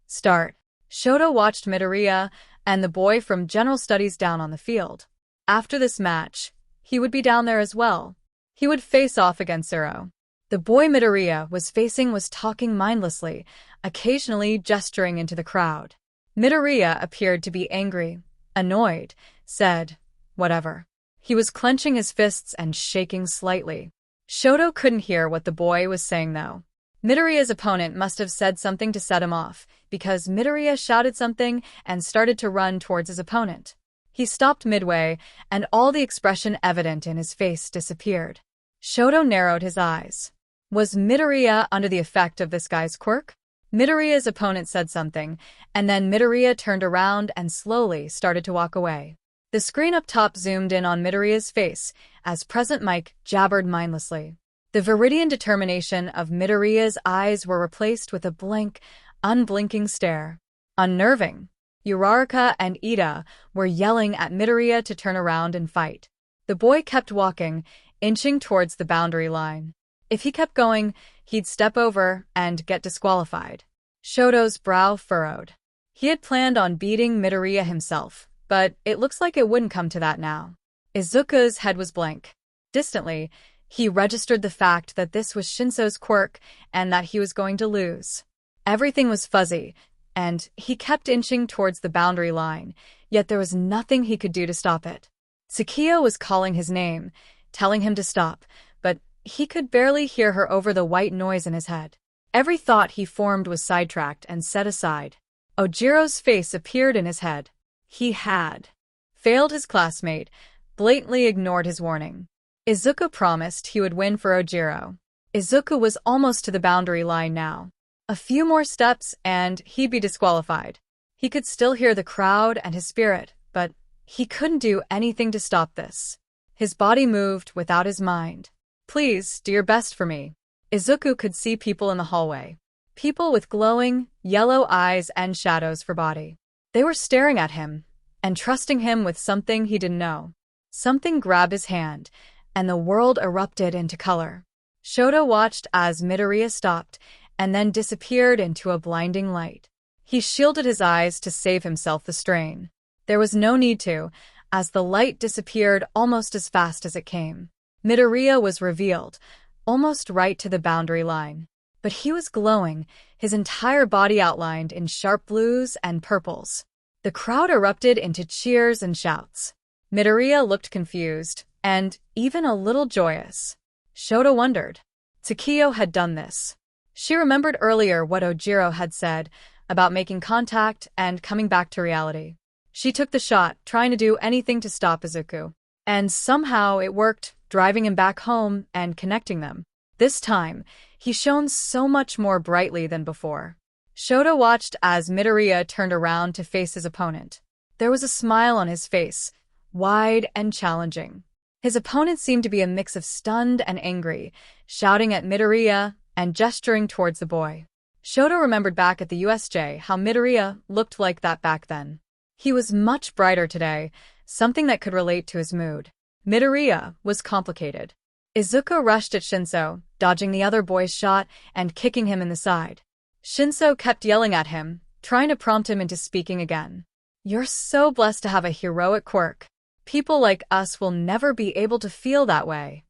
Start. Shoto watched Midoriya and the boy from General Studies down on the field. After this match, he would be down there as well. He would face off against Zero. The boy Midoriya was facing was talking mindlessly, occasionally gesturing into the crowd. Midoriya appeared to be angry, annoyed, said, whatever. He was clenching his fists and shaking slightly. Shoto couldn't hear what the boy was saying though. Midoriya's opponent must have said something to set him off, because Midoriya shouted something and started to run towards his opponent. He stopped midway, and all the expression evident in his face disappeared. Shoto narrowed his eyes. Was Midoriya under the effect of this guy's quirk? Midoriya's opponent said something, and then Midoriya turned around and slowly started to walk away. The screen up top zoomed in on Midoriya's face as Present Mike jabbered mindlessly. The viridian determination of Midoriya's eyes were replaced with a blank, unblinking stare. Unnerving. Uraraka and Ida were yelling at Midoriya to turn around and fight. The boy kept walking, inching towards the boundary line. If he kept going, he'd step over and get disqualified. Shoto's brow furrowed. He had planned on beating Midoriya himself, but it looks like it wouldn't come to that now. Izuku's head was blank. Distantly, he registered the fact that this was Shinso's quirk and that he was going to lose. Everything was fuzzy, and he kept inching towards the boundary line, yet there was nothing he could do to stop it. Tsukio was calling his name, telling him to stop, but he could barely hear her over the white noise in his head. Every thought he formed was sidetracked and set aside. Ojiro's face appeared in his head. He had failed his classmate, blatantly ignored his warning. Izuku promised he would win for Ojiro. Izuku was almost to the boundary line now. A few more steps and he'd be disqualified. He could still hear the crowd and his spirit, but he couldn't do anything to stop this. His body moved without his mind. Please, do your best for me. Izuku could see people in the hallway. People with glowing, yellow eyes and shadows for body. They were staring at him, and trusting him with something he didn't know. Something grabbed his hand, and the world erupted into color. Shoto watched as Midoriya stopped, and then disappeared into a blinding light. He shielded his eyes to save himself the strain. There was no need to. as the light disappeared almost as fast as it came. Midoriya was revealed, almost right to the boundary line. But he was glowing, his entire body outlined in sharp blues and purples. The crowd erupted into cheers and shouts. Midoriya looked confused, and even a little joyous. Shota wondered. Takiyo had done this. She remembered earlier what Ojiro had said about making contact and coming back to reality. She took the shot, trying to do anything to stop Izuku. And somehow it worked, driving him back home and connecting them. This time, he shone so much more brightly than before. Shota watched as Midoriya turned around to face his opponent. There was a smile on his face, wide and challenging. His opponent seemed to be a mix of stunned and angry, shouting at Midoriya and gesturing towards the boy. Shota remembered back at the USJ how Midoriya looked like that back then. He was much brighter today, something that could relate to his mood. Midoriya was complicated. Izuku rushed at Shinso, dodging the other boy's shot and kicking him in the side. Shinso kept yelling at him, trying to prompt him into speaking again. "You're so blessed to have a heroic quirk. People like us will never be able to feel that way."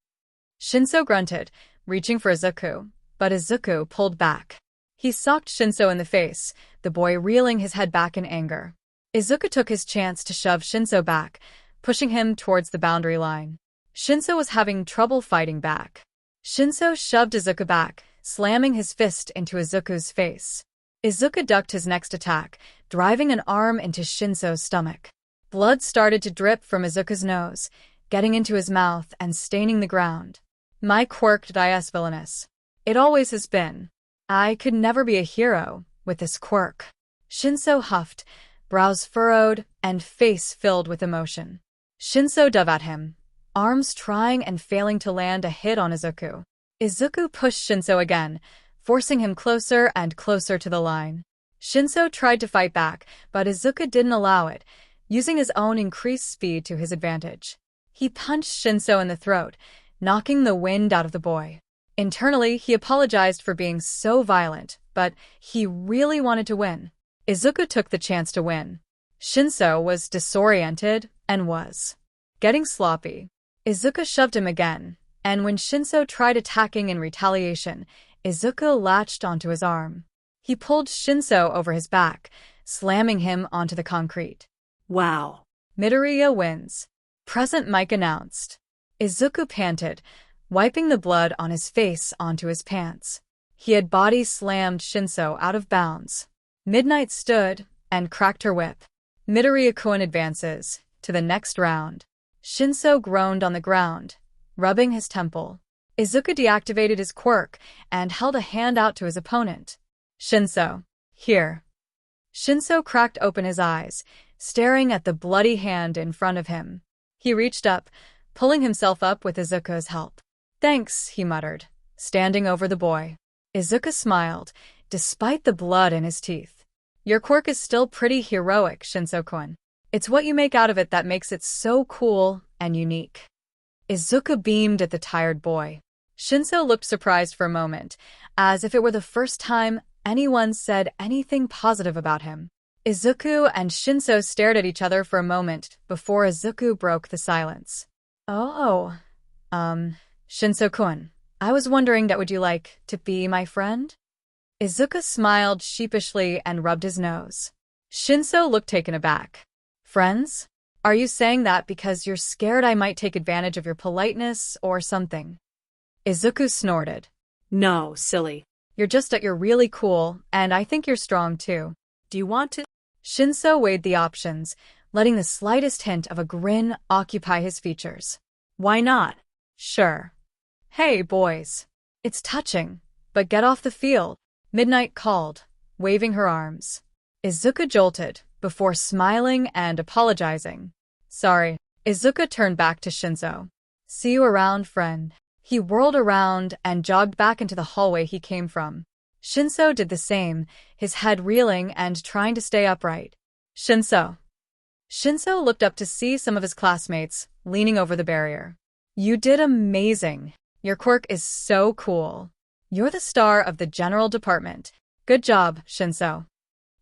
Shinso grunted, reaching for Izuku, but Izuku pulled back. He socked Shinso in the face, the boy reeling his head back in anger. Izuku took his chance to shove Shinso back, pushing him towards the boundary line. Shinso was having trouble fighting back. Shinso shoved Izuku back, slamming his fist into Izuku's face. Izuku ducked his next attack, driving an arm into Shinso's stomach. Blood started to drip from Izuku's nose, getting into his mouth and staining the ground. "My quirk is villainous. It always has been. I could never be a hero with this quirk." Shinso huffed, brows furrowed, and face filled with emotion. Shinso dove at him, arms trying and failing to land a hit on Izuku. Izuku pushed Shinso again, forcing him closer and closer to the line. Shinso tried to fight back, but Izuku didn't allow it, using his own increased speed to his advantage. He punched Shinso in the throat, knocking the wind out of the boy. Internally, he apologized for being so violent, but he really wanted to win. Izuku took the chance to win. Shinso was disoriented and was getting sloppy. Izuku shoved him again, and when Shinso tried attacking in retaliation, Izuku latched onto his arm. He pulled Shinso over his back, slamming him onto the concrete. Wow. Midoriya wins. Present Mike announced. Izuku panted, wiping the blood on his face onto his pants. He had body slammed Shinso out of bounds. Midnight stood and cracked her whip. Midoriya advances to the next round. Shinso groaned on the ground, rubbing his temple. Izuku deactivated his quirk and held a hand out to his opponent. "Shinso, here." Shinso cracked open his eyes, staring at the bloody hand in front of him. He reached up, pulling himself up with Izuku's help. "Thanks," he muttered, standing over the boy. Izuku smiled, despite the blood in his teeth. "Your quirk is still pretty heroic, Shinso-kun. It's what you make out of it that makes it so cool and unique." Izuku beamed at the tired boy. Shinso looked surprised for a moment, as if it were the first time anyone said anything positive about him. Izuku and Shinso stared at each other for a moment before Izuku broke the silence. Shinso-kun, I was wondering that would you like to be my friend?" Izuku smiled sheepishly and rubbed his nose. Shinso looked taken aback. "Friends? Are you saying that because you're scared I might take advantage of your politeness or something?" Izuku snorted. No, silly. "You're just at your really cool, and I think you're strong too. Do you want to? Shinso weighed the options, letting the slightest hint of a grin occupy his features. Why not? Sure. Hey, boys. It's touching, but get off the field, Midnight called, waving her arms. Izuku jolted, before smiling and apologizing. Sorry. Izuku turned back to Shinso. See you around, friend. He whirled around and jogged back into the hallway he came from. Shinso did the same, his head reeling and trying to stay upright. Shinso. Shinso looked up to see some of his classmates, leaning over the barrier. You did amazing. Your quirk is so cool. You're the star of the general department. Good job, Shinso.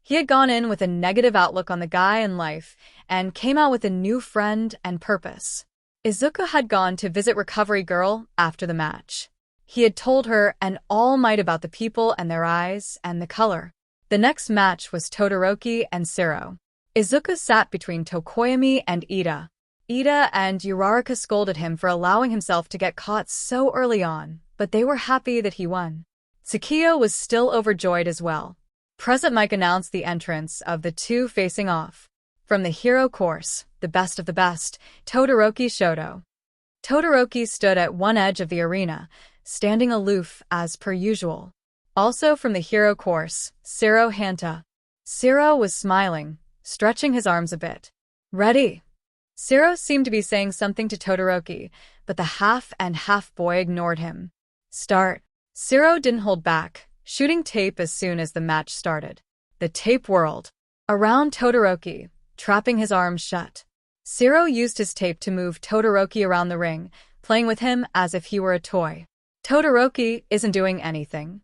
He had gone in with a negative outlook on the guy and life, and came out with a new friend and purpose. Izuku had gone to visit Recovery Girl after the match. He had told her an all might about the people and their eyes and the color. The next match was Todoroki and Shiro. Izuku sat between Tokoyami and Ida. Ida and Uraraka scolded him for allowing himself to get caught so early on, but they were happy that he won. Tsukio was still overjoyed as well. Present Mike announced the entrance of the two facing off. From the hero course, the best of the best, Todoroki Shoto. Todoroki stood at one edge of the arena, standing aloof as per usual. Also from the hero course, Shiro Hanta. Shiro was smiling, stretching his arms a bit. Ready? Shiro seemed to be saying something to Todoroki, but the half-and-half boy ignored him. Start. Shiro didn't hold back, shooting tape as soon as the match started. The tape whirled around Todoroki, trapping his arms shut. Shiro used his tape to move Todoroki around the ring, playing with him as if he were a toy. Todoroki isn't doing anything.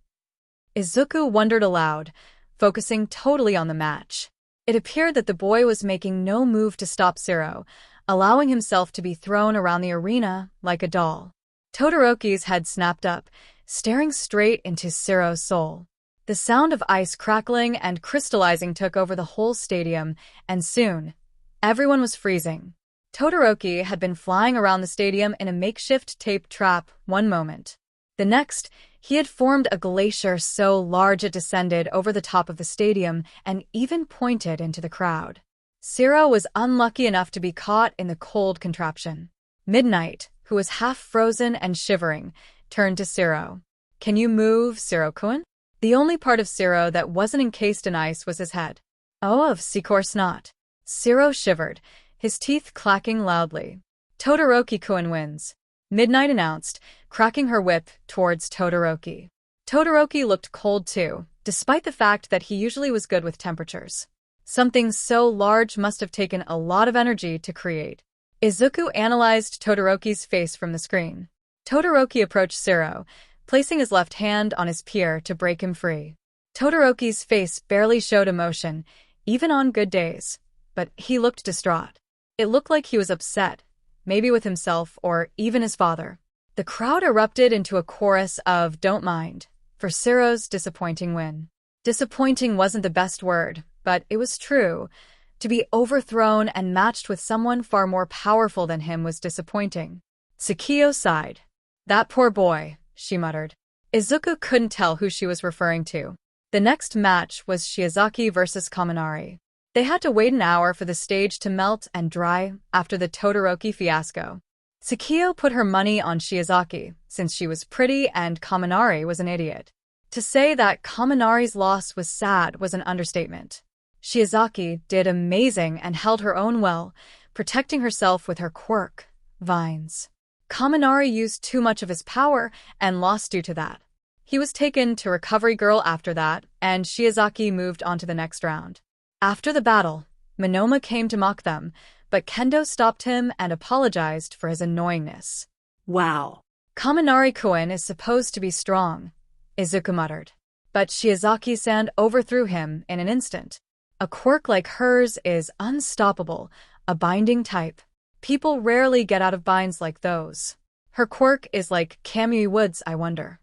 Izuku wondered aloud, focusing totally on the match. It appeared that the boy was making no move to stop Shiro, allowing himself to be thrown around the arena like a doll. Todoroki's head snapped up, staring straight into Shiro's soul. The sound of ice crackling and crystallizing took over the whole stadium, and soon, everyone was freezing. Todoroki had been flying around the stadium in a makeshift tape trap one moment. The next, he had formed a glacier so large it descended over the top of the stadium and even pointed into the crowd. Shiro was unlucky enough to be caught in the cold contraption. Midnight, who was half frozen and shivering, turned to Shiro. Can you move, Shiro-kun? The only part of Shiro that wasn't encased in ice was his head. Oh, of course not. Shiro shivered, his teeth clacking loudly. Todoroki-kun wins. Midnight announced, cracking her whip towards Todoroki. Todoroki looked cold too, despite the fact that he usually was good with temperatures. Something so large must have taken a lot of energy to create. Izuku analyzed Todoroki's face from the screen. Todoroki approached Shiro, placing his left hand on his peer to break him free. Todoroki's face barely showed emotion, even on good days, but he looked distraught. It looked like he was upset, maybe with himself or even his father. The crowd erupted into a chorus of "don't mind" for Shiro's disappointing win. Disappointing wasn't the best word, but it was true. To be overthrown and matched with someone far more powerful than him was disappointing. Tsukio sighed. That poor boy, she muttered. Izuku couldn't tell who she was referring to. The next match was Shiozaki versus Kaminari. They had to wait an hour for the stage to melt and dry after the Todoroki fiasco. Tsukio put her money on Shiozaki, since she was pretty and Kaminari was an idiot. To say that Kaminari's loss was sad was an understatement. Shiozaki did amazing and held her own well, protecting herself with her quirk, vines. Kaminari used too much of his power and lost due to that. He was taken to Recovery Girl after that, and Shiozaki moved on to the next round. After the battle, Monoma came to mock them, but Kendo stopped him and apologized for his annoyingness. Wow. Kaminari-kun is supposed to be strong, Izuku muttered. But Shiozaki-san overthrew him in an instant. A quirk like hers is unstoppable, a binding type. People rarely get out of binds like those. Her quirk is like Kamui Woods, I wonder.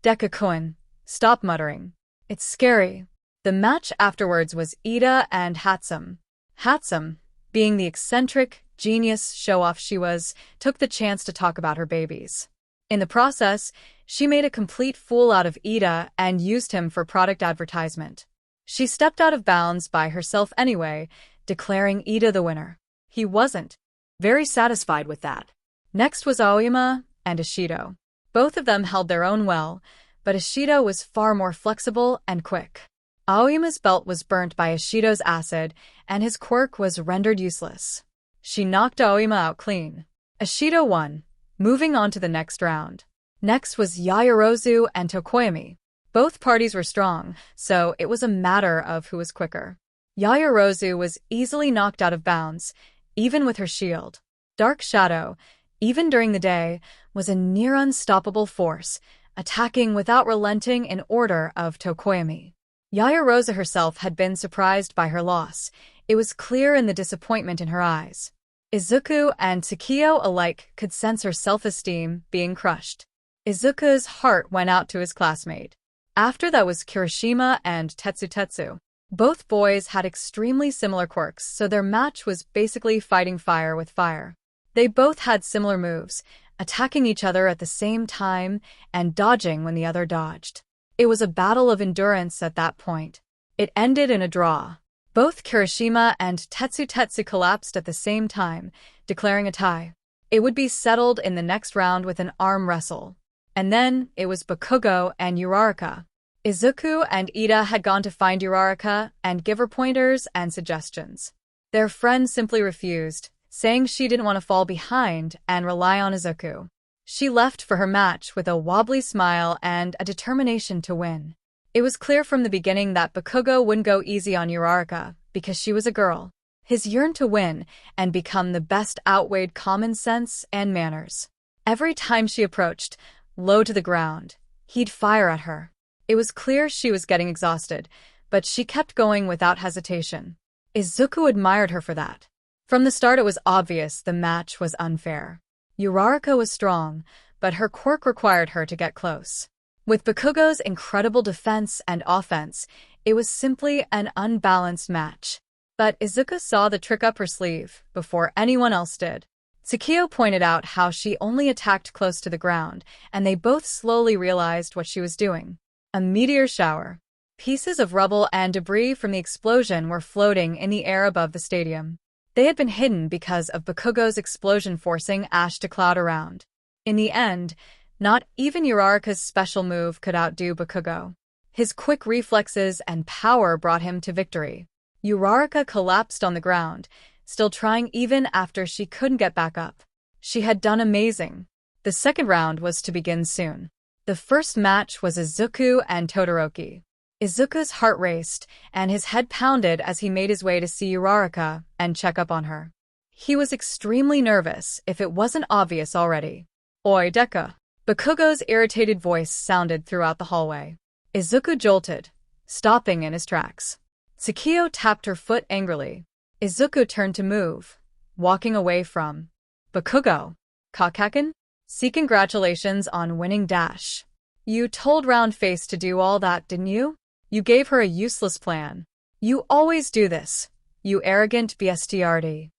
Deku-kun, stop muttering. It's scary. The match afterwards was Ida and Hatsum. Hatsum, being the eccentric, genius show-off she was, took the chance to talk about her babies. In the process, she made a complete fool out of Ida and used him for product advertisement. She stepped out of bounds by herself anyway, declaring Ida the winner. He wasn't very satisfied with that. Next was Aoyama and Ishido. Both of them held their own well, but Ishido was far more flexible and quick. Aoyama's belt was burnt by Ishido's acid, and his quirk was rendered useless. She knocked Aoyama out clean. Ishido won, moving on to the next round. Next was Yaoyorozu and Tokoyami. Both parties were strong, so it was a matter of who was quicker. Yaoyorozu was easily knocked out of bounds, even with her shield. Dark Shadow, even during the day, was a near unstoppable force, attacking without relenting in order of Tokoyami. Yaoyorozu herself had been surprised by her loss. It was clear in the disappointment in her eyes. Izuku and Tsukio alike could sense her self-esteem being crushed. Izuku's heart went out to his classmate. After that was Kirishima and Tetsu. Both boys had extremely similar quirks, so their match was basically fighting fire with fire. They both had similar moves, attacking each other at the same time and dodging when the other dodged. It was a battle of endurance at that point. It ended in a draw. Both Kirishima and Tetsu collapsed at the same time, declaring a tie. It would be settled in the next round with an arm wrestle. And then it was Bakugo and Uraraka. Izuku and Ida had gone to find Uraraka and give her pointers and suggestions. Their friend simply refused, saying she didn't want to fall behind and rely on Izuku. She left for her match with a wobbly smile and a determination to win. It was clear from the beginning that Bakugo wouldn't go easy on Uraraka because she was a girl. His yearn to win and become the best outweighed common sense and manners. Every time she approached, low to the ground, he'd fire at her. It was clear she was getting exhausted, but she kept going without hesitation. Izuku admired her for that. From the start it was obvious the match was unfair. Uraraka was strong, but her quirk required her to get close. With Bakugo's incredible defense and offense, it was simply an unbalanced match. But Izuku saw the trick up her sleeve before anyone else did. Tsukio pointed out how she only attacked close to the ground, and they both slowly realized what she was doing. A meteor shower. Pieces of rubble and debris from the explosion were floating in the air above the stadium. They had been hidden because of Bakugo's explosion forcing ash to cloud around. In the end, not even Uraraka's special move could outdo Bakugo. His quick reflexes and power brought him to victory. Uraraka collapsed on the ground, still trying even after she couldn't get back up. She had done amazing. The second round was to begin soon. The first match was Izuku and Todoroki. Izuku's heart raced, and his head pounded as he made his way to see Uraraka and check up on her. He was extremely nervous, if it wasn't obvious already. "Oi, Deku." Bakugo's irritated voice sounded throughout the hallway. Izuku jolted, stopping in his tracks. Tsukio tapped her foot angrily. Izuku turned to move, walking away from Bakugo. "Kakakin? See, congratulations on winning dash. You told Roundface to do all that, didn't you? You gave her a useless plan. You always do this, you arrogant bestiardi."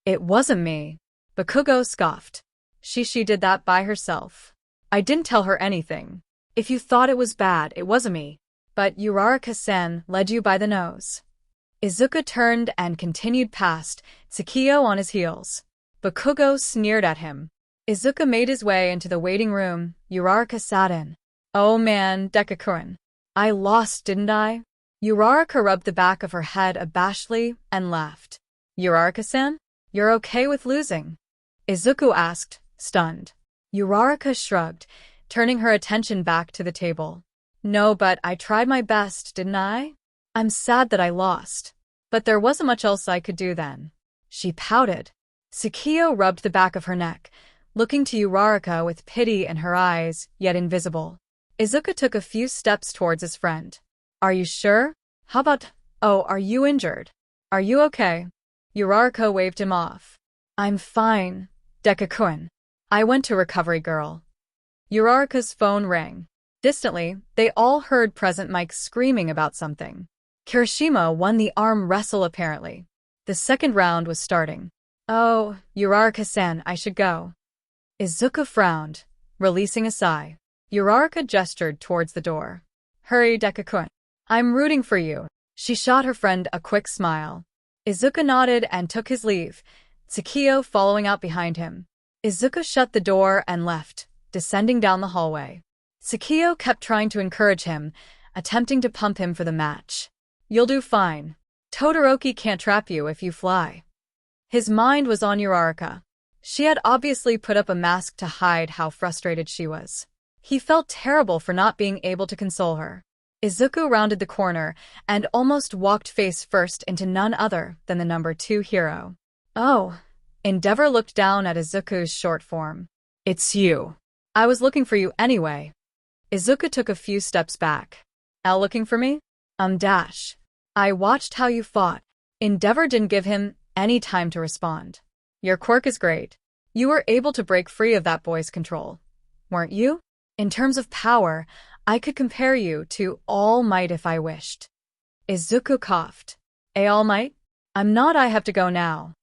"It wasn't me." Bakugo scoffed. She did that by herself. "I didn't tell her anything. If you thought it was bad, it wasn't me. But Uraraka-sen led you by the nose." Izuku turned and continued past, Tsukio on his heels. Bakugo sneered at him. Izuku made his way into the waiting room Uraraka sat in. "Oh man, Deku-kun. I lost, didn't I?" Uraraka rubbed the back of her head abashedly and laughed. "Uraraka-san? You're okay with losing?" Izuku asked, stunned. Uraraka shrugged, turning her attention back to the table. "No, but I tried my best, didn't I? I'm sad that I lost. But there wasn't much else I could do then." She pouted. Tsukio rubbed the back of her neck, looking to Uraraka with pity in her eyes, yet invisible. Izuku took a few steps towards his friend. "Are you sure? How about— Oh, are you injured? Are you okay?" Uraraka waved him off. "I'm fine, Deku-kun. I went to Recovery Girl." Uraraka's phone rang. Distantly, they all heard present Mike screaming about something. Kirishima won the arm wrestle apparently. The second round was starting. "Oh, Uraraka-san, I should go." Izuku frowned, releasing a sigh. Uraraka gestured towards the door. "Hurry, Deku-kun. I'm rooting for you." She shot her friend a quick smile. Izuku nodded and took his leave, Tsukio following out behind him. Izuku shut the door and left, descending down the hallway. Tsukio kept trying to encourage him, attempting to pump him for the match. "You'll do fine. Todoroki can't trap you if you fly." His mind was on Uraraka. She had obviously put up a mask to hide how frustrated she was. He felt terrible for not being able to console her. Izuku rounded the corner and almost walked face first into none other than the number 2 hero. "Oh." Endeavor looked down at Izuku's short form. "It's you. I was looking for you anyway." Izuku took a few steps back. "Al looking for me?" Dash. I watched how you fought. Endeavor didn't give him any time to respond. Your quirk is great. You were able to break free of that boy's control, weren't you? In terms of power, I could compare you to All Might if I wished. Izuku coughed. All Might? I'm not. I have to go now.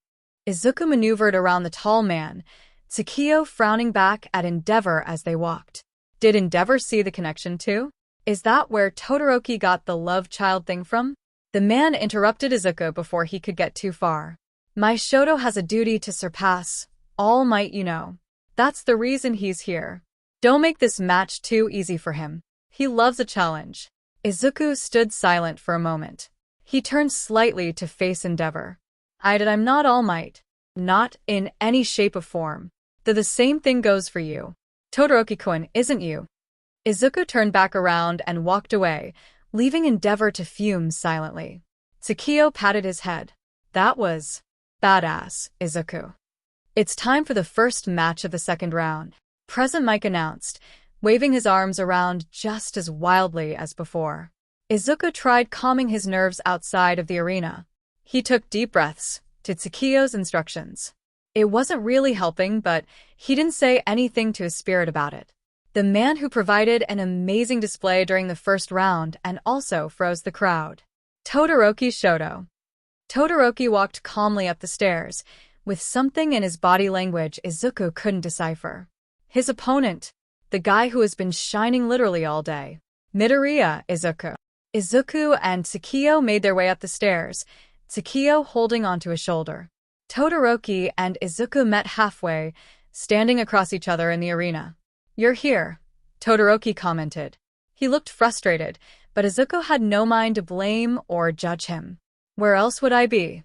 Izuku maneuvered around the tall man, Tsukio frowning back at Endeavor as they walked. Did Endeavor see the connection too? Is that where Todoroki got the love child thing from? The man interrupted Izuku before he could get too far. My Shoto has a duty to surpass All Might, you know. That's the reason he's here. Don't make this match too easy for him. He loves a challenge. Izuku stood silent for a moment. He turned slightly to face Endeavor. I'm not All Might. Not in any shape or form. Though the same thing goes for you. Todoroki-kun, isn't you? Izuku turned back around and walked away, leaving Endeavor to fume silently. Tsukio patted his head. That was badass, Izuku. It's time for the first match of the second round. Present Mike announced, waving his arms around just as wildly as before. Izuku tried calming his nerves outside of the arena. He took deep breaths, to Tsukio's instructions. It wasn't really helping, but he didn't say anything to his spirit about it. The man who provided an amazing display during the first round and also froze the crowd. Todoroki Shoto. Todoroki walked calmly up the stairs, with something in his body language Izuku couldn't decipher. His opponent, the guy who has been shining literally all day. Midoriya Izuku. Izuku and Tsukio made their way up the stairs, Tsukio holding onto his shoulder. Todoroki and Izuku met halfway, standing across each other in the arena. You're here, Todoroki commented. He looked frustrated, but Izuku had no mind to blame or judge him. Where else would I be?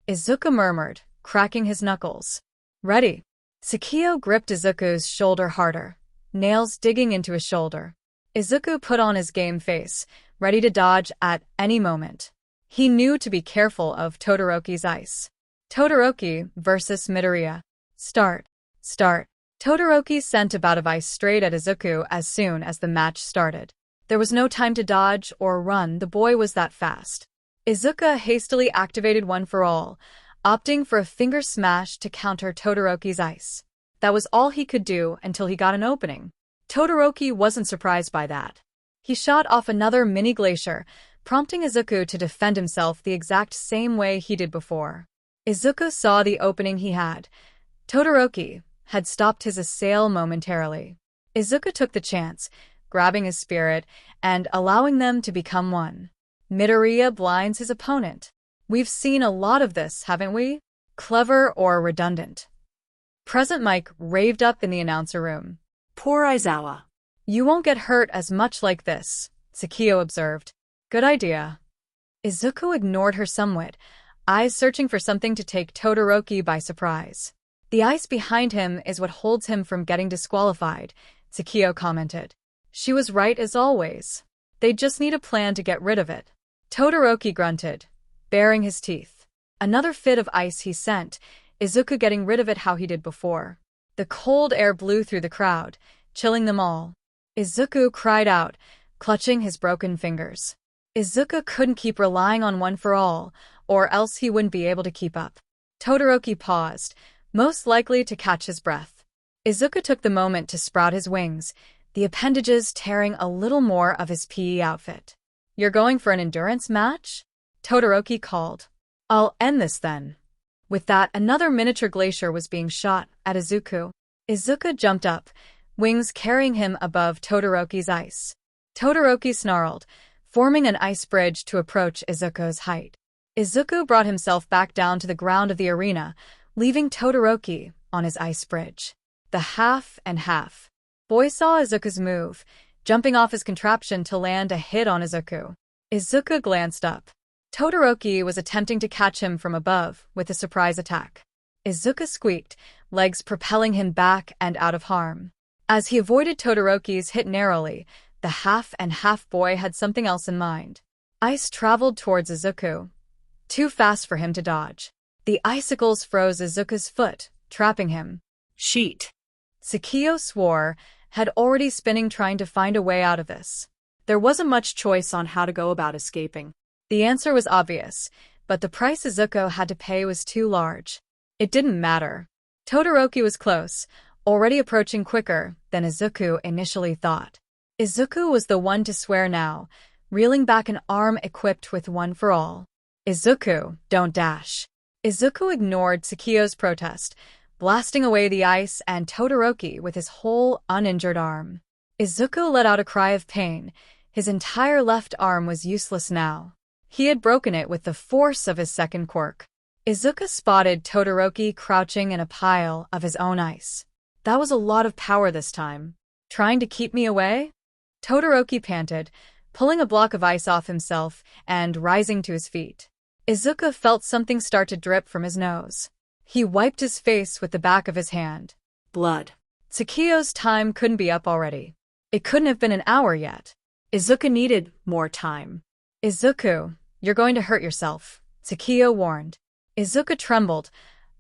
Izuku murmured, cracking his knuckles. Ready. Tsukio gripped Izuku's shoulder harder, nails digging into his shoulder. Izuku put on his game face, ready to dodge at any moment. He knew to be careful of Todoroki's ice. Todoroki versus Midoriya. Start. Todoroki sent a bout of ice straight at Izuku as soon as the match started. There was no time to dodge or run, the boy was that fast. Izuku hastily activated One for All, opting for a finger smash to counter Todoroki's ice. That was all he could do until he got an opening. Todoroki wasn't surprised by that. He shot off another mini glacier, prompting Izuku to defend himself the exact same way he did before. Izuku saw the opening he had. Todoroki had stopped his assail momentarily. Izuku took the chance, grabbing his spirit and allowing them to become one. Midoriya blinds his opponent. We've seen a lot of this, haven't we? Clever or redundant? Present Mike raved up in the announcer room. Poor Aizawa. You won't get hurt as much like this, Tsukio observed. Good idea. Izuku ignored her somewhat, eyes searching for something to take Todoroki by surprise. The ice behind him is what holds him from getting disqualified, Tsukio commented. She was right as always. They just need a plan to get rid of it. Todoroki grunted, baring his teeth. Another fit of ice he sent, Izuku getting rid of it how he did before. The cold air blew through the crowd, chilling them all. Izuku cried out, clutching his broken fingers. Izuku couldn't keep relying on One for All, or else he wouldn't be able to keep up. Todoroki paused, most likely to catch his breath. Izuku took the moment to sprout his wings, the appendages tearing a little more of his PE outfit. You're going for an endurance match? Todoroki called. I'll end this then. With that, another miniature glacier was being shot at Izuku. Izuku jumped up, wings carrying him above Todoroki's ice. Todoroki snarled, forming an ice bridge to approach Izuku's height. Izuku brought himself back down to the ground of the arena, leaving Todoroki on his ice bridge. The half and half. Boy saw Izuku's move, jumping off his contraption to land a hit on Izuku. Izuku glanced up. Todoroki was attempting to catch him from above with a surprise attack. Izuku squeaked, legs propelling him back and out of harm. As he avoided Todoroki's hit narrowly, the half and half boy had something else in mind. Ice traveled towards Izuku, too fast for him to dodge. The icicles froze Izuku's foot, trapping him. Sheet. Tsukio swore, had already spinning trying to find a way out of this. There wasn't much choice on how to go about escaping. The answer was obvious, but the price Izuku had to pay was too large. It didn't matter. Todoroki was close, already approaching quicker than Izuku initially thought. Izuku was the one to swear now, reeling back an arm equipped with one for all. Izuku, don't dash. Izuku ignored Tsukiyo's protest, blasting away the ice and Todoroki with his whole uninjured arm. Izuku let out a cry of pain. His entire left arm was useless now. He had broken it with the force of his second quirk. Izuku spotted Todoroki crouching in a pile of his own ice. That was a lot of power this time. Trying to keep me away? Todoroki panted, pulling a block of ice off himself and rising to his feet. Izuku felt something start to drip from his nose. He wiped his face with the back of his hand. Blood. Tsukiyo's time couldn't be up already. It couldn't have been an hour yet. Izuku needed more time. Izuku, you're going to hurt yourself, Tsukiyo warned. Izuku trembled,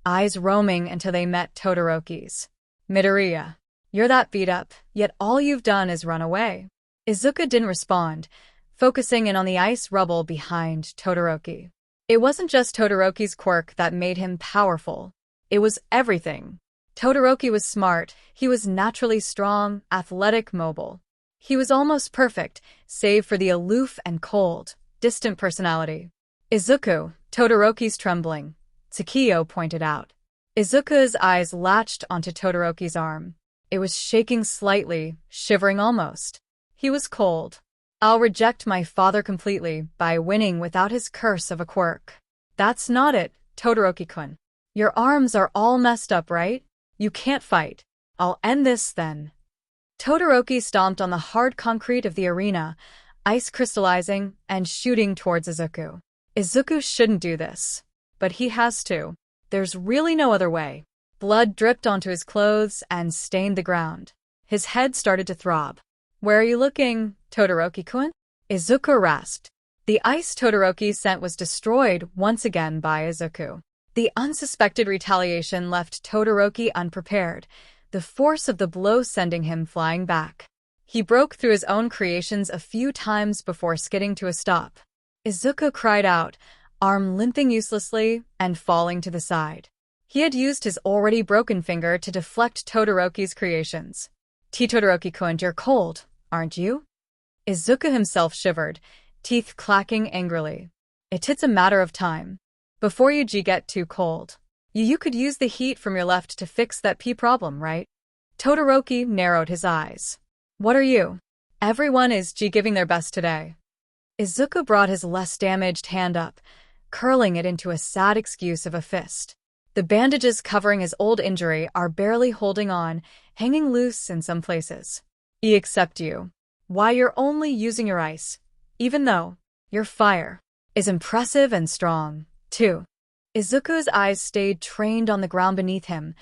eyes roaming until they met Todoroki's. Midoriya, you're that beat up, yet all you've done is run away. Izuku didn't respond, focusing in on the ice rubble behind Todoroki. It wasn't just Todoroki's quirk that made him powerful. It was everything. Todoroki was smart, he was naturally strong, athletic, mobile. He was almost perfect, save for the aloof and cold, distant personality. Izuku, Todoroki's trembling, Tsukiyo pointed out. Izuku's eyes latched onto Todoroki's arm. It was shaking slightly, shivering almost. He was cold. I'll reject my father completely by winning without his curse of a quirk. That's not it, Todoroki-kun. Your arms are all messed up, right? You can't fight. I'll end this then. Todoroki stomped on the hard concrete of the arena, ice crystallizing and shooting towards Izuku. Izuku shouldn't do this. But he has to. There's really no other way. Blood dripped onto his clothes and stained the ground. His head started to throb. Where are you looking, Todoroki-kun? Izuku rasped. The ice Todoroki sent was destroyed once again by Izuku. The unsuspected retaliation left Todoroki unprepared, the force of the blow sending him flying back. He broke through his own creations a few times before skidding to a stop. Izuku cried out, arm limping uselessly and falling to the side. He had used his already broken finger to deflect Todoroki's creations. Todoroki-kun, you're cold, aren't you? Izuku himself shivered, teeth clacking angrily. It's a matter of time. Before you get too cold. You could use the heat from your left to fix that pee problem, right? Todoroki narrowed his eyes. What are you? Everyone is giving their best today. Izuku brought his less damaged hand up, curling it into a sad excuse of a fist. The bandages covering his old injury are barely holding on, hanging loose in some places. Except you. Why, you're only using your ice, even though your fire is impressive and strong, too. Izuku's eyes stayed trained on the ground beneath him,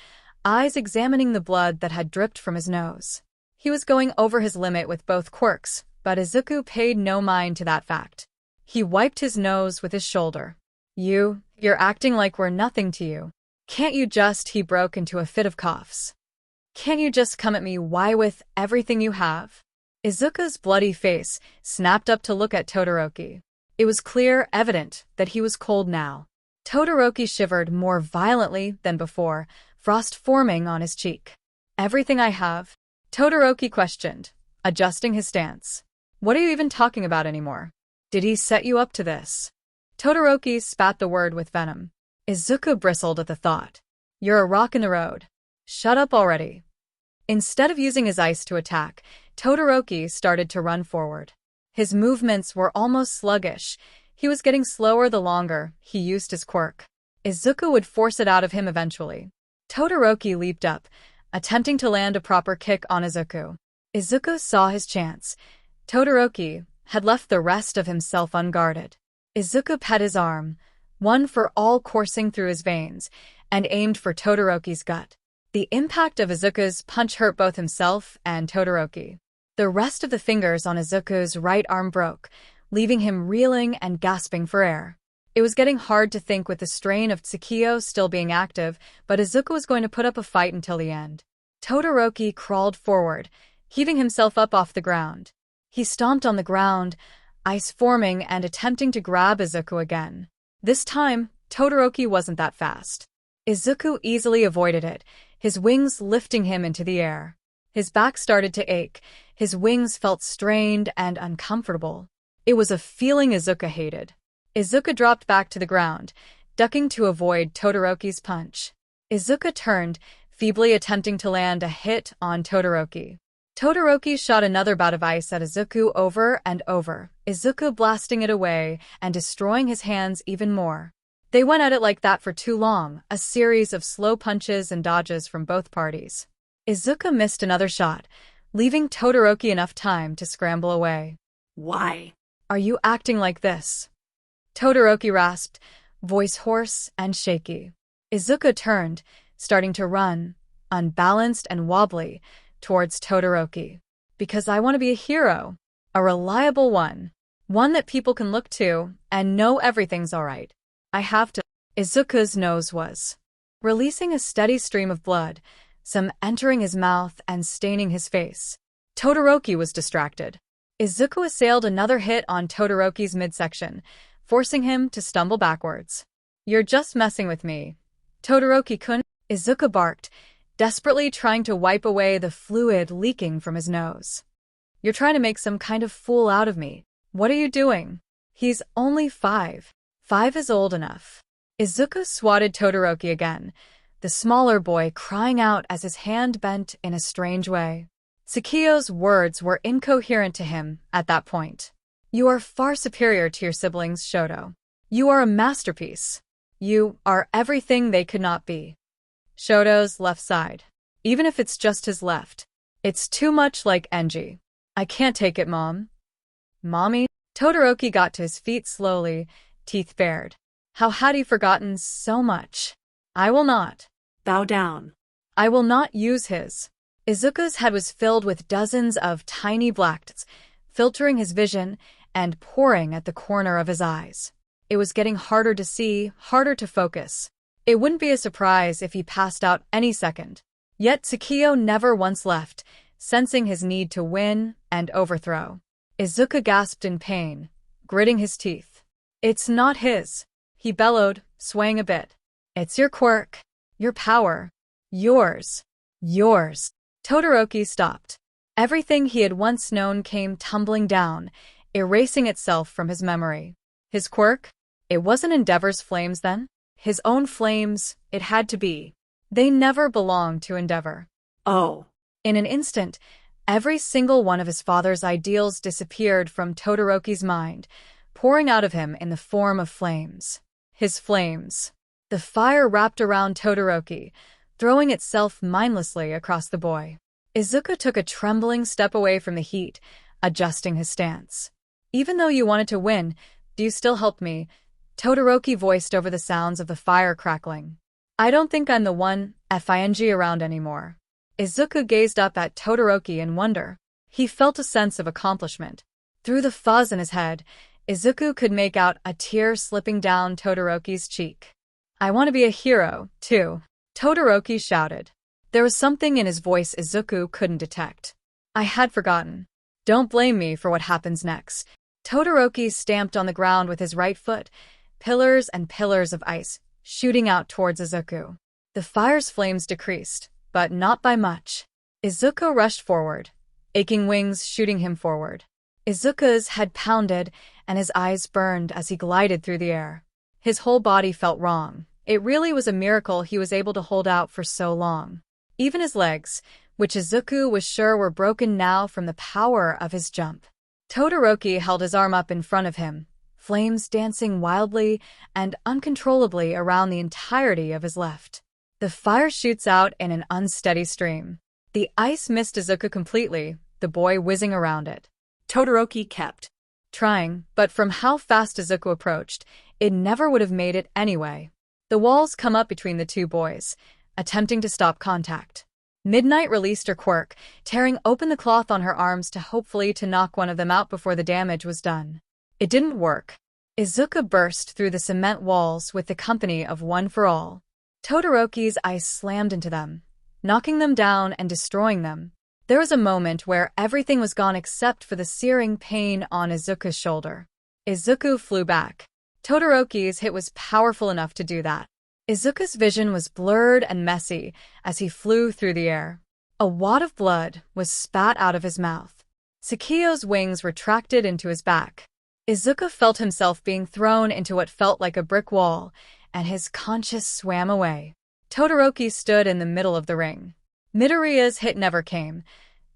eyes examining the blood that had dripped from his nose. He was going over his limit with both quirks, but Izuku paid no mind to that fact. He wiped his nose with his shoulder. You're acting like we're nothing to you. Can't you just, he broke into a fit of coughs. Can't you just come at me with everything you have? Izuku's bloody face snapped up to look at Todoroki. It was clear, evident, that he was cold now. Todoroki shivered more violently than before, frost forming on his cheek. Everything I have? Todoroki questioned, adjusting his stance. What are you even talking about anymore? Did he set you up to this? Todoroki spat the word with venom. Izuku bristled at the thought. You're a rock in the road. Shut up already. Instead of using his ice to attack, Todoroki started to run forward. His movements were almost sluggish. He was getting slower the longer he used his quirk. Izuku would force it out of him eventually. Todoroki leaped up, attempting to land a proper kick on Izuku. Izuku saw his chance. Todoroki had left the rest of himself unguarded. Izuku pet his arm, one for all coursing through his veins, and aimed for Todoroki's gut. The impact of Izuku's punch hurt both himself and Todoroki. The rest of the fingers on Izuku's right arm broke, leaving him reeling and gasping for air. It was getting hard to think with the strain of Tsukiyo still being active, but Izuku was going to put up a fight until the end. Todoroki crawled forward, heaving himself up off the ground. He stomped on the ground, ice forming and attempting to grab Izuku again. This time, Todoroki wasn't that fast. Izuku easily avoided it, his wings lifting him into the air. His back started to ache, his wings felt strained and uncomfortable. It was a feeling Izuku hated. Izuku dropped back to the ground, ducking to avoid Todoroki's punch. Izuku turned, feebly attempting to land a hit on Todoroki. Todoroki shot another bout of ice at Izuku over and over, Izuku blasting it away and destroying his hands even more. They went at it like that for too long, a series of slow punches and dodges from both parties. Izuku missed another shot, leaving Todoroki enough time to scramble away. Why? Are you acting like this? Todoroki rasped, voice hoarse and shaky. Izuku turned, starting to run, unbalanced and wobbly, towards Todoroki. Because I want to be a hero. A reliable one. One that people can look to and know everything's alright. I have to. Izuku's nose was releasing a steady stream of blood, some entering his mouth and staining his face. Todoroki was distracted. Izuku assailed another hit on Todoroki's midsection, forcing him to stumble backwards. You're just messing with me. Todoroki-kun, Izuku barked, desperately trying to wipe away the fluid leaking from his nose. You're trying to make some kind of fool out of me. What are you doing? He's only 5. 5 is old enough. Izuku swatted Todoroki again, the smaller boy crying out as his hand bent in a strange way. Tsukiyo's words were incoherent to him at that point. You are far superior to your siblings, Shoto. You are a masterpiece. You are everything they could not be. Shoto's left side. Even if it's just his left. It's too much like Enji. I can't take it, Mom. Mommy? Todoroki got to his feet slowly, teeth bared. How had he forgotten so much? I will not. Bow down. I will not use his. Izuku's head was filled with dozens of tiny black dots, filtering his vision and pouring at the corner of his eyes. It was getting harder to see, harder to focus. It wouldn't be a surprise if he passed out any second. Yet Tsukiyo never once left, sensing his need to win and overthrow. Izuku gasped in pain, gritting his teeth. It's not his. He bellowed, swaying a bit. It's your quirk. Your power. Yours. Yours. Todoroki stopped. Everything he had once known came tumbling down, erasing itself from his memory. His quirk? It wasn't Endeavor's flames then? His own flames, it had to be. They never belonged to Endeavor. Oh. In an instant, every single one of his father's ideals disappeared from Todoroki's mind, pouring out of him in the form of flames. His flames. The fire wrapped around Todoroki, throwing itself mindlessly across the boy. Izuku took a trembling step away from the heat, adjusting his stance. Even though you wanted to win, do you still help me? Todoroki voiced over the sounds of the fire crackling. I don't think I'm the one FING around anymore. Izuku gazed up at Todoroki in wonder. He felt a sense of accomplishment. Through the fuzz in his head, Izuku could make out a tear slipping down Todoroki's cheek. I want to be a hero, too, Todoroki shouted. There was something in his voice Izuku couldn't detect. I had forgotten. Don't blame me for what happens next. Todoroki stamped on the ground with his right foot, pillars and pillars of ice, shooting out towards Izuku. The fire's flames decreased, but not by much. Izuku rushed forward, aching wings shooting him forward. Izuku's head pounded, and his eyes burned as he glided through the air. His whole body felt wrong. It really was a miracle he was able to hold out for so long. Even his legs, which Izuku was sure were broken now from the power of his jump. Todoroki held his arm up in front of him, flames dancing wildly and uncontrollably around the entirety of his left. The fire shoots out in an unsteady stream. The ice missed Izuku completely, the boy whizzing around it. Todoroki kept trying, but from how fast Izuku approached, it never would have made it anyway. The walls come up between the two boys, attempting to stop contact. Midnight released her quirk, tearing open the cloth on her arms hopefully to knock one of them out before the damage was done. It didn't work. Izuku burst through the cement walls with the company of One for All. Todoroki's ice slammed into them, knocking them down and destroying them. There was a moment where everything was gone except for the searing pain on Izuku's shoulder. Izuku flew back. Todoroki's hit was powerful enough to do that. Izuku's vision was blurred and messy as he flew through the air. A wad of blood was spat out of his mouth. Tsukiyo's wings retracted into his back. Izuku felt himself being thrown into what felt like a brick wall, and his conscience swam away. Todoroki stood in the middle of the ring. Midoriya's hit never came.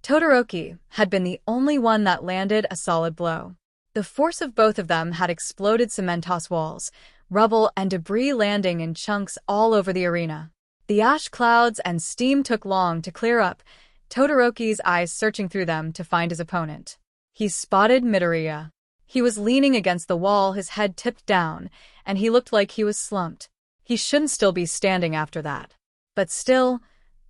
Todoroki had been the only one that landed a solid blow. The force of both of them had exploded cementos walls, rubble and debris landing in chunks all over the arena. The ash clouds and steam took long to clear up, Todoroki's eyes searching through them to find his opponent. He spotted Midoriya. He was leaning against the wall, his head tipped down, and he looked like he was slumped. He shouldn't still be standing after that. But still,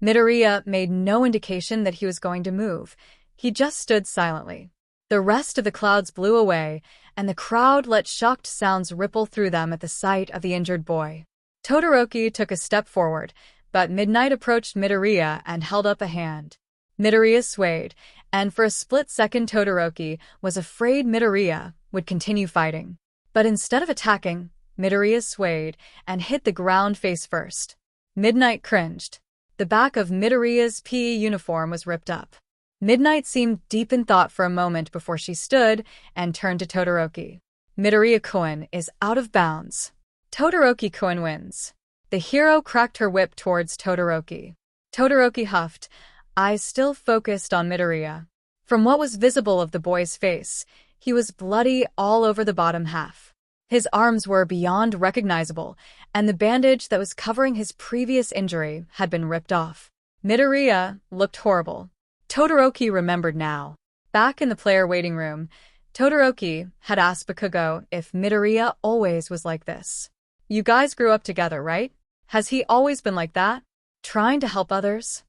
Midoriya made no indication that he was going to move. He just stood silently. The rest of the clouds blew away, and the crowd let shocked sounds ripple through them at the sight of the injured boy. Todoroki took a step forward, but Midnight approached Midoriya and held up a hand. Midoriya swayed, and for a split second Todoroki was afraid Midoriya would continue fighting. But instead of attacking, Midoriya swayed and hit the ground face first. Midnight cringed. The back of Midoriya's PE uniform was ripped up. Midnight seemed deep in thought for a moment before she stood and turned to Todoroki. Midoriya-kun is out of bounds. Todoroki-kun wins. The hero cracked her whip towards Todoroki. Todoroki huffed, eyes still focused on Midoriya. From what was visible of the boy's face, he was bloody all over the bottom half. His arms were beyond recognizable, and the bandage that was covering his previous injury had been ripped off. Midoriya looked horrible. Todoroki remembered now. Back in the player waiting room, Todoroki had asked Bakugo if Midoriya always was like this. You guys grew up together, right? Has he always been like that? Trying to help others?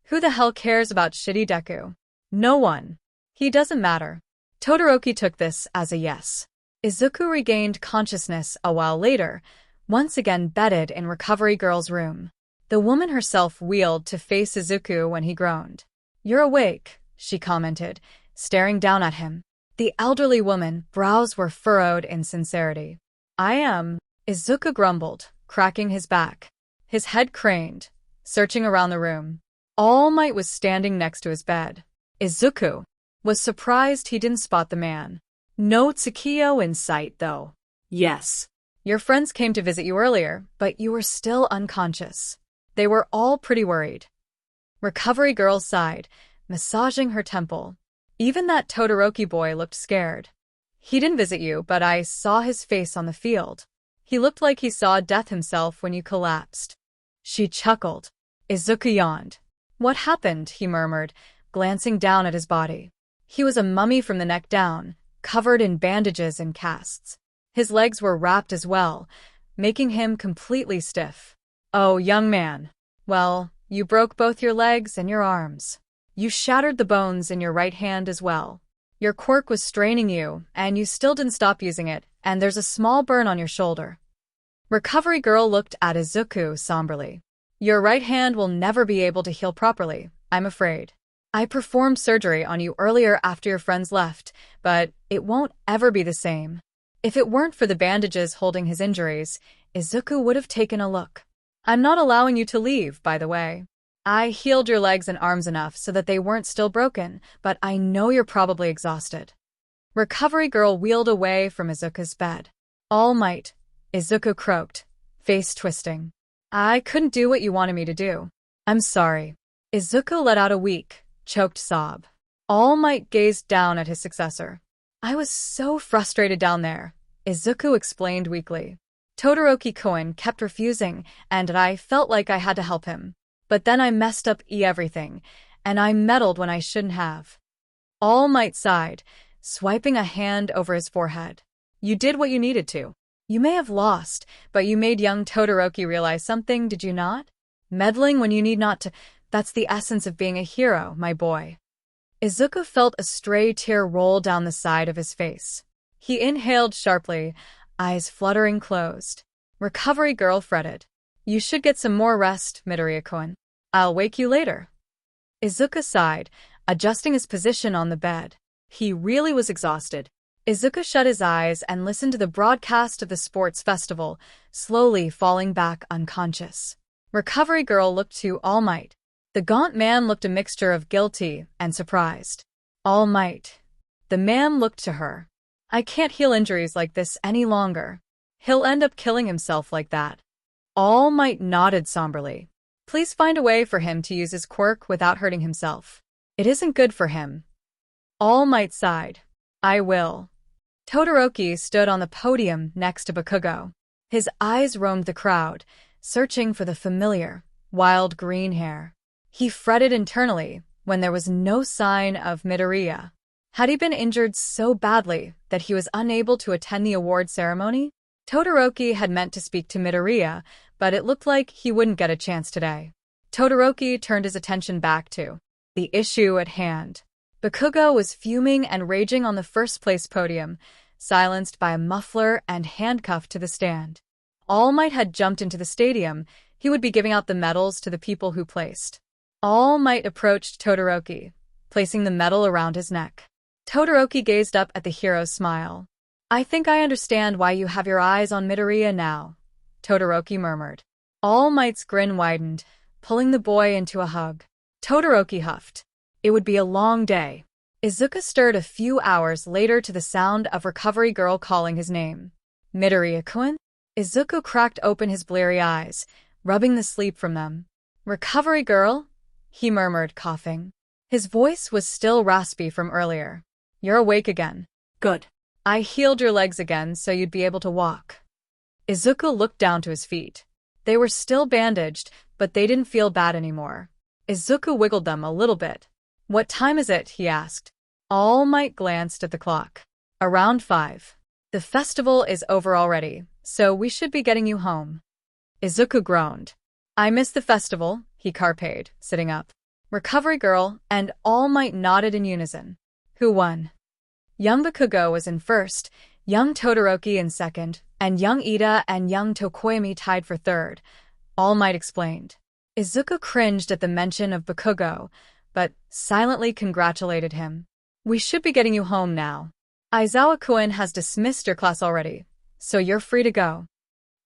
Who the hell cares about shitty Deku? No one. He doesn't matter. Todoroki took this as a yes. Izuku regained consciousness a while later, once again bedded in Recovery Girl's room. The woman herself wheeled to face Izuku when he groaned. You're awake, she commented, staring down at him. The elderly woman's brows were furrowed in sincerity. I am, Izuku grumbled, cracking his back. His head craned, searching around the room. All Might was standing next to his bed. Izuku was surprised he didn't spot the man. No Tsukiyo in sight, though. Yes. Your friends came to visit you earlier, but you were still unconscious. They were all pretty worried. Recovery Girl sighed, massaging her temple. Even that Todoroki boy looked scared. He didn't visit you, but I saw his face on the field. He looked like he saw death himself when you collapsed. She chuckled. Izuku yawned. What happened? He murmured, glancing down at his body. He was a mummy from the neck down, covered in bandages and casts. His legs were wrapped as well, making him completely stiff. Oh, young man. Well, you broke both your legs and your arms. You shattered the bones in your right hand as well. Your quirk was straining you, and you still didn't stop using it, and there's a small burn on your shoulder. Recovery Girl looked at Izuku somberly. Your right hand will never be able to heal properly, I'm afraid. I performed surgery on you earlier after your friends left, but it won't ever be the same. If it weren't for the bandages holding his injuries, Izuku would have taken a look. I'm not allowing you to leave, by the way. I healed your legs and arms enough so that they weren't still broken, but I know you're probably exhausted. Recovery Girl wheeled away from Izuku's bed. All Might, Izuku croaked, face twisting. I couldn't do what you wanted me to do. I'm sorry. Izuku let out a weak, choked sob. All Might gazed down at his successor. I was so frustrated down there, Izuku explained weakly. Todoroki-kun kept refusing, and I felt like I had to help him. But then I messed up everything, and I meddled when I shouldn't have. All Might sighed, swiping a hand over his forehead. You did what you needed to. You may have lost, but you made young Todoroki realize something, did you not? Meddling when you need not to. That's the essence of being a hero, my boy. Izuku felt a stray tear roll down the side of his face. He inhaled sharply, eyes fluttering closed. Recovery Girl fretted. You should get some more rest, Midoriya-kun. I'll wake you later. Izuku sighed, adjusting his position on the bed. He really was exhausted. Izuku shut his eyes and listened to the broadcast of the sports festival, slowly falling back unconscious. Recovery Girl looked to All Might. The gaunt man looked a mixture of guilty and surprised. All Might. The man looked to her. I can't heal injuries like this any longer. He'll end up killing himself like that. All Might nodded somberly. Please find a way for him to use his quirk without hurting himself. It isn't good for him. All Might sighed. I will. Todoroki stood on the podium next to Bakugo. His eyes roamed the crowd, searching for the familiar, wild green hair. He fretted internally when there was no sign of Midoriya. Had he been injured so badly that he was unable to attend the award ceremony? Todoroki had meant to speak to Midoriya, but it looked like he wouldn't get a chance today. Todoroki turned his attention back to the issue at hand. Bakugo was fuming and raging on the first-place podium, silenced by a muffler and handcuffed to the stand. All Might had jumped into the stadium. He would be giving out the medals to the people who placed. All Might approached Todoroki, placing the medal around his neck. Todoroki gazed up at the hero's smile. I think I understand why you have your eyes on Midoriya now, Todoroki murmured. All Might's grin widened, pulling the boy into a hug. Todoroki huffed. It would be a long day. Izuku stirred a few hours later to the sound of Recovery Girl calling his name. Midoriya-kun? Izuku cracked open his bleary eyes, rubbing the sleep from them. Recovery Girl? He murmured, coughing. His voice was still raspy from earlier. You're awake again. Good. I healed your legs again so you'd be able to walk. Izuku looked down to his feet. They were still bandaged, but they didn't feel bad anymore. Izuku wiggled them a little bit. What time is it? He asked. All Might glanced at the clock. Around 5. The festival is over already, so we should be getting you home. Izuku groaned. I miss the festival, he carped, sitting up. Recovery Girl and All Might nodded in unison. Who won? Young Bakugo was in first, young Todoroki in second, and young Ida and young Tokoyami tied for third, All Might explained. Izuku cringed at the mention of Bakugo, but silently congratulated him. We should be getting you home now. Aizawa-kun has dismissed your class already, so you're free to go.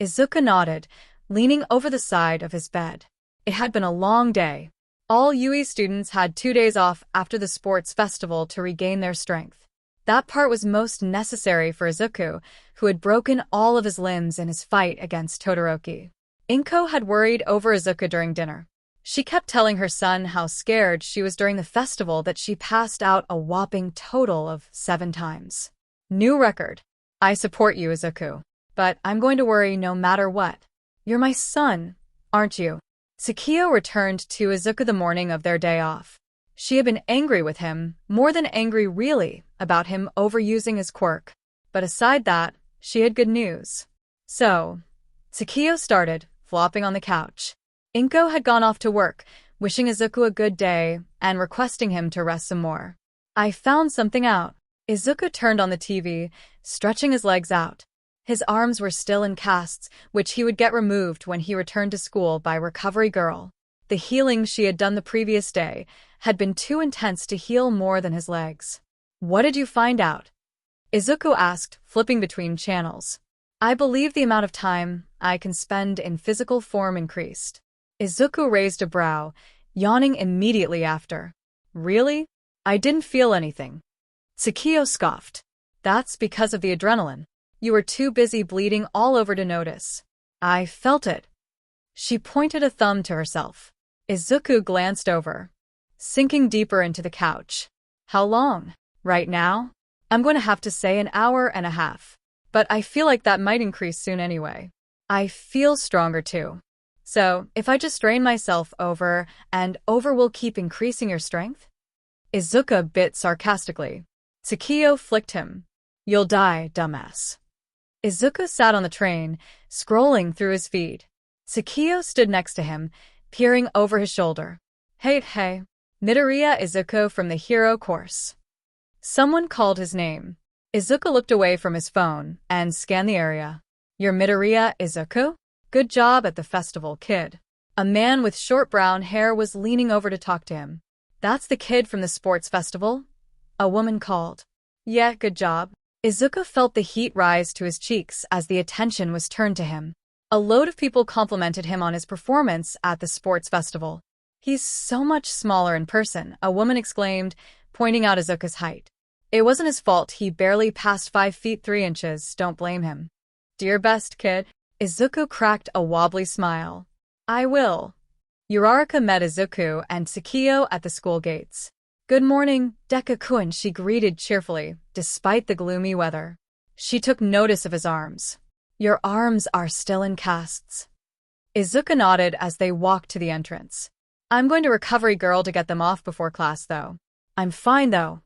Izuku nodded, leaning over the side of his bed. It had been a long day. All UE students had 2 days off after the sports festival to regain their strength. That part was most necessary for Izuku, who had broken all of his limbs in his fight against Todoroki. Inko had worried over Izuku during dinner. She kept telling her son how scared she was during the festival that she passed out a whopping total of 7 times. New record. I support you, Izuku. But I'm going to worry no matter what. You're my son, aren't you? Tsukio returned to Izuku the morning of their day off. She had been angry with him, more than angry really, about him overusing his quirk. But aside that, she had good news. So, Tsukio started, flopping on the couch. Inko had gone off to work, wishing Izuku a good day and requesting him to rest some more. I found something out. Izuku turned on the TV, stretching his legs out. His arms were still in casts, which he would get removed when he returned to school by Recovery Girl. The healing she had done the previous day had been too intense to heal more than his legs. What did you find out? Izuku asked, flipping between channels. I believe the amount of time I can spend in physical form increased. Izuku raised a brow, yawning immediately after. Really? I didn't feel anything. Tsukio scoffed. That's because of the adrenaline. You were too busy bleeding all over to notice. I felt it. She pointed a thumb to herself. Izuku glanced over, sinking deeper into the couch. How long? Right now? I'm going to have to say an hour and a half. But I feel like that might increase soon anyway. I feel stronger too. So, if I just strain myself over and over will keep increasing your strength? Izuku bit sarcastically. Tsukio flicked him. You'll die, dumbass. Izuku sat on the train, scrolling through his feed. Tsukio stood next to him, peering over his shoulder. Hey, Midoriya Izuku from the hero course. Someone called his name. Izuku looked away from his phone and scanned the area. You're Midoriya Izuku? Good job at the festival, kid. A man with short brown hair was leaning over to talk to him. That's the kid from the sports festival? A woman called. Yeah, good job. Izuku felt the heat rise to his cheeks as the attention was turned to him. A load of people complimented him on his performance at the sports festival. He's so much smaller in person, a woman exclaimed, pointing out Izuku's height. It wasn't his fault, he barely passed 5 feet 3 inches, don't blame him. Do your best, kid. Izuku cracked a wobbly smile. I will. Uraraka met Izuku and Tsukio at the school gates. Good morning, Deku-kun, she greeted cheerfully, despite the gloomy weather. She took notice of his arms. Your arms are still in casts. Izuku nodded as they walked to the entrance. I'm going to Recovery Girl to get them off before class, though. I'm fine, though.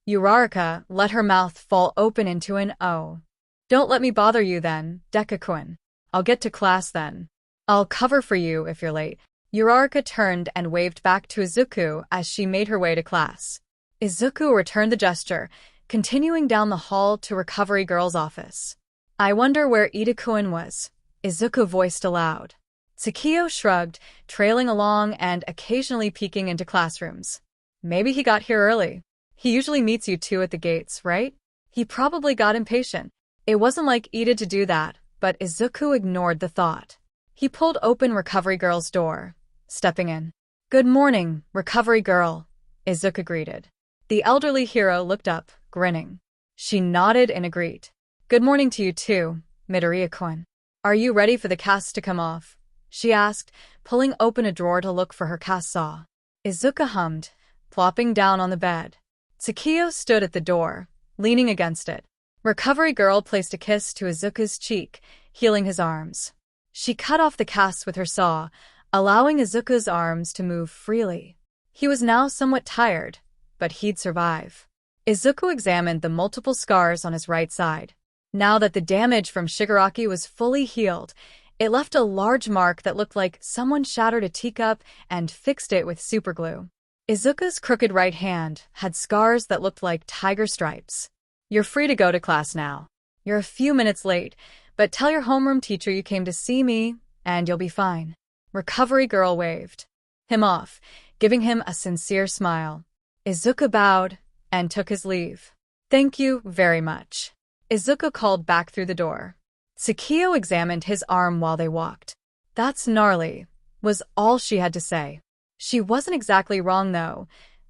Uraraka let her mouth fall open into an O. Don't let me bother you then, Deku-kun. I'll get to class then. I'll cover for you if you're late. Uraraka turned and waved back to Izuku as she made her way to class. Izuku returned the gesture, continuing down the hall to Recovery Girl's office. I wonder where Ida-kun was, Izuku voiced aloud. Tsukio shrugged, trailing along and occasionally peeking into classrooms. Maybe he got here early. He usually meets you two at the gates, right? He probably got impatient. It wasn't like Ida to do that, but Izuku ignored the thought. He pulled open Recovery Girl's door, stepping in. Good morning, Recovery Girl, Izuku greeted. The elderly hero looked up, grinning. She nodded in agreement. Good morning to you too, Midoriya-kun. Are you ready for the casts to come off? She asked, pulling open a drawer to look for her cast saw. Izuku hummed, plopping down on the bed. Tsukio stood at the door, leaning against it. Recovery Girl placed a kiss to Izuku's cheek, healing his arms. She cut off the casts with her saw, allowing Izuku's arms to move freely. He was now somewhat tired, but he'd survive. Izuku examined the multiple scars on his right side. Now that the damage from Shigaraki was fully healed, it left a large mark that looked like someone shattered a teacup and fixed it with superglue. Izuku's crooked right hand had scars that looked like tiger stripes. You're free to go to class now. You're a few minutes late, but tell your homeroom teacher you came to see me, and you'll be fine. Recovery Girl waved him off, giving him a sincere smile. Izuku bowed and took his leave. Thank you very much. Izuku called back through the door. Tsukio examined his arm while they walked. That's gnarly, was all she had to say. She wasn't exactly wrong, though.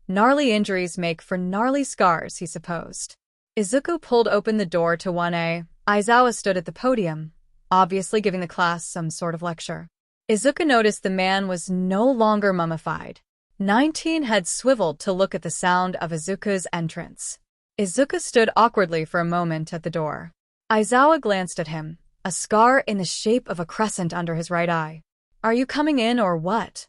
Gnarly injuries make for gnarly scars, he supposed. Izuku pulled open the door to 1A. Aizawa stood at the podium, obviously giving the class some sort of lecture. Izuku noticed the man was no longer mummified. 19 had swiveled to look at the sound of Izuku's entrance. Izuku stood awkwardly for a moment at the door. Aizawa glanced at him, a scar in the shape of a crescent under his right eye. Are you coming in or what?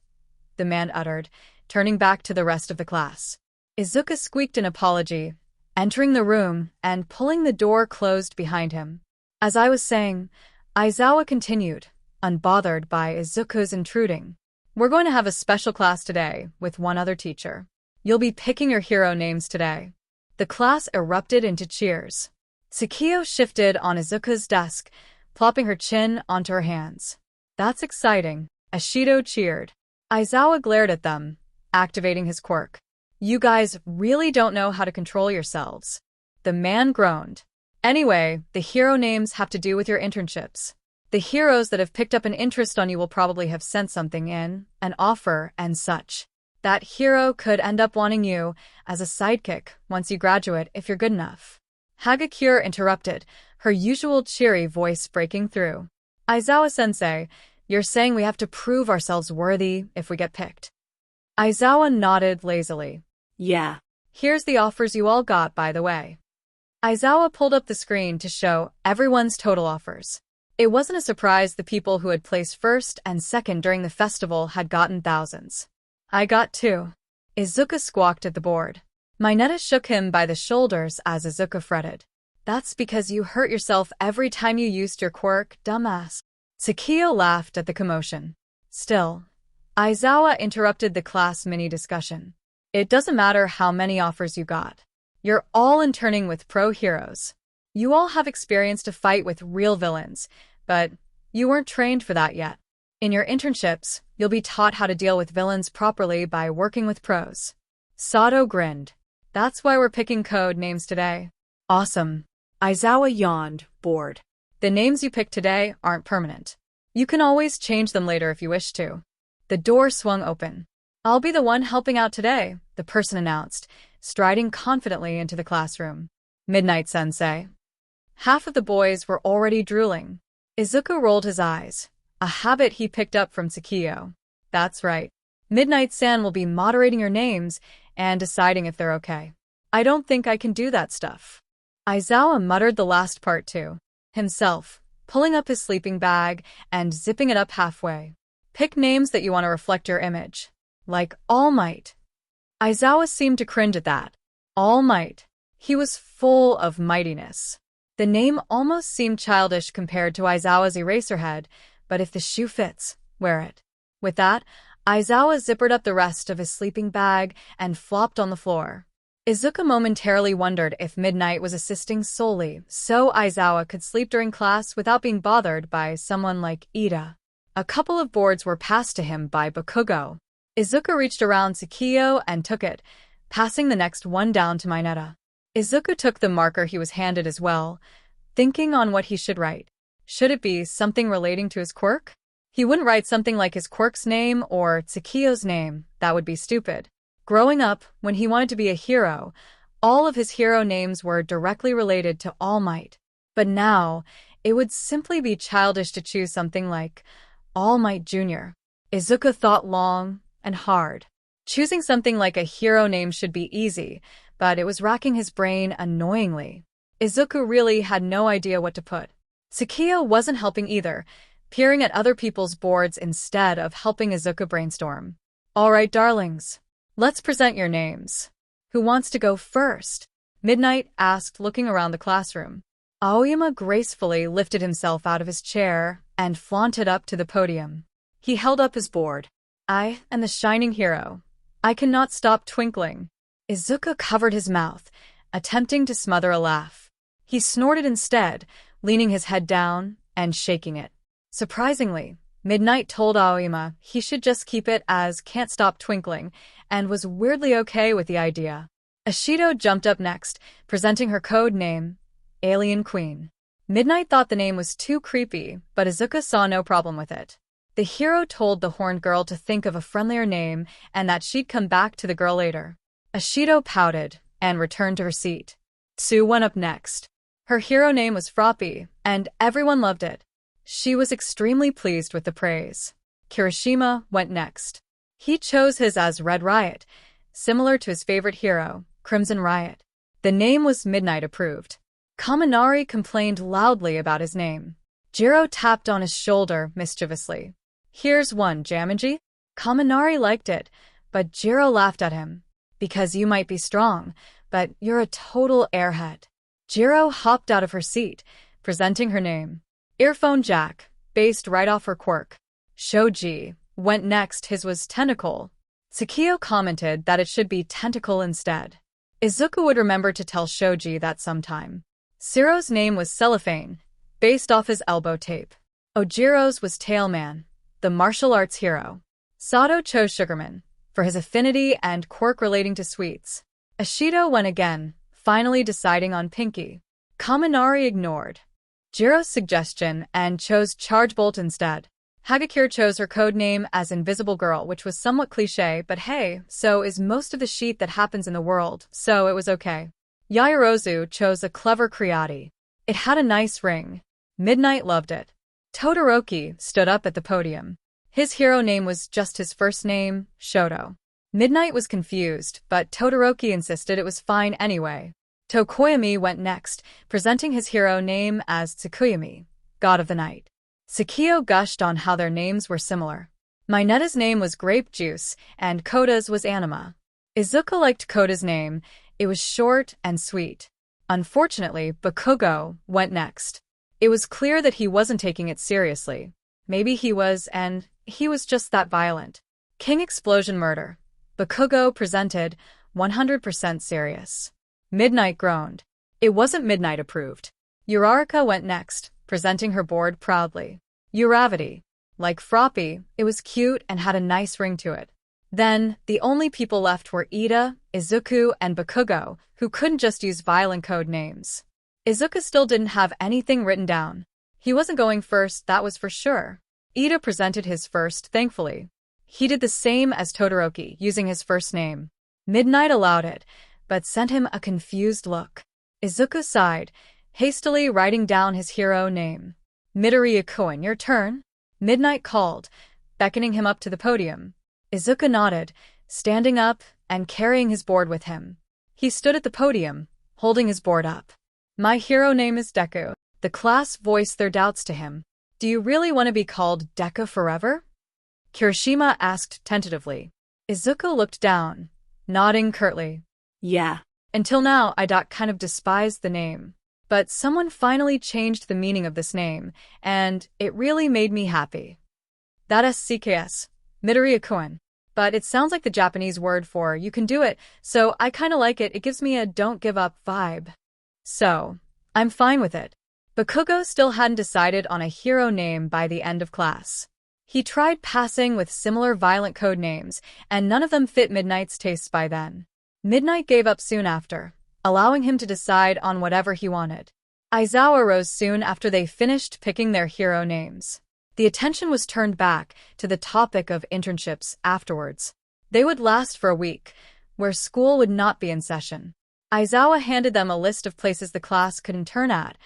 The man uttered, turning back to the rest of the class. Izuku squeaked an apology, entering the room and pulling the door closed behind him. As I was saying, Aizawa continued, unbothered by Izuku's intruding. We're going to have a special class today, with one other teacher. You'll be picking your hero names today. The class erupted into cheers. Tsukio shifted on Izuku's desk, plopping her chin onto her hands. That's exciting, Ashido cheered. Aizawa glared at them, activating his quirk. You guys really don't know how to control yourselves. The man groaned. Anyway, the hero names have to do with your internships. The heroes that have picked up an interest on you will probably have sent something in, an offer and such. That hero could end up wanting you as a sidekick once you graduate if you're good enough. Hagakure interrupted, her usual cheery voice breaking through. Aizawa-sensei, you're saying we have to prove ourselves worthy if we get picked. Aizawa nodded lazily. Yeah. Here's the offers you all got, by the way. Aizawa pulled up the screen to show everyone's total offers. It wasn't a surprise the people who had placed first and second during the festival had gotten thousands. I got 2. Izuku squawked at the board. Mineta shook him by the shoulders as Izuku fretted. That's because you hurt yourself every time you used your quirk, dumbass. Tsukio laughed at the commotion. Still, Aizawa interrupted the class mini-discussion. It doesn't matter how many offers you got. You're all interning with pro heroes. You all have experience to fight with real villains, but you weren't trained for that yet. In your internships, you'll be taught how to deal with villains properly by working with pros. Sato grinned. That's why we're picking code names today. Awesome. Aizawa yawned, bored. The names you pick today aren't permanent. You can always change them later if you wish to. The door swung open. I'll be the one helping out today, the person announced, striding confidently into the classroom. Midnight Sensei. Half of the boys were already drooling. Izuku rolled his eyes, a habit he picked up from Tsukiyo. That's right. Midnight-san will be moderating your names and deciding if they're okay. I don't think I can do that stuff. Aizawa muttered the last part too, himself, pulling up his sleeping bag and zipping it up halfway. Pick names that you want to reflect your image. Like All Might. Aizawa seemed to cringe at that. All Might. He was full of mightiness. The name almost seemed childish compared to Aizawa's Eraserhead, but if the shoe fits, wear it. With that, Aizawa zippered up the rest of his sleeping bag and flopped on the floor. Izuku momentarily wondered if Midnight was assisting solely so Aizawa could sleep during class without being bothered by someone like Ida. A couple of boards were passed to him by Bakugo. Izuku reached around Tsukiyo and took it, passing the next one down to Mineta. Izuku took the marker he was handed as well, thinking on what he should write. Should it be something relating to his quirk? He wouldn't write something like his quirk's name or Tsukiyo's name. That would be stupid. Growing up, when he wanted to be a hero, all of his hero names were directly related to All Might. But now, it would simply be childish to choose something like All Might Jr. Izuku thought long and hard. Choosing something like a hero name should be easy, but it was racking his brain annoyingly. Izuku really had no idea what to put. Tsukiyo wasn't helping either, peering at other people's boards instead of helping Izuku brainstorm. All right, darlings. Let's present your names. Who wants to go first? Midnight asked, looking around the classroom. Aoyama gracefully lifted himself out of his chair and flaunted up to the podium. He held up his board. I am the shining hero. I cannot stop twinkling. Izuku covered his mouth, attempting to smother a laugh. He snorted instead, leaning his head down and shaking it. Surprisingly, Midnight told Aoyama he should just keep it as can't stop twinkling, and was weirdly okay with the idea. Ashido jumped up next, presenting her code name, Alien Queen. Midnight thought the name was too creepy, but Izuku saw no problem with it. The hero told the horned girl to think of a friendlier name and that she'd come back to the girl later. Ashido pouted and returned to her seat. Tsu went up next. Her hero name was Froppy, and everyone loved it. She was extremely pleased with the praise. Kirishima went next. He chose his as Red Riot, similar to his favorite hero, Crimson Riot. The name was Midnight approved. Kaminari complained loudly about his name. Jiro tapped on his shoulder mischievously. Here's one, Jamaji. Kaminari liked it, but Jiro laughed at him. Because you might be strong, but you're a total airhead. Jiro hopped out of her seat, presenting her name. Earphone Jack, based right off her quirk. Shoji went next, his was Tentacle. Tsukiyo commented that it should be Tentacle instead. Izuku would remember to tell Shoji that sometime. Siro's name was Cellophane, based off his elbow tape. Ojiro's was Tailman, the martial arts hero. Sato chose Sugarman, for his affinity and quirk relating to sweets. Ashido went again, finally deciding on Pinky. Kaminari ignored Jiro's suggestion and chose Charge Bolt instead. Hagakure chose her code name as Invisible Girl, which was somewhat cliché, but hey, so is most of the shit that happens in the world, so it was okay. Yaoyorozu chose a clever Creati. It had a nice ring. Midnight loved it. Todoroki stood up at the podium. His hero name was just his first name, Shoto. Midnight was confused, but Todoroki insisted it was fine anyway. Tokoyami went next, presenting his hero name as Tsukuyomi, God of the Night. Tsukiyo gushed on how their names were similar. Mineta's name was Grape Juice, and Koda's was Anima. Izuku liked Koda's name. It was short and sweet. Unfortunately, Bakugo went next. It was clear that he wasn't taking it seriously. Maybe he was, and he was just that violent. King Explosion Murder. Bakugo presented, 100% serious. Midnight groaned. It wasn't Midnight approved. Uraraka went next, presenting her board proudly. Uravity. Like Froppy, it was cute and had a nice ring to it. Then, the only people left were Ida, Izuku, and Bakugo, who couldn't just use violent code names. Izuku still didn't have anything written down. He wasn't going first, that was for sure. Ida presented his first, thankfully. He did the same as Todoroki, using his first name. Midnight allowed it, but sent him a confused look. Izuku sighed, hastily writing down his hero name. Midoriya Izuku, your turn? Midnight called, beckoning him up to the podium. Izuku nodded, standing up and carrying his board with him. He stood at the podium, holding his board up. My hero name is Deku. The class voiced their doubts to him. Do you really want to be called Deku forever? Kirishima asked tentatively. Izuku looked down, nodding curtly. Yeah. Until now, I kind of despised the name. But someone finally changed the meaning of this name, and it really made me happy. That is CKS, Midoriya Izuku. But it sounds like the Japanese word for you can do it, so I kinda like it. It gives me a don't give up vibe. So, I'm fine with it. Bakugo still hadn't decided on a hero name by the end of class. He tried passing with similar violent code names, and none of them fit Midnight's tastes by then. Midnight gave up soon after, allowing him to decide on whatever he wanted. Aizawa rose soon after they finished picking their hero names. The attention was turned back to the topic of internships afterwards. They would last for a week, where school would not be in session. Aizawa handed them a list of places the class could intern at,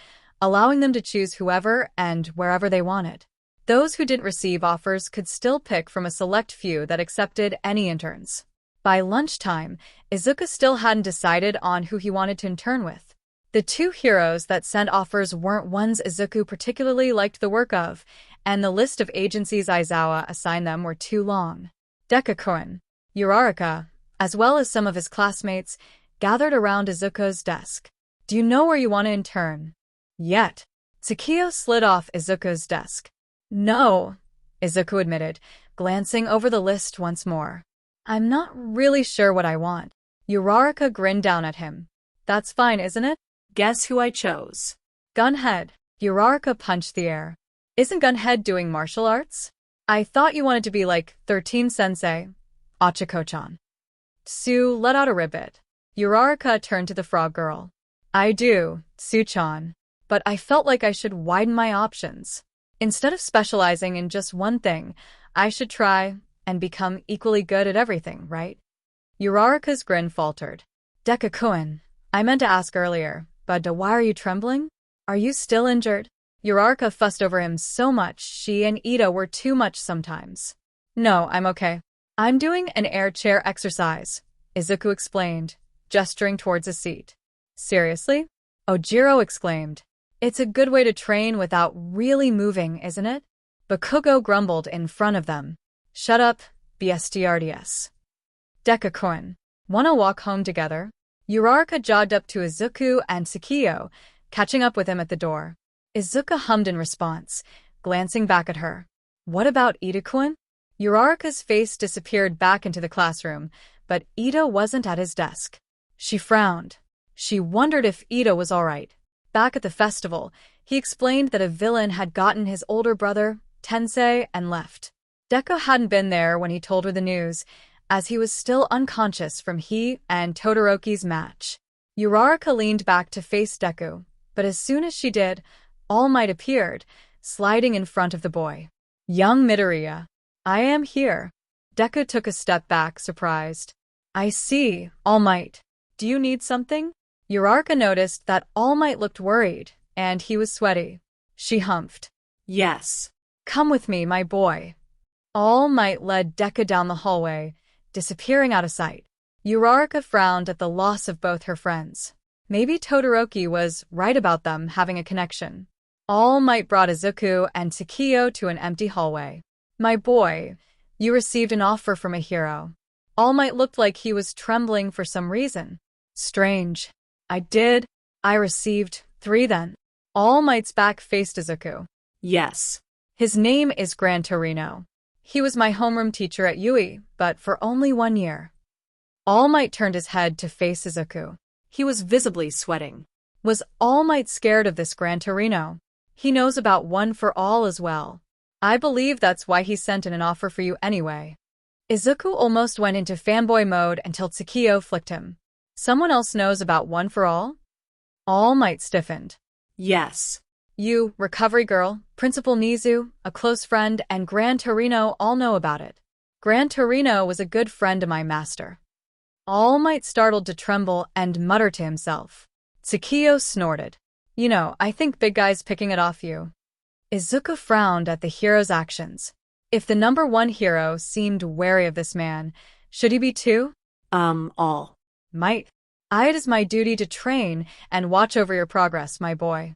allowing them to choose whoever and wherever they wanted. Those who didn't receive offers could still pick from a select few that accepted any interns. By lunchtime, Izuku still hadn't decided on who he wanted to intern with. The two heroes that sent offers weren't ones Izuku particularly liked the work of, and the list of agencies Aizawa assigned them were too long. Deku-kun, Uraraka, as well as some of his classmates, gathered around Izuku's desk. Do you know where you want to intern? Yet. Tsukio slid off Izuku's desk. No, Izuku admitted, glancing over the list once more. I'm not really sure what I want. Uraraka grinned down at him. That's fine, isn't it? Guess who I chose? Gunhead. Uraraka punched the air. Isn't Gunhead doing martial arts? I thought you wanted to be like 13 Sensei. Achiko-chan. Sue let out a ribbit. Uraraka turned to the frog girl. I do, Sue-chan. But I felt like I should widen my options. Instead of specializing in just one thing, I should try and become equally good at everything, right? Uraraka's grin faltered. Deku-kun, I meant to ask earlier, but why are you trembling? Are you still injured? Uraraka fussed over him so much she and Ida were too much sometimes. No, I'm okay. I'm doing an air chair exercise, Izuku explained, gesturing towards a seat. Seriously? Ojiro exclaimed. It's a good way to train without really moving, isn't it? Bakugo grumbled in front of them. Shut up, BSTRDS. Deku-kun, wanna walk home together? Uraraka jogged up to Izuku and Tsukio, catching up with him at the door. Izuku hummed in response, glancing back at her. What about Ida-kun? Uraraka's face disappeared back into the classroom, but Ida wasn't at his desk. She frowned. She wondered if Ida was all right. Back at the festival, he explained that a villain had gotten his older brother, Tensei, and left. Deku hadn't been there when he told her the news, as he was still unconscious from he and Todoroki's match. Uraraka leaned back to face Deku, but as soon as she did, All Might appeared, sliding in front of the boy. Young Midoriya. I am here. Deku took a step back, surprised. I see, All Might. Do you need something? Uraraka noticed that All Might looked worried, and he was sweaty. She humphed. Yes. Come with me, my boy. All Might led Deku down the hallway, disappearing out of sight. Uraraka frowned at the loss of both her friends. Maybe Todoroki was right about them having a connection. All Might brought Izuku and Tsukio to an empty hallway. My boy, you received an offer from a hero. All Might looked like he was trembling for some reason. Strange. I did. I received 3 then. All Might's back faced Izuku. Yes. His name is Gran Torino. He was my homeroom teacher at Yui, but for only 1 year. All Might turned his head to face Izuku. He was visibly sweating. Was All Might scared of this Gran Torino? He knows about One for All as well. I believe that's why he sent in an offer for you anyway. Izuku almost went into fanboy mode until Tsukio flicked him. Someone else knows about One for All? All Might stiffened. Yes. You, Recovery Girl, Principal Nizu, a close friend, and Gran Torino all know about it. Gran Torino was a good friend of my master. All Might startled to tremble and mutter to himself. Tsukio snorted. You know, I think Big Guy's picking it off you. Izuku frowned at the hero's actions. If the number one hero seemed wary of this man, should he be too? All Might. It is my duty to train and watch over your progress, my boy.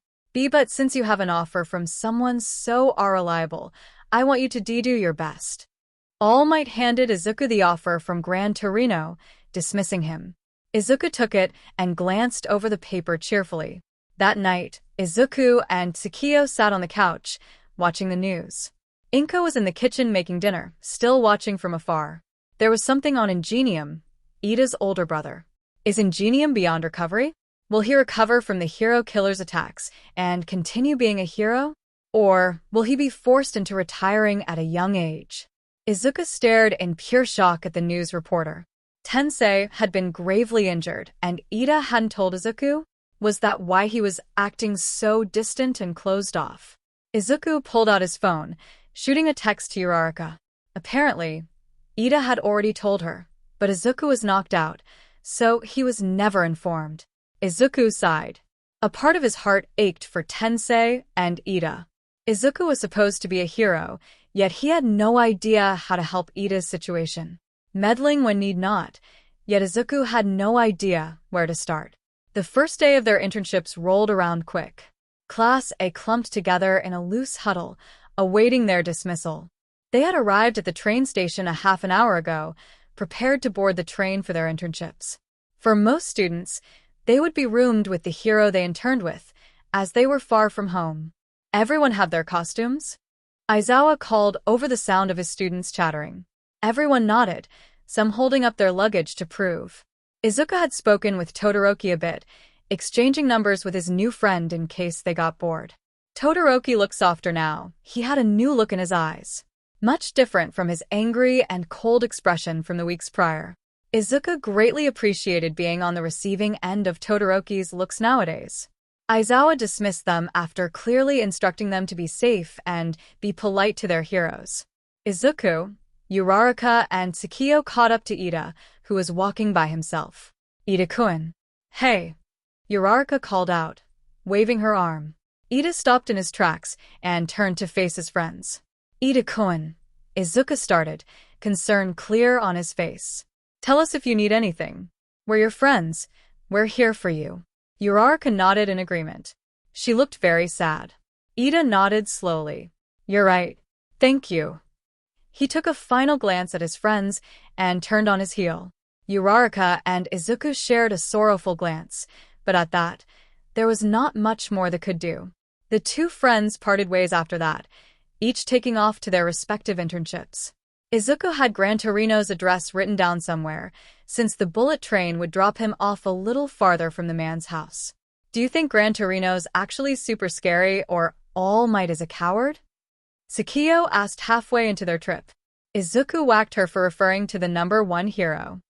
But since you have an offer from someone so reliable, I want you to do your best. All Might handed Izuku the offer from Gran Torino, dismissing him. Izuku took it and glanced over the paper cheerfully. That night, Izuku and Tsukio sat on the couch, watching the news. Inko was in the kitchen making dinner, still watching from afar. There was something on Ingenium, Ida's older brother. Is Ingenium beyond recovery? Will he recover from the hero killer's attacks and continue being a hero? Or will he be forced into retiring at a young age? Izuku stared in pure shock at the news reporter. Tensei had been gravely injured, and Ida hadn't told Izuku? Was that why he was acting so distant and closed off? Izuku pulled out his phone, shooting a text to Uraraka. Apparently, Ida had already told her, but Izuku was knocked out, so he was never informed. Izuku sighed. A part of his heart ached for Tensei and Ida. Izuku was supposed to be a hero, yet he had no idea how to help Ida's situation. Meddling when need not, yet Izuku had no idea where to start. The first day of their internships rolled around quick. Class A clumped together in a loose huddle, awaiting their dismissal. They had arrived at the train station a half an hour ago, prepared to board the train for their internships. For most students, they would be roomed with the hero they interned with, as they were far from home. Everyone had their costumes? Aizawa called over the sound of his students chattering. Everyone nodded, some holding up their luggage to prove. Izuku had spoken with Todoroki a bit, exchanging numbers with his new friend in case they got bored. Todoroki looked softer now. He had a new look in his eyes, much different from his angry and cold expression from the weeks prior. Izuku greatly appreciated being on the receiving end of Todoroki's looks nowadays. Aizawa dismissed them after clearly instructing them to be safe and be polite to their heroes. Izuku, Uraraka, and Tsukio caught up to Ida, who was walking by himself. Ida-kun. Hey! Uraraka called out, waving her arm. Ida stopped in his tracks and turned to face his friends. Ida-kun. Izuku started, concern clear on his face. Tell us if you need anything. We're your friends. We're here for you. Uraraka nodded in agreement. She looked very sad. Ida nodded slowly. You're right. Thank you. He took a final glance at his friends and turned on his heel. Uraraka and Izuku shared a sorrowful glance, but at that, there was not much more they could do. The two friends parted ways after that, each taking off to their respective internships. Izuku had Gran Torino's address written down somewhere, since the bullet train would drop him off a little farther from the man's house. Do you think Gran Torino's actually super scary or All Might is a coward? Tsukio asked halfway into their trip. Izuku whacked her for referring to the number one hero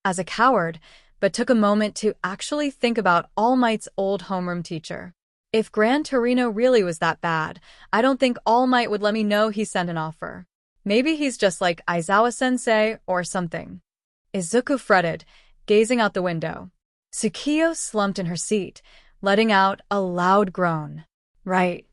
as a coward, but took a moment to actually think about All Might's old homeroom teacher. If Gran Torino really was that bad, I don't think All Might would let me know he sent an offer. Maybe he's just like Aizawa-sensei or something. Izuku fretted, gazing out the window. Tsukio slumped in her seat, letting out a loud groan. Right.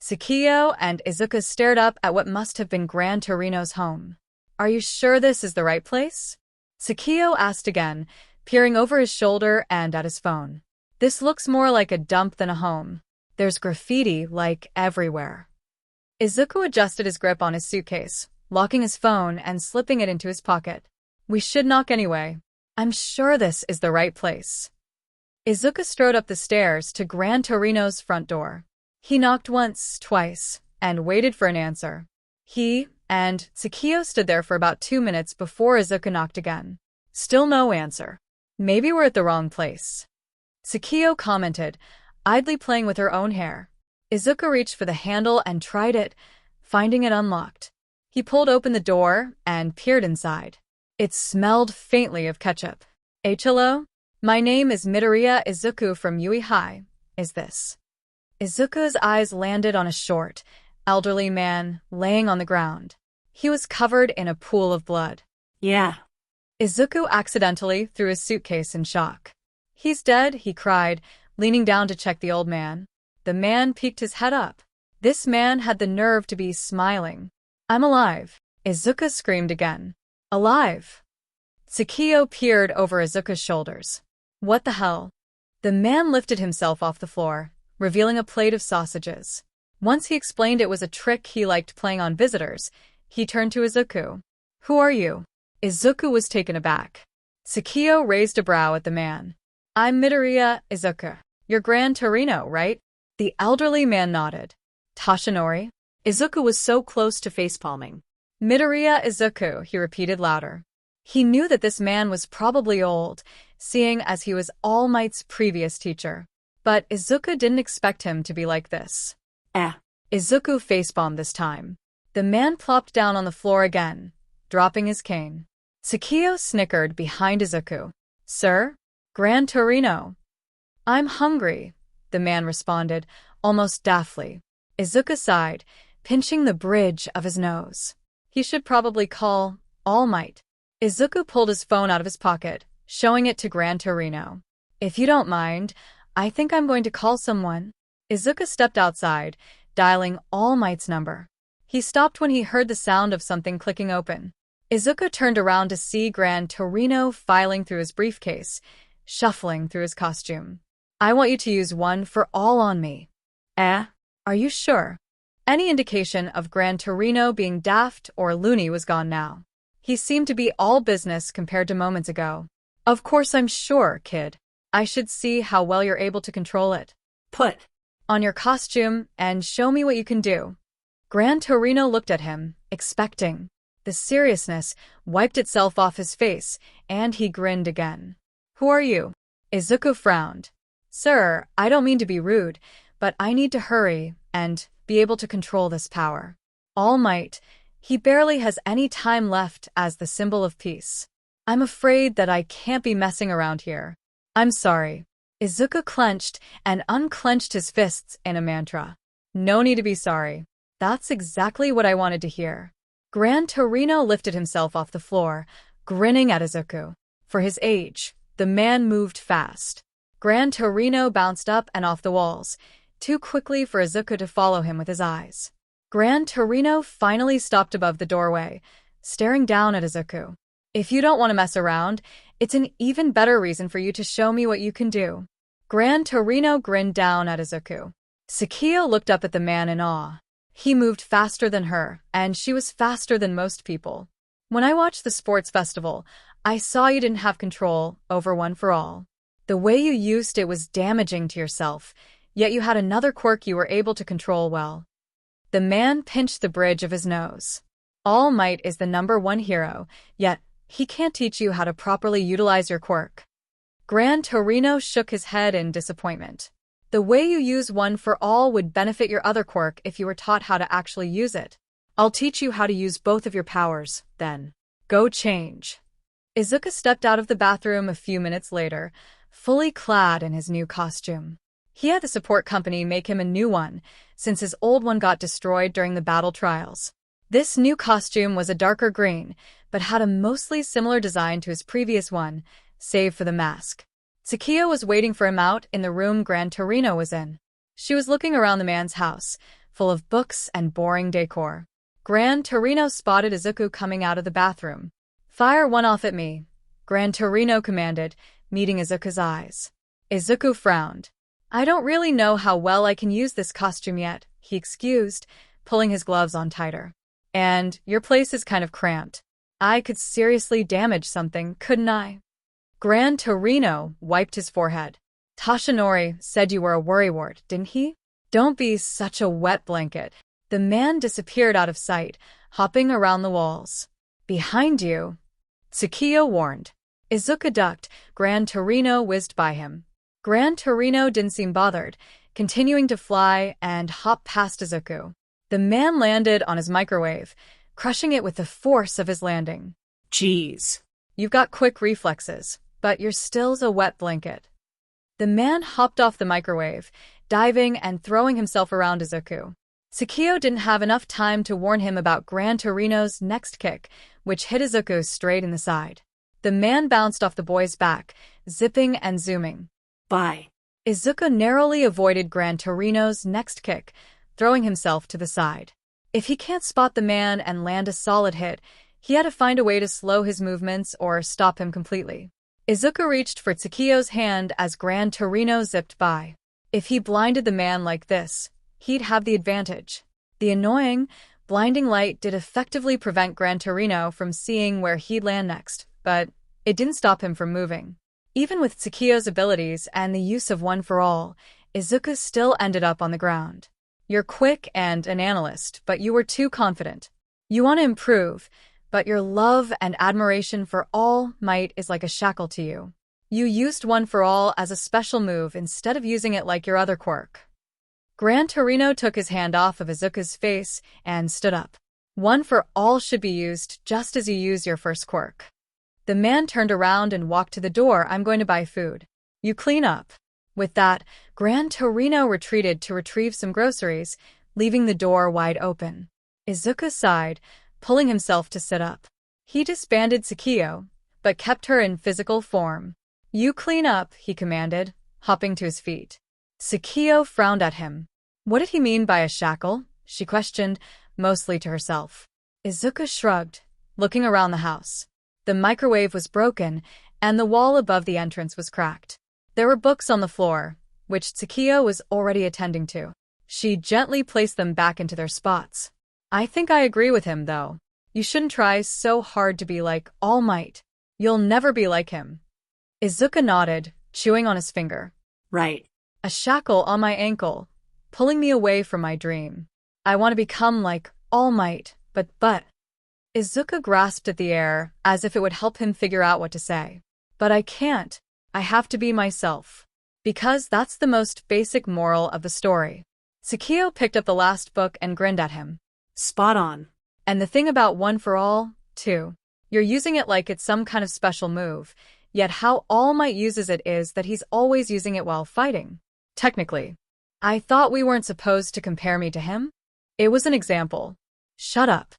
Tsukio and Izuku stared up at what must have been Gran Torino's home. Are you sure this is the right place? Tsukio asked again, peering over his shoulder and at his phone. This looks more like a dump than a home. There's graffiti, like, everywhere. Izuku adjusted his grip on his suitcase, locking his phone and slipping it into his pocket. We should knock anyway. I'm sure this is the right place. Izuku strode up the stairs to Gran Torino's front door. He knocked once, twice, and waited for an answer. He and Tsukio stood there for about 2 minutes before Izuku knocked again. Still no answer. Maybe we're at the wrong place. Tsukio commented, idly playing with her own hair. Izuku reached for the handle and tried it, finding it unlocked. He pulled open the door and peered inside. It smelled faintly of ketchup. Hello? My name is Midoriya Izuku from Yui High. Is this? Izuku's eyes landed on a short, elderly man laying on the ground. He was covered in a pool of blood. Yeah. Izuku accidentally threw his suitcase in shock. He's dead, he cried, leaning down to check the old man. The man peeked his head up. This man had the nerve to be smiling. I'm alive. Izuku screamed again. Alive. Tsukio peered over Izuku's shoulders. What the hell? The man lifted himself off the floor, revealing a plate of sausages. Once he explained it was a trick he liked playing on visitors, he turned to Izuku. Who are you? Izuku was taken aback. Tsukio raised a brow at the man. I'm Midoriya Izuku. You're Gran Torino, right? The elderly man nodded. Toshinori? Izuku was so close to facepalming. Midoriya Izuku, he repeated louder. He knew that this man was probably old, seeing as he was All Might's previous teacher. But Izuku didn't expect him to be like this. Izuku facepalmed this time. The man plopped down on the floor again, dropping his cane. Tsukio snickered behind Izuku. Sir? Gran Torino. I'm hungry, the man responded, almost daftly. Izuku sighed, pinching the bridge of his nose. He should probably call All Might. Izuku pulled his phone out of his pocket, showing it to Gran Torino. If you don't mind, I think I'm going to call someone. Izuku stepped outside, dialing All Might's number. He stopped when he heard the sound of something clicking open. Izuku turned around to see Gran Torino filing through his briefcase, shuffling through his costume. I want you to use one for all on me. Are you sure? Any indication of Gran Torino being daft or loony was gone now. He seemed to be all business compared to moments ago. Of course I'm sure, kid. I should see how well you're able to control it. Put on your costume and show me what you can do. Gran Torino looked at him, expecting. The seriousness wiped itself off his face, and he grinned again. Who are you? Izuku frowned. Sir, I don't mean to be rude, but I need to hurry and be able to control this power. All Might, he barely has any time left as the symbol of peace. I'm afraid that I can't be messing around here. I'm sorry. Izuku clenched and unclenched his fists in a mantra. No need to be sorry. That's exactly what I wanted to hear. Gran Torino lifted himself off the floor, grinning at Izuku. For his age, the man moved fast. Gran Torino bounced up and off the walls, too quickly for Izuku to follow him with his eyes. Gran Torino finally stopped above the doorway, staring down at Izuku. If you don't want to mess around, it's an even better reason for you to show me what you can do. Gran Torino grinned down at Izuku. Tsukio looked up at the man in awe. He moved faster than her, and she was faster than most people. When I watched the sports festival, I saw you didn't have control over One for All. The way you used it was damaging to yourself, yet you had another quirk you were able to control well. The man pinched the bridge of his nose. All Might is the #1 hero, yet he can't teach you how to properly utilize your quirk. Gran Torino shook his head in disappointment. The way you use One for All would benefit your other quirk if you were taught how to actually use it. I'll teach you how to use both of your powers, then. Go change. Izuku stepped out of the bathroom a few minutes later, fully clad in his new costume. He had the support company make him a new one, since his old one got destroyed during the battle trials. This new costume was a darker green, but had a mostly similar design to his previous one, save for the mask. Tsukio was waiting for him out in the room Gran Torino was in. She was looking around the man's house, full of books and boring decor. Gran Torino spotted Izuku coming out of the bathroom. Fire one off at me, Gran Torino commanded, meeting Izuku's eyes. Izuku frowned. I don't really know how well I can use this costume yet, he excused, pulling his gloves on tighter. And your place is kind of cramped. I could seriously damage something, couldn't I? Gran Torino wiped his forehead. Toshinori said you were a worrywart, didn't he? Don't be such a wet blanket. The man disappeared out of sight, hopping around the walls. Behind you, Tsukio warned. Izuku ducked. Gran Torino whizzed by him. Gran Torino didn't seem bothered, continuing to fly and hop past Izuku. The man landed on his microwave, crushing it with the force of his landing. Jeez. You've got quick reflexes, but you're still a wet blanket. The man hopped off the microwave, diving and throwing himself around Izuku. Tsukio didn't have enough time to warn him about Gran Torino's next kick, which hit Izuku straight in the side. The man bounced off the boy's back, zipping and zooming. Bye. Izuku narrowly avoided Gran Torino's next kick, throwing himself to the side. If he can't spot the man and land a solid hit, he had to find a way to slow his movements or stop him completely. Izuku reached for Tsukio's hand as Gran Torino zipped by. If he blinded the man like this, he'd have the advantage. The annoying, blinding light did effectively prevent Gran Torino from seeing where he'd land next, but it didn't stop him from moving. Even with Tsukio's abilities and the use of One for All, Izuku still ended up on the ground. You're quick and an analyst, but you were too confident. You want to improve, but your love and admiration for All Might is like a shackle to you. You used One for All as a special move instead of using it like your other quirk. Gran Torino took his hand off of Izuku's face and stood up. One for All should be used just as you use your first quirk. The man turned around and walked to the door. I'm going to buy food. You clean up. With that, Gran Torino retreated to retrieve some groceries, leaving the door wide open. Izuku sighed, pulling himself to sit up. He disbanded Tsukio, but kept her in physical form. You clean up, he commanded, hopping to his feet. Tsukio frowned at him. What did he mean by a shackle? She questioned, mostly to herself. Izuku shrugged, looking around the house. The microwave was broken, and the wall above the entrance was cracked. There were books on the floor, which Tsukio was already attending to. She gently placed them back into their spots. I think I agree with him, though. You shouldn't try so hard to be like All Might. You'll never be like him. Izuku nodded, chewing on his finger. Right. A shackle on my ankle, pulling me away from my dream. I want to become like All Might, but... Izuku grasped at the air, as if it would help him figure out what to say. But I can't. I have to be myself. Because that's the most basic moral of the story. Tsukio picked up the last book and grinned at him. Spot on. And the thing about One for All, too. You're using it like it's some kind of special move, yet how All Might uses it is that he's always using it while fighting. Technically. I thought we weren't supposed to compare me to him? It was an example. Shut up.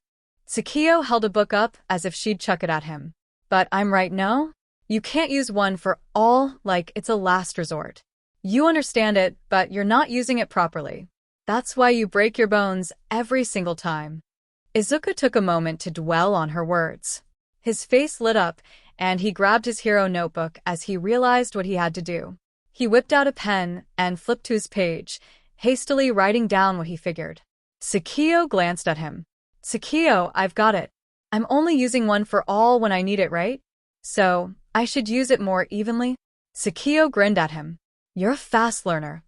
Tsukio held a book up as if she'd chuck it at him. But I'm right, no? You can't use One for All like it's a last resort. You understand it, but you're not using it properly. That's why you break your bones every single time. Izuku took a moment to dwell on her words. His face lit up, and he grabbed his hero notebook as he realized what he had to do. He whipped out a pen and flipped to his page, hastily writing down what he figured. Tsukio glanced at him. Tsukio, I've got it. I'm only using One for All when I need it, right? So, I should use it more evenly? Tsukio grinned at him. You're a fast learner.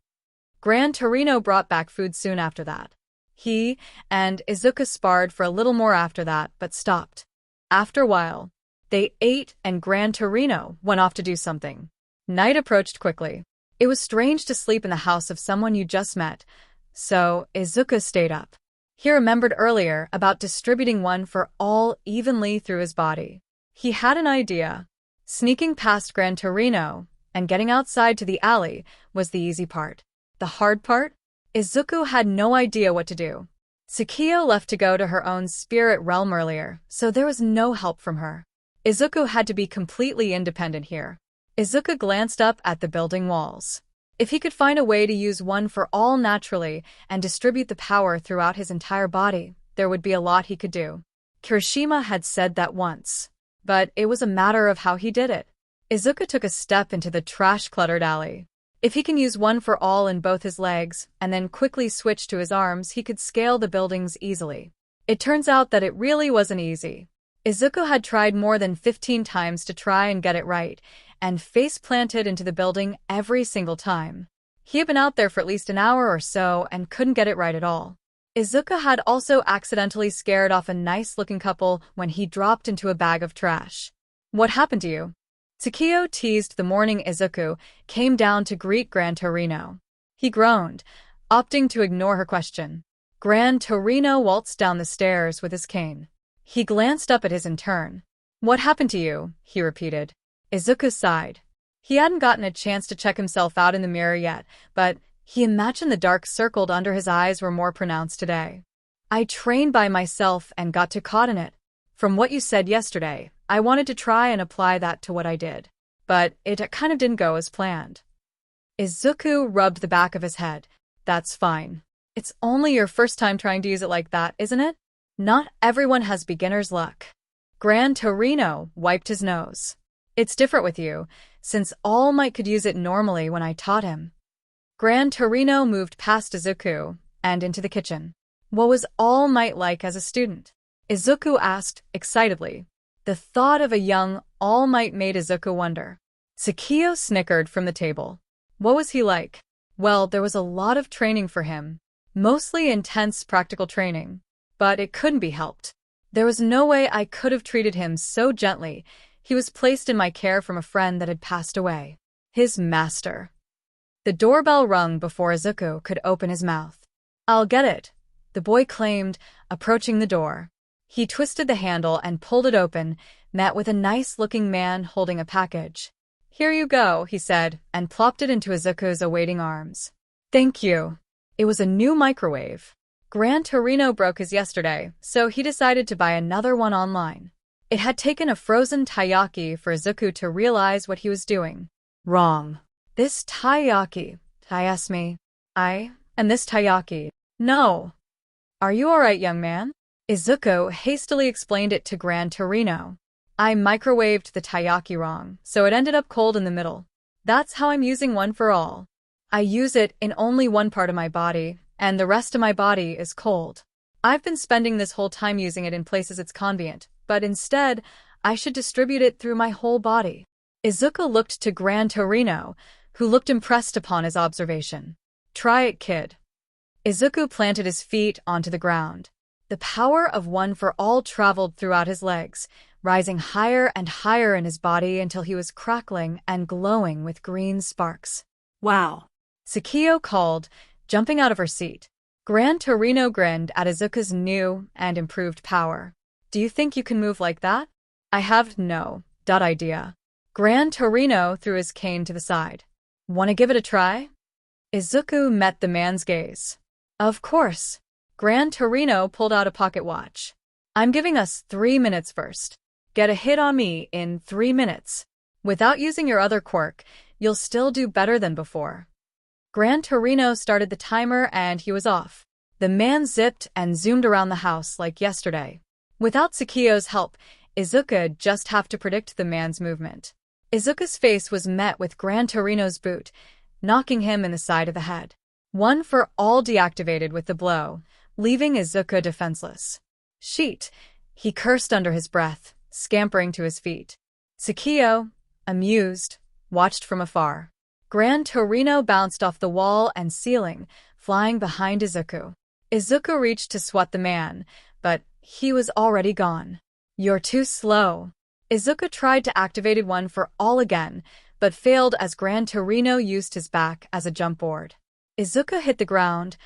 Gran Torino brought back food soon after that. He and Izuku sparred for a little more after that, but stopped. After a while, they ate and Gran Torino went off to do something. Night approached quickly. It was strange to sleep in the house of someone you just met, so Izuku stayed up. He remembered earlier about distributing One for All evenly through his body. He had an idea. Sneaking past Gran Torino and getting outside to the alley was the easy part. The hard part? Izuku had no idea what to do. Tsukio left to go to her own spirit realm earlier, so there was no help from her. Izuku had to be completely independent here. Izuku glanced up at the building walls. If he could find a way to use One for All naturally and distribute the power throughout his entire body, there would be a lot he could do. Kirishima had said that once. But it was a matter of how he did it. Izuku took a step into the trash-cluttered alley. If he can use One for All in both his legs and then quickly switch to his arms, he could scale the buildings easily. It turns out that it really wasn't easy. Izuku had tried more than 15 times to try and get it right, and face-planted into the building every single time. He had been out there for at least an hour or so and couldn't get it right at all. Izuku had also accidentally scared off a nice-looking couple when he dropped into a bag of trash. What happened to you? Tsukio teased the morning Izuku came down to greet Gran Torino. He groaned, opting to ignore her question. Gran Torino waltzed down the stairs with his cane. He glanced up at his in turn. What happened to you? He repeated. Izuku sighed. He hadn't gotten a chance to check himself out in the mirror yet, but he imagined the dark circled under his eyes were more pronounced today. I trained by myself and got too caught in it. From what you said yesterday, I wanted to try and apply that to what I did. But it kind of didn't go as planned. Izuku rubbed the back of his head. That's fine. It's only your first time trying to use it like that, isn't it? Not everyone has beginner's luck. Gran Torino wiped his nose. It's different with you, since All Might could use it normally when I taught him. Gran Torino moved past Izuku and into the kitchen. What was All Might like as a student? Izuku asked excitedly. The thought of a young All Might made Izuku wonder. Sakio snickered from the table. What was he like? Well, there was a lot of training for him. Mostly intense practical training. But it couldn't be helped. There was no way I could have treated him so gently. He was placed in my care from a friend that had passed away. His master. The doorbell rung before Izuku could open his mouth. I'll get it, the boy claimed, approaching the door. He twisted the handle and pulled it open, met with a nice-looking man holding a package. Here you go, he said, and plopped it into Izuku's awaiting arms. Thank you. It was a new microwave. Gran Torino broke his yesterday, so he decided to buy another one online. It had taken a frozen taiyaki for Izuku to realize what he was doing. Wrong. This taiyaki, me. And this taiyaki. No. Are you alright, young man? Izuku hastily explained it to Gran Torino. I microwaved the taiyaki wrong, so it ended up cold in the middle. That's how I'm using one for all. I use it in only one part of my body, and the rest of my body is cold. I've been spending this whole time using it in places it's convenient, but instead, I should distribute it through my whole body. Izuku looked to Gran Torino, who looked impressed upon his observation. Try it, kid. Izuku planted his feet onto the ground. The power of One for All traveled throughout his legs, rising higher and higher in his body until he was crackling and glowing with green sparks. Wow. Sakio called, jumping out of her seat. Gran Torino grinned at Izuku's new and improved power. Do you think you can move like that? I have no idea. Gran Torino threw his cane to the side. Want to give it a try? Izuku met the man's gaze. Of course. Gran Torino pulled out a pocket watch. I'm giving us 3 minutes first. Get a hit on me in 3 minutes. Without using your other quirk, you'll still do better than before. Gran Torino started the timer and he was off. The man zipped and zoomed around the house like yesterday. Without Sakio's help, Izuku just have to predict the man's movement. Izuku's face was met with Gran Torino's boot, knocking him in the side of the head. One for All deactivated with the blow, leaving Izuku defenseless. Sheet, he cursed under his breath, scampering to his feet. Sakio, amused, watched from afar. Gran Torino bounced off the wall and ceiling, flying behind Izuku. Izuku reached to swat the man, but he was already gone. You're too slow. Izuku tried to activate One for All again, but failed as Gran Torino used his back as a jump board. Izuku hit the ground,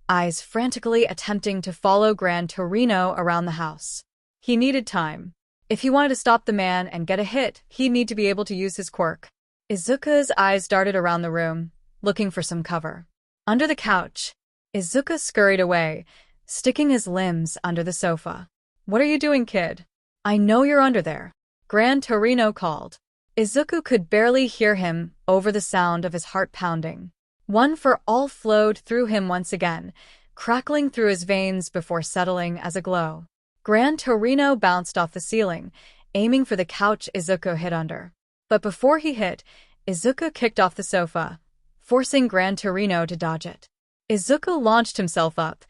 eyes frantically attempting to follow Gran Torino around the house. He needed time. If he wanted to stop the man and get a hit, he'd need to be able to use his quirk. Izuku's eyes darted around the room, looking for some cover. Under the couch, Izuku scurried away, sticking his limbs under the sofa. What are you doing, kid? I know you're under there. Gran Torino called. Izuku could barely hear him over the sound of his heart pounding. One for All flowed through him once again, crackling through his veins before settling as a glow. Gran Torino bounced off the ceiling, aiming for the couch Izuku hit under. But before he hit, Izuku kicked off the sofa, forcing Gran Torino to dodge it. Izuku launched himself up,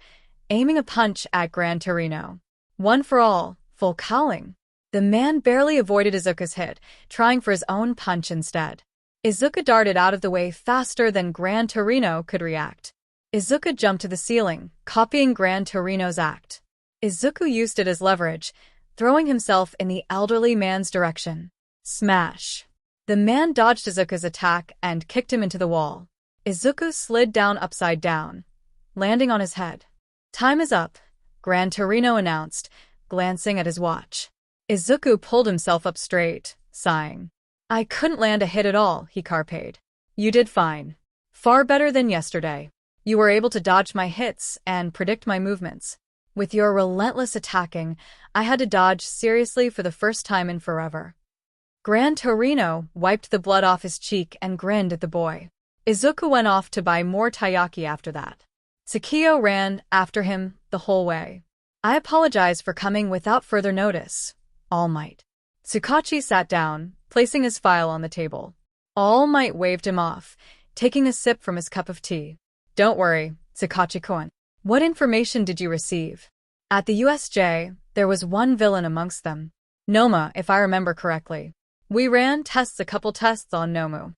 aiming a punch at Gran Torino. One for All, full cowling. The man barely avoided Izuku's hit, trying for his own punch instead. Izuku darted out of the way faster than Gran Torino could react. Izuku jumped to the ceiling, copying Gran Torino's act. Izuku used it as leverage, throwing himself in the elderly man's direction. Smash! The man dodged Izuku's attack and kicked him into the wall. Izuku slid down upside down, landing on his head. Time is up, Gran Torino announced, glancing at his watch. Izuku pulled himself up straight, sighing. I couldn't land a hit at all, he carped. You did fine. Far better than yesterday. You were able to dodge my hits and predict my movements. With your relentless attacking, I had to dodge seriously for the first time in forever. Gran Torino wiped the blood off his cheek and grinned at the boy. Izuku went off to buy more taiyaki after that. Tsukio ran after him the whole way. I apologize for coming without further notice, All Might. Tsukachi sat down, placing his file on the table. All Might waved him off, taking a sip from his cup of tea. Don't worry, Tsukachi-kun. What information did you receive? At the USJ, there was one villain amongst them. Noma, if I remember correctly. We ran a couple tests on Nomu.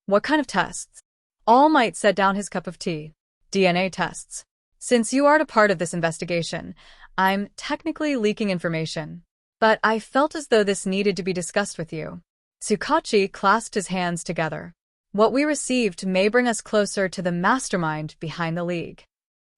What kind of tests? All Might set down his cup of tea. DNA tests. Since you aren't a part of this investigation, I'm technically leaking information. But I felt as though this needed to be discussed with you. Tsukachi clasped his hands together. What we received may bring us closer to the mastermind behind the League.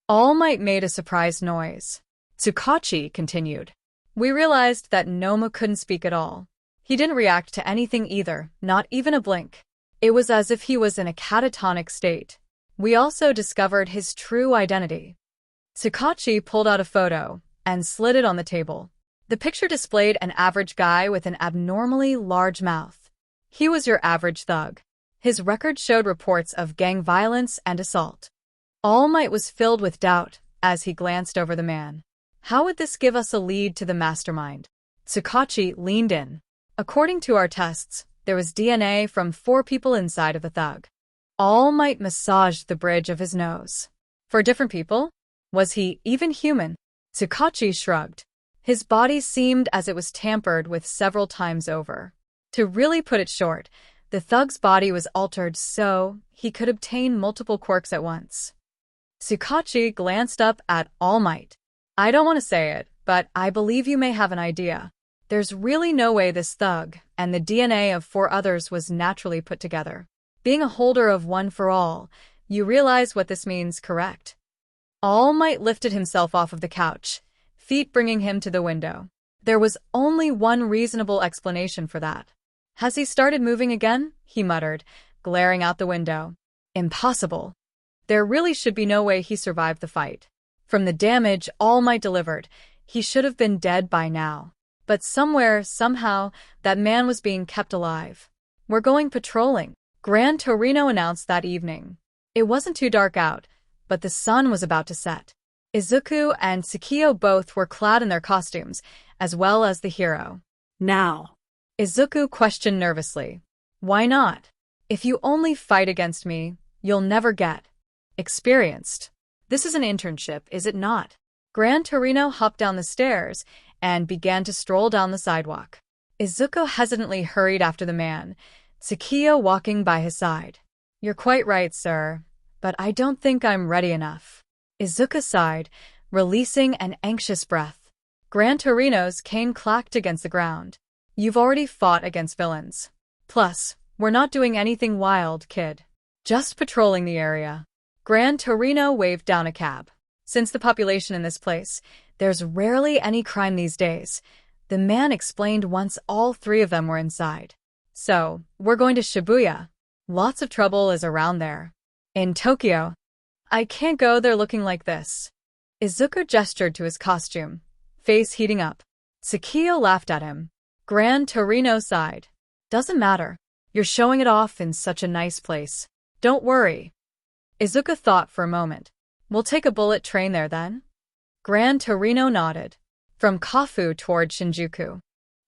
All Might made a surprised noise. Tsukachi continued. We realized that Noma couldn't speak at all. He didn't react to anything either, not even a blink. It was as if he was in a catatonic state. We also discovered his true identity. Tsukachi pulled out a photo and slid it on the table. The picture displayed an average guy with an abnormally large mouth. He was your average thug. His record showed reports of gang violence and assault. All Might was filled with doubt as he glanced over the man. How would this give us a lead to the mastermind? Tsukachi leaned in. According to our tests, there was DNA from 4 people inside of the thug. All Might massaged the bridge of his nose. For different people? Was he even human? Tsukachi shrugged. His body seemed as it was tampered with several times over. To really put it short, the thug's body was altered so he could obtain multiple quirks at once. Tsukachi glanced up at All Might. I don't want to say it, but I believe you may have an idea. There's really no way this thug and the DNA of 4 others was naturally put together. Being a holder of one for all, you realize what this means, correct? All Might lifted himself off of the couch, feet bringing him to the window. There was only one reasonable explanation for that. Has he started moving again? He muttered, glaring out the window. Impossible. There really should be no way he survived the fight. From the damage All Might delivered, he should have been dead by now. But somewhere, somehow, that man was being kept alive. We're going patrolling, Gran Torino announced that evening. It wasn't too dark out, but the sun was about to set. Izuku and Tsukio both were clad in their costumes, as well as the hero. Now. Izuku questioned nervously. Why not? If you only fight against me, you'll never get experienced. This is an internship, is it not? Gran Torino hopped down the stairs and began to stroll down the sidewalk. Izuku hesitantly hurried after the man, Tsukio walking by his side. You're quite right, sir, but I don't think I'm ready enough. Izuku sighed, releasing an anxious breath. Gran Torino's cane clacked against the ground. You've already fought against villains. Plus, we're not doing anything wild, kid. Just patrolling the area. Gran Torino waved down a cab. Since the population in this place, there's rarely any crime these days. The man explained once all 3 of them were inside. So, we're going to Shibuya. Lots of trouble is around there. In Tokyo. I can't go there looking like this. Izuku gestured to his costume, face heating up. Tsukio laughed at him. Gran Torino sighed. Doesn't matter. You're showing it off in such a nice place. Don't worry. Izuku thought for a moment. We'll take a bullet train there then? Gran Torino nodded. From Kafu toward Shinjuku.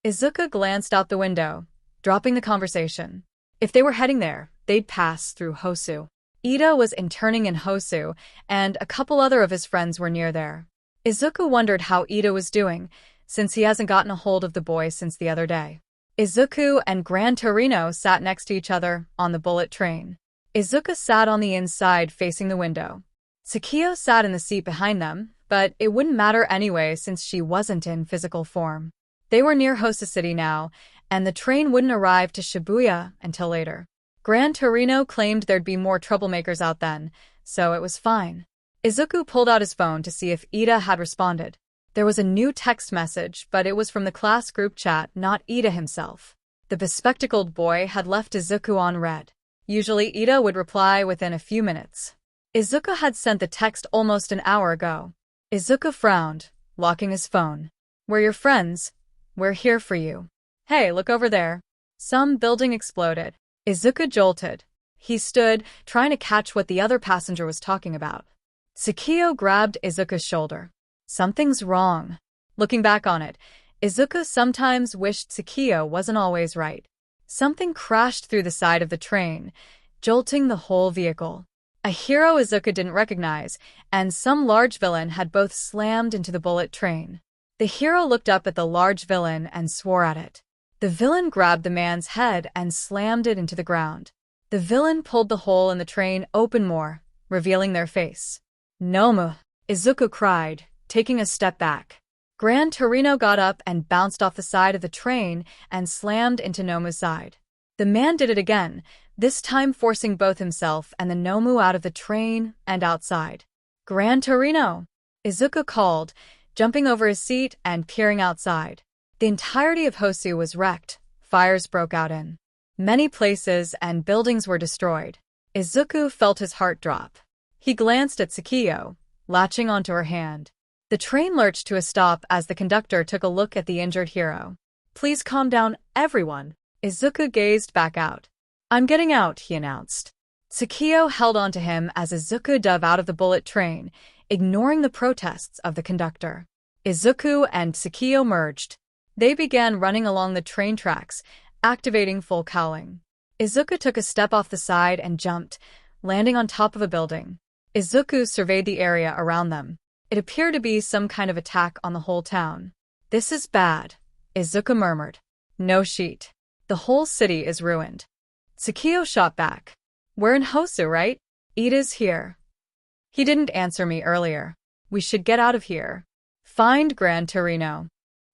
Izuku glanced out the window, dropping the conversation. If they were heading there, they'd pass through Hosu. Ida was interning in Hosu, and a couple other of his friends were near there. Izuku wondered how Ida was doing, since he hasn't gotten a hold of the boy since the other day. Izuku and Gran Torino sat next to each other on the bullet train. Izuku sat on the inside facing the window. Tsukio sat in the seat behind them, but it wouldn't matter anyway since she wasn't in physical form. They were near Hosu City now, and the train wouldn't arrive to Shibuya until later. Gran Torino claimed there'd be more troublemakers out then, so it was fine. Izuku pulled out his phone to see if Ida had responded. There was a new text message, but it was from the class group chat, not Ida himself. The bespectacled boy had left Izuku on read. Usually Ida would reply within a few minutes. Izuku had sent the text almost an hour ago. Izuku frowned, locking his phone. "We're your friends. We're here for you. Hey, look over there." Some building exploded. Izuku jolted. He stood, trying to catch what the other passenger was talking about. Tsukio grabbed Izuku's shoulder. "Something's wrong." Looking back on it, Izuku sometimes wished Tsukio wasn't always right. Something crashed through the side of the train, jolting the whole vehicle. A hero Izuku didn't recognize, and some large villain had both slammed into the bullet train. The hero looked up at the large villain and swore at it. The villain grabbed the man's head and slammed it into the ground. The villain pulled the hole in the train open more, revealing their face. "Nomu!" Izuku cried, taking a step back. Gran Torino got up and bounced off the side of the train and slammed into Nomu's side. The man did it again, this time forcing both himself and the Nomu out of the train and outside. "Gran Torino!" Izuku called, jumping over his seat and peering outside. The entirety of Hosu was wrecked. Fires broke out in many places and buildings were destroyed. Izuku felt his heart drop. He glanced at Tsukio, latching onto her hand. The train lurched to a stop as the conductor took a look at the injured hero. "Please calm down, everyone." Izuku gazed back out. "I'm getting out," he announced. Tsukio held onto him as Izuku dove out of the bullet train, ignoring the protests of the conductor. Izuku and Tsukio merged. They began running along the train tracks, activating full cowling. Izuku took a step off the side and jumped, landing on top of a building. Izuku surveyed the area around them. It appeared to be some kind of attack on the whole town. "This is bad," Izuku murmured. "No sheet. The whole city is ruined." Tsukio shot back. "We're in Hosu, right? Ida's here." "He didn't answer me earlier. We should get out of here. Find Gran Torino."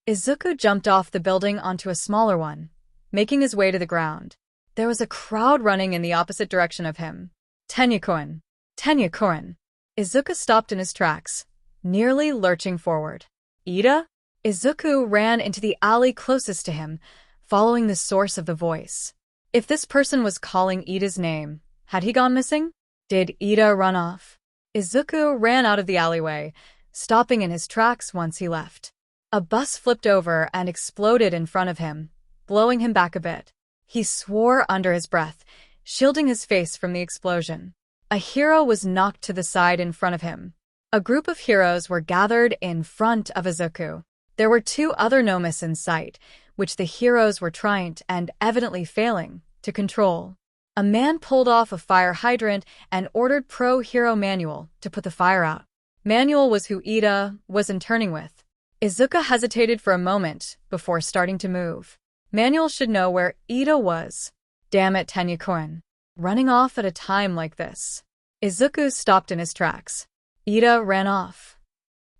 Izuku jumped off the building onto a smaller one, making his way to the ground. There was a crowd running in the opposite direction of him. "Tenya-kun! Tenya-kun!" Izuku stopped in his tracks, nearly lurching forward. "Ida?" Izuku ran into the alley closest to him, following the source of the voice. If this person was calling Ida's name, had he gone missing? Did Ida run off? Izuku ran out of the alleyway, stopping in his tracks once he left. A bus flipped over and exploded in front of him, blowing him back a bit. He swore under his breath, shielding his face from the explosion. A hero was knocked to the side in front of him. A group of heroes were gathered in front of Izuku. There were two other Nomus in sight, which the heroes were trying and evidently failing to control. A man pulled off a fire hydrant and ordered Pro-Hero Manuel to put the fire out. Manuel was who Ida was interning with. Izuku hesitated for a moment before starting to move. Manuel should know where Ida was. Damn it, Tenya-kun. Running off at a time like this. Izuku stopped in his tracks. Ida ran off.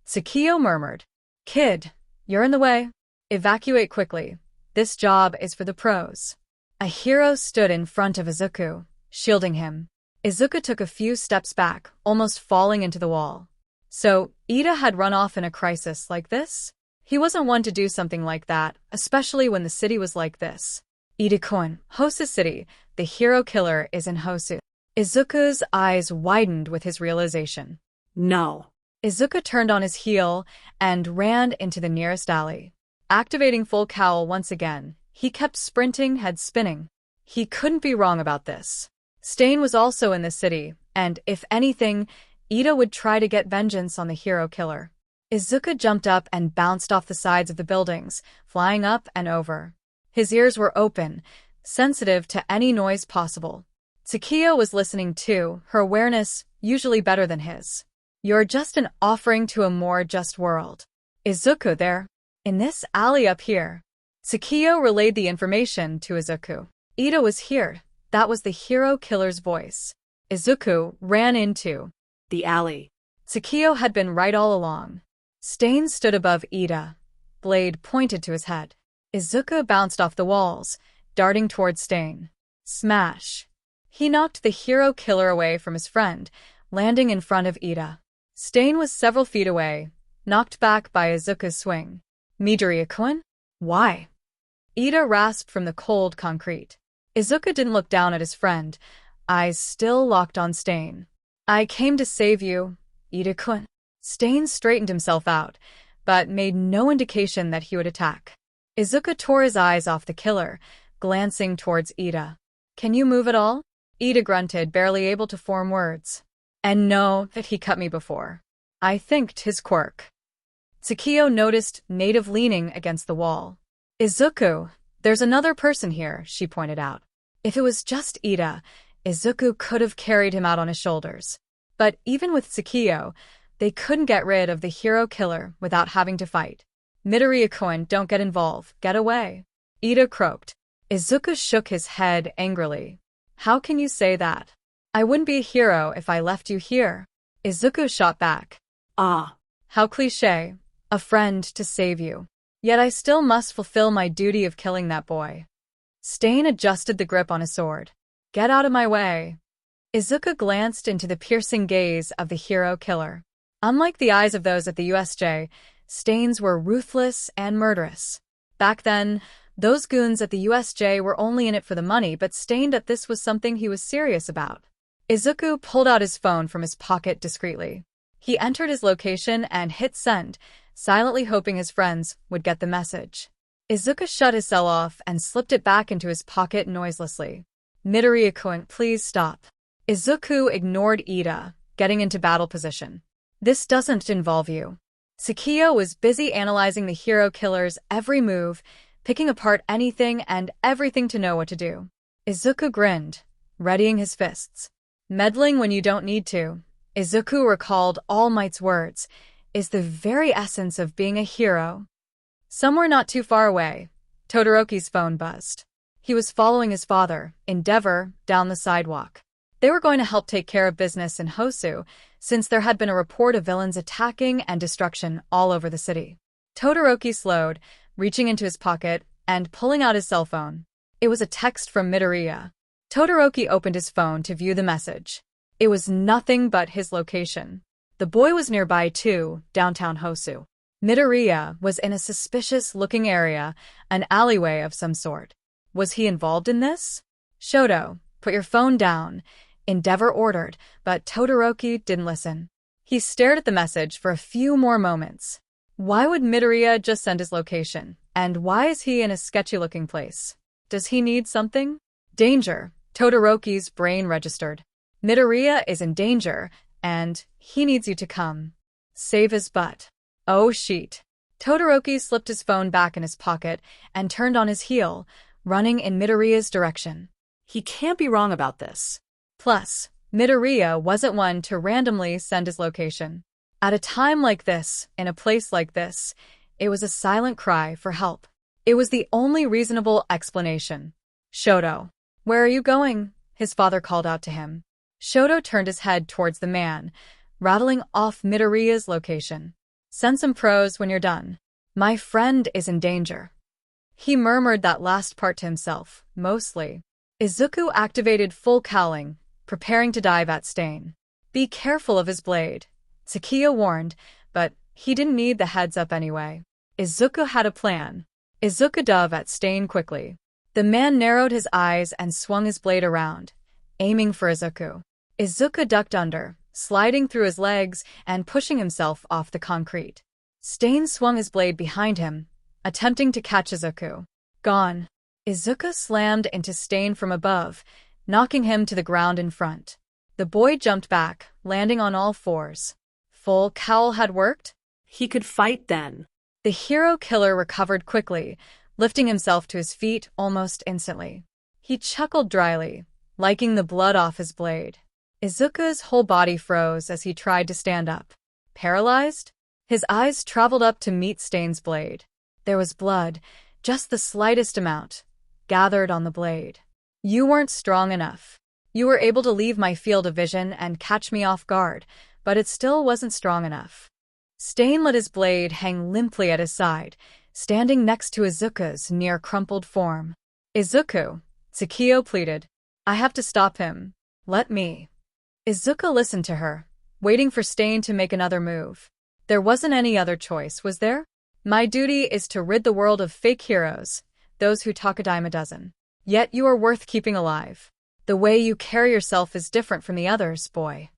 Tsukio murmured. "Kid, you're in the way. Evacuate quickly. This job is for the pros." A hero stood in front of Izuku, shielding him. Izuku took a few steps back, almost falling into the wall. So, Ida had run off in a crisis like this? He wasn't one to do something like that, especially when the city was like this. Ida-kun, Hosu City, the hero killer is in Hosu. Izuku's eyes widened with his realization. No. Izuku turned on his heel and ran into the nearest alley. Activating full cowl once again, he kept sprinting, head spinning. He couldn't be wrong about this. Stain was also in the city, and if anything, Ida would try to get vengeance on the hero killer. Izuku jumped up and bounced off the sides of the buildings, flying up and over. His ears were open, sensitive to any noise possible. Tsukio was listening too, her awareness usually better than his. "You're just an offering to a more just world." Izuku there. "In this alley up here." Tsukio relayed the information to Izuku. Ida was here. That was the hero killer's voice. Izuku ran into the alley. Tsukio had been right all along. Stain stood above Ida. Blade pointed to his head. Izuku bounced off the walls, darting towards Stain. Smash! He knocked the hero killer away from his friend, landing in front of Ida. Stain was several feet away, knocked back by Izuku's swing. Midoriya-kun? Why? Ida rasped from the cold concrete. Izuku didn't look down at his friend, eyes still locked on Stain. I came to save you, Ida-kun. Stain straightened himself out, but made no indication that he would attack. Izuku tore his eyes off the killer, glancing towards Ida. Can you move at all? Ida grunted, barely able to form words. And know that he cut me before. I thanked his quirk. Tsukio noticed Native leaning against the wall. Izuku, there's another person here, she pointed out. If it was just Ida, Izuku could have carried him out on his shoulders. But even with Tsukio, they couldn't get rid of the hero killer without having to fight. Midoriya-kun, don't get involved, get away. Ida croaked. Izuku shook his head angrily. How can you say that? I wouldn't be a hero if I left you here. Izuku shot back. Ah. How cliché. A friend to save you. Yet I still must fulfill my duty of killing that boy. Stain adjusted the grip on his sword. Get out of my way. Izuku glanced into the piercing gaze of the hero killer. Unlike the eyes of those at the USJ, Stain's were ruthless and murderous. Back then, those goons at the USJ were only in it for the money, but Stain that this was something he was serious about. Izuku pulled out his phone from his pocket discreetly. He entered his location and hit send, silently hoping his friends would get the message. Izuku shut his cell off and slipped it back into his pocket noiselessly. Midoriya-kun, please stop. Izuku ignored Ida, getting into battle position. This doesn't involve you. Tsukio was busy analyzing the hero killer's every move, picking apart anything and everything to know what to do. Izuku grinned, readying his fists. Meddling when you don't need to, Izuku recalled All Might's words, is the very essence of being a hero. Somewhere not too far away, Todoroki's phone buzzed. He was following his father, Endeavor, down the sidewalk. They were going to help take care of business in Hosu, since there had been a report of villains attacking and destruction all over the city. Todoroki slowed, reaching into his pocket and pulling out his cell phone. It was a text from Midoriya. Todoroki opened his phone to view the message. It was nothing but his location. The boy was nearby too, downtown Hosu. Midoriya was in a suspicious-looking area, an alleyway of some sort. Was he involved in this? Shoto, put your phone down, Endeavor ordered, but Todoroki didn't listen. He stared at the message for a few more moments. Why would Midoriya just send his location? And why is he in a sketchy-looking place? Does he need something? Danger, Todoroki's brain registered. Midoriya is in danger, and he needs you to come. Save his butt. Oh, shit. Todoroki slipped his phone back in his pocket and turned on his heel, running in Midoriya's direction. He can't be wrong about this. Plus, Midoriya wasn't one to randomly send his location. At a time like this, in a place like this, it was a silent cry for help. It was the only reasonable explanation. Shoto. Where are you going? His father called out to him. Shoto turned his head towards the man, rattling off Midoriya's location. Send some pros when you're done. My friend is in danger. He murmured that last part to himself, mostly. Izuku activated full cowling, preparing to dive at Stain. Be careful of his blade, Tsukio warned, but he didn't need the heads up anyway. Izuku had a plan. Izuku dove at Stain quickly. The man narrowed his eyes and swung his blade around, aiming for Izuku. Izuku ducked under, sliding through his legs and pushing himself off the concrete. Stain swung his blade behind him, attempting to catch Izuku. Gone. Izuku slammed into Stain from above, knocking him to the ground in front. The boy jumped back, landing on all fours. Full cowl had worked? He could fight then. The hero killer recovered quickly, lifting himself to his feet almost instantly. He chuckled dryly, liking the blood off his blade. Izuku's whole body froze as he tried to stand up. Paralyzed? His eyes traveled up to meet Stain's blade. There was blood, just the slightest amount, gathered on the blade. You weren't strong enough. You were able to leave my field of vision and catch me off guard, but it still wasn't strong enough. Stain let his blade hang limply at his side, standing next to Izuku's near-crumpled form. Izuku, Tsukio pleaded. I have to stop him. Let me. Izuku listened to her, waiting for Stain to make another move. There wasn't any other choice, was there? My duty is to rid the world of fake heroes, those who talk a dime a dozen. Yet you are worth keeping alive. The way you carry yourself is different from the others, boy.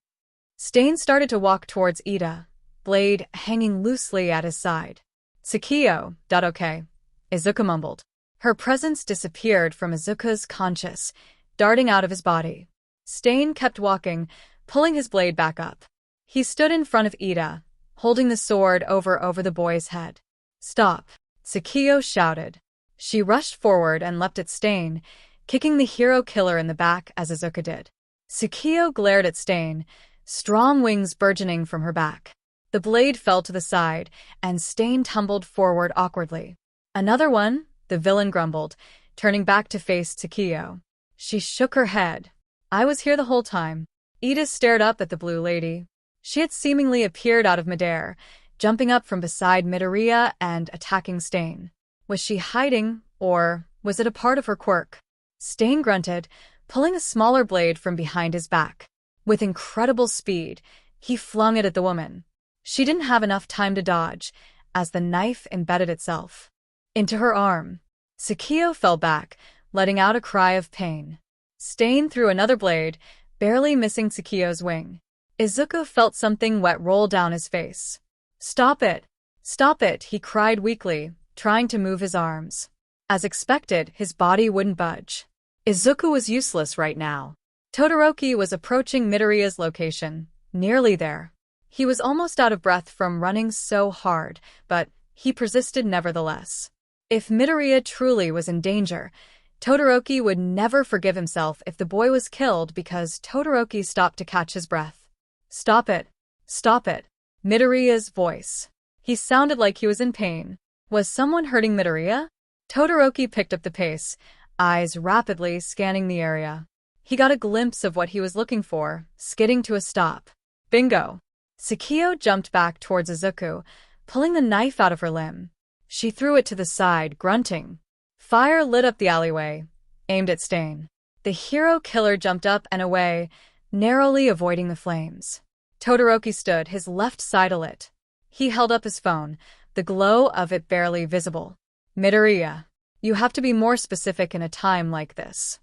Stain started to walk towards Ida, blade hanging loosely at his side. Tsukio, okay. Izuku mumbled. Her presence disappeared from Izuku's conscious, darting out of his body. Stain kept walking, pulling his blade back up. He stood in front of Ida, holding the sword over the boy's head. Stop, Tsukio shouted. She rushed forward and leapt at Stain, kicking the hero killer in the back as Izuku did. Tsukio glared at Stain, strong wings burgeoning from her back. The blade fell to the side, and Stain tumbled forward awkwardly. Another one, the villain grumbled, turning back to face Tsukio. She shook her head. I was here the whole time. Ida stared up at the blue lady. She had seemingly appeared out of midair, jumping up from beside Midoriya and attacking Stain. Was she hiding, or was it a part of her quirk? Stain grunted, pulling a smaller blade from behind his back. With incredible speed, he flung it at the woman. She didn't have enough time to dodge, as the knife embedded itself into her arm. Tsukio fell back, letting out a cry of pain. Stain threw another blade, barely missing Tsukio's wing. Izuku felt something wet roll down his face. Stop it! Stop it! He cried weakly, trying to move his arms. As expected, his body wouldn't budge. Izuku was useless right now. Todoroki was approaching Midoriya's location, nearly there. He was almost out of breath from running so hard, but he persisted nevertheless. If Midoriya truly was in danger, Todoroki would never forgive himself if the boy was killed because Todoroki stopped to catch his breath. Stop it! Stop it! Midoriya's voice. He sounded like he was in pain. Was someone hurting Midoriya? Todoroki picked up the pace, eyes rapidly scanning the area. He got a glimpse of what he was looking for, skidding to a stop. Bingo! Tsukio jumped back towards Izuku, pulling the knife out of her limb. She threw it to the side, grunting. Fire lit up the alleyway, aimed at Stain. The hero killer jumped up and away, narrowly avoiding the flames. Todoroki stood, his left side alit. He held up his phone, the glow of it barely visible. Midoriya, you have to be more specific in a time like this.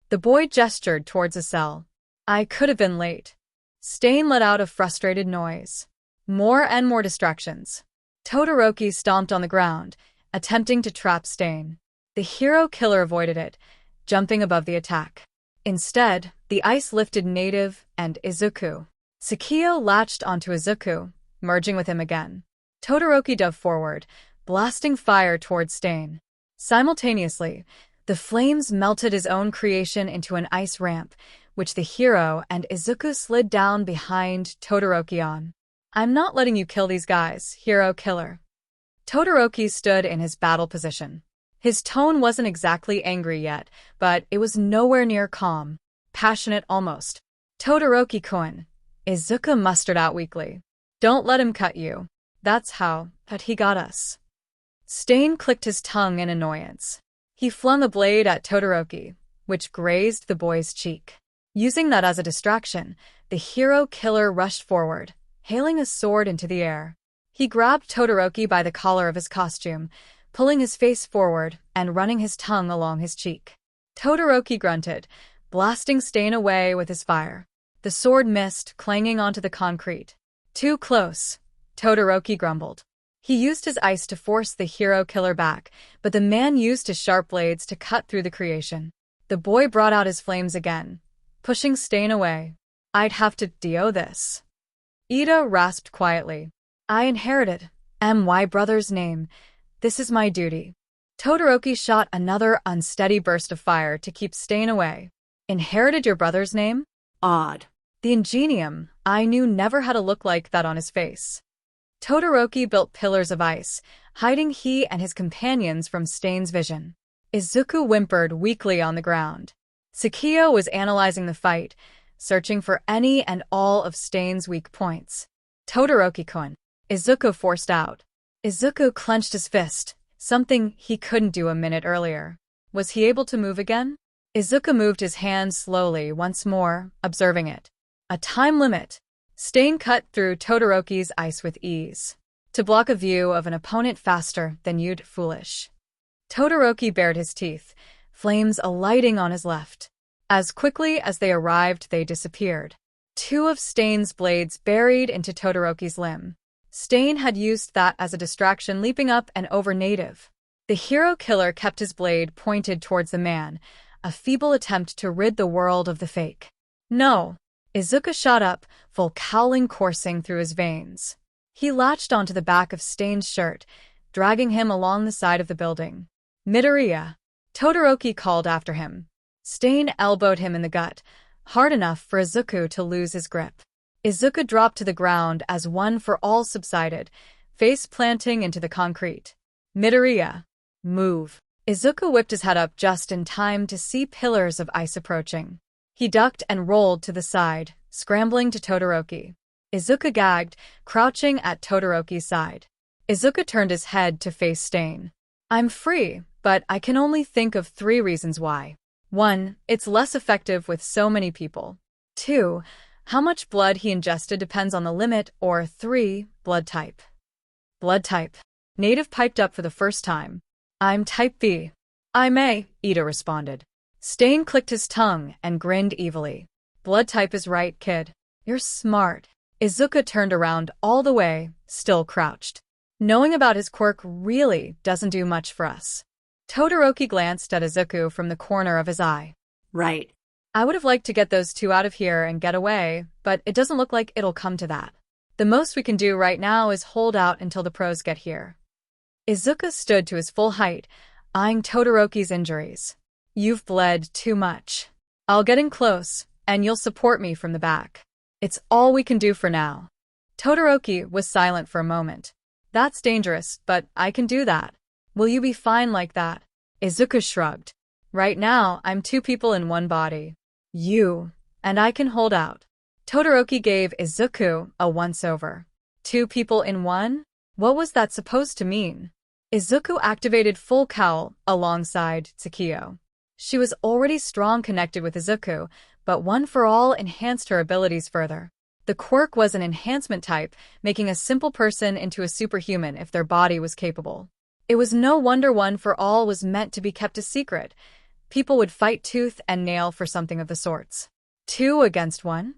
The boy gestured towards a cell. I could have been late. Stain let out a frustrated noise. More and more distractions. Todoroki stomped on the ground, attempting to trap Stain. The hero killer avoided it, jumping above the attack. Instead, the ice lifted Native and Izuku. Tsukio latched onto Izuku, merging with him again. Todoroki dove forward, blasting fire towards Stain. Simultaneously, the flames melted his own creation into an ice ramp, which the hero and Izuku slid down behind Todoroki on. I'm not letting you kill these guys, hero killer. Todoroki stood in his battle position. His tone wasn't exactly angry yet, but it was nowhere near calm. Passionate almost. Todoroki-kun, Izuku mustered out weakly. Don't let him cut you. That's how, but he got us. Stain clicked his tongue in annoyance. He flung a blade at Todoroki, which grazed the boy's cheek. Using that as a distraction, the hero killer rushed forward, hailing a sword into the air. He grabbed Todoroki by the collar of his costume, pulling his face forward and running his tongue along his cheek. Todoroki grunted, blasting Stain away with his fire. The sword missed, clanging onto the concrete. Too close, Todoroki grumbled. He used his ice to force the hero killer back, but the man used his sharp blades to cut through the creation. The boy brought out his flames again, pushing Stain away. I'd have to do this. Ida rasped quietly. I inherited my brother's name. This is my duty. Todoroki shot another unsteady burst of fire to keep Stain away. Inherited your brother's name? Odd. The ingenium, I knew, never had a look like that on his face. Todoroki built pillars of ice, hiding he and his companions from Stain's vision. Izuku whimpered weakly on the ground. Tsukio was analyzing the fight, searching for any and all of Stain's weak points. Todoroki-kun, Izuku forced out. Izuku clenched his fist, something he couldn't do a minute earlier. Was he able to move again? Izuku moved his hand slowly once more, observing it. A time limit. Stain cut through Todoroki's ice with ease, to block a view of an opponent faster than you'd foolish. Todoroki bared his teeth, flames alighting on his left. As quickly as they arrived, they disappeared. Two of Stain's blades buried into Todoroki's limb. Stain had used that as a distraction, leaping up and over native. The hero killer kept his blade pointed towards the man, a feeble attempt to rid the world of the fake. No. Izuku shot up, full cowling coursing through his veins. He latched onto the back of Stain's shirt, dragging him along the side of the building. Midoriya! Todoroki called after him. Stain elbowed him in the gut, hard enough for Izuku to lose his grip. Izuku dropped to the ground as One for All subsided, face planting into the concrete. Midoriya! Move! Izuku whipped his head up just in time to see pillars of ice approaching. He ducked and rolled to the side, scrambling to Todoroki. Izuku gagged, crouching at Todoroki's side. Izuku turned his head to face Stain. I'm free, but I can only think of 3 reasons why. 1. It's less effective with so many people. 2. How much blood he ingested depends on the limit, or 3. Blood type. Blood type. Native piped up for the first time. I'm type B. I'm A, Ida responded. Stain clicked his tongue and grinned evilly. Blood type is right, kid. You're smart. Izuku turned around all the way, still crouched. Knowing about his quirk really doesn't do much for us. Todoroki glanced at Izuku from the corner of his eye. Right. I would have liked to get those 2 out of here and get away, but it doesn't look like it'll come to that. The most we can do right now is hold out until the pros get here. Izuku stood to his full height, eyeing Todoroki's injuries. You've bled too much. I'll get in close, and you'll support me from the back. It's all we can do for now. Todoroki was silent for a moment. That's dangerous, but I can do that. Will you be fine like that? Izuku shrugged. Right now, I'm 2 people in 1 body. You, and I can hold out. Todoroki gave Izuku a once-over. 2 people in 1? What was that supposed to mean? Izuku activated full cowl alongside Tsukiyo. She was already strong connected with Izuku, but One for All enhanced her abilities further. The quirk was an enhancement type, making a simple person into a superhuman if their body was capable. It was no wonder One for All was meant to be kept a secret. People would fight tooth and nail for something of the sorts. 2 against 1?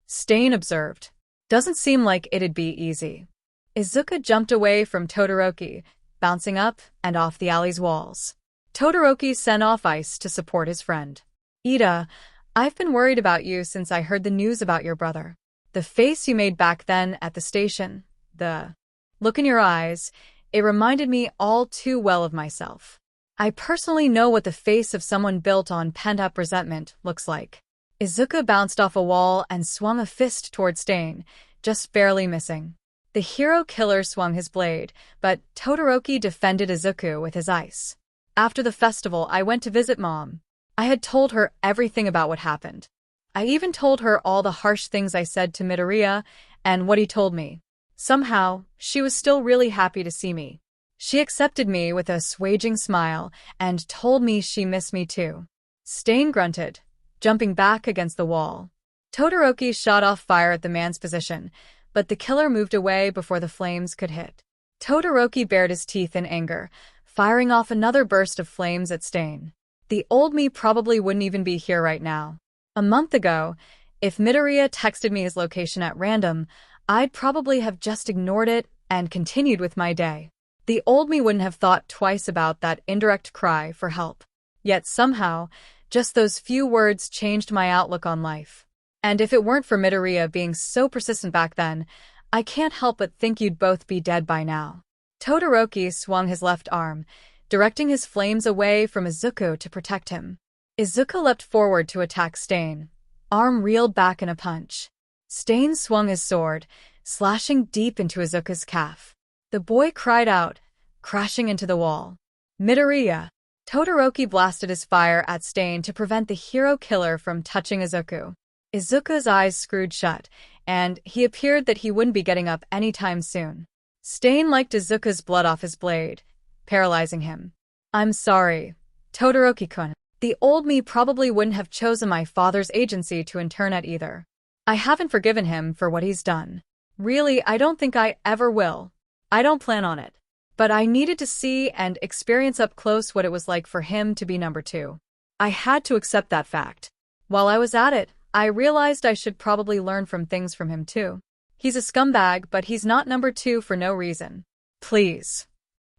Stain observed. Doesn't seem like it'd be easy. Izuku jumped away from Todoroki, bouncing up and off the alley's walls. Todoroki sent off ice to support his friend. Ida, I've been worried about you since I heard the news about your brother. The face you made back then at the station, the look in your eyes, it reminded me all too well of myself. I personally know what the face of someone built on pent-up resentment looks like. Izuku bounced off a wall and swung a fist toward Stain, just barely missing. The hero killer swung his blade, but Todoroki defended Izuku with his ice. After the festival, I went to visit Mom. I had told her everything about what happened. I even told her all the harsh things I said to Midoriya and what he told me. Somehow, she was still really happy to see me. She accepted me with a assuaging smile and told me she missed me too. Stain grunted, jumping back against the wall. Todoroki shot off fire at the man's position, but the killer moved away before the flames could hit. Todoroki bared his teeth in anger, firing off another burst of flames at Stain. The old me probably wouldn't even be here right now. A month ago, if Midoriya texted me his location at random, I'd probably have just ignored it and continued with my day. The old me wouldn't have thought twice about that indirect cry for help. Yet somehow, just those few words changed my outlook on life. And if it weren't for Midoriya being so persistent back then, I can't help but think you'd both be dead by now. Todoroki swung his left arm, directing his flames away from Izuku to protect him. Izuku leapt forward to attack Stain. Arm reeled back in a punch. Stain swung his sword, slashing deep into Izuku's calf. The boy cried out, crashing into the wall. Midoriya! Todoroki blasted his fire at Stain to prevent the hero killer from touching Izuku. Izuku's eyes screwed shut, and he appeared that he wouldn't be getting up anytime soon. Stain liked Izuku's blood off his blade, paralyzing him. I'm sorry, Todoroki-kun. The old me probably wouldn't have chosen my father's agency to intern at either. I haven't forgiven him for what he's done. Really, I don't think I ever will. I don't plan on it. But I needed to see and experience up close what it was like for him to be number 2. I had to accept that fact. While I was at it, I realized I should probably learn from things from him too. He's a scumbag, but he's not number 2 for no reason. Please.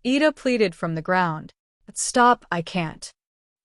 Ida pleaded from the ground. Stop, I can't.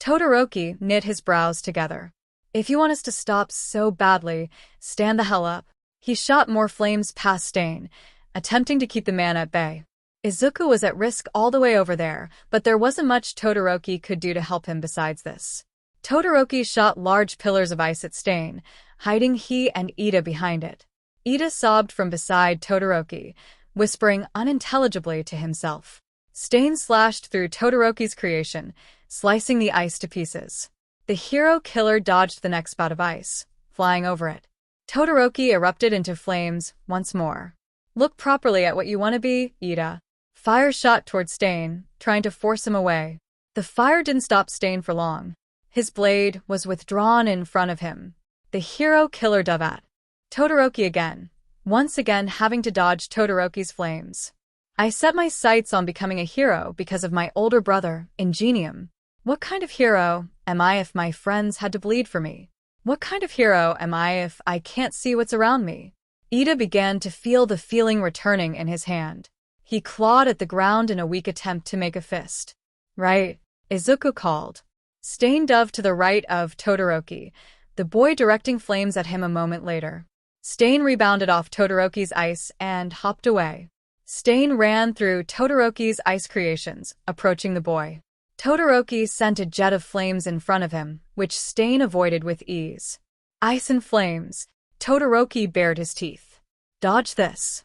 Todoroki knit his brows together. If you want us to stop so badly, stand the hell up. He shot more flames past Stain, attempting to keep the man at bay. Izuku was at risk all the way over there, but there wasn't much Todoroki could do to help him besides this. Todoroki shot large pillars of ice at Stain, hiding he and Ida behind it. Ida sobbed from beside Todoroki, whispering unintelligibly to himself. Stain slashed through Todoroki's creation, slicing the ice to pieces. The hero killer dodged the next spout of ice, flying over it. Todoroki erupted into flames once more. Look properly at what you want to be, Ida. Fire shot toward Stain, trying to force him away. The fire didn't stop Stain for long. His blade was withdrawn in front of him. The hero killer dove at Todoroki again, once again having to dodge Todoroki's flames. I set my sights on becoming a hero because of my older brother, Ingenium. What kind of hero am I if my friends had to bleed for me? What kind of hero am I if I can't see what's around me? Ida began to feel the feeling returning in his hand. He clawed at the ground in a weak attempt to make a fist. Right, Izuku called. Stain dove to the right of Todoroki, the boy directing flames at him a moment later. Stain rebounded off Todoroki's ice and hopped away. Stain ran through Todoroki's ice creations, approaching the boy. Todoroki sent a jet of flames in front of him, which Stain avoided with ease. Ice and flames. Todoroki bared his teeth. Dodge this.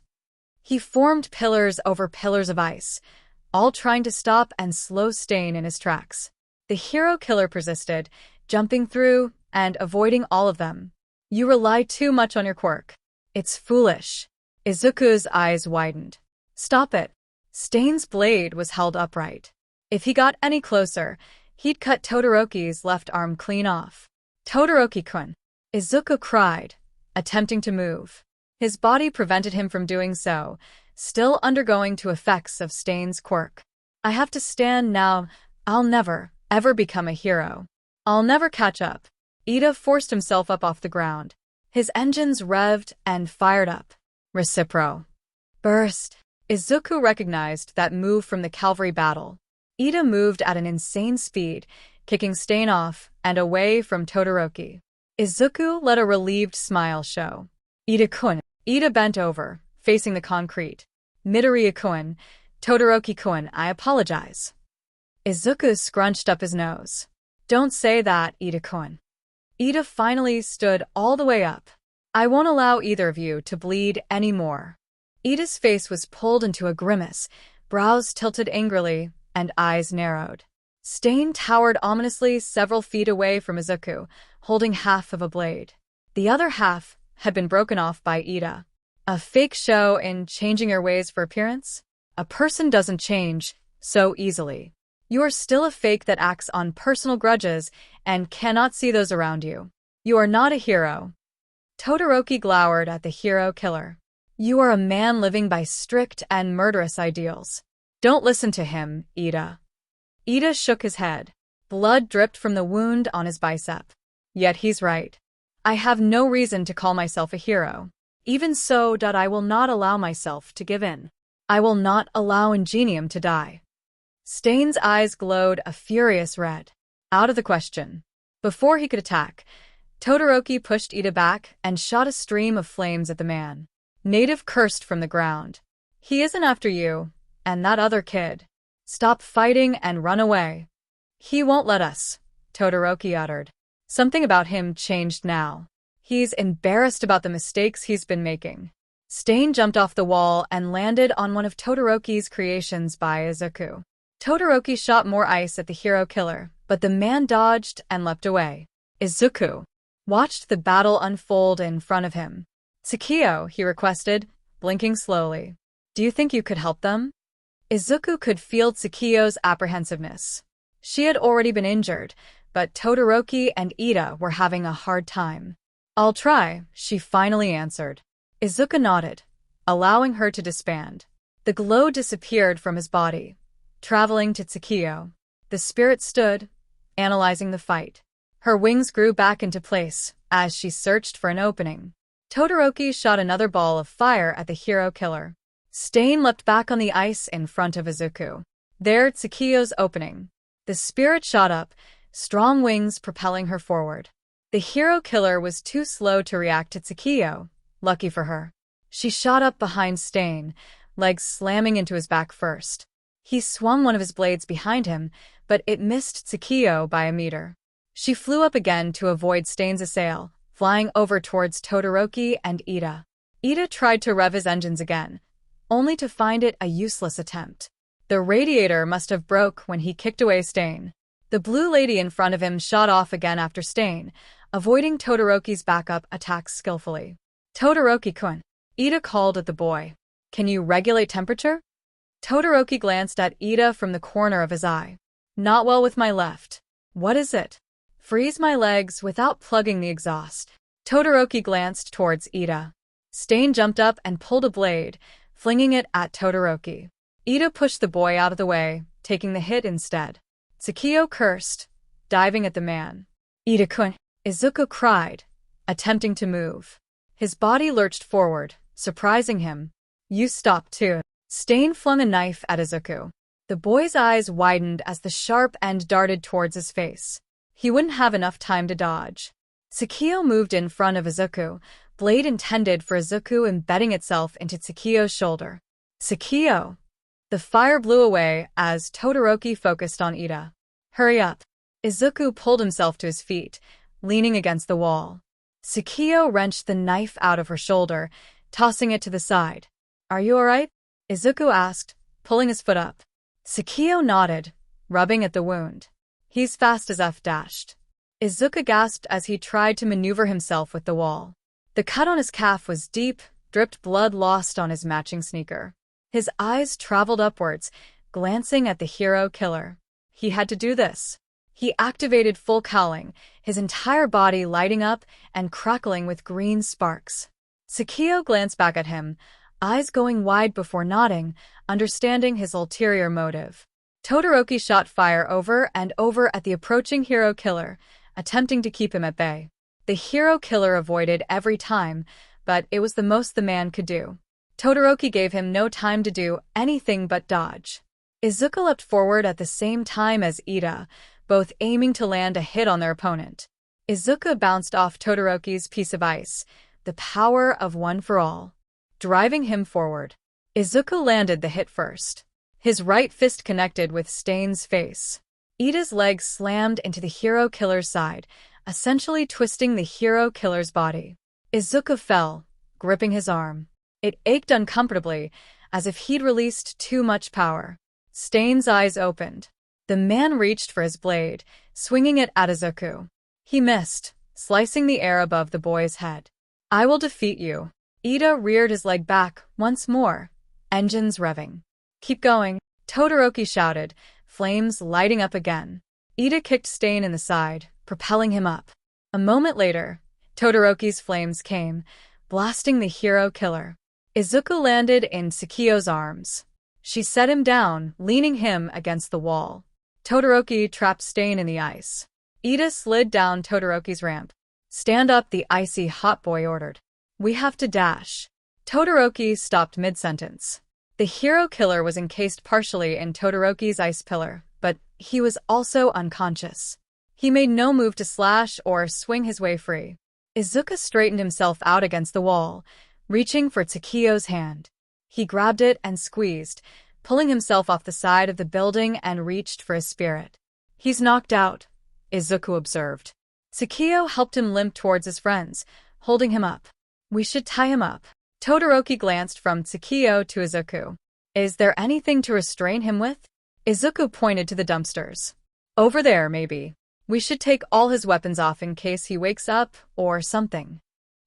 He formed pillars over pillars of ice, all trying to stop and slow Stain in his tracks. The hero killer persisted, jumping through and avoiding all of them. You rely too much on your quirk. It's foolish. Izuku's eyes widened. Stop it. Stain's blade was held upright. If he got any closer, he'd cut Todoroki's left arm clean off. Todoroki-kun! Izuku cried, attempting to move. His body prevented him from doing so, still undergoing the effects of Stain's quirk. I have to stand now. I'll never, ever become a hero. I'll never catch up. Ida forced himself up off the ground. His engines revved and fired up. Recipro. Burst. Izuku recognized that move from the cavalry battle. Ida moved at an insane speed, kicking Stain off and away from Todoroki. Izuku let a relieved smile show. Ida-kun. Ida bent over, facing the concrete. Midoriya-kun, Todoroki-kun, I apologize. Izuku scrunched up his nose. Don't say that, Ida-kun. Ida finally stood all the way up. I won't allow either of you to bleed anymore. Ida's face was pulled into a grimace, brows tilted angrily, and eyes narrowed. Stain towered ominously several feet away from Izuku, holding half of a blade. The other half had been broken off by Ida. A fake show in changing your ways for appearance? A person doesn't change so easily. You are still a fake that acts on personal grudges and cannot see those around you. You are not a hero. Todoroki glowered at the hero killer. You are a man living by strict and murderous ideals. Don't listen to him, Ida. Ida shook his head. Blood dripped from the wound on his bicep. Yet he's right. I have no reason to call myself a hero. Even so, I will not allow myself to give in. I will not allow Ingenium to die. Stain's eyes glowed a furious red. Out of the question. Before he could attack, Todoroki pushed Ida back and shot a stream of flames at the man. Native cursed from the ground. He isn't after you, and that other kid. Stop fighting and run away. He won't let us, Todoroki uttered. Something about him changed now. He's embarrassed about the mistakes he's been making. Stain jumped off the wall and landed on one of Todoroki's creations by Izuku. Todoroki shot more ice at the hero killer, but the man dodged and leapt away. Izuku watched the battle unfold in front of him. Tsukio, he requested, blinking slowly. Do you think you could help them? Izuku could feel Tsukio's apprehensiveness. She had already been injured, but Todoroki and Ida were having a hard time. I'll try, she finally answered. Izuku nodded, allowing her to disband. The glow disappeared from his body, traveling to Tsukiyo. The spirit stood, analyzing the fight. Her wings grew back into place as she searched for an opening. Todoroki shot another ball of fire at the hero killer. Stain leapt back on the ice in front of Izuku. There, Tsukiyo's opening. The spirit shot up, strong wings propelling her forward. The hero killer was too slow to react to Tsukiyo, lucky for her. She shot up behind Stain, legs slamming into his back first. He swung one of his blades behind him, but it missed Tsukiyo by a meter. She flew up again to avoid Stain's assail, flying over towards Todoroki and Ida. Ida tried to rev his engines again, only to find it a useless attempt. The radiator must have broke when he kicked away Stain. The blue lady in front of him shot off again after Stain, avoiding Todoroki's backup attacks skillfully. Todoroki-kun, Ida called at the boy. Can you regulate temperature? Todoroki glanced at Ida from the corner of his eye. Not well with my left. What is it? Freeze my legs without plugging the exhaust. Todoroki glanced towards Ida. Stain jumped up and pulled a blade, flinging it at Todoroki. Ida pushed the boy out of the way, taking the hit instead. Tsukiyo cursed, diving at the man. Ida-kun, Izuku cried, attempting to move. His body lurched forward, surprising him. You stop too. Stain flung a knife at Izuku. The boy's eyes widened as the sharp end darted towards his face. He wouldn't have enough time to dodge. Tsukiyo moved in front of Izuku, blade intended for Izuku embedding itself into Tsukiyo's shoulder. Tsukiyo! The fire blew away as Todoroki focused on Ida. Hurry up! Izuku pulled himself to his feet, leaning against the wall. Tsukiyo wrenched the knife out of her shoulder, tossing it to the side. Are you alright? Izuku asked, pulling his foot up. Tsukiyo nodded, rubbing at the wound. He's fast as F dashed. Izuku gasped as he tried to maneuver himself with the wall. The cut on his calf was deep, dripped blood lost on his matching sneaker. His eyes traveled upwards, glancing at the hero killer. He had to do this. He activated full cowling, his entire body lighting up and crackling with green sparks. Tsukiyo glanced back at him, eyes going wide before nodding, understanding his ulterior motive. Todoroki shot fire over and over at the approaching hero killer, attempting to keep him at bay. The hero killer avoided every time, but it was the most the man could do. Todoroki gave him no time to do anything but dodge. Izuku leapt forward at the same time as Ida, both aiming to land a hit on their opponent. Izuku bounced off Todoroki's piece of ice, the power of one for all, driving him forward. Izuku landed the hit first. His right fist connected with Stain's face. Ida's leg slammed into the hero killer's side, essentially twisting the hero killer's body. Izuku fell, gripping his arm. It ached uncomfortably, as if he'd released too much power. Stain's eyes opened. The man reached for his blade, swinging it at Izuku. He missed, slicing the air above the boy's head. I will defeat you. Ida reared his leg back once more, engines revving. Keep going, Todoroki shouted, flames lighting up again. Ida kicked Stain in the side, propelling him up. A moment later, Todoroki's flames came, blasting the hero killer. Izuku landed in Tsukiyo's arms. She set him down, leaning him against the wall. Todoroki trapped Stain in the ice. Ida slid down Todoroki's ramp. Stand up, the icy hot boy ordered. We have to dash. Todoroki stopped mid-sentence. The hero killer was encased partially in Todoroki's ice pillar, but he was also unconscious. He made no move to slash or swing his way free. Izuku straightened himself out against the wall, reaching for Tsukiyo's hand. He grabbed it and squeezed, pulling himself off the side of the building and reached for his spirit. He's knocked out, Izuku observed. Tsukiyo helped him limp towards his friends, holding him up. We should tie him up. Todoroki glanced from Tsukiyo to Izuku. Is there anything to restrain him with? Izuku pointed to the dumpsters. Over there, maybe. We should take all his weapons off in case he wakes up, or something.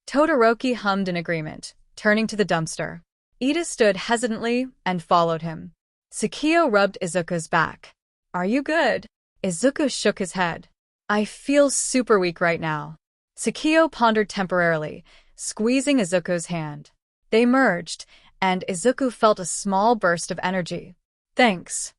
Todoroki hummed in agreement, turning to the dumpster. Ida stood hesitantly and followed him. Tsukiyo rubbed Izuku's back. Are you good? Izuku shook his head. I feel super weak right now. Sakio pondered temporarily, squeezing Izuku's hand. They merged, and Izuku felt a small burst of energy. Thanks.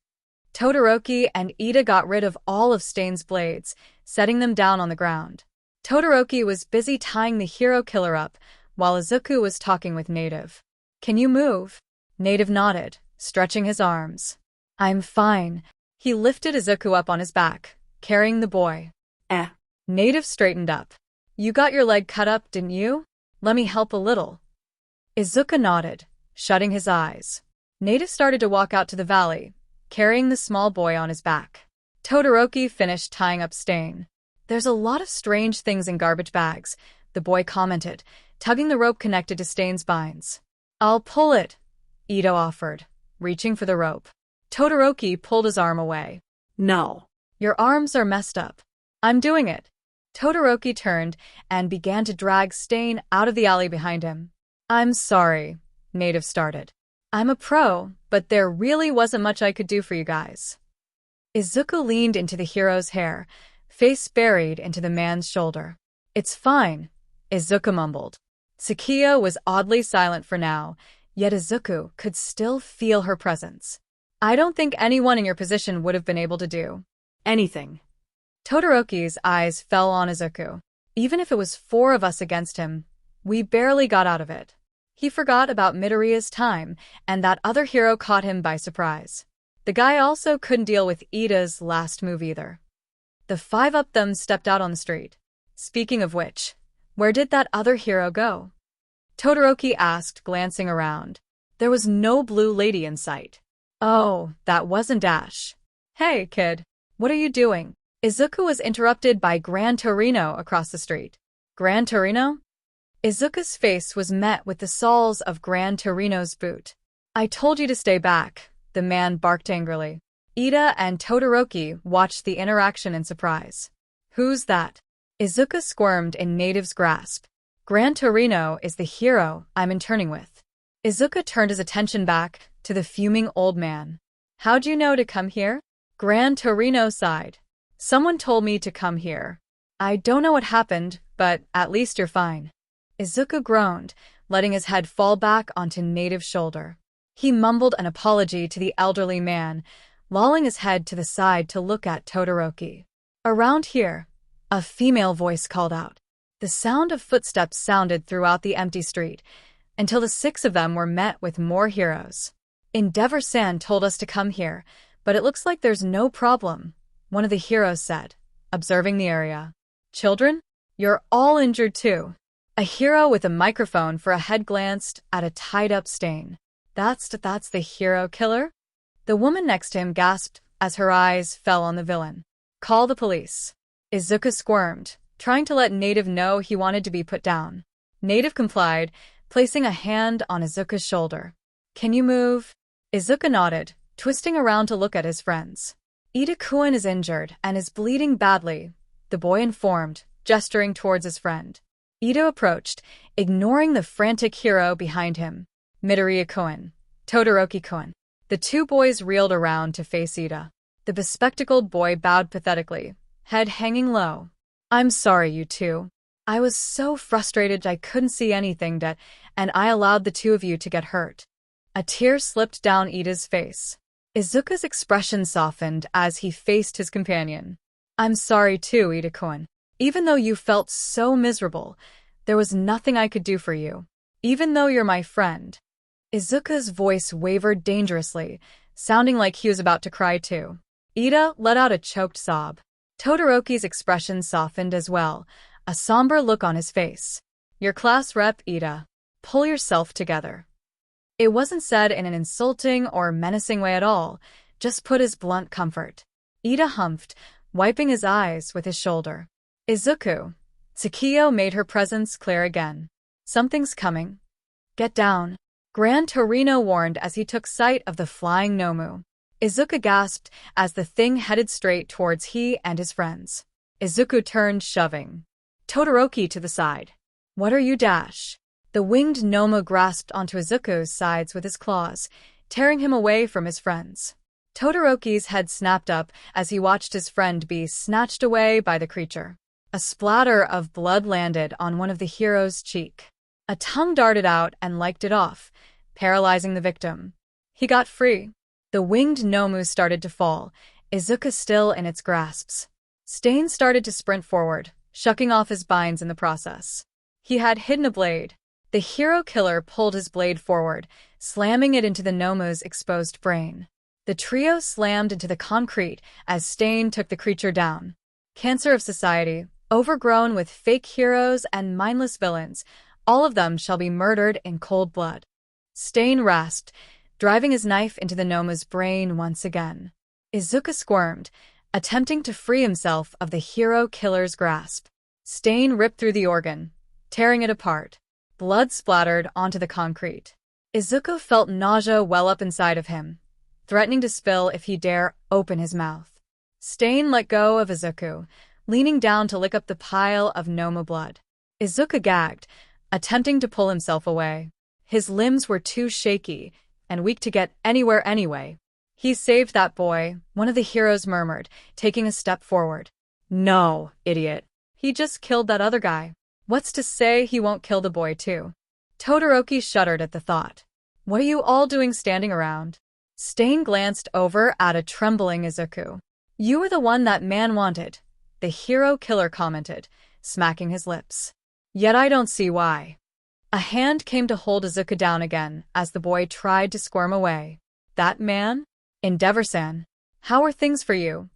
Todoroki and Ida got rid of all of Stain's blades, setting them down on the ground. Todoroki was busy tying the hero killer up, while Izuku was talking with Native. Can you move? Native nodded, stretching his arms. I'm fine. He lifted Izuku up on his back, carrying the boy. Native straightened up. You got your leg cut up, didn't you? Let me help a little. Izuku nodded, shutting his eyes. Native started to walk out to the valley, carrying the small boy on his back. Todoroki finished tying up Stain. There's a lot of strange things in garbage bags, the boy commented, tugging the rope connected to Stain's binds. I'll pull it, Ito offered, reaching for the rope. Todoroki pulled his arm away. No. Your arms are messed up. I'm doing it. Todoroki turned and began to drag Stain out of the alley behind him. I'm sorry, Native started. I'm a pro, but there really wasn't much I could do for you guys. Izuku leaned into the hero's hair, face buried into the man's shoulder. It's fine, Izuku mumbled. Sakio was oddly silent for now, yet Izuku could still feel her presence. I don't think anyone in your position would have been able to do anything. Todoroki's eyes fell on Izuku. Even if it was 4 of us against him, we barely got out of it. He forgot about Midoriya's time, and that other hero caught him by surprise. The guy also couldn't deal with Ida's last move either. The 5 of them stepped out on the street. Speaking of which, where did that other hero go? Todoroki asked, glancing around. There was no blue lady in sight. Oh, that wasn't Dash. Hey, kid, what are you doing? Izuku was interrupted by Gran Torino across the street. Gran Torino? Izuku's face was met with the soles of Gran Torino's boot. I told you to stay back, the man barked angrily. Ida and Todoroki watched the interaction in surprise. Who's that? Izuku squirmed in Native's grasp. Gran Torino is the hero I'm interning with. Izuku turned his attention back to the fuming old man. How'd you know to come here? Gran Torino sighed. Someone told me to come here. I don't know what happened, but at least you're fine. Izuku groaned, letting his head fall back onto Native's shoulder. He mumbled an apology to the elderly man, lolling his head to the side to look at Todoroki. Around here, a female voice called out. The sound of footsteps sounded throughout the empty street, until the 6 of them were met with more heroes. Endeavor-san told us to come here, but it looks like there's no problem, one of the heroes said, observing the area. Children? You're all injured too. A hero with a microphone for a head glanced at a tied-up Stain. That's the hero killer? The woman next to him gasped as her eyes fell on the villain. Call the police. Izuku squirmed, trying to let Native know he wanted to be put down. Native complied, placing a hand on Izuku's shoulder. Can you move? Izuku nodded, twisting around to look at his friends. Ida-kun is injured and is bleeding badly, the boy informed, gesturing towards his friend. Ito approached, ignoring the frantic hero behind him. Midoriya-kun, Todoroki-kun. The 2 boys reeled around to face Ida. The bespectacled boy bowed pathetically, head hanging low. I'm sorry, you 2. I was so frustrated I couldn't see anything and I allowed the 2 of you to get hurt. A tear slipped down Ida's face. Izuku's expression softened as he faced his companion. I'm sorry too, Ida-kun. Even though you felt so miserable, there was nothing I could do for you. Even though you're my friend. Izuku's voice wavered dangerously, sounding like he was about to cry too. Ida let out a choked sob. Todoroki's expression softened as well, a somber look on his face. Your class rep, Ida. Pull yourself together. It wasn't said in an insulting or menacing way at all, just put as blunt comfort. Ida humphed, wiping his eyes with his shoulder. Izuku. Sakio made her presence clear again. Something's coming. Get down. Gran Torino warned as he took sight of the flying Nomu. Izuku gasped as the thing headed straight towards he and his friends. Izuku turned, shoving Todoroki to the side. What are you, Dash? The winged Nomu grasped onto Izuku's sides with his claws, tearing him away from his friends. Todoroki's head snapped up as he watched his friend be snatched away by the creature. A splatter of blood landed on one of the hero's cheek. A tongue darted out and licked it off, paralyzing the victim. He got free. The winged Nomu started to fall, Izuku still in its grasps. Stain started to sprint forward, shucking off his binds in the process. He had hidden a blade. The hero killer pulled his blade forward, slamming it into the Nomu's exposed brain. The trio slammed into the concrete as Stain took the creature down. Cancer of society, overgrown with fake heroes and mindless villains, all of them shall be murdered in cold blood. Stain rasped, driving his knife into the Nomu's brain once again. Izuku squirmed, attempting to free himself of the hero killer's grasp. Stain ripped through the organ, tearing it apart. Blood splattered onto the concrete. Izuku felt nausea well up inside of him, threatening to spill if he dare open his mouth. Stain let go of Izuku, leaning down to lick up the pile of Nomu blood. Izuku gagged, attempting to pull himself away. His limbs were too shaky and weak to get anywhere anyway. He saved that boy, one of the heroes murmured, taking a step forward. No, idiot. He just killed that other guy. What's to say he won't kill the boy too? Todoroki shuddered at the thought. What are you all doing standing around? Stain glanced over at a trembling Izuku. You were the one that man wanted, the hero killer commented, smacking his lips. Yet I don't see why. A hand came to hold Izuku down again as the boy tried to squirm away. That man? Endeavor-san. How are things for you?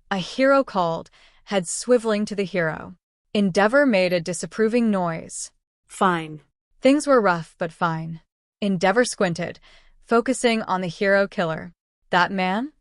A hero called, head swiveling to the hero. Endeavor made a disapproving noise. Fine. Things were rough, but fine. Endeavor squinted, focusing on the hero killer. That man?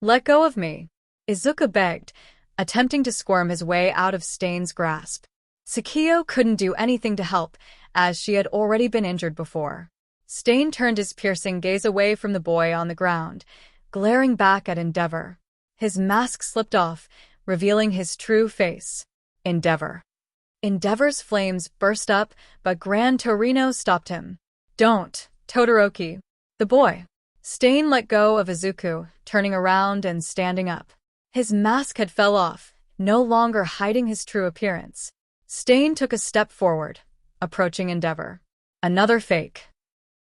Let go of me. Izuku begged, attempting to squirm his way out of Stain's grasp. Sakio couldn't do anything to help, as she had already been injured before. Stain turned his piercing gaze away from the boy on the ground, glaring back at Endeavor. His mask slipped off, revealing his true face. Endeavor. Endeavor's flames burst up, but Gran Torino stopped him. Don't, Todoroki. The boy. Stain let go of Izuku, turning around and standing up. His mask had fell off, no longer hiding his true appearance. Stain took a step forward, approaching Endeavor. Another fake.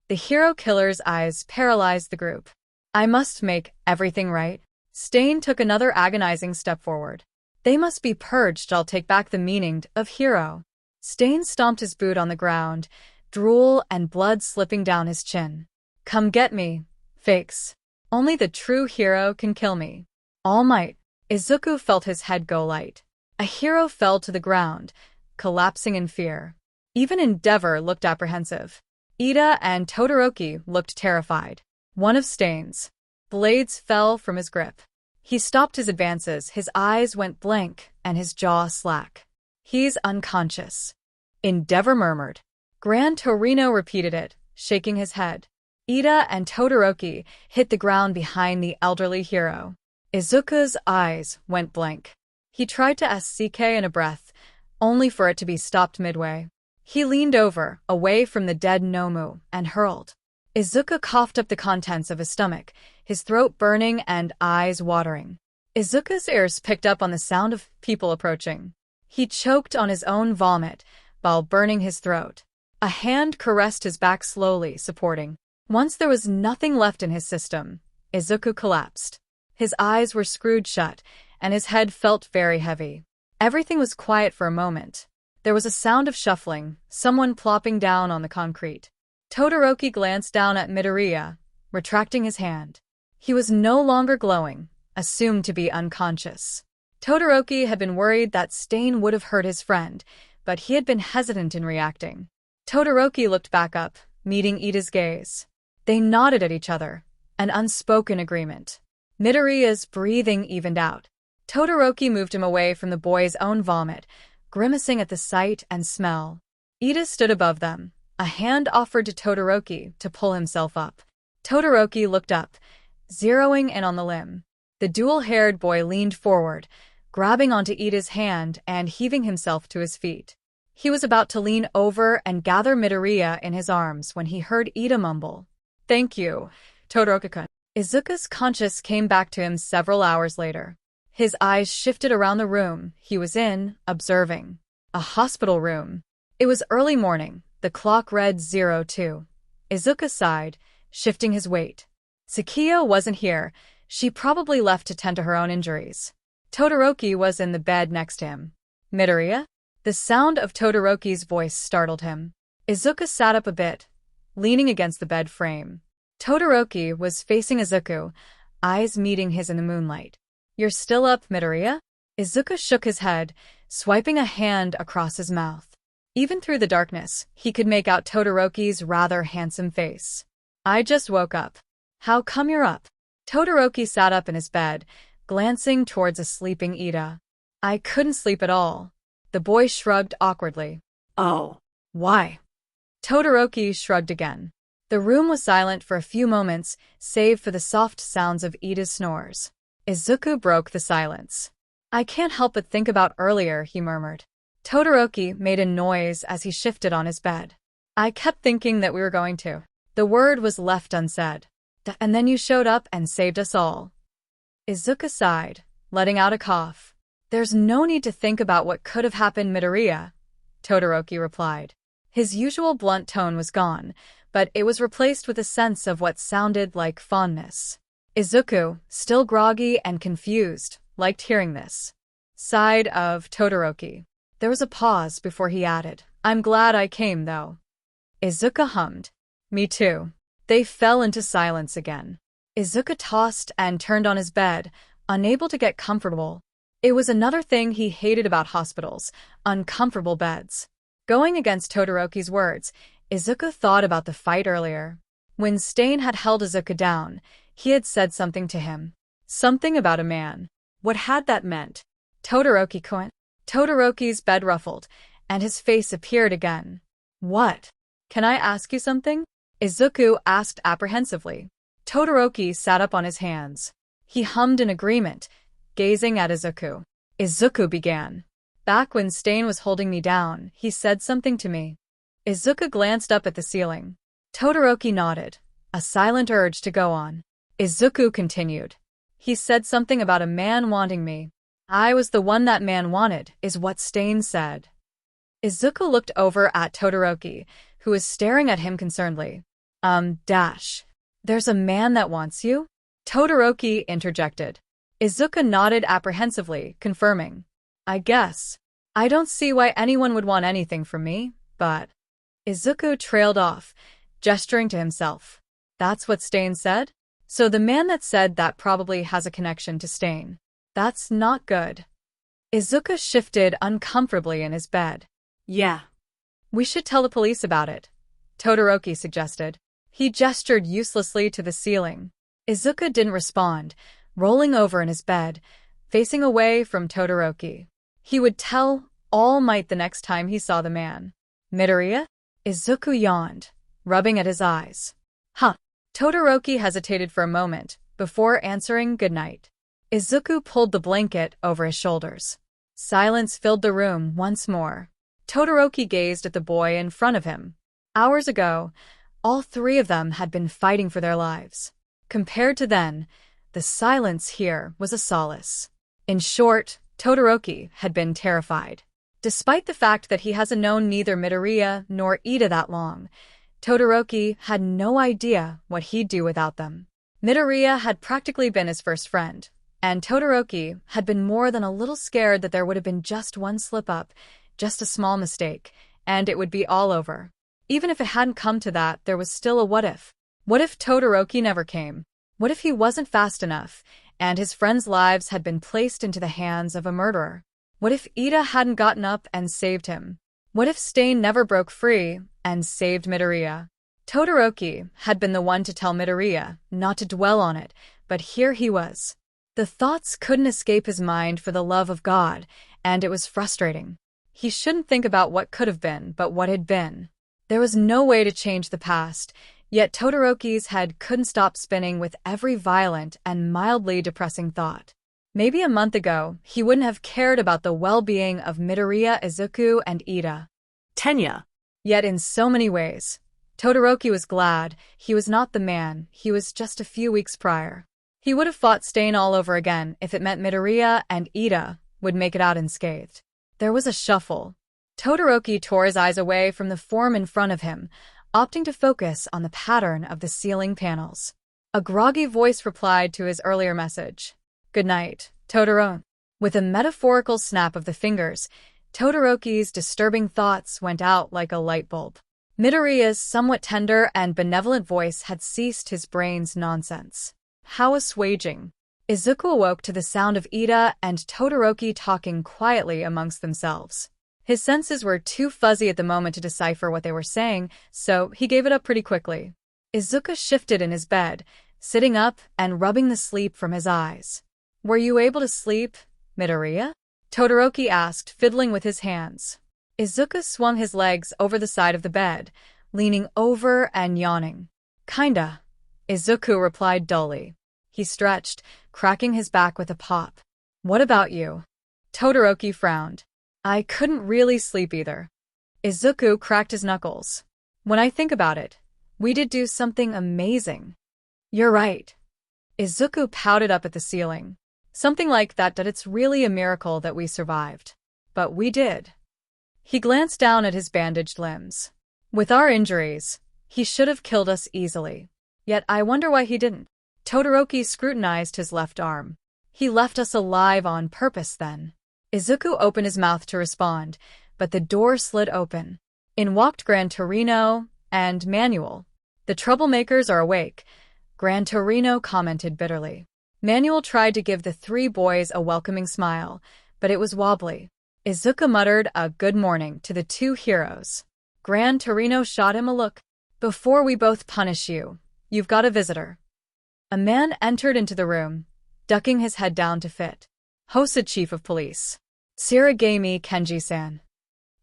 The hero killer's eyes paralyzed the group. I must make everything right. Stain took another agonizing step forward. They must be purged. I'll take back the meaning of hero. Stain stomped his boot on the ground, drool and blood slipping down his chin. Come get me, fakes. Only the true hero can kill me. All Might. Izuku felt his head go light. A hero fell to the ground, collapsing in fear. Even Endeavor looked apprehensive. Ida and Todoroki looked terrified. One of Stain's blades fell from his grip. He stopped his advances, his eyes went blank, and his jaw slack. He's unconscious. Endeavor murmured. Gran Torino repeated it, shaking his head. Ida and Todoroki hit the ground behind the elderly hero. Izuku's eyes went blank. He tried to ask CK in a breath, only for it to be stopped midway. He leaned over, away from the dead Nomu, and hurled. Izuku coughed up the contents of his stomach, his throat burning and eyes watering. Izuku's ears picked up on the sound of people approaching. He choked on his own vomit while burning his throat. A hand caressed his back slowly, supporting. Once there was nothing left in his system, Izuku collapsed. His eyes were screwed shut, and his head felt very heavy. Everything was quiet for a moment. There was a sound of shuffling, someone plopping down on the concrete. Todoroki glanced down at Midoriya, retracting his hand. He was no longer glowing, assumed to be unconscious. Todoroki had been worried that Stain would have hurt his friend, but he had been hesitant in reacting. Todoroki looked back up, meeting Ida's gaze. They nodded at each other, an unspoken agreement. Midoriya's breathing evened out. Todoroki moved him away from the boy's own vomit, grimacing at the sight and smell. Ida stood above them, a hand offered to Todoroki to pull himself up. Todoroki looked up, zeroing in on the limb. The dual-haired boy leaned forward, grabbing onto Ida's hand and heaving himself to his feet. He was about to lean over and gather Midoriya in his arms when he heard Ida mumble, "Thank you, Todoroki-kun." Izuku's conscience came back to him several hours later. His eyes shifted around the room he was in, observing. A hospital room. It was early morning. The clock read 02. Izuku sighed, shifting his weight. Sakiyo wasn't here. She probably left to tend to her own injuries. Todoroki was in the bed next to him. Midoriya? The sound of Todoroki's voice startled him. Izuku sat up a bit, leaning against the bed frame. Todoroki was facing Izuku, eyes meeting his in the moonlight. "You're still up, Midoriya?" Izuku shook his head, swiping a hand across his mouth. Even through the darkness, he could make out Todoroki's rather handsome face. "I just woke up." "How come you're up?" Todoroki sat up in his bed, glancing towards a sleeping Ida. "I couldn't sleep at all." The boy shrugged awkwardly. Oh. "Why?" Todoroki shrugged again. The room was silent for a few moments, save for the soft sounds of Ida's snores. Izuku broke the silence. "I can't help but think about earlier," he murmured. Todoroki made a noise as he shifted on his bed. "I kept thinking that we were going to." The word was left unsaid. "And then you showed up and saved us all." Izuku sighed, letting out a cough. "There's no need to think about what could have happened, Midoriya," Todoroki replied. His usual blunt tone was gone, but it was replaced with a sense of what sounded like fondness. Izuku, still groggy and confused, liked hearing this side of Todoroki. There was a pause before he added, "I'm glad I came, though." Izuku hummed. "Me too." They fell into silence again. Izuku tossed and turned on his bed, unable to get comfortable. It was another thing he hated about hospitals, uncomfortable beds. Going against Todoroki's words, Izuku thought about the fight earlier. When Stain had held Izuku down, he had said something to him. Something about a man. What had that meant? Todoroki-kun? Todoroki's bed ruffled, and his face appeared again. "What? Can I ask you something?" Izuku asked apprehensively. Todoroki sat up on his hands. He hummed in agreement, gazing at Izuku. Izuku began. "Back when Stain was holding me down, he said something to me." Izuku glanced up at the ceiling. Todoroki nodded, a silent urge to go on. Izuku continued. "He said something about a man wanting me. I was the one that man wanted, is what Stain said." Izuku looked over at Todoroki, who was staring at him concernedly. There's a man that wants you?" Todoroki interjected. Izuku nodded apprehensively, confirming. "I guess. I don't see why anyone would want anything from me, but..." Izuku trailed off, gesturing to himself. "That's what Stain said? So the man that said that probably has a connection to Stain. That's not good." Izuku shifted uncomfortably in his bed. Yeah. "We should tell the police about it," Todoroki suggested. He gestured uselessly to the ceiling. Izuku didn't respond, rolling over in his bed, facing away from Todoroki. He would tell All Might the next time he saw the man. "Midoriya?" Izuku yawned, rubbing at his eyes. "Huh." Todoroki hesitated for a moment, before answering goodnight. Izuku pulled the blanket over his shoulders. Silence filled the room once more. Todoroki gazed at the boy in front of him. Hours ago, all three of them had been fighting for their lives. Compared to then, the silence here was a solace. In short, Todoroki had been terrified. Despite the fact that he hasn't known neither Midoriya nor Ida that long, Todoroki had no idea what he'd do without them. Midoriya had practically been his first friend, and Todoroki had been more than a little scared that there would have been just one slip-up, just a small mistake, and it would be all over. Even if it hadn't come to that, there was still a what if. What if Todoroki never came? What if he wasn't fast enough, and his friends' lives had been placed into the hands of a murderer? What if Ida hadn't gotten up and saved him? What if Stain never broke free and saved Midoriya? Todoroki had been the one to tell Midoriya not to dwell on it, but here he was. The thoughts couldn't escape his mind for the love of God, and it was frustrating. He shouldn't think about what could have been, but what had been. There was no way to change the past, yet Todoroki's head couldn't stop spinning with every violent and mildly depressing thought. Maybe a month ago, he wouldn't have cared about the well-being of Midoriya, Izuku, and Ida. Tenya. Yet in so many ways, Todoroki was glad he was not the man he was just a few weeks prior. He would have fought Stain all over again if it meant Midoriya and Ida would make it out unscathed. There was a shuffle. Todoroki tore his eyes away from the form in front of him, opting to focus on the pattern of the ceiling panels. A groggy voice replied to his earlier message. "Good night, Todoroki." With a metaphorical snap of the fingers, Todoroki's disturbing thoughts went out like a light bulb. Midoriya's somewhat tender and benevolent voice had ceased his brain's nonsense. How assuaging. Izuku awoke to the sound of Ida and Todoroki talking quietly amongst themselves. His senses were too fuzzy at the moment to decipher what they were saying, so he gave it up pretty quickly. Izuku shifted in his bed, sitting up and rubbing the sleep from his eyes. "Were you able to sleep, Midoriya?" Todoroki asked, fiddling with his hands. Izuku swung his legs over the side of the bed, leaning over and yawning. "Kinda," Izuku replied dully. He stretched, cracking his back with a pop. "What about you?" Todoroki frowned. "I couldn't really sleep either." Izuku cracked his knuckles. "When I think about it, we did do something amazing." "You're right." Izuku pouted up at the ceiling. "Something like that it's really a miracle that we survived. But we did." He glanced down at his bandaged limbs. "With our injuries, he should have killed us easily. Yet I wonder why he didn't." Todoroki scrutinized his left arm. "He left us alive on purpose then." Izuku opened his mouth to respond, but the door slid open. In walked Gran Torino and Manuel. "The troublemakers are awake," Gran Torino commented bitterly. Manuel tried to give the three boys a welcoming smile, but it was wobbly. Izuku muttered a good morning to the two heroes. Gran Torino shot him a look. "Before we both punish you, you've got a visitor." A man entered into the room, ducking his head down to fit. Hosa Chief of Police. "Shirogami Kenji-san."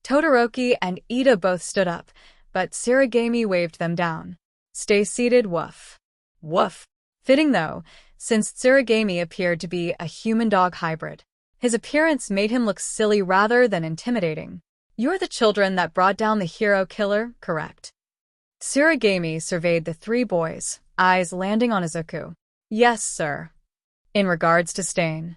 Todoroki and Ida both stood up, but Shirogami waved them down. "Stay seated, woof." Woof. Fitting though, since Shirogami appeared to be a human-dog hybrid. His appearance made him look silly rather than intimidating. "You're the children that brought down the hero killer, correct?" Shirogami surveyed the three boys, eyes landing on Izuku. "Yes, sir." In regards to Stain.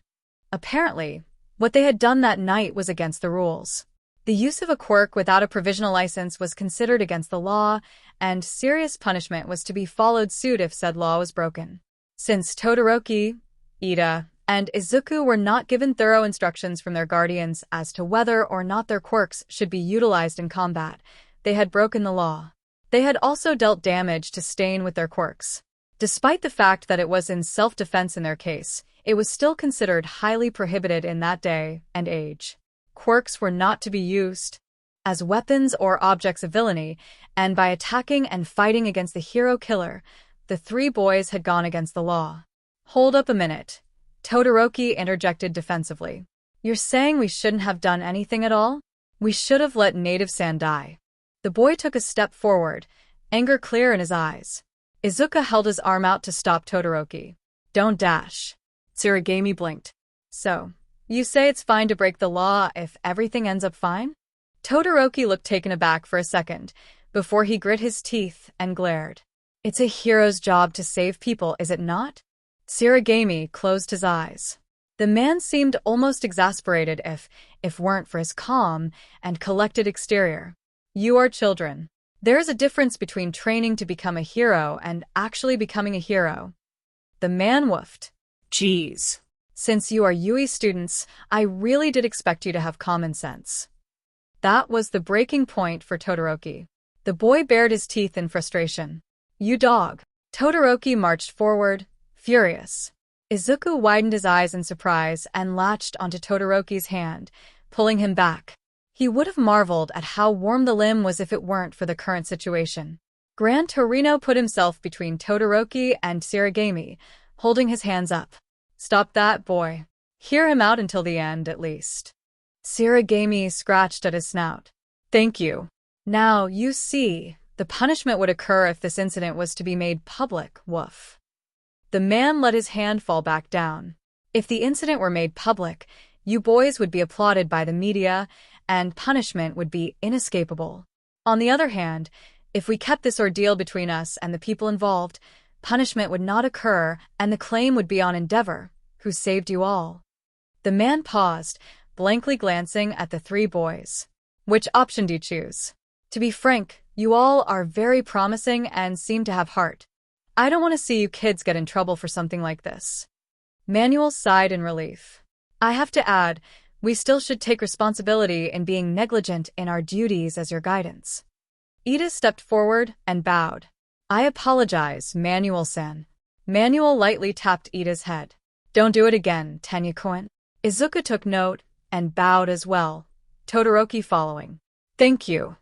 Apparently, what they had done that night was against the rules. The use of a quirk without a provisional license was considered against the law, and serious punishment was to be followed suit if said law was broken. Since Todoroki, Ida, and Izuku were not given thorough instructions from their guardians as to whether or not their quirks should be utilized in combat, they had broken the law. They had also dealt damage to Stain with their quirks. Despite the fact that it was in self-defense in their case, it was still considered highly prohibited in that day and age. Quirks were not to be used as weapons or objects of villainy, and by attacking and fighting against the hero killer, the three boys had gone against the law. "Hold up a minute," Todoroki interjected defensively. "You're saying we shouldn't have done anything at all? We should have let Native-san die." The boy took a step forward, anger clear in his eyes. Izuku held his arm out to stop Todoroki. "Don't dash." Shirogami blinked. "So, you say it's fine to break the law if everything ends up fine?" Todoroki looked taken aback for a second, before he grit his teeth and glared. "It's a hero's job to save people, is it not?" Shirogami closed his eyes. The man seemed almost exasperated if weren't for his calm and collected exterior. "You are children. There is a difference between training to become a hero and actually becoming a hero." The man woofed. "Geez. Since you are UE students, I really did expect you to have common sense." That was the breaking point for Todoroki. The boy bared his teeth in frustration. "You dog." Todoroki marched forward, furious. Izuku widened his eyes in surprise and latched onto Todoroki's hand, pulling him back. He would have marveled at how warm the limb was if it weren't for the current situation. Gran Torino put himself between Todoroki and Shirogami, holding his hands up. "Stop that, boy. Hear him out until the end, at least." Shirogami scratched at his snout. "Thank you. Now, you see, the punishment would occur if this incident was to be made public, woof." The man let his hand fall back down. "If the incident were made public, you boys would be applauded by the media, and punishment would be inescapable. On the other hand, if we kept this ordeal between us and the people involved, punishment would not occur and the claim would be on Endeavor, who saved you all. The man paused, blankly glancing at the three boys. Which option do you choose? To be frank, you all are very promising and seem to have heart. I don't want to see you kids get in trouble for something like this. Manuel sighed in relief. I have to add, we still should take responsibility in being negligent in our duties as your guidance. Ida stepped forward and bowed. I apologize, Manuel-san. Manuel lightly tapped Ida's head. Don't do it again, Tenya-kun. Izuku took note and bowed as well, Todoroki following. Thank you.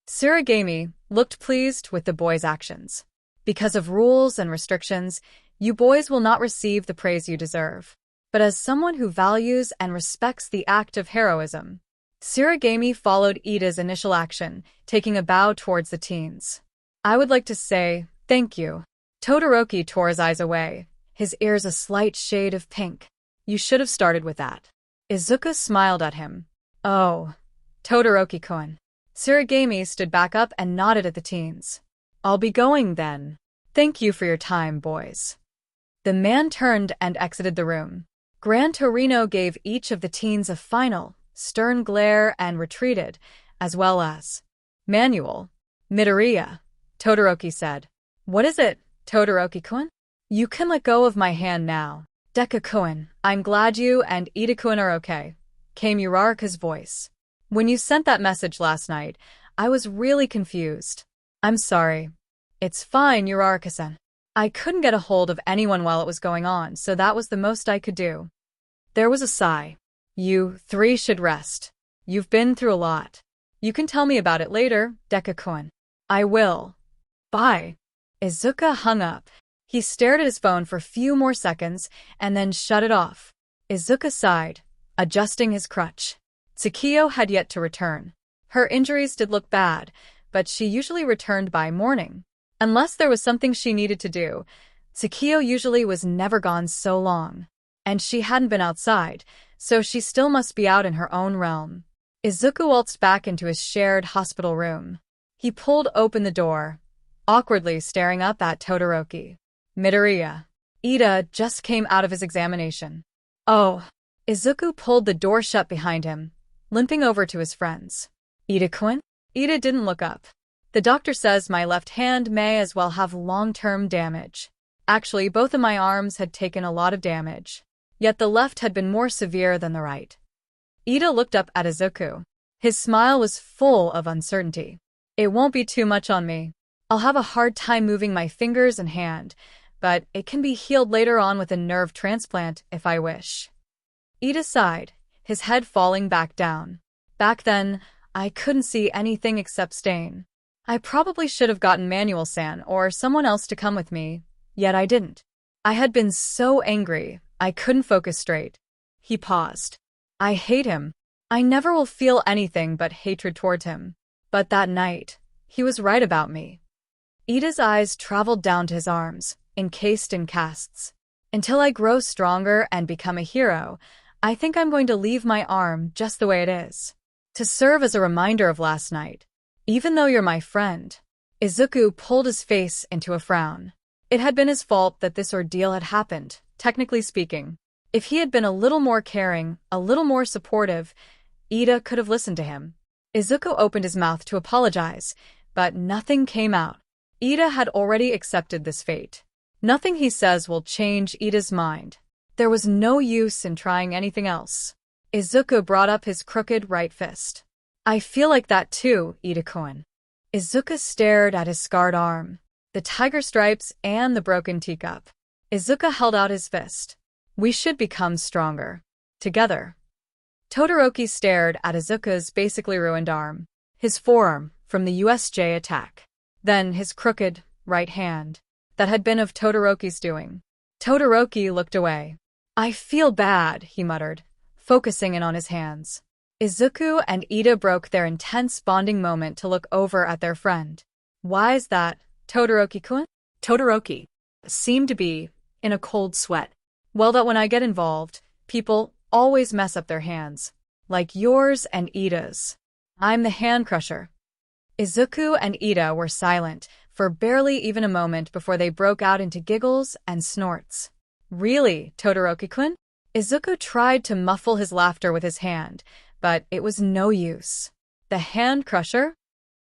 Tsurigami looked pleased with the boys' actions. Because of rules and restrictions, you boys will not receive the praise you deserve. But as someone who values and respects the act of heroism, Tsurigami followed Ida's initial action, taking a bow towards the teens. I would like to say, thank you. Todoroki tore his eyes away, his ears a slight shade of pink. You should have started with that. Izuku smiled at him. Oh, Todoroki-kun. Tsurigami stood back up and nodded at the teens. I'll be going then. Thank you for your time, boys. The man turned and exited the room. Gran Torino gave each of the teens a final, stern glare and retreated, as well as Manuel. Midoriya, Todoroki said. What is it, Todoroki-kun? You can let go of my hand now. Deku-kun, I'm glad you and Ida-kun are okay, came Uraraka's voice. When you sent that message last night, I was really confused. I'm sorry. It's fine, Uraraka-san. I couldn't get a hold of anyone while it was going on, so that was the most I could do. There was a sigh. You three should rest. You've been through a lot. You can tell me about it later, Deku-kun. I will. Bye. Izuku hung up. He stared at his phone for a few more seconds and then shut it off. Izuku sighed, adjusting his crutch. Tsukiyo had yet to return. Her injuries did look bad, but she usually returned by morning. Unless there was something she needed to do, Tsukiyo usually was never gone so long. And she hadn't been outside, so she still must be out in her own realm. Izuku waltzed back into his shared hospital room. He pulled open the door, awkwardly staring up at Todoroki. Midoriya. Ida just came out of his examination. Oh. Izuku pulled the door shut behind him, limping over to his friends. Ida-kun? Ida didn't look up. The doctor says my left hand may as well have long-term damage. Actually, both of my arms had taken a lot of damage. Yet the left had been more severe than the right. Ida looked up at Izuku. His smile was full of uncertainty. It won't be too much on me. I'll have a hard time moving my fingers and hand, but it can be healed later on with a nerve transplant if I wish. Ida sighed, his head falling back down. Back then, I couldn't see anything except stain. I probably should have gotten Manuel-san or someone else to come with me, yet I didn't. I had been so angry, I couldn't focus straight. He paused. I hate him. I never will feel anything but hatred towards him. But that night, he was right about me. Ida's eyes traveled down to his arms, encased in casts. Until I grow stronger and become a hero, I think I'm going to leave my arm just the way it is. To serve as a reminder of last night. Even though you're my friend. Izuku pulled his face into a frown. It had been his fault that this ordeal had happened, technically speaking. If he had been a little more caring, a little more supportive, Ida could have listened to him. Izuku opened his mouth to apologize, but nothing came out. Ida had already accepted this fate. Nothing he says will change Ida's mind. There was no use in trying anything else. Izuku brought up his crooked right fist. I feel like that too, Ida-kun. Izuku stared at his scarred arm, the tiger stripes and the broken teacup. Izuku held out his fist. We should become stronger. Together. Todoroki stared at Izuku's basically ruined arm, his forearm from the USJ attack. Then his crooked right hand, that had been of Todoroki's doing. Todoroki looked away. I feel bad, he muttered, focusing in on his hands. Izuku and Ida broke their intense bonding moment to look over at their friend. Why is that, Todoroki-kun? Todoroki seemed to be in a cold sweat. Well, that when I get involved, people always mess up their hands. Like yours and Ida's. I'm the hand crusher. Izuku and Ida were silent, for barely even a moment before they broke out into giggles and snorts. Really, Todoroki-kun? Izuku tried to muffle his laughter with his hand, but it was no use. The hand crusher?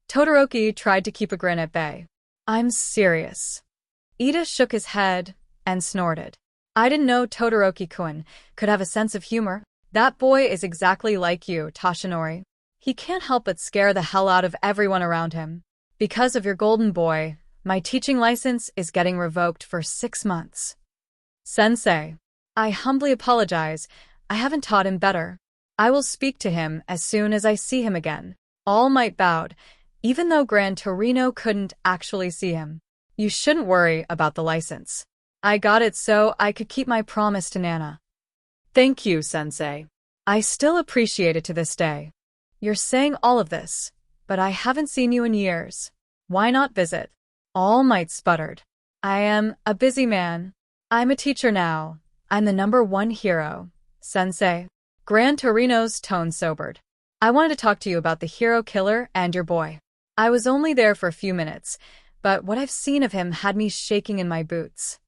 Todoroki tried to keep a grin at bay. I'm serious. Ida shook his head and snorted. I didn't know Todoroki-kun could have a sense of humor. That boy is exactly like you, Toshinori. He can't help but scare the hell out of everyone around him. Because of your golden boy, my teaching license is getting revoked for 6 months. Sensei, I humbly apologize. I haven't taught him better. I will speak to him as soon as I see him again. All Might bowed, even though Gran Torino couldn't actually see him. You shouldn't worry about the license. I got it so I could keep my promise to Nana. Thank you, Sensei. I still appreciate it to this day. You're saying all of this, but I haven't seen you in years. Why not visit? All Might sputtered. I am a busy man. I'm a teacher now. I'm the #1 hero. Sensei. Gran Torino's tone sobered. I wanted to talk to you about the hero killer and your boy. I was only there for a few minutes, but what I've seen of him had me shaking in my boots.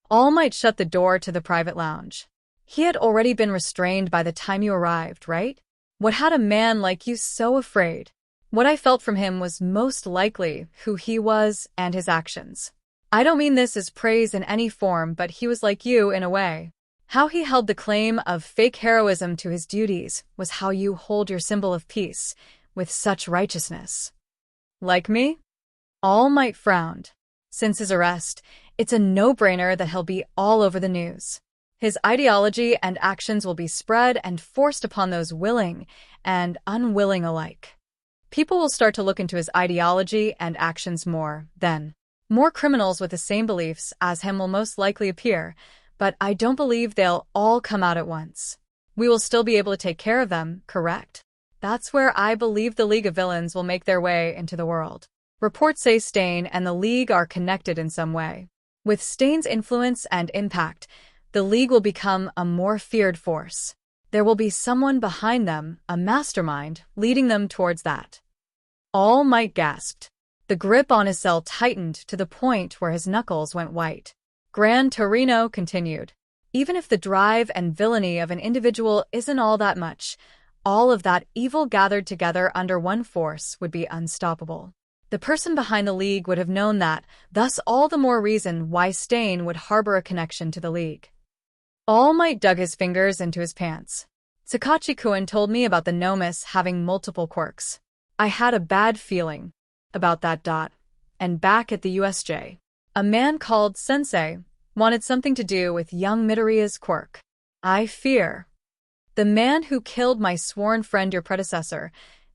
All Might shut the door to the private lounge. He had already been restrained by the time you arrived, right? What had a man like you so afraid? What I felt from him was most likely who he was and his actions. I don't mean this as praise in any form, but he was like you in a way. How he held the claim of fake heroism to his duties was how you hold your symbol of peace with such righteousness. Like me? All Might frowned. Since his arrest, it's a no-brainer that he'll be all over the news. His ideology and actions will be spread and forced upon those willing and unwilling alike. People will start to look into his ideology and actions more, then. More criminals with the same beliefs as him will most likely appear, but I don't believe they'll all come out at once. We will still be able to take care of them, correct? That's where I believe the League of Villains will make their way into the world. Reports say Stain and the League are connected in some way. With Stain's influence and impact, the League will become a more feared force. There will be someone behind them, a mastermind, leading them towards that. All Might gasped. The grip on his cell tightened to the point where his knuckles went white. Gran Torino continued. Even if the drive and villainy of an individual isn't all that much, all of that evil gathered together under one force would be unstoppable. The person behind the League would have known that, thus all the more reason why Stain would harbor a connection to the League. All Might dug his fingers into his pants. Sakachi-kun told me about the Nomus having multiple quirks. I had a bad feeling about that. And back at the USJ, a man called Sensei wanted something to do with young Midoriya's quirk. I fear. The man who killed my sworn friend, your predecessor,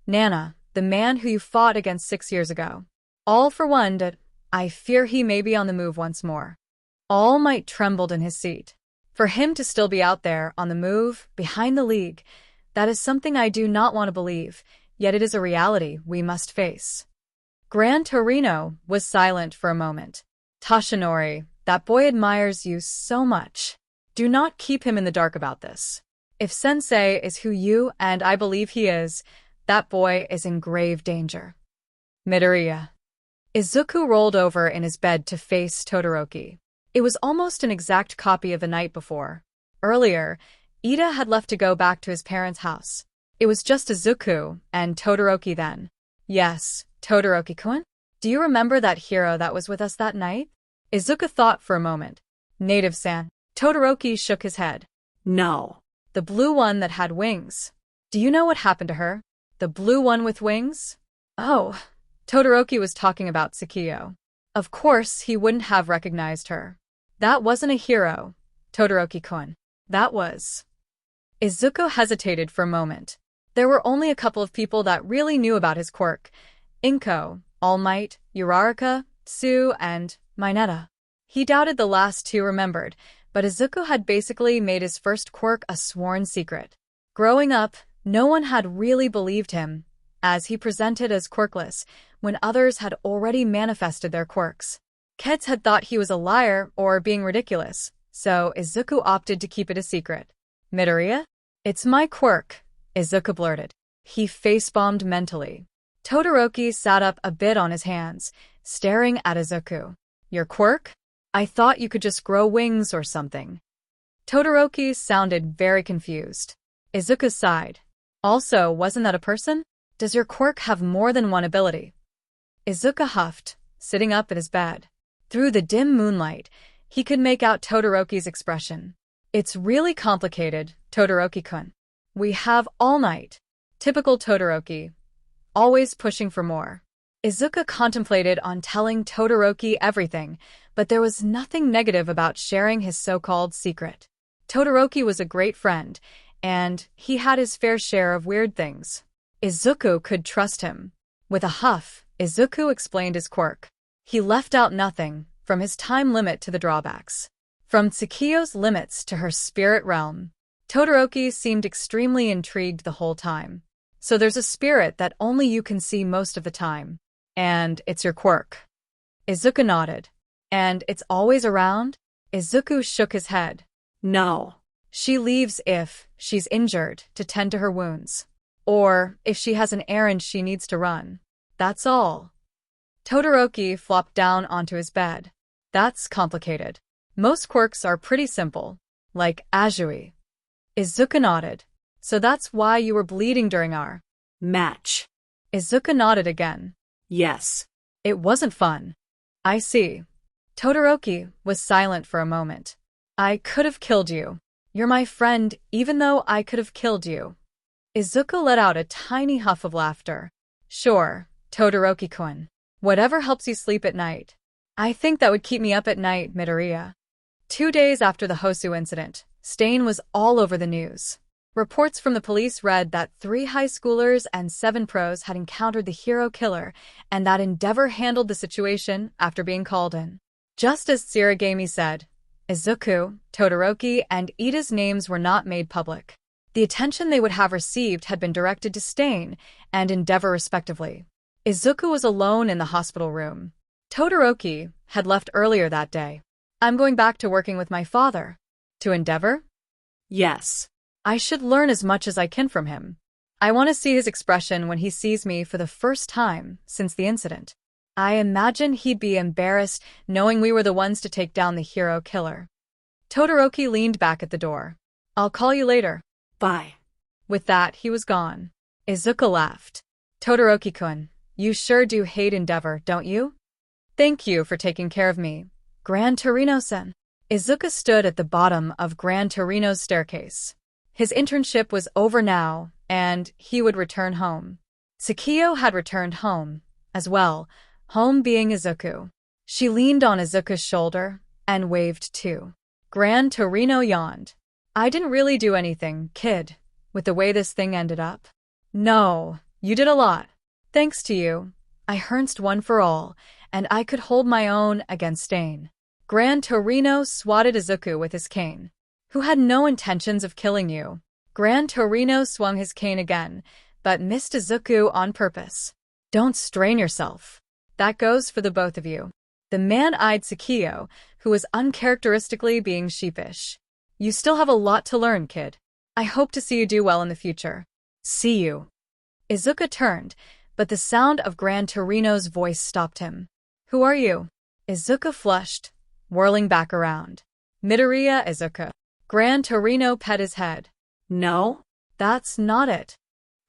Nana, the man who you fought against 6 years ago. All for one, I fear he may be on the move once more. All Might trembled in his seat. For him to still be out there, on the move, behind the League, that is something I do not want to believe, yet it is a reality we must face. Gran Torino was silent for a moment. Toshinori, that boy admires you so much. Do not keep him in the dark about this. If Sensei is who you and I believe he is, that boy is in grave danger. Midoriya. Izuku rolled over in his bed to face Todoroki. It was almost an exact copy of the night before. Earlier, Ida had left to go back to his parents' house. It was just Izuku and Todoroki then. Yes, Todoroki-kun? Do you remember that hero that was with us that night? Izuku thought for a moment. Native-san. Todoroki shook his head. No. The blue one that had wings. Do you know what happened to her? The blue one with wings? Oh, Todoroki was talking about Sakiyo. Of course, he wouldn't have recognized her. That wasn't a hero, Todoroki-kun. That was... Izuku hesitated for a moment. There were only a couple of people that really knew about his quirk. Inko, All Might, Uraraka, Sue, and Mineta. He doubted the last two remembered, but Izuku had basically made his first quirk a sworn secret. Growing up, no one had really believed him, as he presented as quirkless, when others had already manifested their quirks. Kids had thought he was a liar or being ridiculous, so Izuku opted to keep it a secret. Midoriya? It's my quirk, Izuku blurted. He face-bombed mentally. Todoroki sat up a bit on his hands, staring at Izuku. Your quirk? I thought you could just grow wings or something. Todoroki sounded very confused. Izuku sighed. Also, wasn't that a person? Does your quirk have more than one ability? Izuku huffed, sitting up in his bed. Through the dim moonlight, he could make out Todoroki's expression. It's really complicated, Todoroki-kun. We have all night. Typical Todoroki. Always pushing for more. Izuku contemplated on telling Todoroki everything, but there was nothing negative about sharing his so-called secret. Todoroki was a great friend, and he had his fair share of weird things. Izuku could trust him. With a huff, Izuku explained his quirk. He left out nothing, from his time limit to the drawbacks. From Tsukiyo's limits to her spirit realm. Todoroki seemed extremely intrigued the whole time. So there's a spirit that only you can see most of the time. And it's your quirk. Izuku nodded. And it's always around? Izuku shook his head. No. She leaves if she's injured to tend to her wounds. Or if she has an errand she needs to run. That's all. Todoroki flopped down onto his bed. That's complicated. Most quirks are pretty simple. Like Azui. Izuku nodded. So that's why you were bleeding during our match. Izuku nodded again. Yes. It wasn't fun. I see. Todoroki was silent for a moment. I could have killed you. You're my friend, even though I could have killed you. Izuku let out a tiny huff of laughter. Sure, Todoroki-kun. Whatever helps you sleep at night. I think that would keep me up at night, Midoriya. 2 days after the Hosu incident, Stain was all over the news. Reports from the police read that 3 high schoolers and 7 pros had encountered the hero killer, and that Endeavor handled the situation after being called in. Just as Tsurigami said, Izuku, Todoroki, and Ida's names were not made public. The attention they would have received had been directed to Stain and Endeavor respectively. Izuku was alone in the hospital room. Todoroki had left earlier that day. I'm going back to working with my father. To Endeavor? Yes. I should learn as much as I can from him. I want to see his expression when he sees me for the first time since the incident. I imagine he'd be embarrassed knowing we were the ones to take down the hero killer. Todoroki leaned back at the door. I'll call you later. Bye. With that, he was gone. Izuku laughed. Todoroki-kun, you sure do hate Endeavor, don't you? Thank you for taking care of me, Gran Torino-sen. Izuku stood at the bottom of Gran Torino's staircase. His internship was over now, and he would return home. Tsukiyo had returned home, as well, home being Izuku. She leaned on Izuku's shoulder and waved too. Gran Torino yawned. I didn't really do anything, kid, with the way this thing ended up. No, you did a lot. Thanks to you, I harnessed one for all, and I could hold my own against Stain. Gran Torino swatted Izuku with his cane. Who had no intentions of killing you. Gran Torino swung his cane again, but missed Izuku on purpose. Don't strain yourself. That goes for the both of you. The man eyed Tsukiyo, who was uncharacteristically being sheepish. You still have a lot to learn, kid. I hope to see you do well in the future. See you. Izuku turned, but the sound of Gran Torino's voice stopped him. Who are you? Izuku flushed, whirling back around. Midoriya Izuku. Gran Torino pet his head. No, that's not it.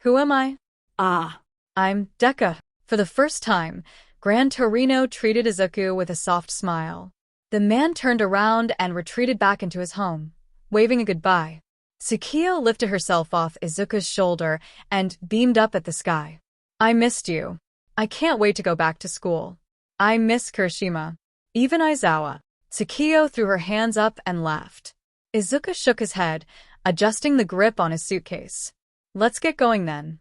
Who am I? I'm Deku. For the first time, Gran Torino treated Izuku with a soft smile. The man turned around and retreated back into his home, waving a goodbye. Tsukiyo lifted herself off Izuku's shoulder and beamed up at the sky. I missed you. I can't wait to go back to school. I miss Kirishima. Even Aizawa. Tsukiyo threw her hands up and laughed. Izuku shook his head, adjusting the grip on his suitcase. Let's get going then.